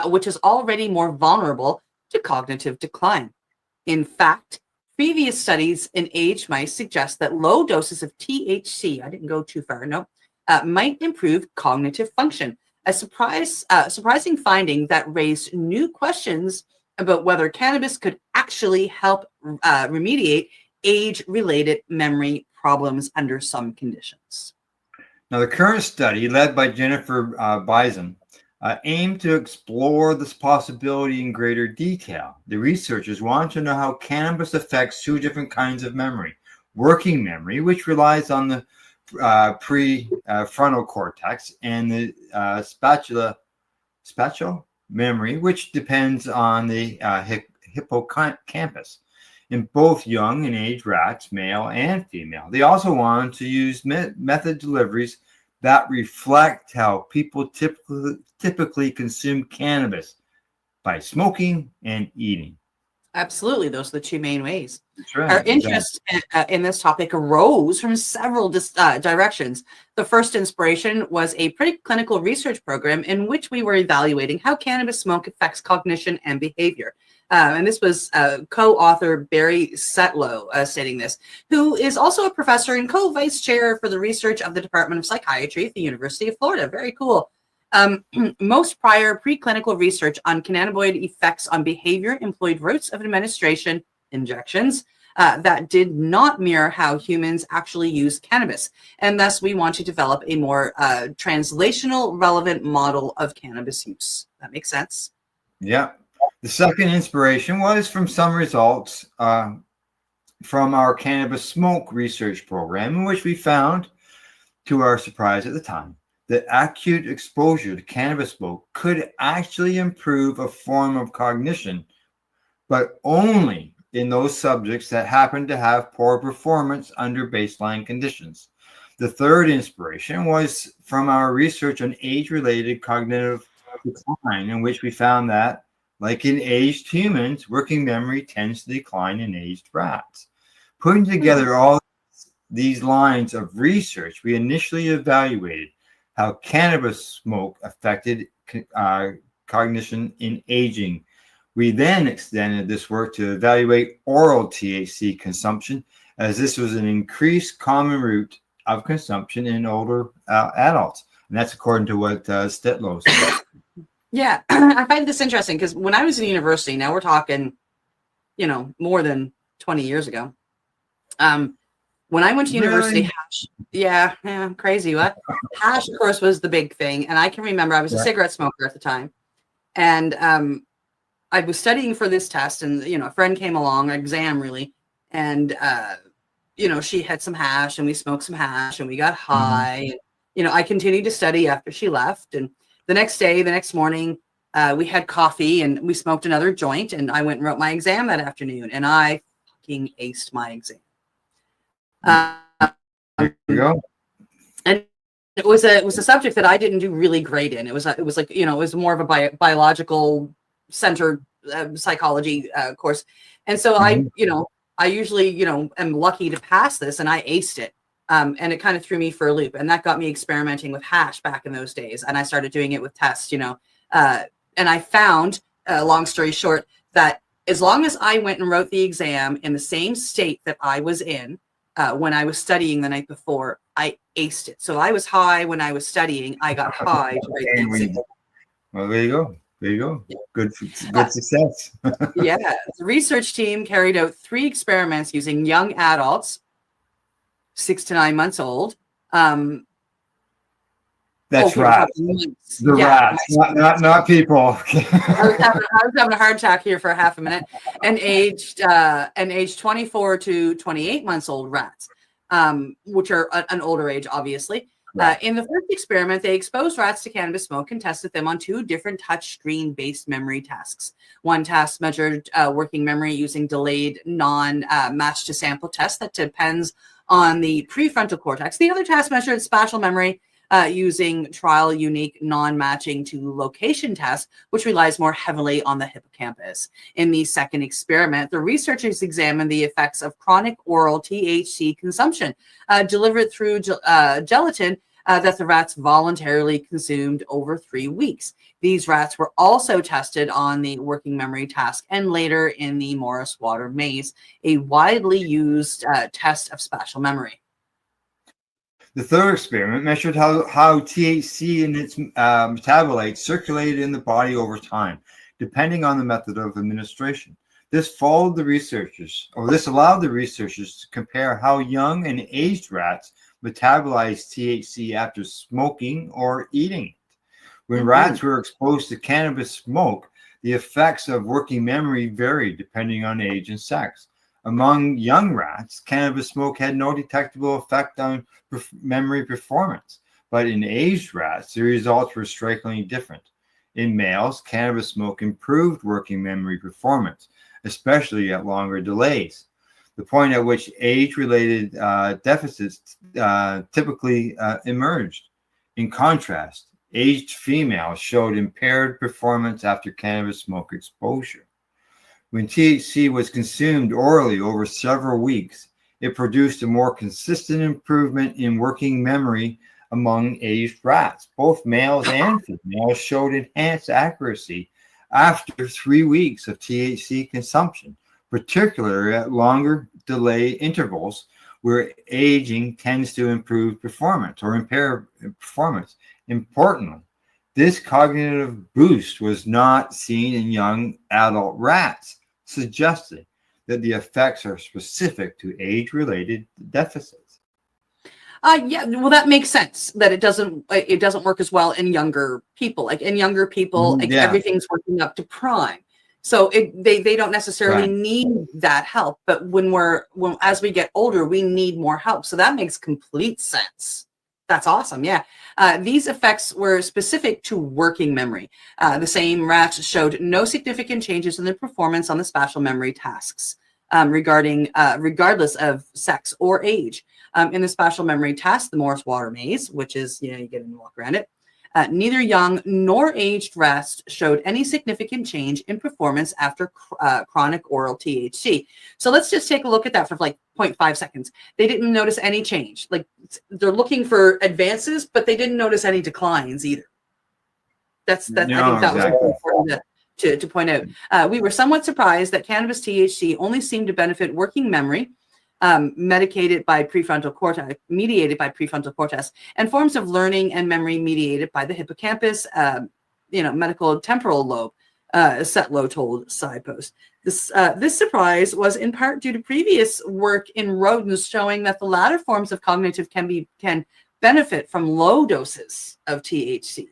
[SPEAKER 5] which is already more vulnerable to cognitive decline. In fact, previous studies in aged mice suggest that low doses of THC, I didn't go too far, no, might improve cognitive function. A surprising finding that raised new questions about whether cannabis could actually help remediate age-related memory problems under some conditions.
[SPEAKER 1] Now, the current study, led by Jennifer Bison, aimed to explore this possibility in greater detail. The researchers want to know how cannabis affects 2 different kinds of memory: working memory, which relies on the prefrontal cortex, and the spatial memory, which depends on the hippocampus, in both young and aged rats, male and female. They also wanted to use method deliveries that reflect how people typically consume cannabis by smoking and eating.
[SPEAKER 5] Absolutely. Those are the two main ways.
[SPEAKER 1] That's right.
[SPEAKER 5] Our interest in this topic arose from several directions. The first inspiration was a preclinical research program in which we were evaluating how cannabis smoke affects cognition and behavior. And this was co-author Barry Setlow stating this, who is also a professor and co-vice chair for the research of the Department of Psychiatry at the University of Florida. Very cool. Most prior preclinical research on cannabinoid effects on behavior employed routes of administration, injections, that did not mirror how humans actually use cannabis. And thus we want to develop a more translational relevant model of cannabis use. That makes sense?
[SPEAKER 1] Yeah. The second inspiration was from some results from our cannabis smoke research program, in which we found, to our surprise at the time, that acute exposure to cannabis smoke could actually improve a form of cognition, but only in those subjects that happen to have poor performance under baseline conditions. The third inspiration was from our research on age-related cognitive decline, in which we found that, like in aged humans, working memory tends to decline in aged rats. Putting together all these lines of research, we initially evaluated how cannabis smoke affected cognition in aging. We then extended this work to evaluate oral THC consumption, as this was an increased common route of consumption in older adults. And that's according to what Stetlow said.
[SPEAKER 5] Yeah, I find this interesting because when I was in university, now we're talking, more than 20 years ago. When I went to university,
[SPEAKER 1] Really?
[SPEAKER 5] hash, crazy, what? Hash, of course, was the big thing. And I can remember I was a cigarette smoker at the time. And I was studying for this test, and, a friend came along, an exam really. And, she had some hash, and we smoked some hash, and we got high. And, I continued to study after she left. And the next morning, we had coffee, and we smoked another joint. And I went and wrote my exam that afternoon, and I fucking aced my exam.
[SPEAKER 1] There you go.
[SPEAKER 5] And it was a subject that I didn't do really great in. It was like, it was more of a biological centered psychology course. And so I usually, am lucky to pass this, and I aced it. And it kind of threw me for a loop, and that got me experimenting with hash back in those days. And I started doing it with tests, and I found, long story short, that as long as I went and wrote the exam in the same state that I was in, when I was studying the night before, I aced it. So I was high when I was studying. I got high to write the exam.
[SPEAKER 1] Well, there you go. There you go. Good success.
[SPEAKER 5] Yeah. The research team carried out 3 experiments using young adults, 6 to 9 months old.
[SPEAKER 1] That's rats. The rats, not people.
[SPEAKER 5] I was having a heart attack here for half a minute. And aged 24 to 28 months old rats, which are an older age, obviously. Right. In the first experiment, they exposed rats to cannabis smoke and tested them on 2 different touchscreen-based memory tasks. One task measured working memory using delayed non-match to sample test that depends on the prefrontal cortex. The other task measured spatial memory using trial unique non-matching to location test, which relies more heavily on the hippocampus. In the second experiment, the researchers examined the effects of chronic oral THC consumption delivered through gelatin that the rats voluntarily consumed over 3 weeks. These rats were also tested on the working memory task and later in the Morris Water maze, a widely used test of spatial memory.
[SPEAKER 1] The third experiment measured how THC and its metabolites circulated in the body over time, depending on the method of administration. This allowed the researchers to compare how young and aged rats metabolized THC after smoking or eating it. When rats were exposed to cannabis smoke, the effects of working memory varied depending on age and sex. Among young rats, cannabis smoke had no detectable effect on memory performance, but in aged rats, the results were strikingly different. In males, cannabis smoke improved working memory performance, especially at longer delays, the point at which age-related deficits typically emerged. In contrast, aged females showed impaired performance after cannabis smoke exposure. When THC was consumed orally over several weeks, it produced a more consistent improvement in working memory among aged rats. Both males and females showed enhanced accuracy after 3 weeks of THC consumption, particularly at longer delay intervals where aging tends to improve performance or impair performance. Importantly, this cognitive boost was not seen in young adult rats, suggesting that the effects are specific to age-related deficits.
[SPEAKER 5] Yeah, well, that makes sense that it doesn't work as well in younger people. Like in younger people, like
[SPEAKER 1] Yeah.
[SPEAKER 5] everything's working up to prime. So they don't necessarily
[SPEAKER 1] Right.
[SPEAKER 5] need that help. But as we get older, we need more help. So that makes complete sense. That's awesome. Yeah. These effects were specific to working memory. The same rats showed no significant changes in their performance on the spatial memory tasks regardless of sex or age. In the spatial memory task, the Morris Water Maze, which is, you get in and walk around it, neither young nor aged rats showed any significant change in performance after chronic oral THC. So let's just take a look at that for like 0.5 seconds. They didn't notice any change. Like they're looking for advances, but they didn't notice any declines either. I think that was important to point out. We were somewhat surprised that cannabis THC only seemed to benefit working memory, mediated by prefrontal cortex, and forms of learning and memory mediated by the hippocampus, medial temporal lobe, Setlow told SciPost. This surprise was in part due to previous work in rodents showing that the latter forms of cognitive can benefit from low doses of THC.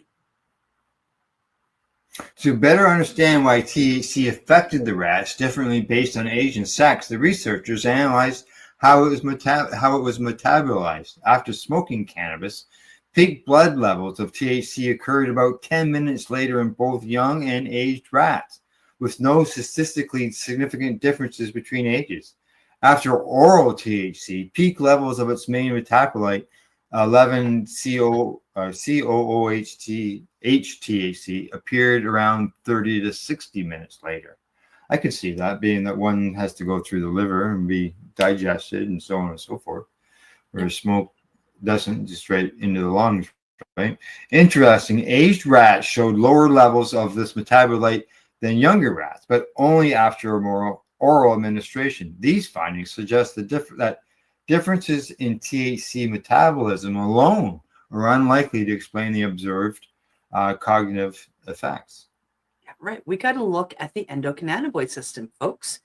[SPEAKER 1] To better understand why THC affected the rats differently based on age and sex, the researchers analyzed how it was metabolized. After smoking cannabis, peak blood levels of THC occurred about 10 minutes later in both young and aged rats, with no statistically significant differences between ages. After oral THC, peak levels of its main metabolite, 11-COOH-THC, appeared around 30 to 60 minutes later. I could see that, being that one has to go through the liver and be digested and so on and so forth, whereas smoke doesn't, just straight into the lungs, right? Interesting, aged rats showed lower levels of this metabolite than younger rats, but only after a oral administration. These findings suggest that differences in THC metabolism alone are unlikely to explain the observed cognitive effects.
[SPEAKER 5] Right. We got to look at the endocannabinoid system, folks.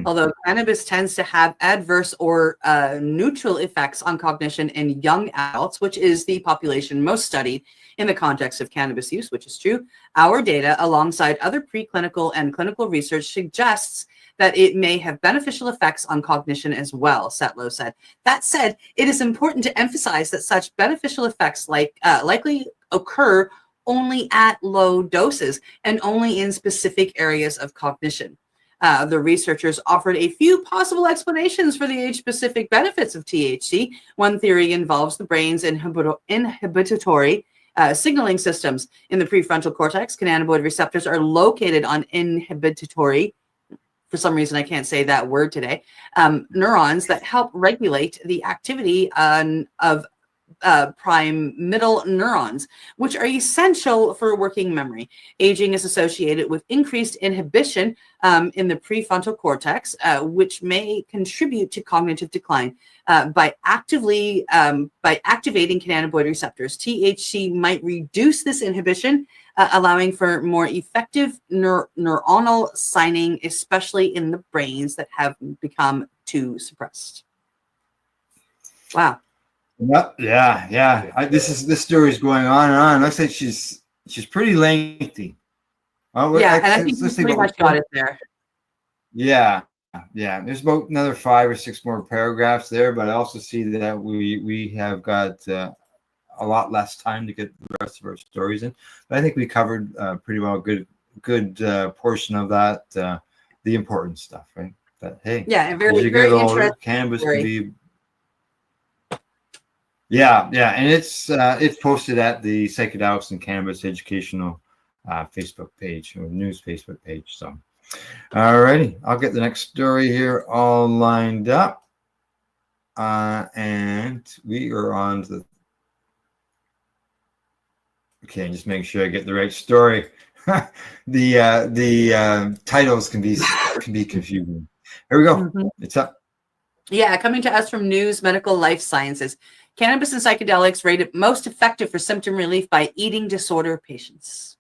[SPEAKER 5] Although cannabis tends to have adverse or neutral effects on cognition in young adults, which is the population most studied in the context of cannabis use, which is true, our data alongside other preclinical and clinical research suggests that it may have beneficial effects on cognition as well, Setlow said. That said, it is important to emphasize that such beneficial effects likely occur only at low doses and only in specific areas of cognition. The researchers offered a few possible explanations for the age-specific benefits of THC. One theory involves the brain's inhibitory signaling systems. In the prefrontal cortex, cannabinoid receptors are located on inhibitory, for some reason I can't say that word today, neurons that help regulate the activity of prime middle neurons, which are essential for working memory. Aging is associated with increased inhibition in the prefrontal cortex, which may contribute to cognitive decline. By activating cannabinoid receptors, THC might reduce this inhibition, allowing for more effective neuronal signing, especially in the brains that have become too suppressed. Wow.
[SPEAKER 1] Yeah. This story is going on and on. Looks like she's pretty lengthy.
[SPEAKER 5] And I think we pretty much got it there.
[SPEAKER 1] Yeah. There's about another 5 or 6 more paragraphs there, but I also see that we have got a lot less time to get the rest of our stories in. But I think we covered pretty well good portion of that, the important stuff, right? That hey,
[SPEAKER 5] and very,
[SPEAKER 1] as you
[SPEAKER 5] very
[SPEAKER 1] get older,
[SPEAKER 5] interesting.
[SPEAKER 1] cannabis can be. Yeah, and it's posted at the Psychedelics and Cannabis Educational Facebook page or news Facebook page. So All righty. I'll get the next story here all lined up. And we are on the. Okay, just make sure I get the right story. the titles can be confusing. Here we go.
[SPEAKER 5] Mhm.
[SPEAKER 1] It's up.
[SPEAKER 5] Yeah, coming to us from News Medical Life Sciences. Cannabis and psychedelics rated most effective for symptom relief by eating disorder patients.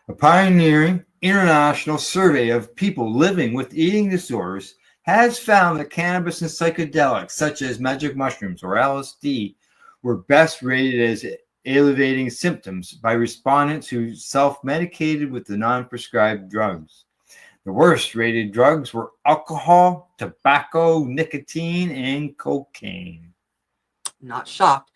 [SPEAKER 1] A pioneering international survey of people living with eating disorders has found that cannabis and psychedelics, such as magic mushrooms or LSD, were best rated as alleviating symptoms by respondents who self-medicated with the non-prescribed drugs. The worst rated drugs were alcohol, tobacco, nicotine, and cocaine.
[SPEAKER 5] Not shocked.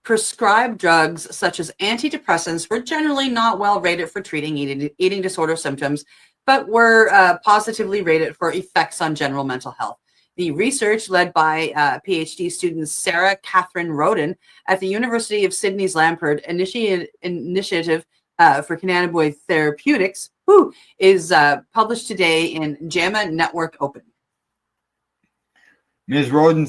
[SPEAKER 5] Prescribed drugs such as antidepressants were generally not well rated for treating eating disorder symptoms, but were positively rated for effects on general mental health. The research, led by PhD student Sarah Catherine Roden at the University of Sydney's Lampard Initiative for Cannabinoid Therapeutics, is published today in JAMA Network Open.
[SPEAKER 1] Ms. Roden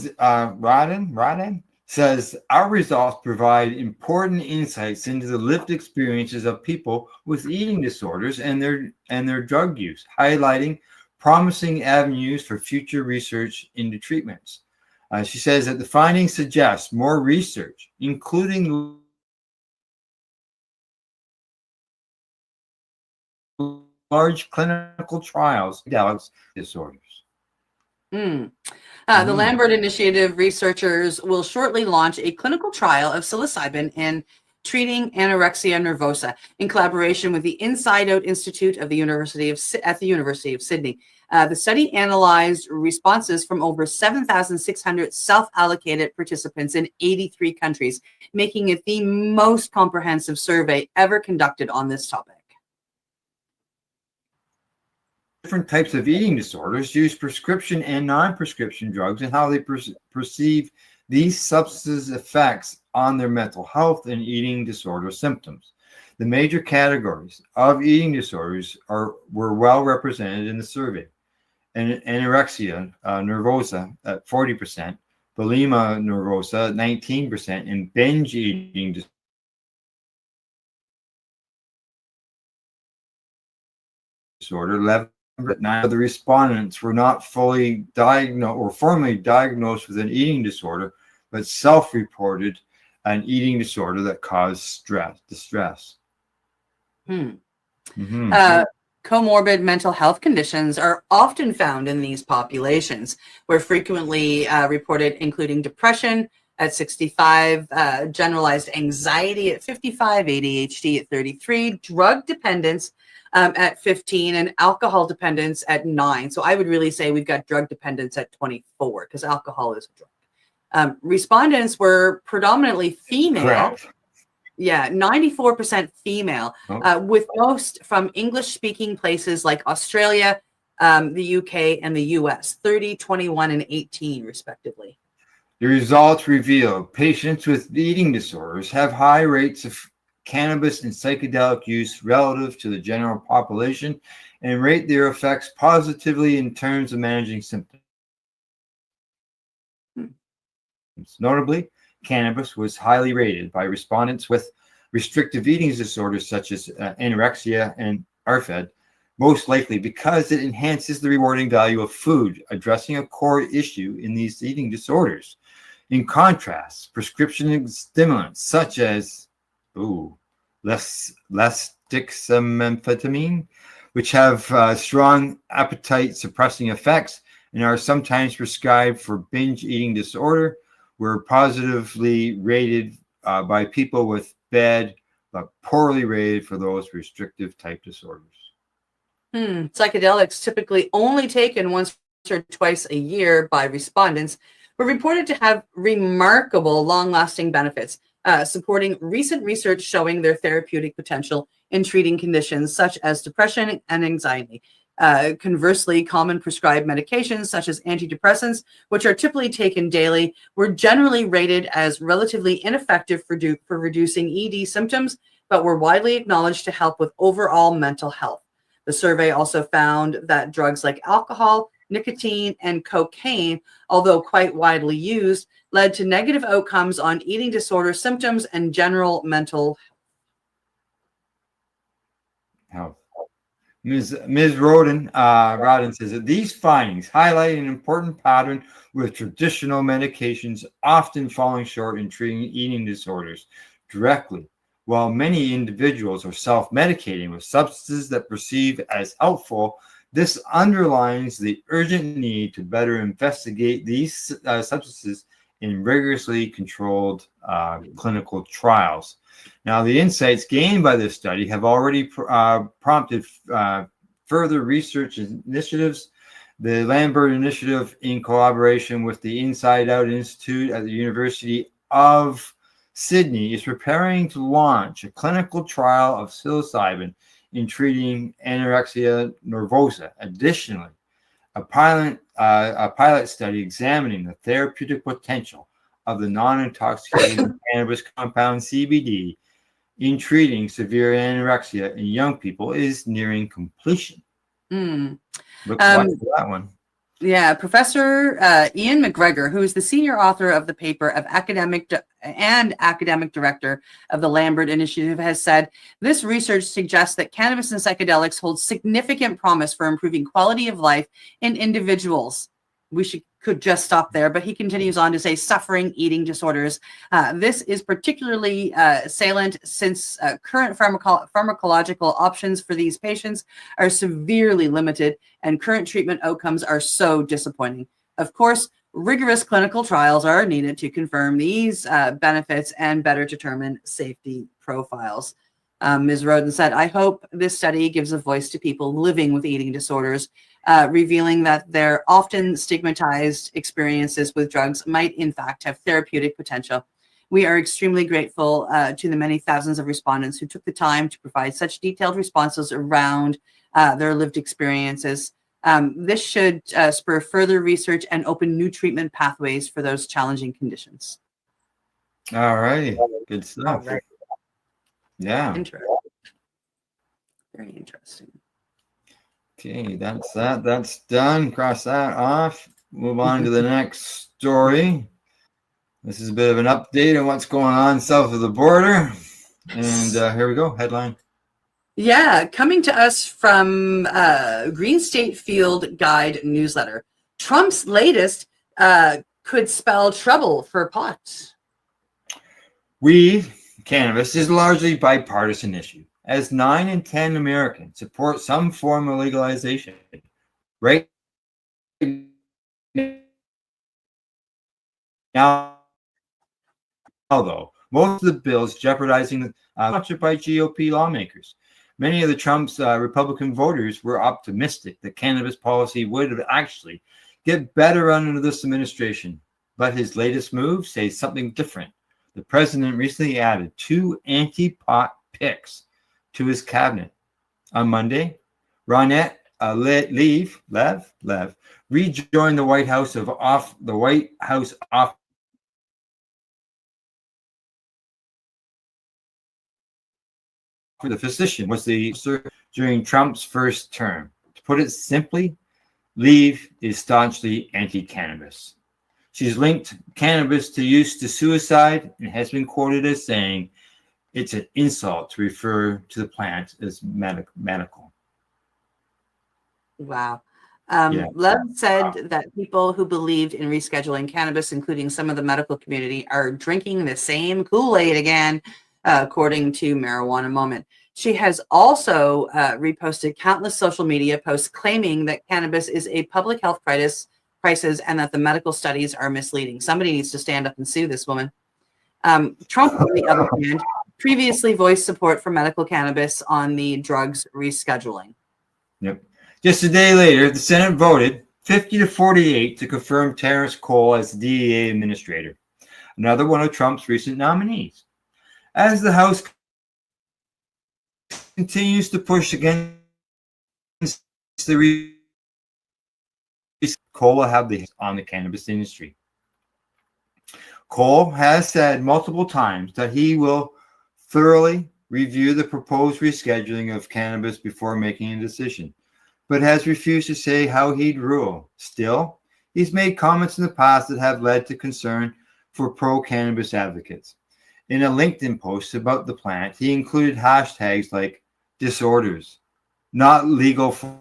[SPEAKER 1] says, our results provide important insights into the lived experiences of people with eating disorders and their drug use, highlighting promising avenues for future research into treatments. She says that the findings suggest more research, including large clinical trials of disorders.
[SPEAKER 5] The Lambert Initiative researchers will shortly launch a clinical trial of psilocybin in treating anorexia nervosa in collaboration with the Inside Out Institute of the University of Sydney. The study analyzed responses from over 7,600 self-allocated participants in 83 countries, making it the most comprehensive survey ever conducted on this topic.
[SPEAKER 1] Different types of eating disorders use prescription and non-prescription drugs and how they perceive these substances' effects on their mental health and eating disorder symptoms. The major categories of eating disorders were well represented in the survey. Anorexia nervosa at 40%, bulimia nervosa at 19%, and binge eating disorder 11%. But none of the respondents were not fully diagnosed or formally diagnosed with an eating disorder, but self-reported an eating disorder that caused distress.
[SPEAKER 5] Comorbid mental health conditions are often found in these populations, where frequently reported including depression at 65, generalized anxiety at 55, ADHD at 33, drug dependence at 15, and alcohol dependence at 9. So I would really say we've got drug dependence at 24 because alcohol is a drug. Respondents were predominantly female.
[SPEAKER 1] Correct.
[SPEAKER 5] Yeah, 94% female, with most from English-speaking places like Australia, the UK, and the US, 30, 21, and 18, respectively.
[SPEAKER 1] The results reveal patients with eating disorders have high rates of cannabis and psychedelic use relative to the general population and rate their effects positively in terms of managing symptoms. Notably, cannabis was highly rated by respondents with restrictive eating disorders such as anorexia and ARFID, most likely because it enhances the rewarding value of food, addressing a core issue in these eating disorders. In contrast, prescription stimulants such as dexamphetamine, which have strong appetite suppressing effects and are sometimes prescribed for binge eating disorder, were positively rated by people with bad but poorly rated for those restrictive type disorders.
[SPEAKER 5] Psychedelics, typically only taken once or twice a year by respondents, were reported to have remarkable long-lasting benefits, supporting recent research showing their therapeutic potential in treating conditions such as depression and anxiety. Conversely, common prescribed medications such as antidepressants, which are typically taken daily, were generally rated as relatively ineffective for reducing ED symptoms, but were widely acknowledged to help with overall mental health. The survey also found that drugs like alcohol, nicotine, and cocaine, although quite widely used, led to negative outcomes on eating disorder symptoms and general mental
[SPEAKER 1] health. Ms. Rodden says that these findings highlight an important pattern with traditional medications often falling short in treating eating disorders directly, while many individuals are self-medicating with substances that perceive as helpful. This underlines the urgent need to better investigate these substances in rigorously controlled clinical trials. Now, the insights gained by this study have already prompted further research initiatives. The Lambert Initiative, in collaboration with the Inside Out Institute at the University of Sydney, is preparing to launch a clinical trial of psilocybin in treating anorexia nervosa. Additionally, a pilot study examining the therapeutic potential of the non-intoxicating cannabis compound CBD in treating severe anorexia in young people is nearing completion. Looks like that one.
[SPEAKER 5] Yeah, Professor Ian McGregor, who is the senior author of the paper of academic director of the Lambert Initiative, has said this research suggests that cannabis and psychedelics hold significant promise for improving quality of life in individuals. We could just stop there, but he continues on to say suffering eating disorders. This is particularly salient since current pharmacological options for these patients are severely limited and current treatment outcomes are so disappointing. Of course, rigorous clinical trials are needed to confirm these benefits and better determine safety profiles. Ms. Roden said, I hope this study gives a voice to people living with eating disorders, revealing that their often stigmatized experiences with drugs might in fact have therapeutic potential. We are extremely grateful to the many thousands of respondents who took the time to provide such detailed responses around their lived experiences. This should spur further research and open new treatment pathways for those challenging conditions.
[SPEAKER 1] All righty. Good stuff.
[SPEAKER 5] Right.
[SPEAKER 1] Yeah.
[SPEAKER 5] Interesting. Very interesting.
[SPEAKER 1] Okay, that's that. That's done. Cross that off. Move on to the next story. This is a bit of an update on what's going on south of the border. And here we go. Headline.
[SPEAKER 5] Yeah, coming to us from Green State Field Guide newsletter. Trump's latest could spell trouble for pot.
[SPEAKER 1] Weed, cannabis, is largely bipartisan issue, as 9 in 10 Americans support some form of legalization. Right now, though, most of the bills jeopardizing sponsored by GOP lawmakers. Many of the Trump's Republican voters were optimistic that cannabis policy would actually get better under this administration, but his latest move says something different. The president recently added 2 anti-pot picks to his cabinet. On Monday, Ronette Lev rejoined the White House off for the physician was the during Trump's first term. To put it simply, Lev is staunchly anti-cannabis. She's linked cannabis to use to suicide and has been quoted as saying it's an insult to refer to the plant as medical.
[SPEAKER 5] Wow.
[SPEAKER 1] Yeah.
[SPEAKER 5] Lev said that people who believed in rescheduling cannabis, including some of the medical community, are drinking the same Kool-Aid again, according to Marijuana Moment. She has also reposted countless social media posts claiming that cannabis is a public health crisis and that the medical studies are misleading. Somebody needs to stand up and sue this woman. Trump, on the other hand, previously voiced support for medical cannabis on the drugs rescheduling.
[SPEAKER 1] Yep. Just a day later, the Senate voted 50-48 to confirm Terrence Cole as DEA administrator, another one of Trump's recent nominees. As the House continues to push against the Cole will have the on the cannabis industry. Cole has said multiple times that he will thoroughly review the proposed rescheduling of cannabis before making a decision, but has refused to say how he'd rule. Still, he's made comments in the past that have led to concern for pro-cannabis advocates. In a LinkedIn post about the plant, he included hashtags like disorders, not legal for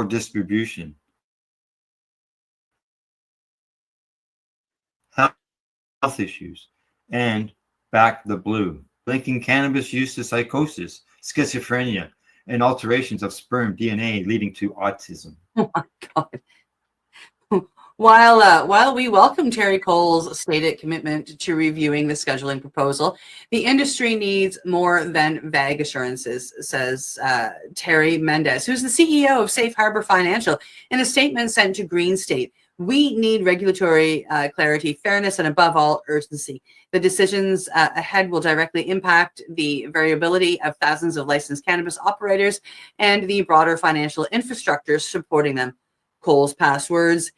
[SPEAKER 1] distribution, health issues, and back the blue, linking cannabis use to psychosis, schizophrenia, and alterations of sperm DNA leading to autism.
[SPEAKER 5] Oh my God. While we welcome Terry Cole's stated commitment to reviewing the scheduling proposal, the industry needs more than vague assurances, says Terry Mendez, who's the CEO of Safe Harbor Financial, in a statement sent to Green State. We need regulatory clarity, fairness, and above all, urgency. The decisions ahead will directly impact the variability of thousands of licensed cannabis operators and the broader financial infrastructure supporting them. Cole's past words,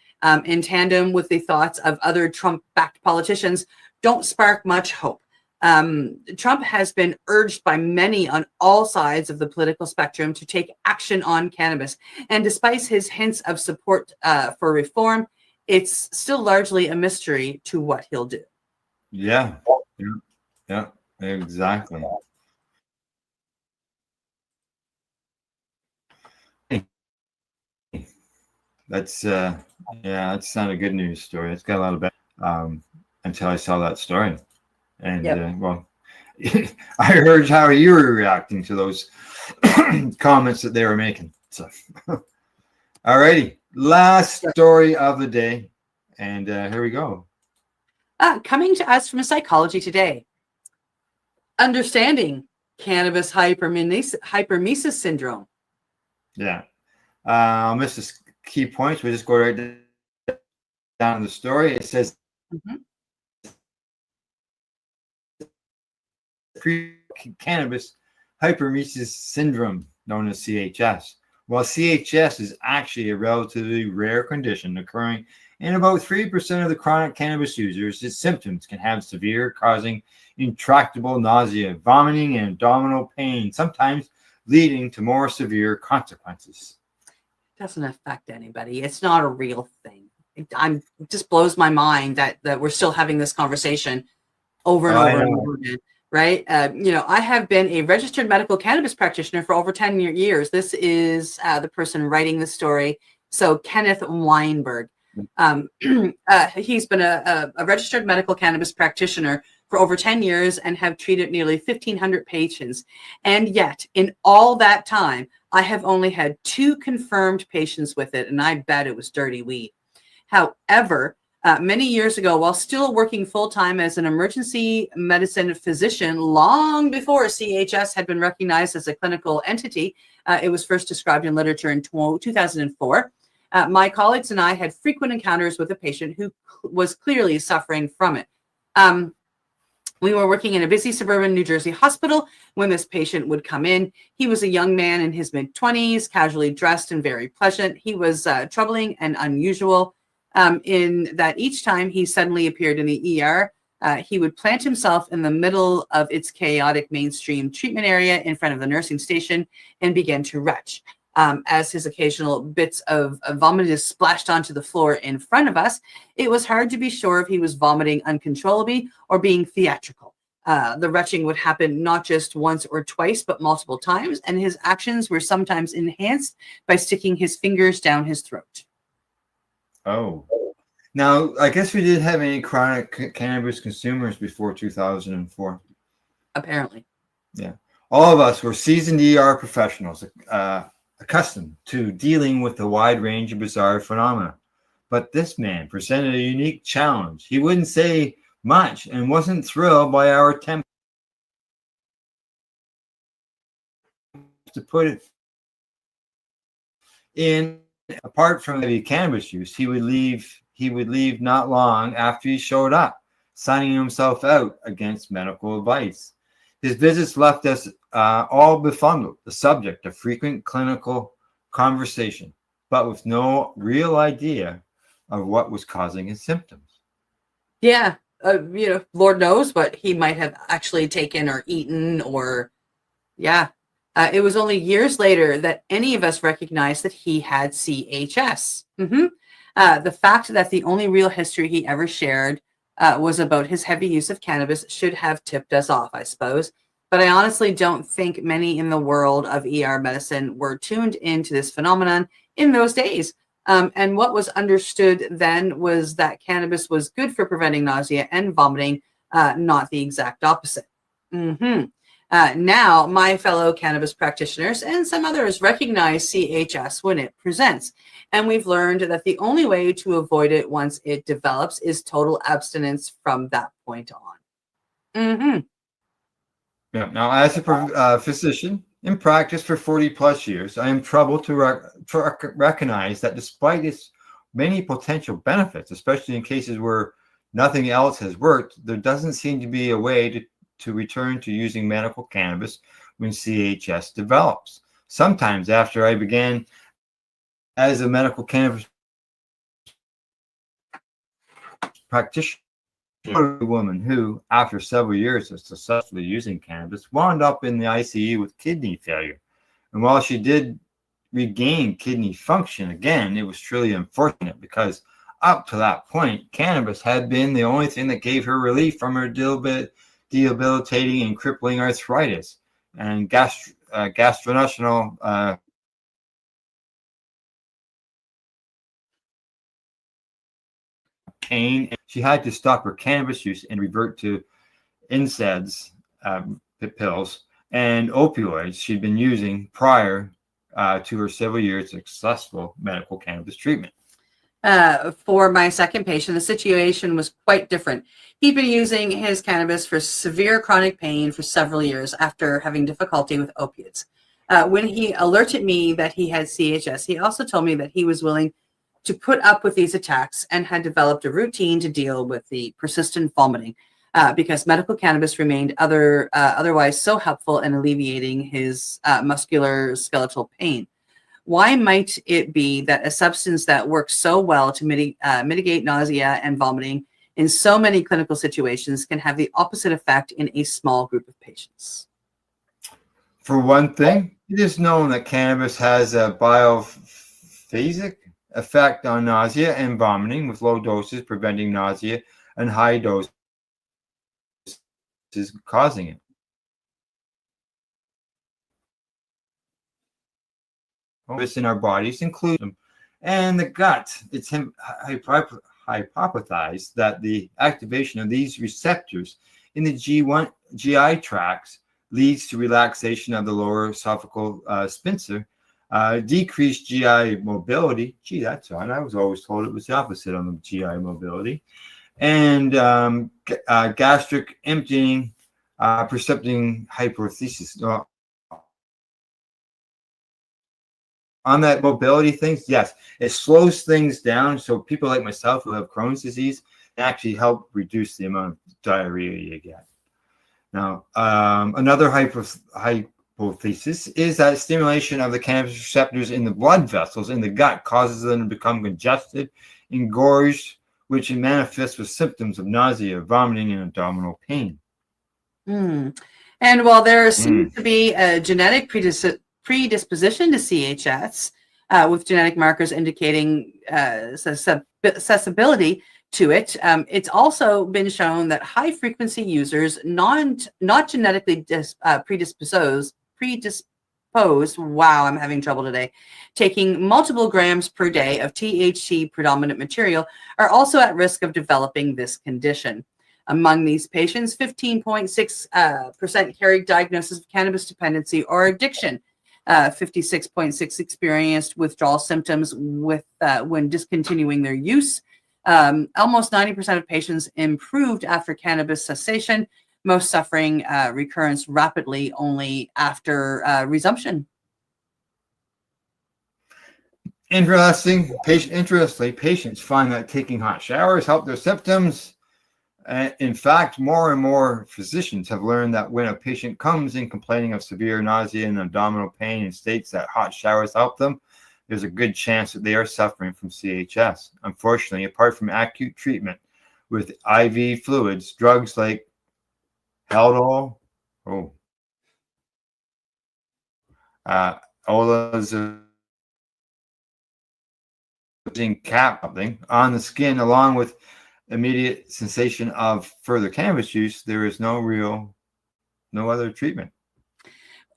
[SPEAKER 5] in tandem with the thoughts of other Trump-backed politicians, don't spark much hope. Trump has been urged by many on all sides of the political spectrum to take action on cannabis. And despite his hints of support for reform, it's still largely a mystery to what he'll do.
[SPEAKER 1] Yeah, exactly. That's that's not a good news story. It's got a lot of bad until I saw that story, and well, I heard how you were reacting to those comments that they were making. So, alrighty, last story of the day, and here we go.
[SPEAKER 5] Coming to us from Psychology Today, understanding cannabis hypermesis syndrome.
[SPEAKER 1] Yeah, I'll miss this key points. We just go right down the story. It says cannabis hypermesis syndrome, known as CHS. While CHS is actually a relatively rare condition occurring in about 3% of the chronic cannabis users, its symptoms can have severe, causing intractable nausea, vomiting, and abdominal pain, sometimes leading to more severe consequences.
[SPEAKER 5] Doesn't affect anybody. It's not a real thing. It just blows my mind that we're still having this conversation over and over and over again, right? I have been a registered medical cannabis practitioner for over 10 years. This is the person writing the story. So Kenneth Weinberg. He's been a registered medical cannabis practitioner for over 10 years and have treated nearly 1,500 patients. And yet, in all that time, I have only had 2 confirmed patients with it, and I bet it was dirty weed. However, many years ago, while still working full-time as an emergency medicine physician, long before CHS had been recognized as a clinical entity, it was first described in literature in 2004. My colleagues and I had frequent encounters with a patient who was clearly suffering from it. We were working in a busy suburban New Jersey hospital when this patient would come in. He was a young man in his mid-20s, casually dressed and very pleasant. He was troubling and unusual in that each time he suddenly appeared in the ER, he would plant himself in the middle of its chaotic mainstream treatment area in front of the nursing station and begin to retch. As his occasional bits of vomitus splashed onto the floor in front of us, it was hard to be sure if he was vomiting uncontrollably or being theatrical. The retching would happen not just once or twice, but multiple times, and his actions were sometimes enhanced by sticking his fingers down his throat.
[SPEAKER 1] Oh. Now, I guess we didn't have any chronic cannabis consumers before 2004.
[SPEAKER 5] Apparently.
[SPEAKER 1] Yeah. All of us were seasoned ER professionals, accustomed to dealing with a wide range of bizarre phenomena. But this man presented a unique challenge. He wouldn't say much and wasn't thrilled by our attempt to put it in. Apart from the cannabis use, he would leave not long after he showed up, signing himself out against medical advice. His visits left us all befuddled, the subject of frequent clinical conversation, but with no real idea of what was causing his symptoms.
[SPEAKER 5] Yeah, Lord knows what he might have actually taken or eaten or Yeah. It was only years later that any of us recognized that he had CHS. The fact that the only real history he ever shared was about his heavy use of cannabis should have tipped us off, I suppose. But I honestly don't think many in the world of ER medicine were tuned into this phenomenon in those days. And what was understood then was that cannabis was good for preventing nausea and vomiting, not the exact opposite. Now, my fellow cannabis practitioners and some others recognize CHS when it presents, and we've learned that the only way to avoid it once it develops is total abstinence from that point on.
[SPEAKER 1] Yeah. Now, as a physician in practice for 40 plus years, I am troubled to recognize that despite its many potential benefits, especially in cases where nothing else has worked, there doesn't seem to be a way to return to using medical cannabis when CHS develops. Sometimes after I began as a medical cannabis practitioner, a woman who, after several years of successfully using cannabis, wound up in the ICU with kidney failure. And while she did regain kidney function again, it was truly unfortunate because up to that point, cannabis had been the only thing that gave her relief from her debilitating and crippling arthritis and gastrointestinal pain. She had to stop her cannabis use and revert to NSAIDs, pills, and opioids she'd been using prior to her several years of successful medical cannabis treatment.
[SPEAKER 5] For my second patient, the situation was quite different. He'd been using his cannabis for severe chronic pain for several years after having difficulty with opiates. When he alerted me that he had CHS, he also told me that he was willing to put up with these attacks and had developed a routine to deal with the persistent vomiting because medical cannabis remained otherwise so helpful in alleviating his muscular skeletal pain. Why might it be that a substance that works so well to mitigate nausea and vomiting in so many clinical situations can have the opposite effect in a small group of patients?
[SPEAKER 1] For one thing, it is known that cannabis has a biophasic effect on nausea and vomiting, with low doses preventing nausea and high doses causing it. In our bodies include them, and the gut. It's hypothesized that the activation of these receptors in the GI tracts leads to relaxation of the lower esophageal sphincter, decreased GI mobility. Gee, that's odd. I was always told it was the opposite on the GI mobility, and gastric emptying, percepting hypothesis. On that mobility things, yes, it slows things down. So people like myself who have Crohn's disease actually help reduce the amount of diarrhea you get. Now, another hypothesis is that stimulation of the cannabis receptors in the blood vessels in the gut causes them to become congested, engorged, which manifests with symptoms of nausea, vomiting, and abdominal pain.
[SPEAKER 5] And while there seems to be a genetic predisposition to CHS, with genetic markers indicating accessibility to it, it's also been shown that high frequency users, not genetically predisposed, wow, I'm having trouble today, taking multiple grams per day of THC predominant material are also at risk of developing this condition. Among these patients, 15.6% carried diagnosis of cannabis dependency or addiction. 56.6% experienced withdrawal symptoms when discontinuing their use. Almost 90% of patients improved after cannabis cessation, most suffering recurrence rapidly only after resumption.
[SPEAKER 1] Interestingly, patients find that taking hot showers help their symptoms. In fact, more and more physicians have learned that when a patient comes in complaining of severe nausea and abdominal pain and states that hot showers help them, there's a good chance that they are suffering from CHS. Unfortunately, apart from acute treatment with IV fluids, drugs like Haldol, Ola's cap something on the skin along with immediate sensation of further cannabis use. There is no other treatment.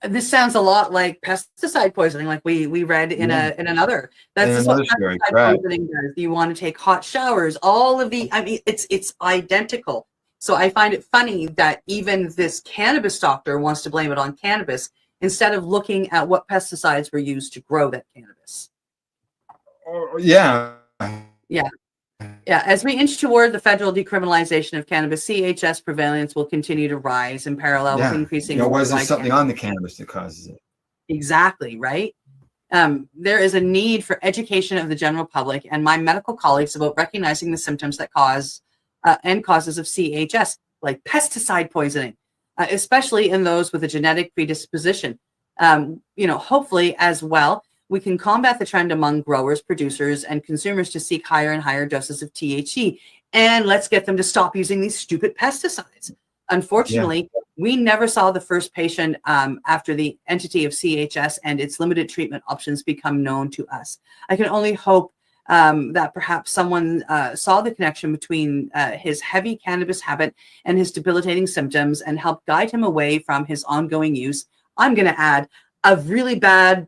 [SPEAKER 5] This sounds a lot like pesticide poisoning, like we read in another. That's just what pesticide poisoning does. You want to take hot showers, all of the, I mean, it's identical. So I find it funny that even this cannabis doctor wants to blame it on cannabis instead of looking at what pesticides were used to grow that cannabis.
[SPEAKER 1] Yeah.
[SPEAKER 5] As we inch toward the federal decriminalization of cannabis, CHS prevalence will continue to rise in parallel with increasing.
[SPEAKER 1] Was there something on the cannabis that causes it?
[SPEAKER 5] Exactly, right? There is a need for education of the general public and my medical colleagues about recognizing the symptoms that cause and causes of CHS, like pesticide poisoning, especially in those with a genetic predisposition. Hopefully as well, we can combat the trend among growers, producers, and consumers to seek higher and higher doses of THC. And let's get them to stop using these stupid pesticides. Unfortunately, we never saw the first patient after the entity of CHS and its limited treatment options become known to us. I can only hope that perhaps someone saw the connection between his heavy cannabis habit and his debilitating symptoms and helped guide him away from his ongoing use. I'm going to add of really bad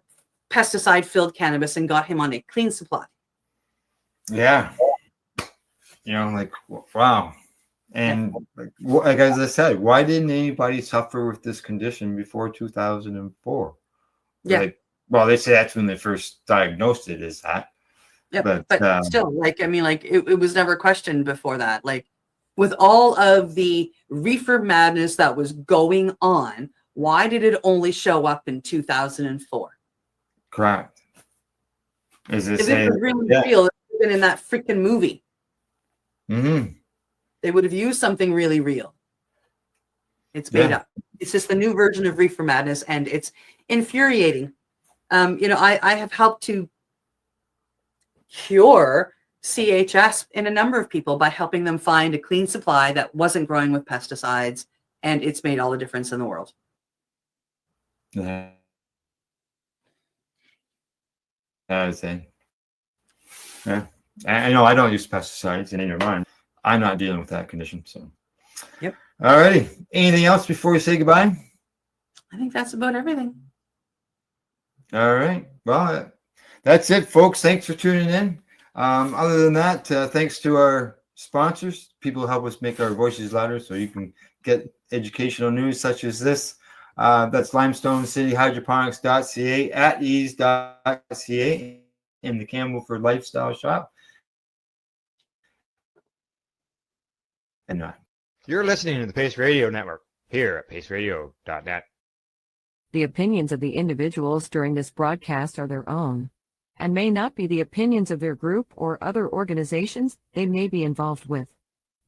[SPEAKER 5] pesticide-filled cannabis and got him on a clean supply.
[SPEAKER 1] Yeah. Wow. And like as I said, why didn't anybody suffer with this condition before 2004? They say that's when they first diagnosed it, is that?
[SPEAKER 5] Yeah, but still, it was never questioned before that. Like, with all of the reefer madness that was going on, why did it only show up in 2004?
[SPEAKER 1] Correct.
[SPEAKER 5] If it was really real, it would have been in that freaking movie.
[SPEAKER 1] Mm-hmm.
[SPEAKER 5] They would have used something really real. It's made up. It's just the new version of reefer madness, and it's infuriating. I have helped to cure CHS in a number of people by helping them find a clean supply that wasn't growing with pesticides, and it's made all the difference in the world.
[SPEAKER 1] Yeah. I say. Yeah. I know I don't use pesticides, and in your mind, I'm not dealing with that condition. So.
[SPEAKER 5] Yep.
[SPEAKER 1] All righty. Anything else before we say goodbye?
[SPEAKER 5] I think that's about everything.
[SPEAKER 1] All right. Well, that's it, folks. Thanks for tuning in. Other than that, thanks to our sponsors, people who help us make our voices louder so you can get educational news such as this. That's limestonecityhydroponics.ca, at ease.ca, in the Campbellford Lifestyle Shop. And
[SPEAKER 14] you're listening to the Pace Radio Network here at paceradio.net.
[SPEAKER 15] The opinions of the individuals during this broadcast are their own and may not be the opinions of their group or other organizations they may be involved with.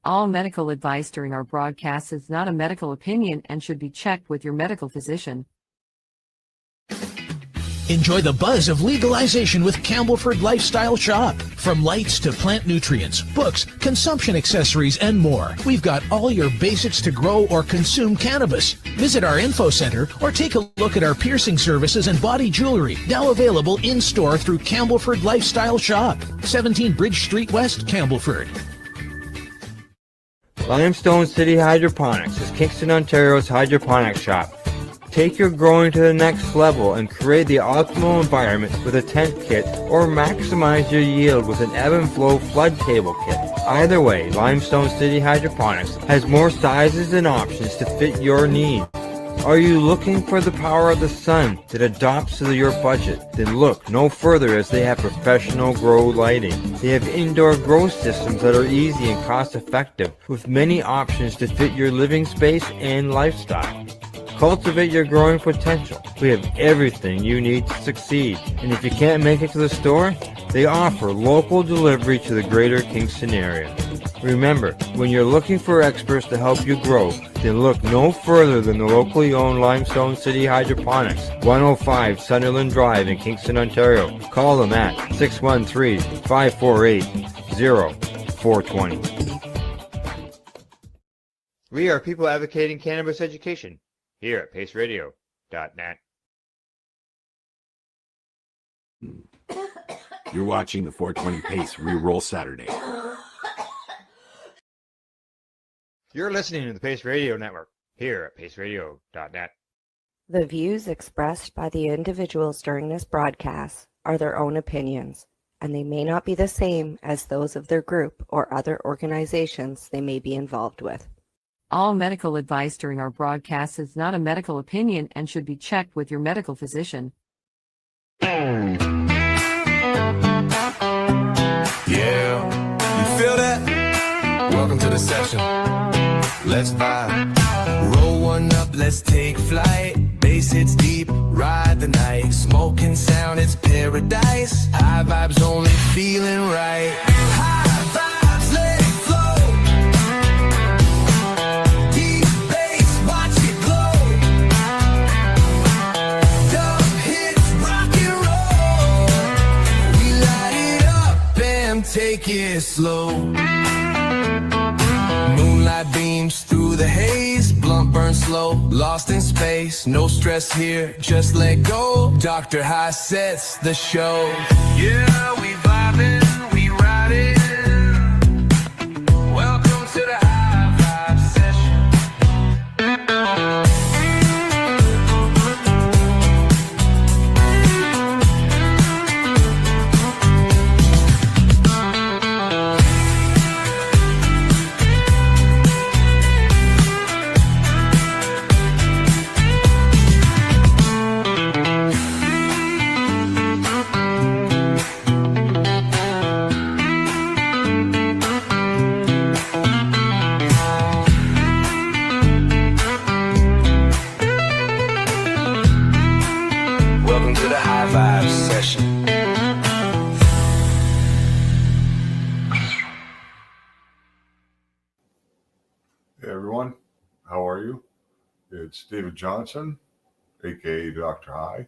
[SPEAKER 15] All medical advice during our broadcast is not a medical opinion and should be checked with your medical physician.
[SPEAKER 16] Enjoy the buzz of legalization with Campbellford Lifestyle Shop. From lights to plant nutrients, books, consumption accessories, and more, we've got all your basics to grow or consume cannabis. Visit our info center or take a look at our piercing services and body jewelry, now available in-store through Campbellford Lifestyle Shop, 17 Bridge Street West, Campbellford.
[SPEAKER 14] Limestone City Hydroponics is Kingston, Ontario's hydroponics shop. Take your growing to the next level and create the optimal environment with a tent kit or maximize your yield with an ebb and flow flood table kit. Either way, Limestone City Hydroponics has more sizes and options to fit your needs. Are you looking for the power of the sun that adapts to your budget? Then look no further, as they have professional grow lighting. They have indoor grow systems that are easy and cost effective with many options to fit your living space and lifestyle. Cultivate your growing potential. We have everything you need to succeed. And if you can't make it to the store, they offer local delivery to the greater Kingston area. Remember, when you're looking for experts to help you grow, then look no further than the locally owned Limestone City Hydroponics, 105 Sunderland Drive in Kingston, Ontario. Call them at 613-548-0420. We are people advocating cannabis education here at paceradio.net.
[SPEAKER 6] You're watching the 420 Pace Reroll Saturday.
[SPEAKER 14] You're listening to the Pace Radio Network here at paceradio.net.
[SPEAKER 17] The views expressed by the individuals during this broadcast are their own opinions, and they may not be the same as those of their group or other organizations they may be involved with.
[SPEAKER 15] All medical advice during our broadcast is not a medical opinion and should be checked with your medical physician.
[SPEAKER 8] Yeah, you feel that? Welcome to the session. Let's vibe. Roll one up, let's take flight. Bass hits deep, ride the night. Smoking sound, it's paradise. High vibes only feeling right. High vibes, let it flow. Deep bass, watch it glow. Dub hits, rock and roll. We light it up and take it slow. Moonlight beams through the haze, blunt burn slow, lost in space. No stress here, just let go. Dr. High sets the show. Yeah, we vibing, we riding. Welcome to the High Vibe Session. Welcome to the High Vibe Session.
[SPEAKER 9] Hey everyone, how are you? It's David Johnson, aka Dr. High,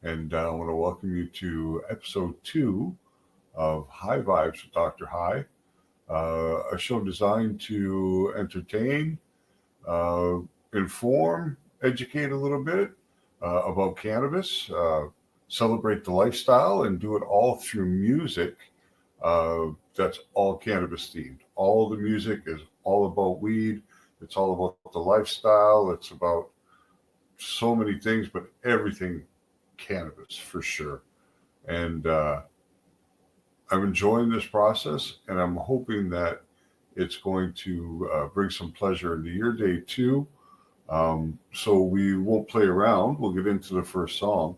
[SPEAKER 9] and I want to welcome you to episode 2 of High Vibes with Dr. High, a show designed to entertain, inform, educate a little bit about cannabis, celebrate the lifestyle, and do it all through music that's all cannabis themed. All the music is all about weed. It's all about the lifestyle. It's about so many things, but everything cannabis for sure. And I'm enjoying this process, and I'm hoping that it's going to bring some pleasure into your day too. So we won't play around. We'll get into the first song.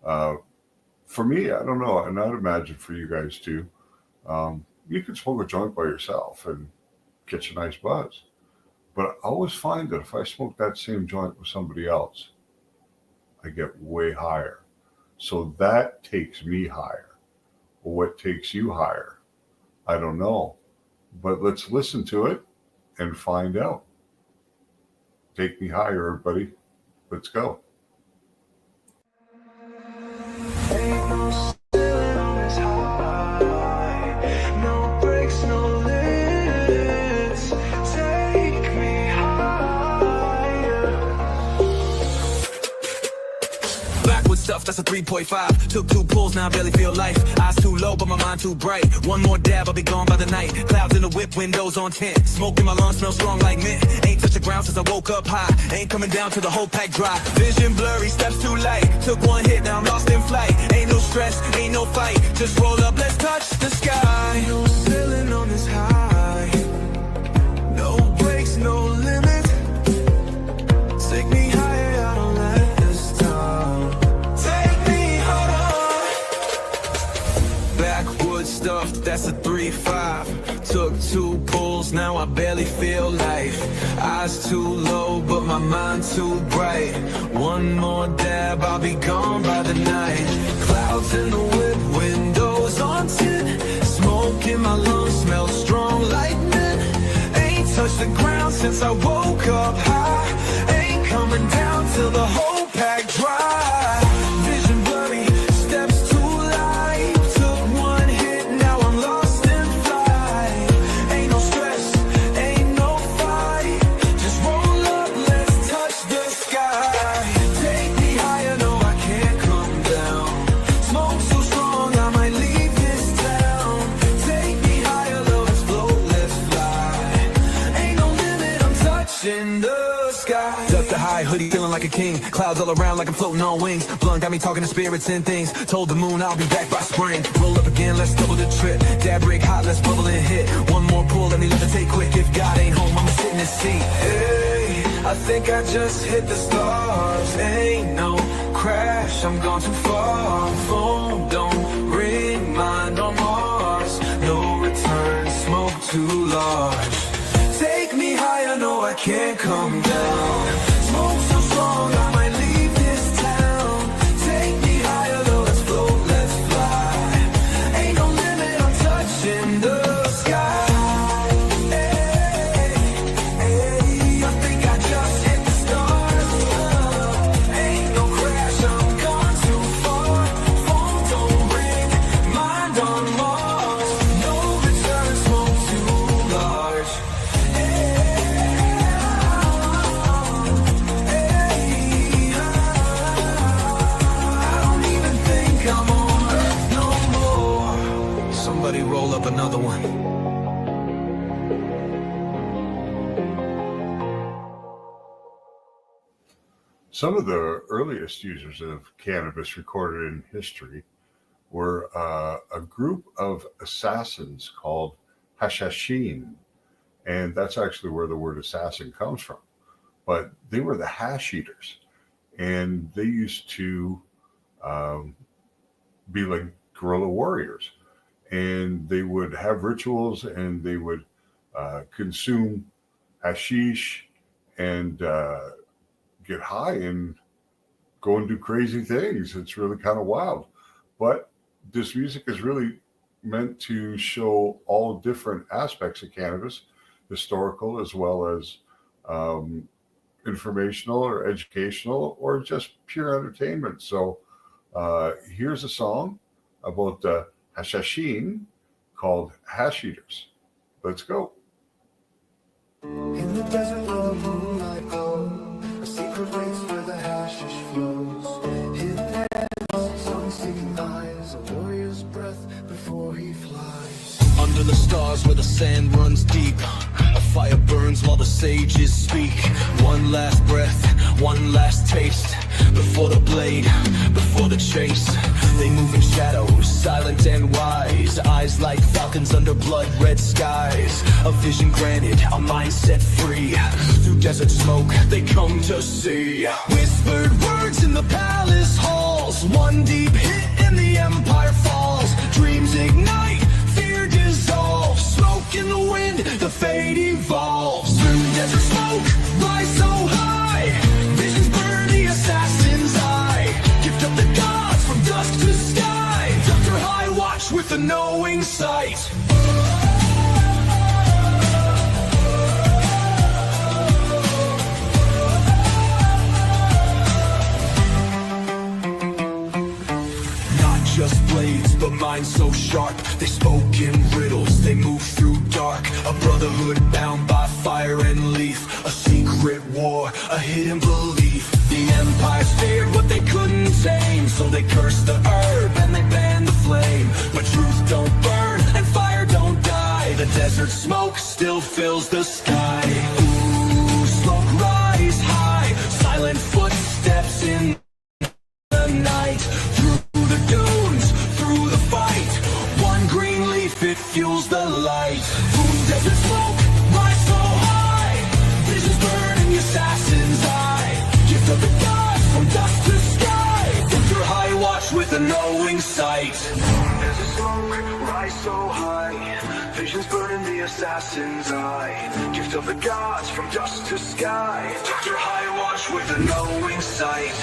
[SPEAKER 9] For me, I don't know, and I'd imagine for you guys too, you can smoke a joint by yourself and get you a nice buzz. But I always find that if I smoke that same joint with somebody else, I get way higher. So that takes me higher. What takes you higher? I don't know. But let's listen to it and find out. Take me higher, everybody. Let's go.
[SPEAKER 8] Ain't no ceiling on this high. No breaks, no limits. Take me higher. Backwood stuff, that's a 3.5. Took 2 pulls, now I barely feel life. Eyes too low, but my mind too bright. One more dab, I'll be gone by the night. Clouds in the whip, windows on tint. Smoke in my lungs, smell strong like mint. Ain't touched the ground since I woke up high. Ain't coming down till the whole pack dry. Vision blurry, steps too light. Took one hit, now I'm lost in flight. Ain't no stress, ain't no fight. Just roll up, let's touch the sky. No ceiling on this high. No breaks, no limit. Take me higher, I don't let this down. Take me higher. Backwood stuff, that's a 3.5. Took 2 pulls, now I barely feel life. Eyes too low, but my mind too bright. One more dab, I'll be gone by the night. Clouds in the whip, windows on tint. Smoke in my lungs, smell strong like mint. Ain't touched the ground since I woke up high. Ain't coming down till the whole pack dry. Vision blurry, steps too light. Took one hit, now I'm lost in flight. Ain't no stress, ain't no fight. Just roll up, let's touch the sky. Take me higher, no I can't come down. Smoke so strong like a king. Clouds all around like I'm floating on wings. Blunt got me talking to spirits and things. Told the moon I'll be back by spring. Roll up again, let's double the trip. Dab rig hot, let's bubble and hit. One more pull, let me levitate quick. If God ain't home, I'ma sit in his seat. Hey, I think I just hit the stars. Ain't no crash, I'm gone too far. Phone don't ring, mind on Mars. No return, smoke too large. Take me high, I know I can't come down. Smoke so strong, I might leave this town. Take me higher, though, let's float, let's fly. Ain't no limit, I'm touching the sky. Hey, hey, I think I just hit the stars. Ain't no crash, I'm gone too far. Phone don't ring, mind on Mars. No return, smoke too large. Somebody roll up another one.
[SPEAKER 9] Some of the earliest users of cannabis recorded in history were a group of assassins called Hashashin. And that's actually where the word assassin comes from. But they were the hash eaters. And they used to be like guerrilla warriors. And they would have rituals and they would consume hashish and get high and go and do crazy things. It's really kind of wild. But this music is really meant to show all different aspects of cannabis, historical as well as informational or educational or just pure entertainment. So here's a song about the Hashashin called Hash Eaters. Let's go.
[SPEAKER 8] In the desert where the moonlight glows, a secret place where the hashish flows. Hidden hands, sun-seeking eyes, a warrior's breath before he flies. Under the stars where the sand runs deep, a fire burns while the sages speak. One last breath, one last taste, before the blade, before the chase. They move in shadows, silent and wise, eyes like falcons under blood-red skies. A vision granted, a mind set free. Through desert smoke, they come to see. Whispered words in the palace halls, one deep hit and the empire falls. Dreams ignite, fear dissolves. Smoke in the wind, the fate evolves. Through desert smoke, rise so high. Visions burn the assassin's eye. Gift of the gods from dusk to sky. Dr. High watch with a knowing sight. Just blades, but minds so sharp. They spoke in riddles, they move through dark. A brotherhood bound by fire and leaf. A secret war, a hidden belief. The empire feared what they couldn't tame, so they cursed the herb and they banned the flame. But truth don't burn and fire don't die. The desert smoke still fills the sky. Ooh, smoke rise high. Silent footsteps in the night. Through the dunes, through the fight. One green leaf, it fuels the light. Through desert smoke, rise so high. Visions burn in the assassin's eye. Gift of the gods from dusk to sky. Dr. High watch with a knowing sight. Desert smoke, rise so high. Visions burn in the assassin's eye. Gift of the gods from dusk to sky. Dr. High watch with a knowing sight.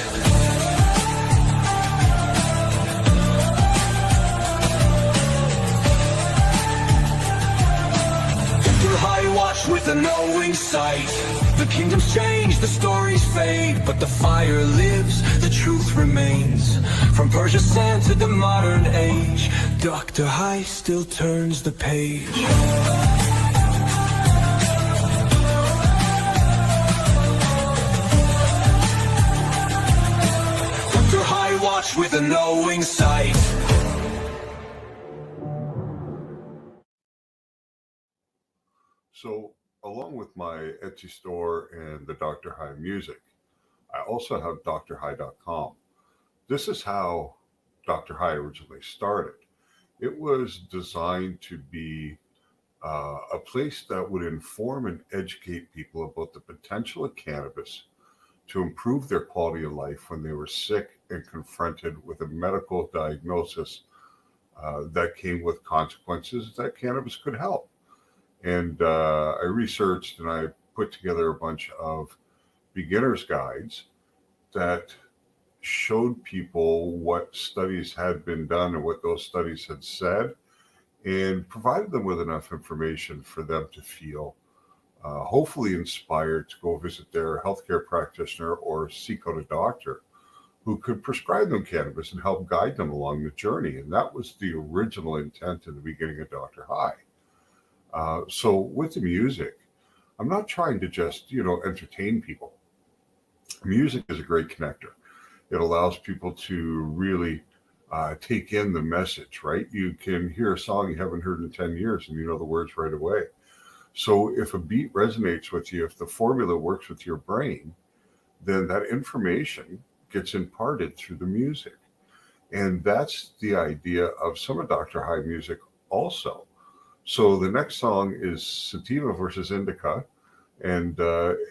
[SPEAKER 8] High watch with a knowing sight. The kingdoms change, the stories fade, but the fire lives, the truth remains. From Persia's sand to the modern age, Dr. High still turns the page. Dr. High watch with a knowing sight.
[SPEAKER 9] So, along with my Etsy store and the Dr. High music, I also have drhigh.com. This is how Dr. High originally started. It was designed to be a place that would inform and educate people about the potential of cannabis to improve their quality of life when they were sick and confronted with a medical diagnosis that came with consequences that cannabis could help. And I researched and I put together a bunch of beginner's guides that showed people what studies had been done and what those studies had said, and provided them with enough information for them to feel hopefully inspired to go visit their healthcare practitioner or seek out a doctor who could prescribe them cannabis and help guide them along the journey. And that was the original intent in the beginning of Dr. High. So with the music, I'm not trying to just, entertain people. Music is a great connector. It allows people to really take in the message, right? You can hear a song you haven't heard in 10 years and you know the words right away. So if a beat resonates with you, if the formula works with your brain, then that information gets imparted through the music. And that's the idea of some of Dr. High music also. So the next song is Sativa versus Indica, and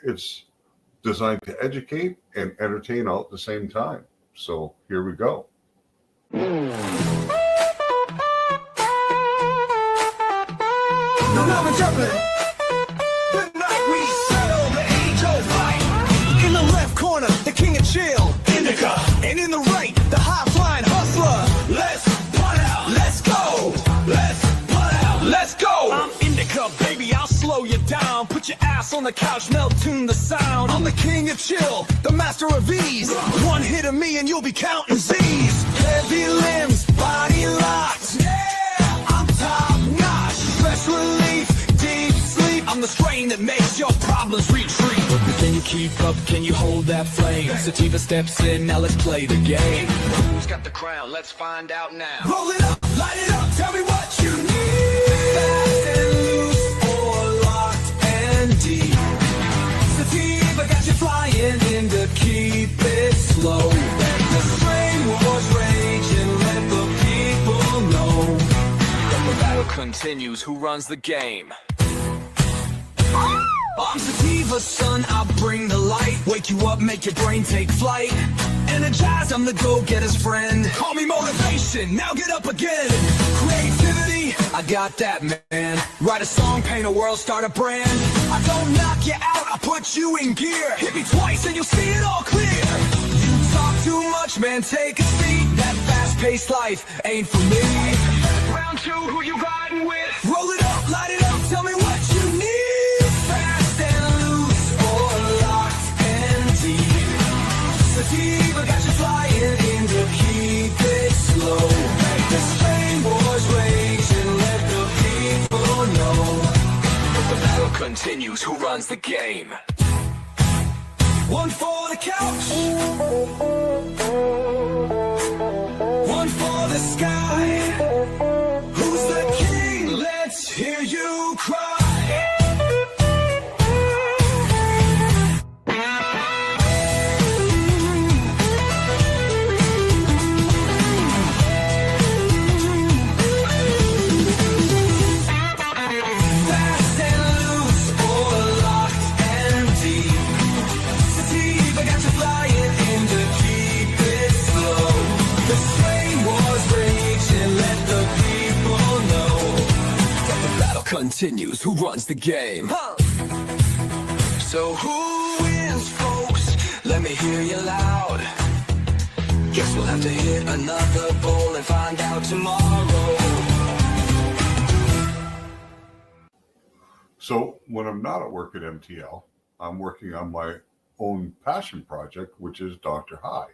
[SPEAKER 9] it's designed to educate and entertain all at the same time. So here we go.
[SPEAKER 8] The night we settle the age-old fight. In the left corner, the king of chill, Indica. And in the right, the high-flying hustler. Let's put out, let's go. Let's put out, let's go. I'm Indica, baby, I'll slow you down. Put your ass on the couch, melt tune the sound. I'm the king of chill, the master of ease. One hit of me and you'll be counting Z's. Heavy limbs, body locked. Yeah, I'm top notch. Stress relief, deep sleep. I'm the strain that makes your problems retreat. Can you keep up? Can you hold that flame? Sativa steps in, now let's play the game. Who's got the crown? Let's find out now. Roll it up, light it up, tell me what you need. Fast and loose or locked and deep. Sativa got you flying in to keep it slow. Let the strain wars rage and let the people know that the battle continues. Who runs the game? I'm Sativa, son, I'll bring the light. Wake you up, make your brain take flight. Energized, I'm the go-getter's friend. Call me motivation, now get up again. Creativity, I got that, man. Write a song, paint a world, start a brand. I don't knock you out, I put you in gear. Hit me twice and you'll see it all clear. You talk too much, man, take a seat. That fast-paced life ain't for me. Round two, who you riding with? Roll it up, light it up, tell me what you need. Sativa got you flying in to keep it slow. Make the strain wars rage and let the people know that the battle continues. Who runs the game? One for the couch, one for the sky. Who's the king? Let's hear you cry. Continues. Who runs the game? So who wins, folks? Let me hear you loud. Guess we'll have to hit another bowl and find out tomorrow.
[SPEAKER 9] So when I'm not at work at MTL, I'm working on my own passion project, which is Dr. High,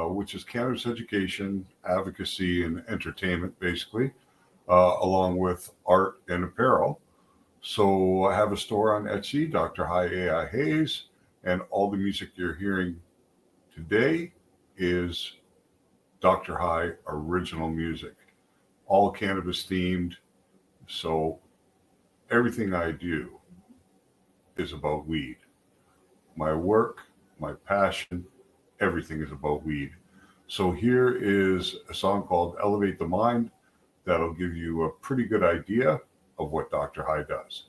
[SPEAKER 9] which is cannabis education, advocacy, and entertainment, basically. Along with art and apparel. So I have a store on Etsy, Dr. High AI Haze, and all the music you're hearing today is Dr. High original music, all cannabis themed. So everything I do is about weed. My work, my passion. Everything is about weed. So here is a song called Elevate the Mind that'll give you a pretty good idea of what Dr. High does.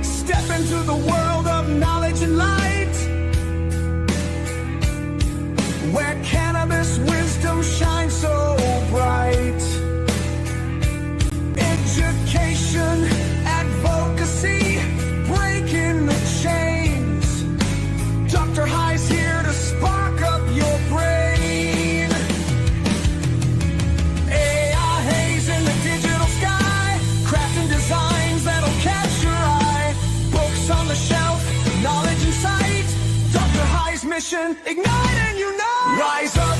[SPEAKER 8] Step into the world of knowledge and light, where cannabis wisdom shines so bright. Education, advocacy, breaking the chains. Dr. High's here to spark up your brain. AI haze in the digital sky, crafting designs that'll catch your eye. Books on the shelf, knowledge in sight. Dr. High's mission, ignite and unite. Rise up,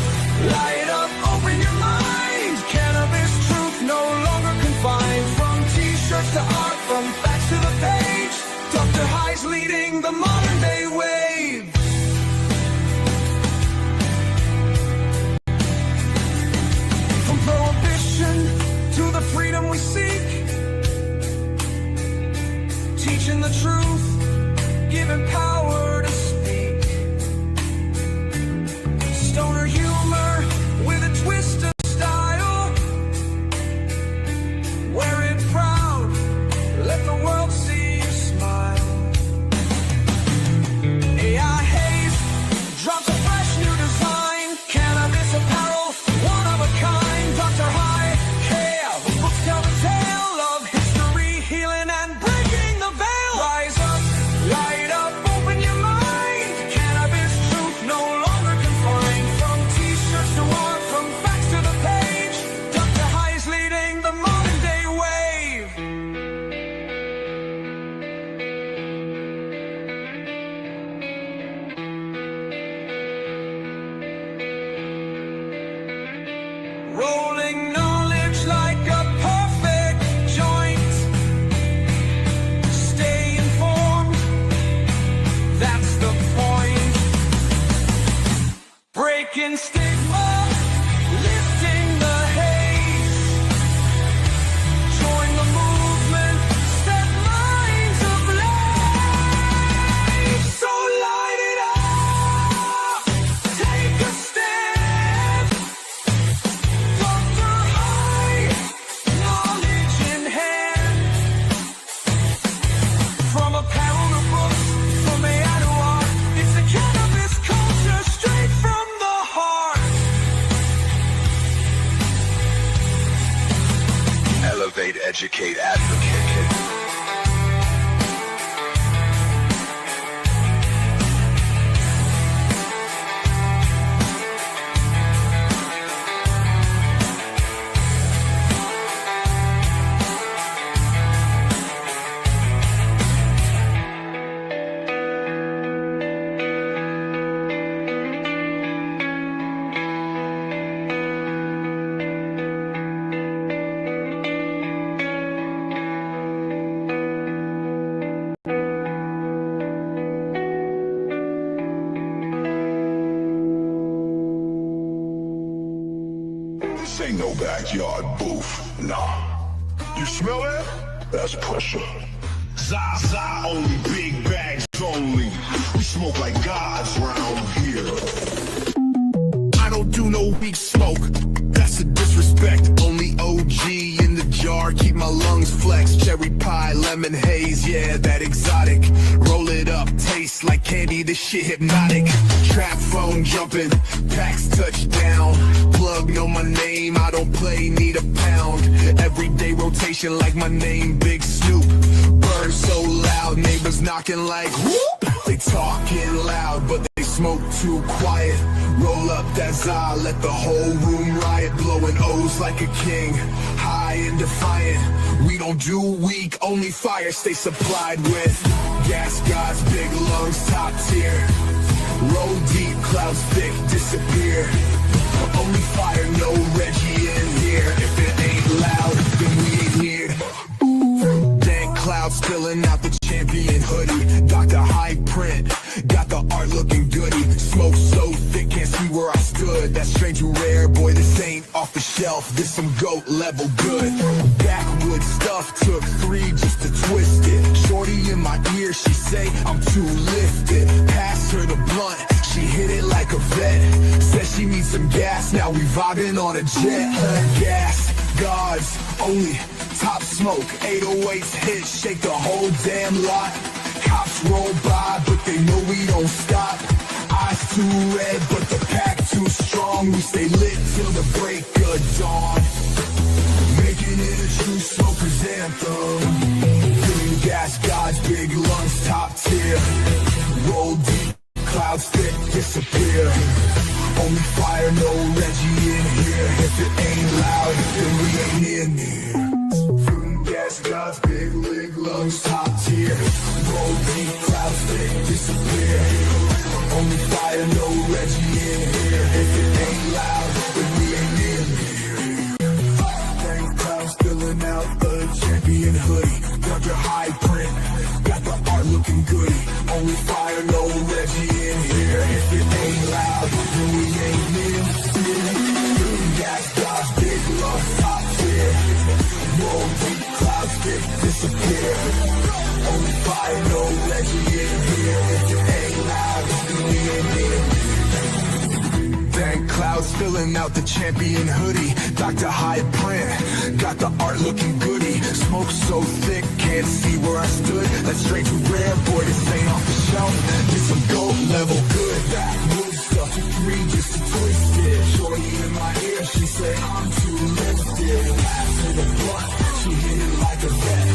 [SPEAKER 8] light up, open your mind. Cannabis truth no longer confined. From t-shirts to art, from facts to the page. Dr. High's leading the modern day wave. From prohibition to the freedom we seek, teaching the truth, giving power to speak. Stoner humor with a twist of style. Wear it proud, let the world see you smile. AI haze drops a fresh new design. Cannabis apparel, one of a kind. Dr. High care, books tell the tale of history, healing and breaking the veil. Rise up, light up, open your mind. Cannabis truth no longer confined. From t-shirts to art, from facts to the page. Dr. High is leading the modern day wave. Rolling knowledge like a perfect joint. Stay informed, that's the point. Breaking stigma, lifting the haze. Join the movement, set minds ablaze. So light it up, take a step. Dr. High, knowledge in hand. From apparel to books, from AI to art, it's the cannabis culture straight from the heart.
[SPEAKER 19] Elevate, educate, advocate.
[SPEAKER 7] This ain't no backyard booth, nah. You smell that? That's pressure. Zaza only, big bags only. We smoke like gods round here. I don't do no weak smoke, that's a disrespect. Only OG in the jar, keep my lungs flexed. Cherry pie, lemon haze, yeah, that exotic. Roll it up, taste like candy, this shit hypnotic. Trap phone jumping, packs touchdown. Plug know my name, I don't play, need a pound. Everyday rotation like my name, Big Snoop. Bird so loud, neighbors knocking like whoop. They talking loud, but they smoke too quiet. Roll up that za, let the whole room riot. Blowing O's like a king, high and defiant. We don't do weak, only fire. Stay supplied with gas gods, big lungs, top tier. Roll deep, clouds thick, disappear. Only fire, no Reggie in here. If it ain't loud, then we ain't here. Dank clouds spilling out the champion hoodie. Dr. High print, got the art looking goody. Smoke so thick, can't see where I stood.
[SPEAKER 8] off, this some goat level good. Backwood stuff, took 3 just to twist it. Shorty in my ear, she say I'm too lifted. Pass her the blunt, she hit it like a vet. Says she needs some gas, now we vibing on a jet. Gas, guards, only top smoke. 808s hit, shake the whole damn lot. Cops roll by, but they know we don't stop. Eyes too red, but the pack too strong. We stay lit till the break of dawn, making it a true smoker's anthem. Filling gas, God's big lungs, top tier. Roll deep, clouds thick, disappear. Only fire, no Reggie in here. If it ain't loud, then we ain't in here. Filling gas, God's big lungs, top tier. Roll deep, clouds thick, disappear. Only fire, no Reggie in here. If it ain't loud, then we ain't in here. Dang clouds filling out the champion hoodie. Got your high print, got the art looking goody. Only fire, no Reggie in here. If it ain't loud, then we ain't in here. Gas, God's big love, top tier. Roll deep, clouds thick, disappear. Only fire, no Reggie in here. If it ain't loud, then we ain't in here. Dank clouds filling out the champion hoodie. Dr. High print, got the art looking goody. Smoke so thick, can't see where I stood. That's straight to rare, boy, this ain't off the shelf. Get some gold level good. Backwood stuff to 3 just to twist it. Shorty in my ear, she said I'm too lifted. Pass her the blunt, she hit it like a vet.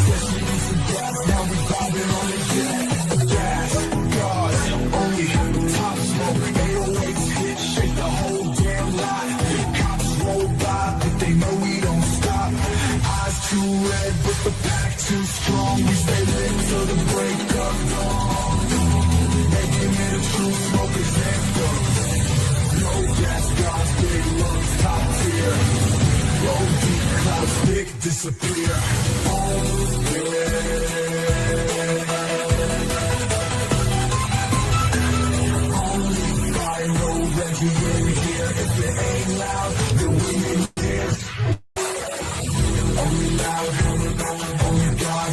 [SPEAKER 8] Said she needs some gas, now we vibing on the jet. Gas, guards, only top smoke. 808s hit, shake the whole damn lot. Cops roll by, but they know we don't stop. Eyes too red, but the pack too strong. We stay lit till the break of dawn, making it a true smoker's anthem. No gas, God's big lungs, top tier. Roll deep, clouds thick, disappear. Only fire, no Reggie in here. If it ain't loud, then we ain't here. Only loud, only God,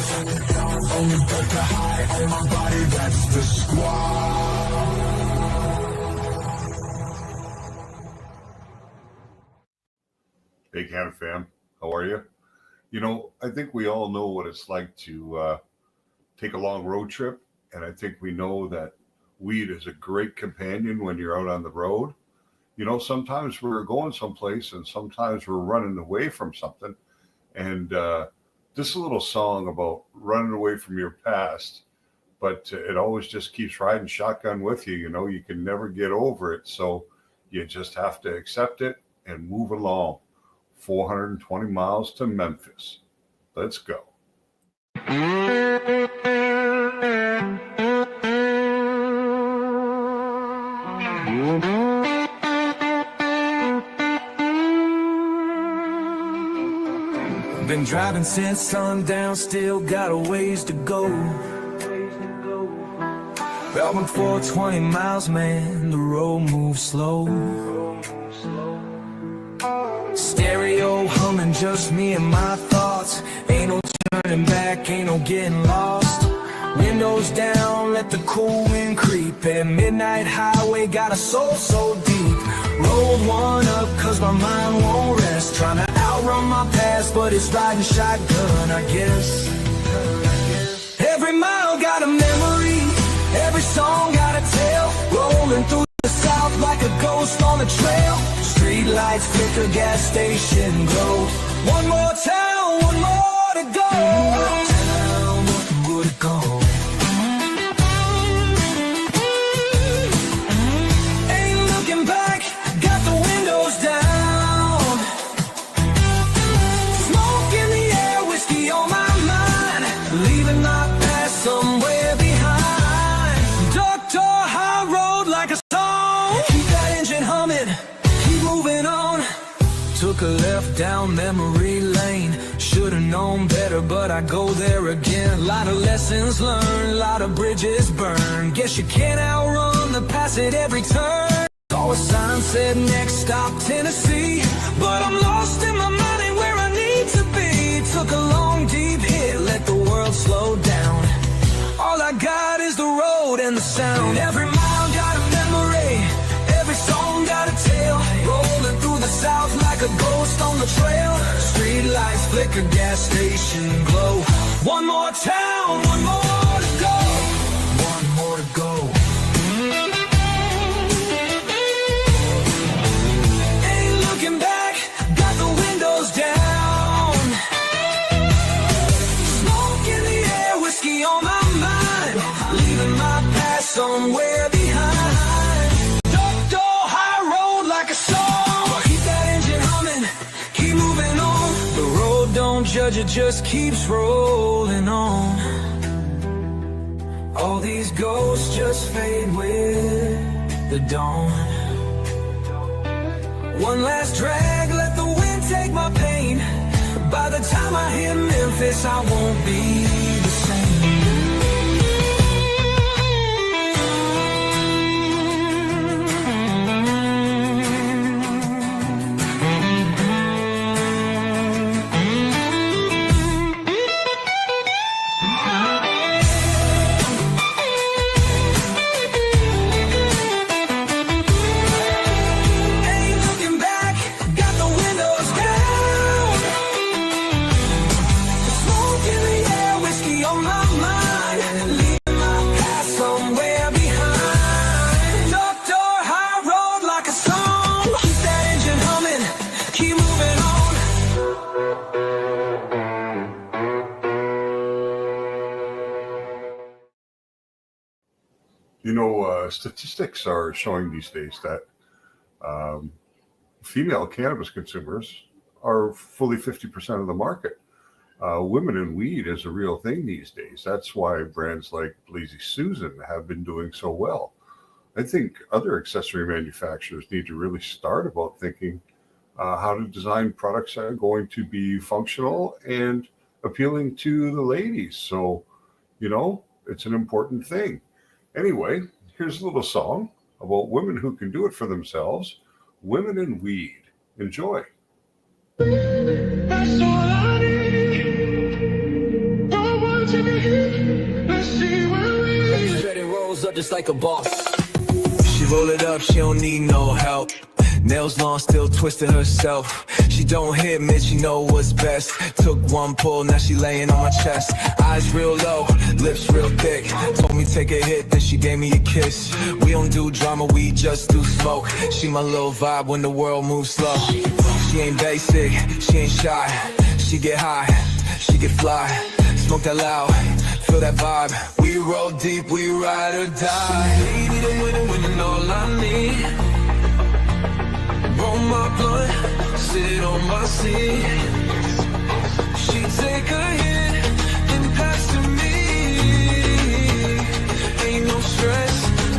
[SPEAKER 8] only got the high on my body, that's the squad.
[SPEAKER 9] Hey, Canada fam, how are you? You know, I think we all know what it's like to take a long road trip, and I think we know that weed is a great companion when you're out on the road. You know, sometimes we're going someplace, and sometimes we're running away from something, and this is a little song about running away from your past, but it always just keeps riding shotgun with you. You know, you can never get over it, so you just have to accept it and move along. 420 miles to Memphis. Let's go.
[SPEAKER 8] Been driving since sundown, still got a ways to go. Driving 420 miles, man, the road moves slow. Stereo humming, just me and my thoughts. Ain't no turning back, ain't no getting lost. Windows down, let the cool wind creep. At midnight highway, got a soul so deep. Rolled one up, cause my mind won't rest. Trying to outrun my past, but it's riding shotgun, I guess. Every mile got a memory, every song got a tale. Rolling through the south like a ghost on the trail. Street lights flicker, gas station glow. One more town, one more to go. Town, one more to go. Ain't looking back, got the windows down. Smoke in the air, whiskey on my mind. Leaving my past somewhere behind. Doctor, high road like a song. Keep that engine humming. Moving on, took a left down memory lane. Should've known better, but I go there again. Lot of lessons learned, lot of bridges burned. Guess you can't outrun the past at every turn. Saw a sign said next stop Tennessee, but I'm lost in my mind and where I need to be. Took a long deep hit, let the world slow down. All I got is the road and the sound. Every mile got a memory, every song got a tale. Rolling through the south like a ghost on the trail. Street lights flicker, gas station glow. One more town, one more to go. One more to go. Ain't looking back, got the windows down. Smoke in the air, whiskey on my mind. Leaving my past somewhere behind. Duck door, high road like a song. Keep that engine humming, keep moving on. The road don't judge, it just keeps rolling on. All these ghosts just fade with the dawn. One last drag, let the wind take my pain. By the time I hit Memphis, I won't be the same.
[SPEAKER 9] You know, statistics are showing these days that female cannabis consumers are fully 50% of the market. Women in weed is a real thing these days. That's why brands like Lazy Susan have been doing so well. I think other accessory manufacturers need to really start about thinking how to design products that are going to be functional and appealing to the ladies. So, you know, it's an important thing. Anyway, here's a little song about women who can do it for themselves. Women in Weed. Enjoy.
[SPEAKER 8] That's all I need. I want to be here. Let's see where we Shredding rolls up just like a boss. She roll it up, she don't need no help. Nails long, still twisting herself. She don't hit me, she know what's best. Took one pull, now she laying on my chest. Eyes real low, lips real thick. Told me take a hit, then she gave me a kiss. We don't do drama, we just do smoke. She my little vibe when the world moves slow. She ain't basic, she ain't shy. She get high, she get fly. Smoke that loud, feel that vibe. We roll deep, we ride or die. Baby, the winning, all I need. Roll my blunt, sit on my seat. She take a hit, then pass to me. Ain't no stress,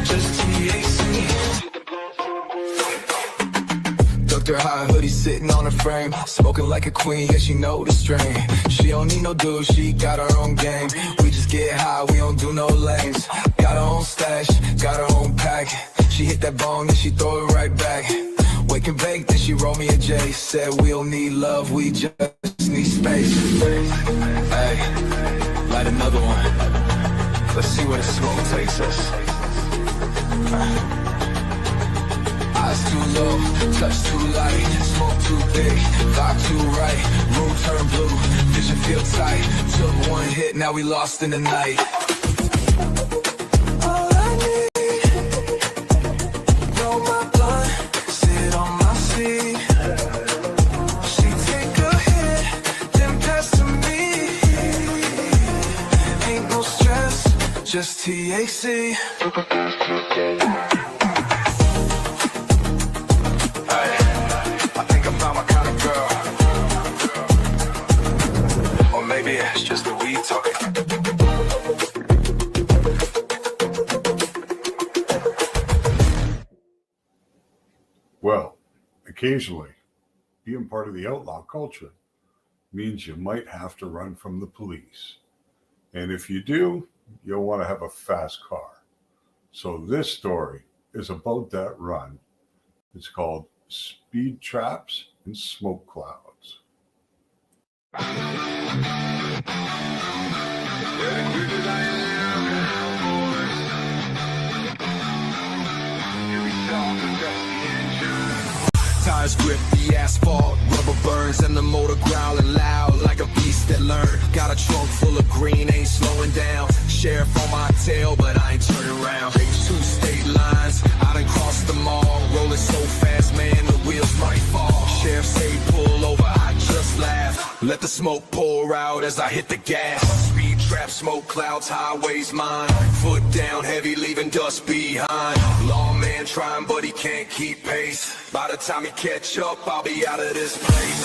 [SPEAKER 8] just THC. Tucked her high hoodie sitting on her frame. Smoking like a queen, yeah, she know the strain. She don't need no dude, she got her own game. We just get high, we don't do no lanes. Got her own stash, got her own pack. She hit that bone, then she throw it right back. Wake and bake, then she roll me a J. Said we don't need love, we just need space. Hey, light another one. Let's see where the smoke takes us. Eyes too low, touch too light, smoke too thick, vibe too right, room turn blue, vision feel tight. Took one hit, now we lost in the night. Just THC. I think I found my kind of girl. Or maybe it's just the weed talking.
[SPEAKER 9] Well, occasionally, being part of the outlaw culture means you might have to run from the police. And if you do, you'll want to have a fast car. So this story is about that run. It's called Speed Traps and Smoke Clouds.
[SPEAKER 8] Tires grip the asphalt, rubber burns and the motor growling loud like a beast that learned. Got a trunk full of green, ain't slowing down. Sheriff on my tail, but I ain't turning around. 2 state lines, I done crossed them all. Rolling so fast, man, the wheels might fall. Sheriff say pull over, I just laugh. Let the smoke pour out as I hit the gas. Speed trap, smoke clouds, highways mine. Foot down heavy, leaving dust behind. Lawman trying, but he can't keep pace. By the time he catch up, I'll be out of this place.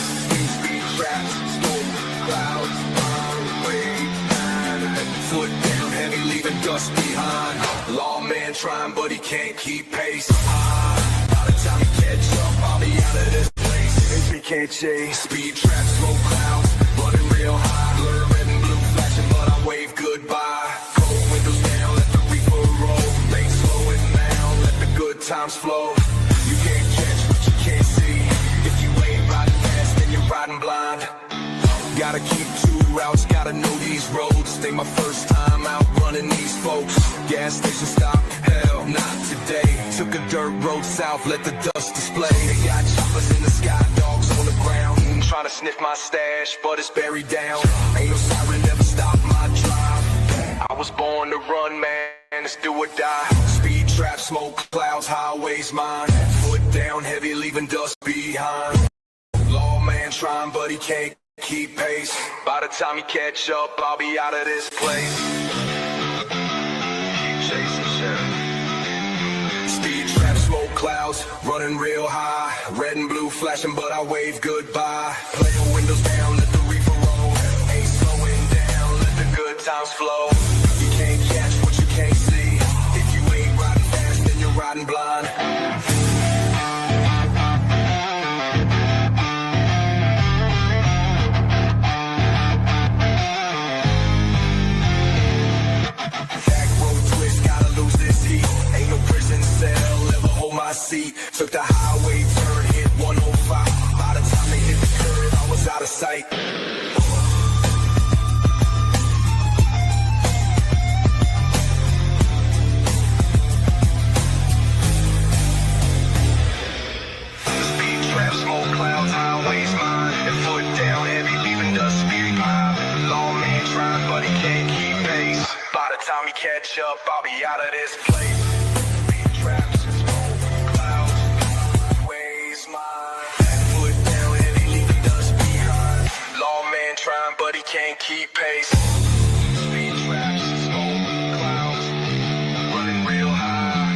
[SPEAKER 8] Speed traps, smoke clouds, highway mine. Foot down heavy, leaving dust behind. Lawman trying, but he can't keep pace. By the time he catch up, I'll be out of this place. HBKJ, speed trap, smoke clouds, running real high. Blur red and blue flashing, but I wave goodbye. Roll windows down, let the reefer roll. Ain't slowing down, let the good times flow. You can't catch what you can't see. If you ain't riding fast, then you're riding blind. Gotta keep 2 routes, gotta know these roads. Think my first time out running these folks. Gas station stop, hell, not today. Took a dirt road south, let the dust display. They got choppers in the sky, dogs on the ground. Trying to sniff my stash, but it's buried down. Ain't no siren, never stop my drive. I was born to run, man, it's do or die. Speed trap, smoke clouds, highways mine. Foot down heavy, leaving dust behind. Lawman trying, but he can't keep pace. By the time he catch up, I'll be out of this place. Keep chasing sheriff. Speed trap, smoke clouds, running real high. Red and blue flashing, but I wave goodbye. Play the windows down, let the reefer roll. Ain't slowing down, let the good times flow. You can't catch what you can't see. If you ain't riding fast, then you're riding blind. Seat. Took the highway turn, hit 105. By the time they hit the curve, I was out of sight. Speed trap, smoke clouds, highways mine. And foot down heavy, leaving dust behind. Lawman trying, but he can't keep pace. By the time he catch up, I'll be out of this place. Trying, but he can't keep pace. Speed traps, smoke clouds, running real high.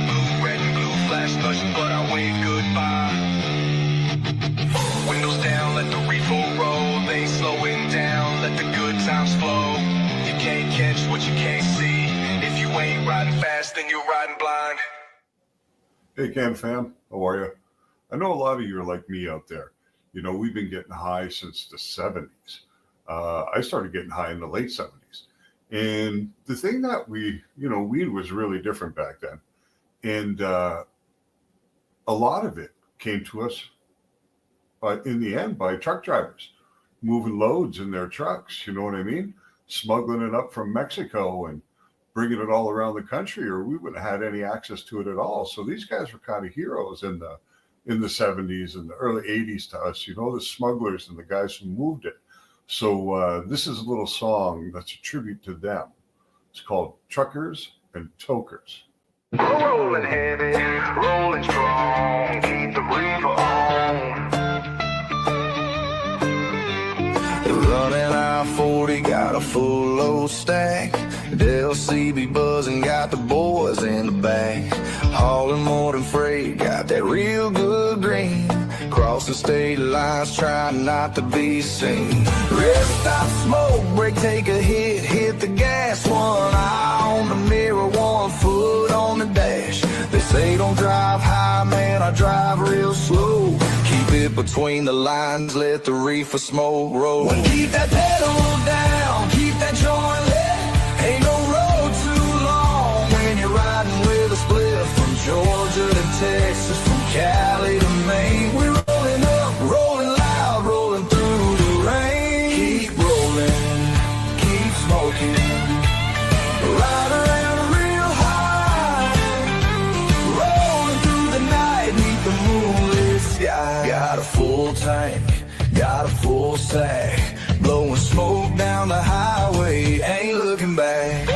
[SPEAKER 8] Blue, red, and blue flash pushing, but I wave goodbye. Windows down, let the reefer roll. They ain't slowing down, let the good times flow. You can't catch what you can't see. If you ain't riding fast, then you're riding blind.
[SPEAKER 9] Hey, Can fam, how are you? I know a lot of you are like me out there. You know, we've been getting high since the 70s. I started getting high in the late 70s. And the thing that weed was really different back then. And a lot of it came to us, in the end, by truck drivers moving loads in their trucks. You know what I mean? Smuggling it up from Mexico and bringing it all around the country, or we wouldn't have had any access to it at all. So these guys were kind of heroes in the 70s and the early 80s to us, you know, the smugglers and the guys who moved it. So this is a little song that's a tribute to them. It's called Truckers and Tokers.
[SPEAKER 19] Rolling heavy, rolling strong, keep the reefer on. Running I-40, got a full load stack. LCB buzzing, got the boys in the back. Hauling more than freight, got that real good green. Crossing state lines, trying not to be seen. Red stop, smoke break, take a hit the gas. One eye on the mirror, 1 foot on the dash. They say don't drive high, man, I drive real slow. Keep it between the lines, let the reefer smoke roll. Well, keep that pedal down, keep that joint lit. Ain't no road too long when you're riding with a split. From Georgia to Texas, from rolling, keep smoking. Ride around real high, rolling through the night, neath the moonlit sky. Got a full tank, got a full sack, blowing smoke down the highway, ain't looking back.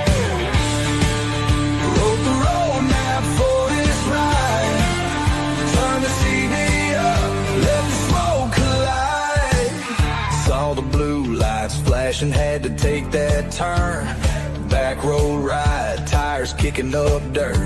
[SPEAKER 19] Wrote the road map for this ride, turn the CD up, let the smoke collide. Saw the blue lights flashing, had to take that turn. Back road ride, tires kicking up dirt.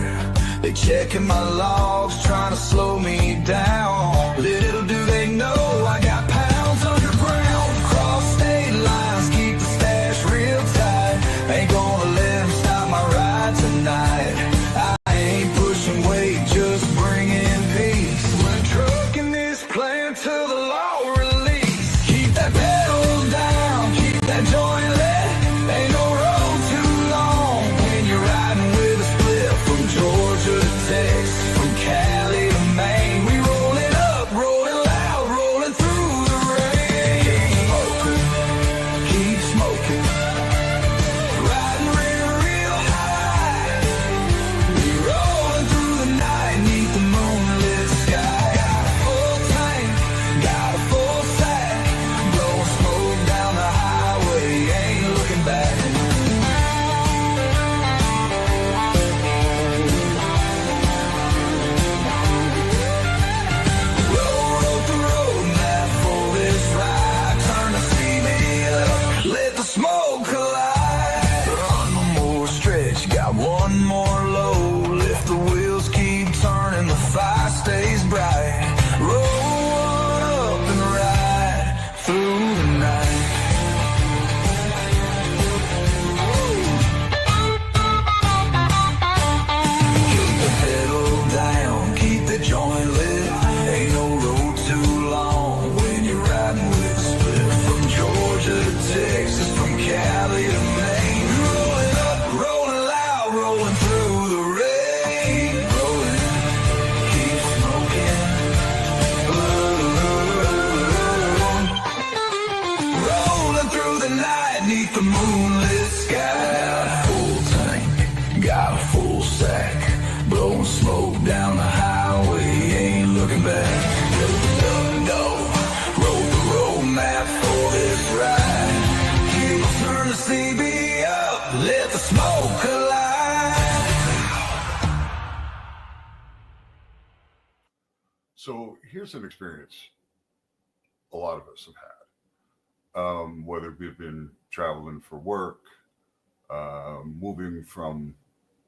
[SPEAKER 19] They checking my logs, trying to slow me down. Little do they know I got pounds underground. Cross state lines, keep the stash real tight. Ain't gonna let them stop my ride tonight. I ain't pushing weight, just bringing peace. We're trucking this plan till the law release. Keep that pedal down, keep that joint lit. Ain't no road too long when you're riding with a split. From Georgia to Texas, from Cali to Maine, we rolling up, rolling loud, rolling through the rain. Keep smoking, riding real high. We rolling through the night, neath the moonlit sky. Got a full tank, got a full sack, blowing smoke down the highway, ain't looking back. Wrote the road map for this ride, turn the CD up, let the smoke collide. One more stretch, got one more load, lift the wheels, keep turning, the fire stays bright. Roll on up and ride through the night. Keep the pedal down, keep the joint lit. Ain't no road too long when you're riding with a split. From Georgia to Texas, from Cali to Maine, rolling up, rolling loud, rolling through the rain. Rolling, keep smoking. Rolling through the night, neath the moonlit sky. Got a full tank, got a full sack, blowing smoke down the highway, ain't looking back. No, wrote the road map for this ride. Keep turn the CB up, let the smoke collide.
[SPEAKER 9] So here's an experience a lot of us have had. Whether we've been traveling for work, moving from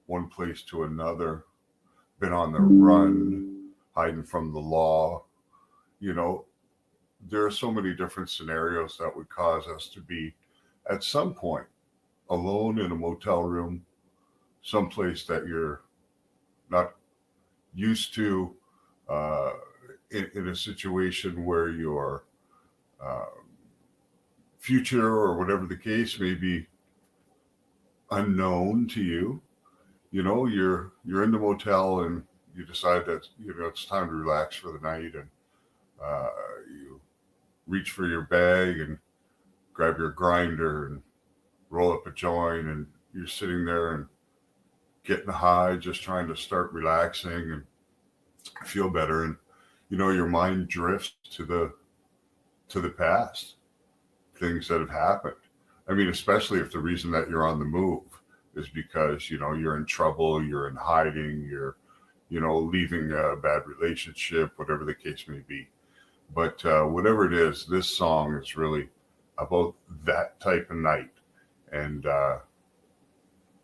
[SPEAKER 9] one place to another, been on the run, hiding from the law. You know, there are so many different scenarios that would cause us to be at some point alone in a motel room, someplace that you're not used to, in a situation where your future or whatever the case may be unknown to you. You know, you're in the motel and you decide that, you know, it's time to relax for the night, and you reach for your bag and grab your grinder and roll up a joint, and you're sitting there and getting high, just trying to start relaxing and feel better. And you know, your mind drifts to the past, things that have happened. I mean, especially if the reason that you're on the move is because, you know, you're in trouble, you're in hiding, you're, you know, leaving a bad relationship, whatever the case may be. But whatever it is, this song is really about that type of night. And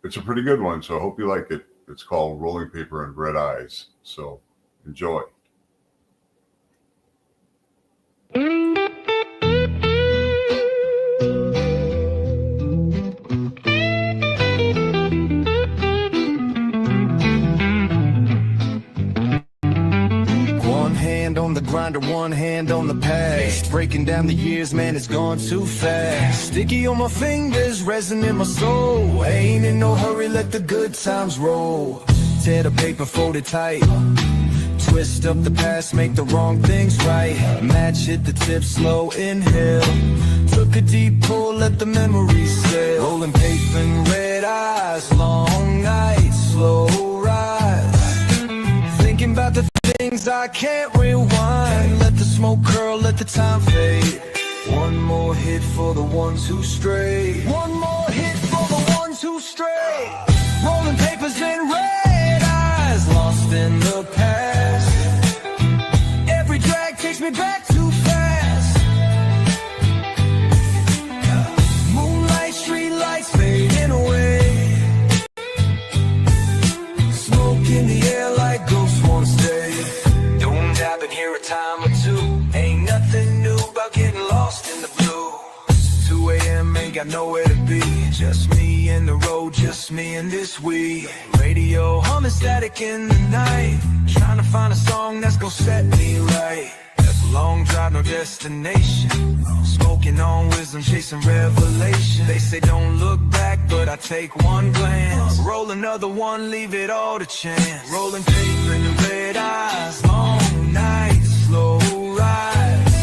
[SPEAKER 9] it's a pretty good one, so I hope you like it. It's called Rolling Paper and Red Eyes. So enjoy.
[SPEAKER 19] One hand on the grinder, one hand on the past. Breaking down the years, man, it's gone too fast. Sticky on my fingers, resin in my soul. Ain't in no hurry, let the good times roll. Tear the paper, fold it tight.
[SPEAKER 8] Twist up the past, make the wrong things right. Match hit the tip, slow inhale. Took a deep pull, let the memories sail. Rolling paper and red eyes, long nights, slow rise. Thinking about the things I can't rewind. Let the smoke curl, let the time fade. One more hit for the ones who stray. One more hit for the ones who stray. Rolling papers and red eyes, lost in the past. Every drag takes me back too fast. Moonlight, street lights fading away. Smoke in the air like ghosts once stay. Don't happen here a time or two. Ain't nothing new about getting lost in the blue. 2 a.m. ain't got nowhere to be. Just me and the road, just me and this weed. Radio humming static in the night. Trying to find a song that's gonna set me right. That's a long drive, no destination. Smoking on wisdom, chasing revelation. They say don't look back, but I take one glance. Roll another one, leave it all to chance. Rolling paper in the red eyes, long nights, slow rise.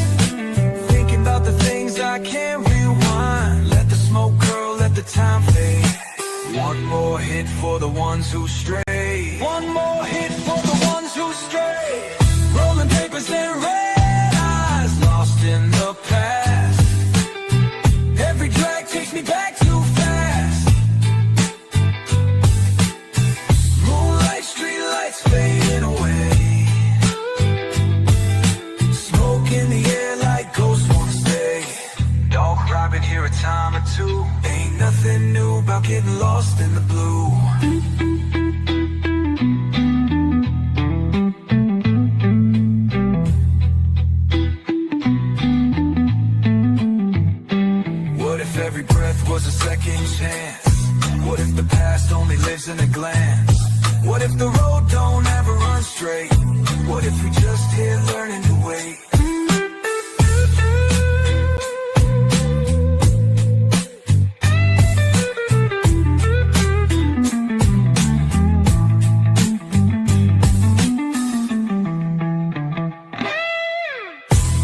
[SPEAKER 8] Thinking about the things I can't rewind. Let the smoke curl, let the time fade. One more hit for the ones who stray. One more hit for the ones who stray. Rolling papers and red eyes, lost in the past. Every drag takes me back too fast. Moonlight, street lights fading away. Smoke in the air like ghosts wanna stay. Dog robbing here a time or two. Ain't nothing new about getting lost in the blue. What if every breath was a second chance? What if the past only lives in a glance? What if the road don't ever run straight? What if we just here learning to wait?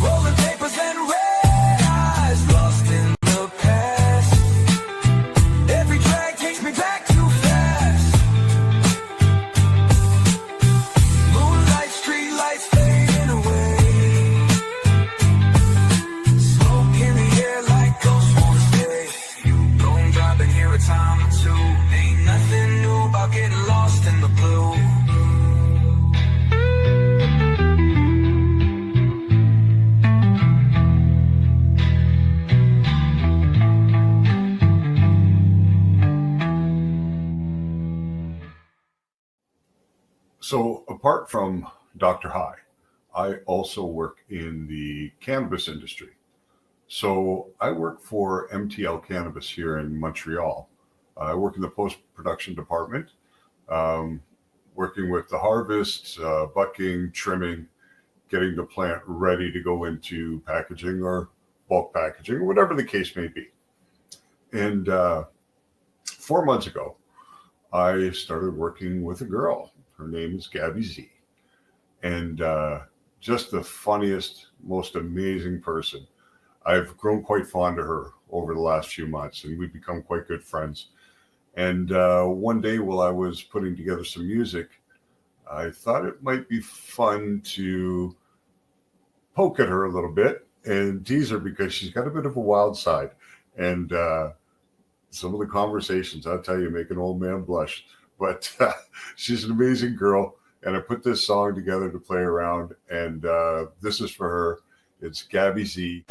[SPEAKER 8] Rolling papers and red eyes, lost in the past. Every drag takes me back too fast. Moonlight, street lights fading away. Smoke in the air like ghosts wanna stay. Don't drop in here a time or two. Ain't nothing new about getting lost in the blue.
[SPEAKER 9] So, apart from Dr. High, I also work in the cannabis industry. So, I work for MTL Cannabis here in Montreal. I work in the post-production department, working with the harvest, bucking, trimming, getting the plant ready to go into packaging or bulk packaging, or whatever the case may be. And 4 months ago, I started working with a girl. Her name is Gabby Z. And just the funniest, most amazing person. I've grown quite fond of her over the last few months, and we've become quite good friends. And one day while I was putting together some music, I thought it might be fun to poke at her a little bit and tease her because she's got a bit of a wild side. And some of the conversations, I'll tell you, make an old man blush. But she's an amazing girl, and I put this song together to play around, and this is for her. It's Gabby Z.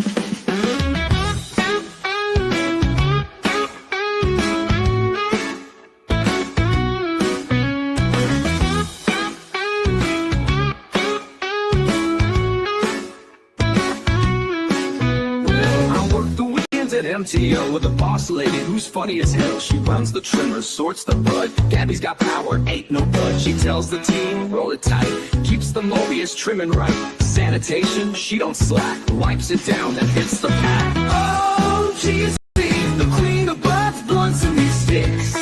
[SPEAKER 11] At MTO with a boss lady who's funny as hell. She runs the trimmers, sorts the bud. Gabby's got power, ain't no bud. She tells the team, roll it tight. Keeps the Mobius trimming right. Sanitation, she don't slack. Wipes it down, then hits the pack. Oh, geez, the clean, the buds, blunts, and these sticks.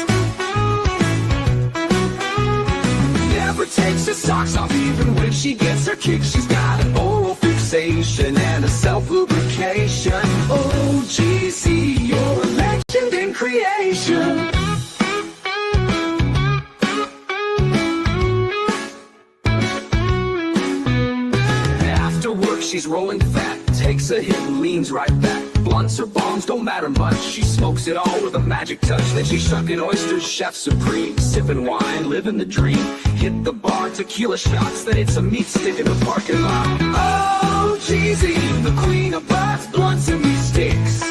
[SPEAKER 11] Never takes her socks off even when she gets her kicks. She's got an oral fixation and a self-lubrication. OGC, you're a legend in creation. After work, she's rolling fat, takes a hit and leans right back. Blunts or bombs don't matter much, she smokes it all with a magic touch. Then she's shucking oysters, chef supreme, sipping wine, living the dream. Hit the bar, tequila shots, then it's a meat stick in the parking lot. Oh, Jeezy, the queen of butts, blunts and meat sticks.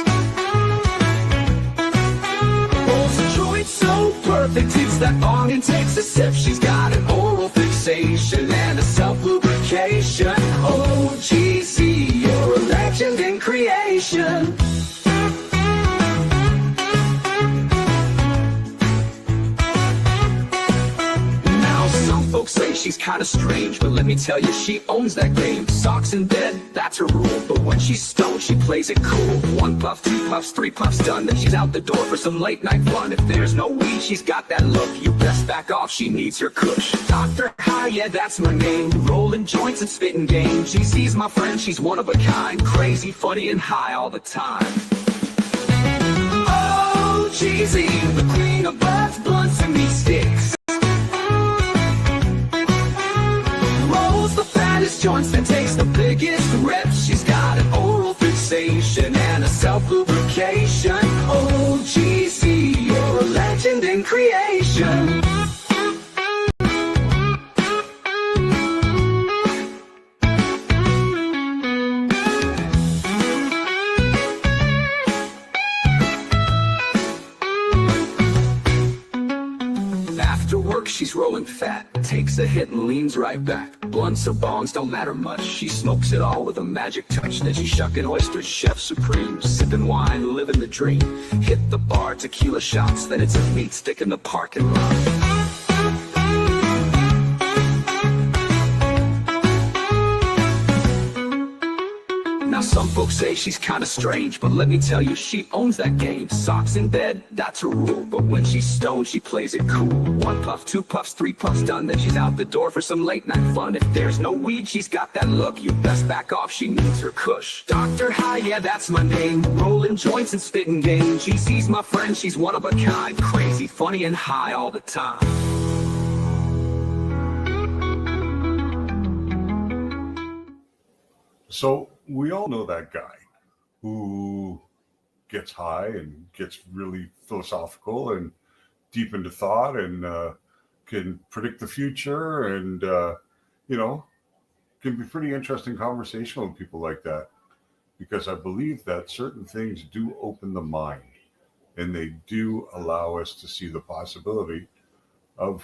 [SPEAKER 11] Rolls a joint so perfect, hits that bong and takes a sip. She's got an oral fixation and a self-lubrication. Oh, Jeezy, you're a legend in creation. Now some folks say she's kinda strange, but let me tell you, she owns that game. Socks in bed, that's her rule, but when she's stoned, she plays it cool. 1 puff, 2 puffs, 3 puffs done, then she's out the door for some late night fun. If there's no weed, she's got that look, you best back off, she needs her kush. Dr. High, yeah, that's my name. Rolling joints and spitting game. GC's my friend, she's one of a kind. Crazy, funny, and high all the time. Oh, Jeezy, the queen of butts, blunts, and meat sticks. Rolls the fattest joints, then takes the biggest reps. She's got an oral fixation and a self-lubrication. Oh, Jeezy, you're a legend in creation. After work, she's rolling fat, takes a hit and leans right back. Blunts or bongs don't matter much, she smokes it all with a magic touch. Then she's shucking oysters, chef supreme, sipping wine, living the dream. Hit the bar, tequila shots, then it's a meat stick in the parking lot. Now some folks say she's kinda strange, but let me tell you, she owns that game. Socks in bed, that's her rule, but when she's stoned, she plays it cool. 1 puff, 2 puffs, 3 puffs done, then she's out the door for some late night fun. If there's no weed, she's got that look, you best back off, she needs her kush. Dr. High, yeah, that's my name. Rolling joints and spitting game. GC's my friend, she's one of a kind. Crazy, funny, and high all the time.
[SPEAKER 9] So we all know that guy who gets high and gets really philosophical and deep into thought and can predict the future and, can be pretty interesting conversation with people like that, because I believe that certain things do open the mind and they do allow us to see the possibility of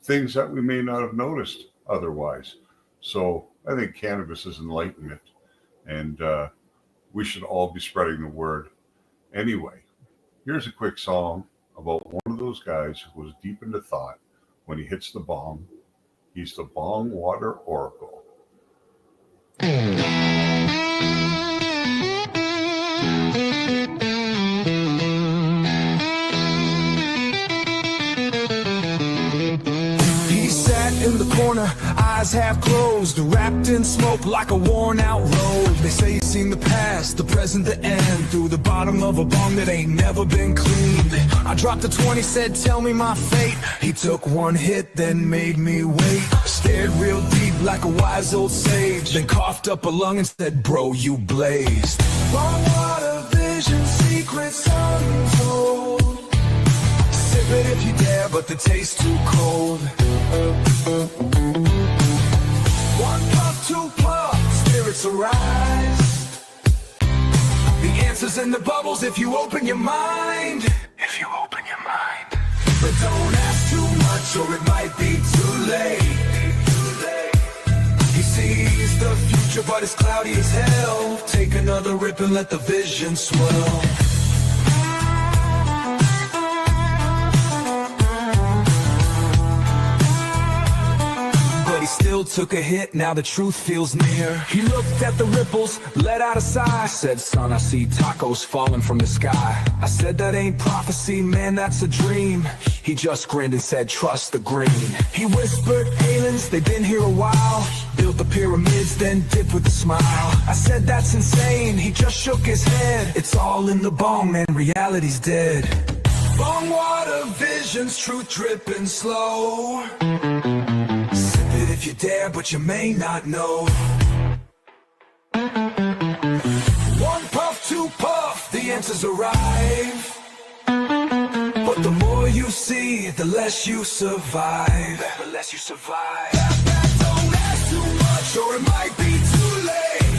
[SPEAKER 9] things that we may not have noticed otherwise. So I think cannabis is enlightenment, and we should all be spreading the word. Anyway, here's a quick song about one of those guys who goes deep into thought when he hits the bong. He's the Bong Water Oracle.
[SPEAKER 8] He sat in the corner, eyes half closed, wrapped in smoke like a worn out road. They say he's seen the past, the present, the end, through the bottom of a bong that ain't never been cleaned. I dropped a 20, said tell me my fate. He took one hit, then made me wait. Stared real deep like a wise old sage, then coughed up a lung and said, bro, you blazed. Bong water vision, secrets untold. Sip it if you dare, but the taste too cold. 1 puff, 2 puffs, spirits arise. The answer's in the bubbles if you open your mind. If you open your mind. But don't ask too much or it might be too late. He sees the future but it's cloudy as hell. Take another rip and let the vision swell. still took a hit, now the truth feels near. He looked at the ripples, let out a sigh. Said, son, I see tacos falling from the sky. I said, that ain't prophecy, man, that's a dream. He just grinned and said, trust the green. He whispered, aliens, they've been here a while. Built the pyramids, then dipped with a smile. I said, that's insane, he just shook his head. It's all in the bong, man, reality's dead. Bong water visions, truth dripping slow. Sip it if you dare, but you may not know. One puff, two puff, the answers arrive. But the more you see, the less you survive. The less you survive. Don't ask too much, or it might be too late.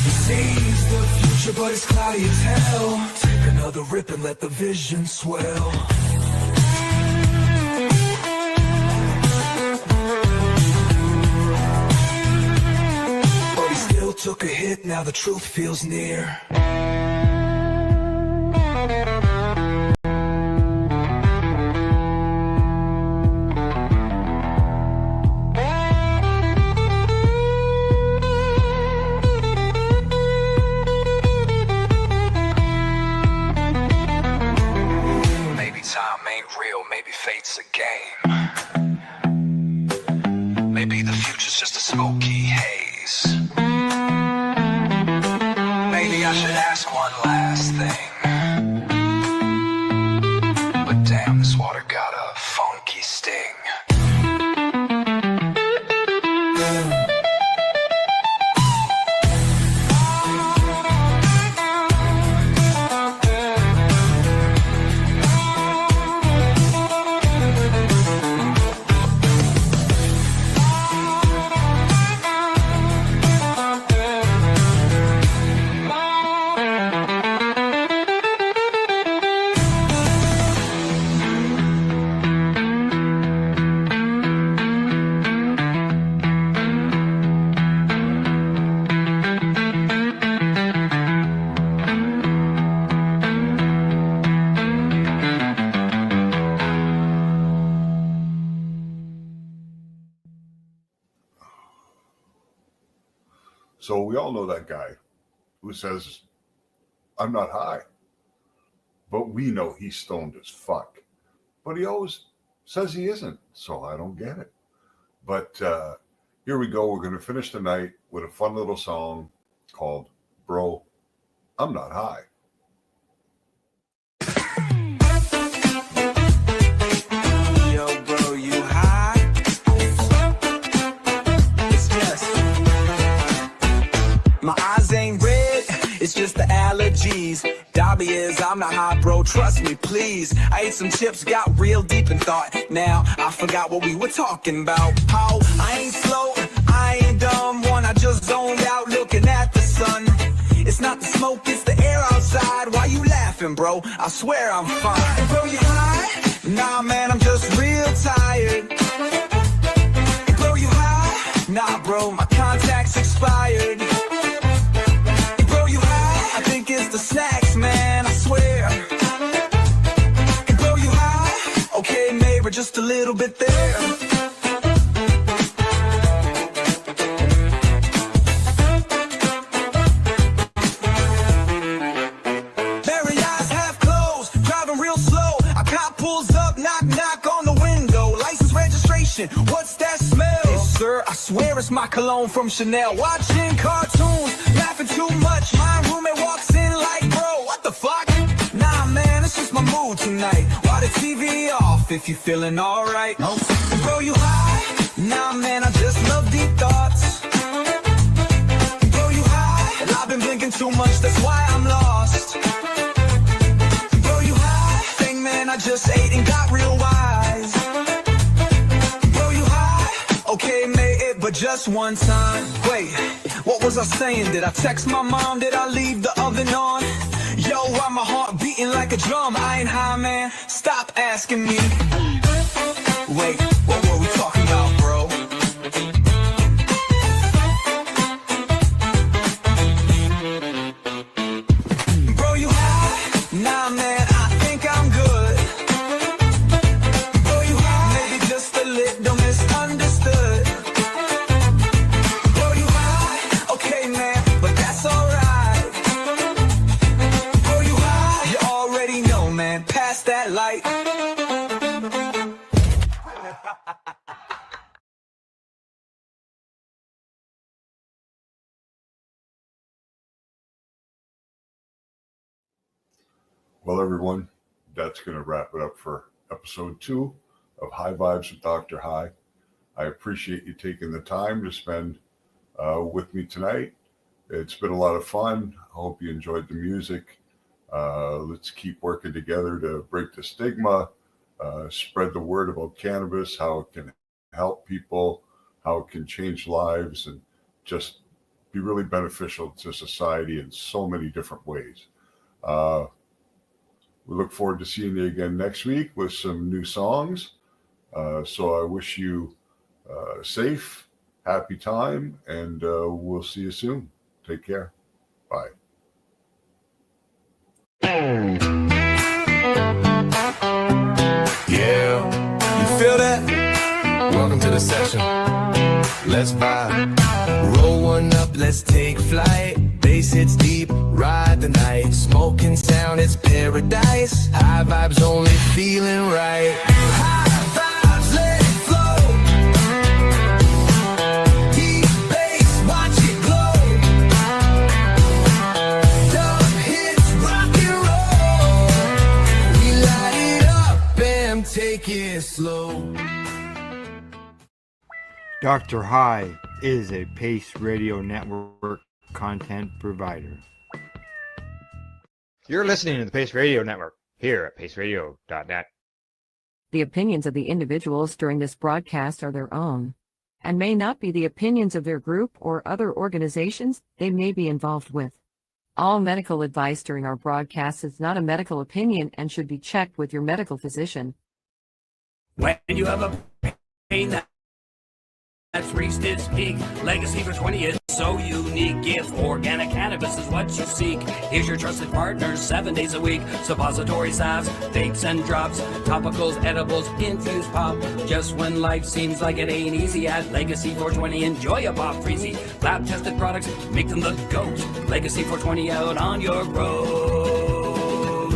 [SPEAKER 8] He sees the future, but it's cloudy as hell. Take another rip and let the vision swell. But he still took a hit, now the truth feels near. Fate's a game. Maybe the future's just a smoky haze. Maybe I should ask one last thing. But damn, this water got a funky sting.
[SPEAKER 9] So we all know that guy who says, I'm not high. But we know he's stoned as fuck. But he always says he isn't. So I don't get it. But here we go. We're going to finish the night with a fun little song called Bro, I'm Not High.
[SPEAKER 8] Yo, bro, you high? It's just my eyes ain't red, it's just the allergies. Dobby is, I'm not high, bro, trust me, please. I ate some chips, got real deep in thought. Now, I forgot what we were talking about. How I ain't slow, I ain't dumb. One, I just zoned out looking at the sun. It's not the smoke, it's the air outside. Why you laughing, bro? I swear I'm fine. Bro, you high? Nah, man, I'm just real tired. Bro, you high? Nah, bro, my contacts expired. It's the snacks, man, I swear. And bro, you high? Okay, maybe just a little bit there. Merry eyes half closed, driving real slow. A cop pulls up, knock, knock on the window. License registration, what's that smell? Hey, sir, I swear it's my cologne from Chanel. Watching cartoons, laughing too much. My roommate walks in like, bro, what the fuck? Nah, man, it's just my mood tonight. Why the TV off if you feeling alright? Nope. Bro, you high? Nah, man, I just love deep thoughts. Bro, you high? Well, I've been blinking too much, that's why I'm lost. Bro, you high? Thing, man, I just ate and got real wise. Bro, you high? Okay, made it, but just one time. Wait, what was I saying? Did I text my mom? Did I leave the oven on? Yo, why my heart beating like a drum? I ain't high, man. Stop asking me. Wait, what were we talking about, bro? Bro, you high? Nah, man, I think I'm good. Bro, you high? Maybe just a little misunderstood. like.
[SPEAKER 9] Well, everyone, that's going to wrap it up for episode 2 of High Vibes with Dr. High. I appreciate you taking the time to spend with me tonight. It's been a lot of fun. I hope you enjoyed the music. Let's keep working together to break the stigma, spread the word about cannabis, how it can help people, how it can change lives, and just be really beneficial to society in so many different ways. We look forward to seeing you again next week with some new songs. So I wish you safe, happy time, and we'll see you soon. Take care. Bye.
[SPEAKER 8] Yeah, you feel that? Welcome to the session. Let's vibe. Roll one up, let's take flight. Bass hits deep, ride the night. Smoking sound, it's paradise. High vibes only feeling right. High vibes, let it flow. Deep bass, watch it glow. Dub hits, rock and roll. We light it up and take it slow.
[SPEAKER 14] Dr. High is a Pace Radio Network content provider. You're listening to the Pace Radio Network here at paceradio.net.
[SPEAKER 15] The opinions of the individuals during this broadcast are their own and may not be the opinions of their group or other organizations they may be involved with. All medical advice during our broadcast is not a medical opinion and should be checked with your medical physician.
[SPEAKER 11] When you have a pain that's reached its peak, Legacy for 20 is so unique. If organic cannabis is what you seek, here's your trusted partner 7 days a week. Suppository salves, vapes and drops, topicals, edibles, infused pop. Just when life seems like it ain't easy, at Legacy 420 enjoy a pop freezy. Lab tested products make them the GOAT. Legacy 420 out on your road.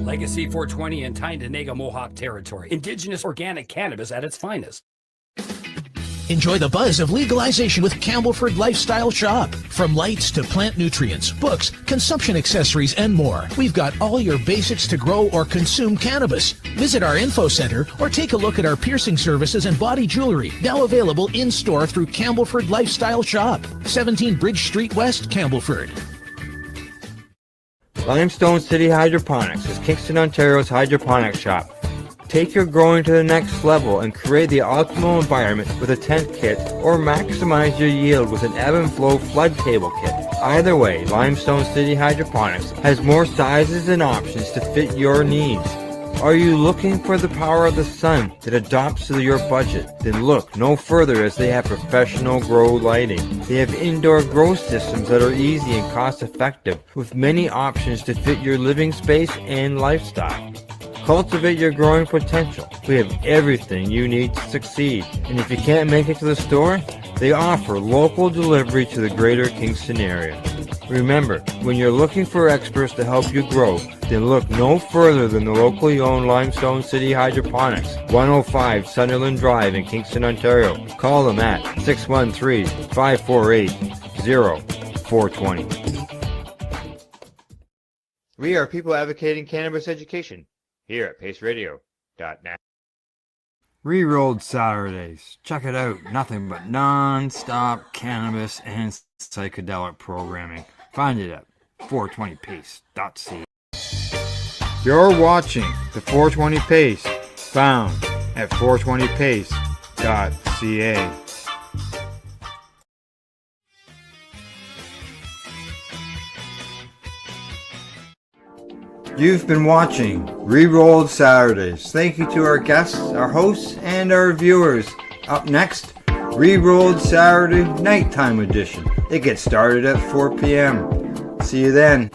[SPEAKER 11] Legacy 420 in Tyndonega Mohawk territory. Indigenous organic cannabis at its finest.
[SPEAKER 16] Enjoy the buzz of legalization with Campbellford Lifestyle Shop. From lights to plant nutrients, books, consumption accessories, and more, we've got all your basics to grow or consume cannabis. Visit our info center or take a look at our piercing services and body jewelry, now available in-store through Campbellford Lifestyle Shop, 17 Bridge Street West, Campbellford.
[SPEAKER 14] Limestone City Hydroponics is Kingston, Ontario's hydroponics shop. Take your growing to the next level and create the optimal environment with a tent kit, or maximize your yield with an ebb and flow flood table kit. Either way, Limestone City Hydroponics has more sizes and options to fit your needs. Are you looking for the power of the sun that adapts to your budget? Then look no further, as they have professional grow lighting. They have indoor grow systems that are easy and cost effective, with many options to fit your living space and lifestyle. Cultivate your growing potential. We have everything you need to succeed. And if you can't make it to the store, they offer local delivery to the greater Kingston area. Remember, when you're looking for experts to help you grow, then look no further than the locally owned Limestone City Hydroponics, 105 Sunderland Drive in Kingston, Ontario. Call them at 613-548-0420. We are people advocating cannabis education here at paceradio.net. Rerolled Saturdays. Check it out. Nothing but non-stop cannabis and psychedelic programming. Find it at 420pace.ca. You're watching the 420 Pace, found at 420pace.ca. You've been watching Rerolled Saturdays. Thank you to our guests, our hosts, and our viewers. Up next, Rerolled Saturday Nighttime Edition. It gets started at 4 p.m. See you then.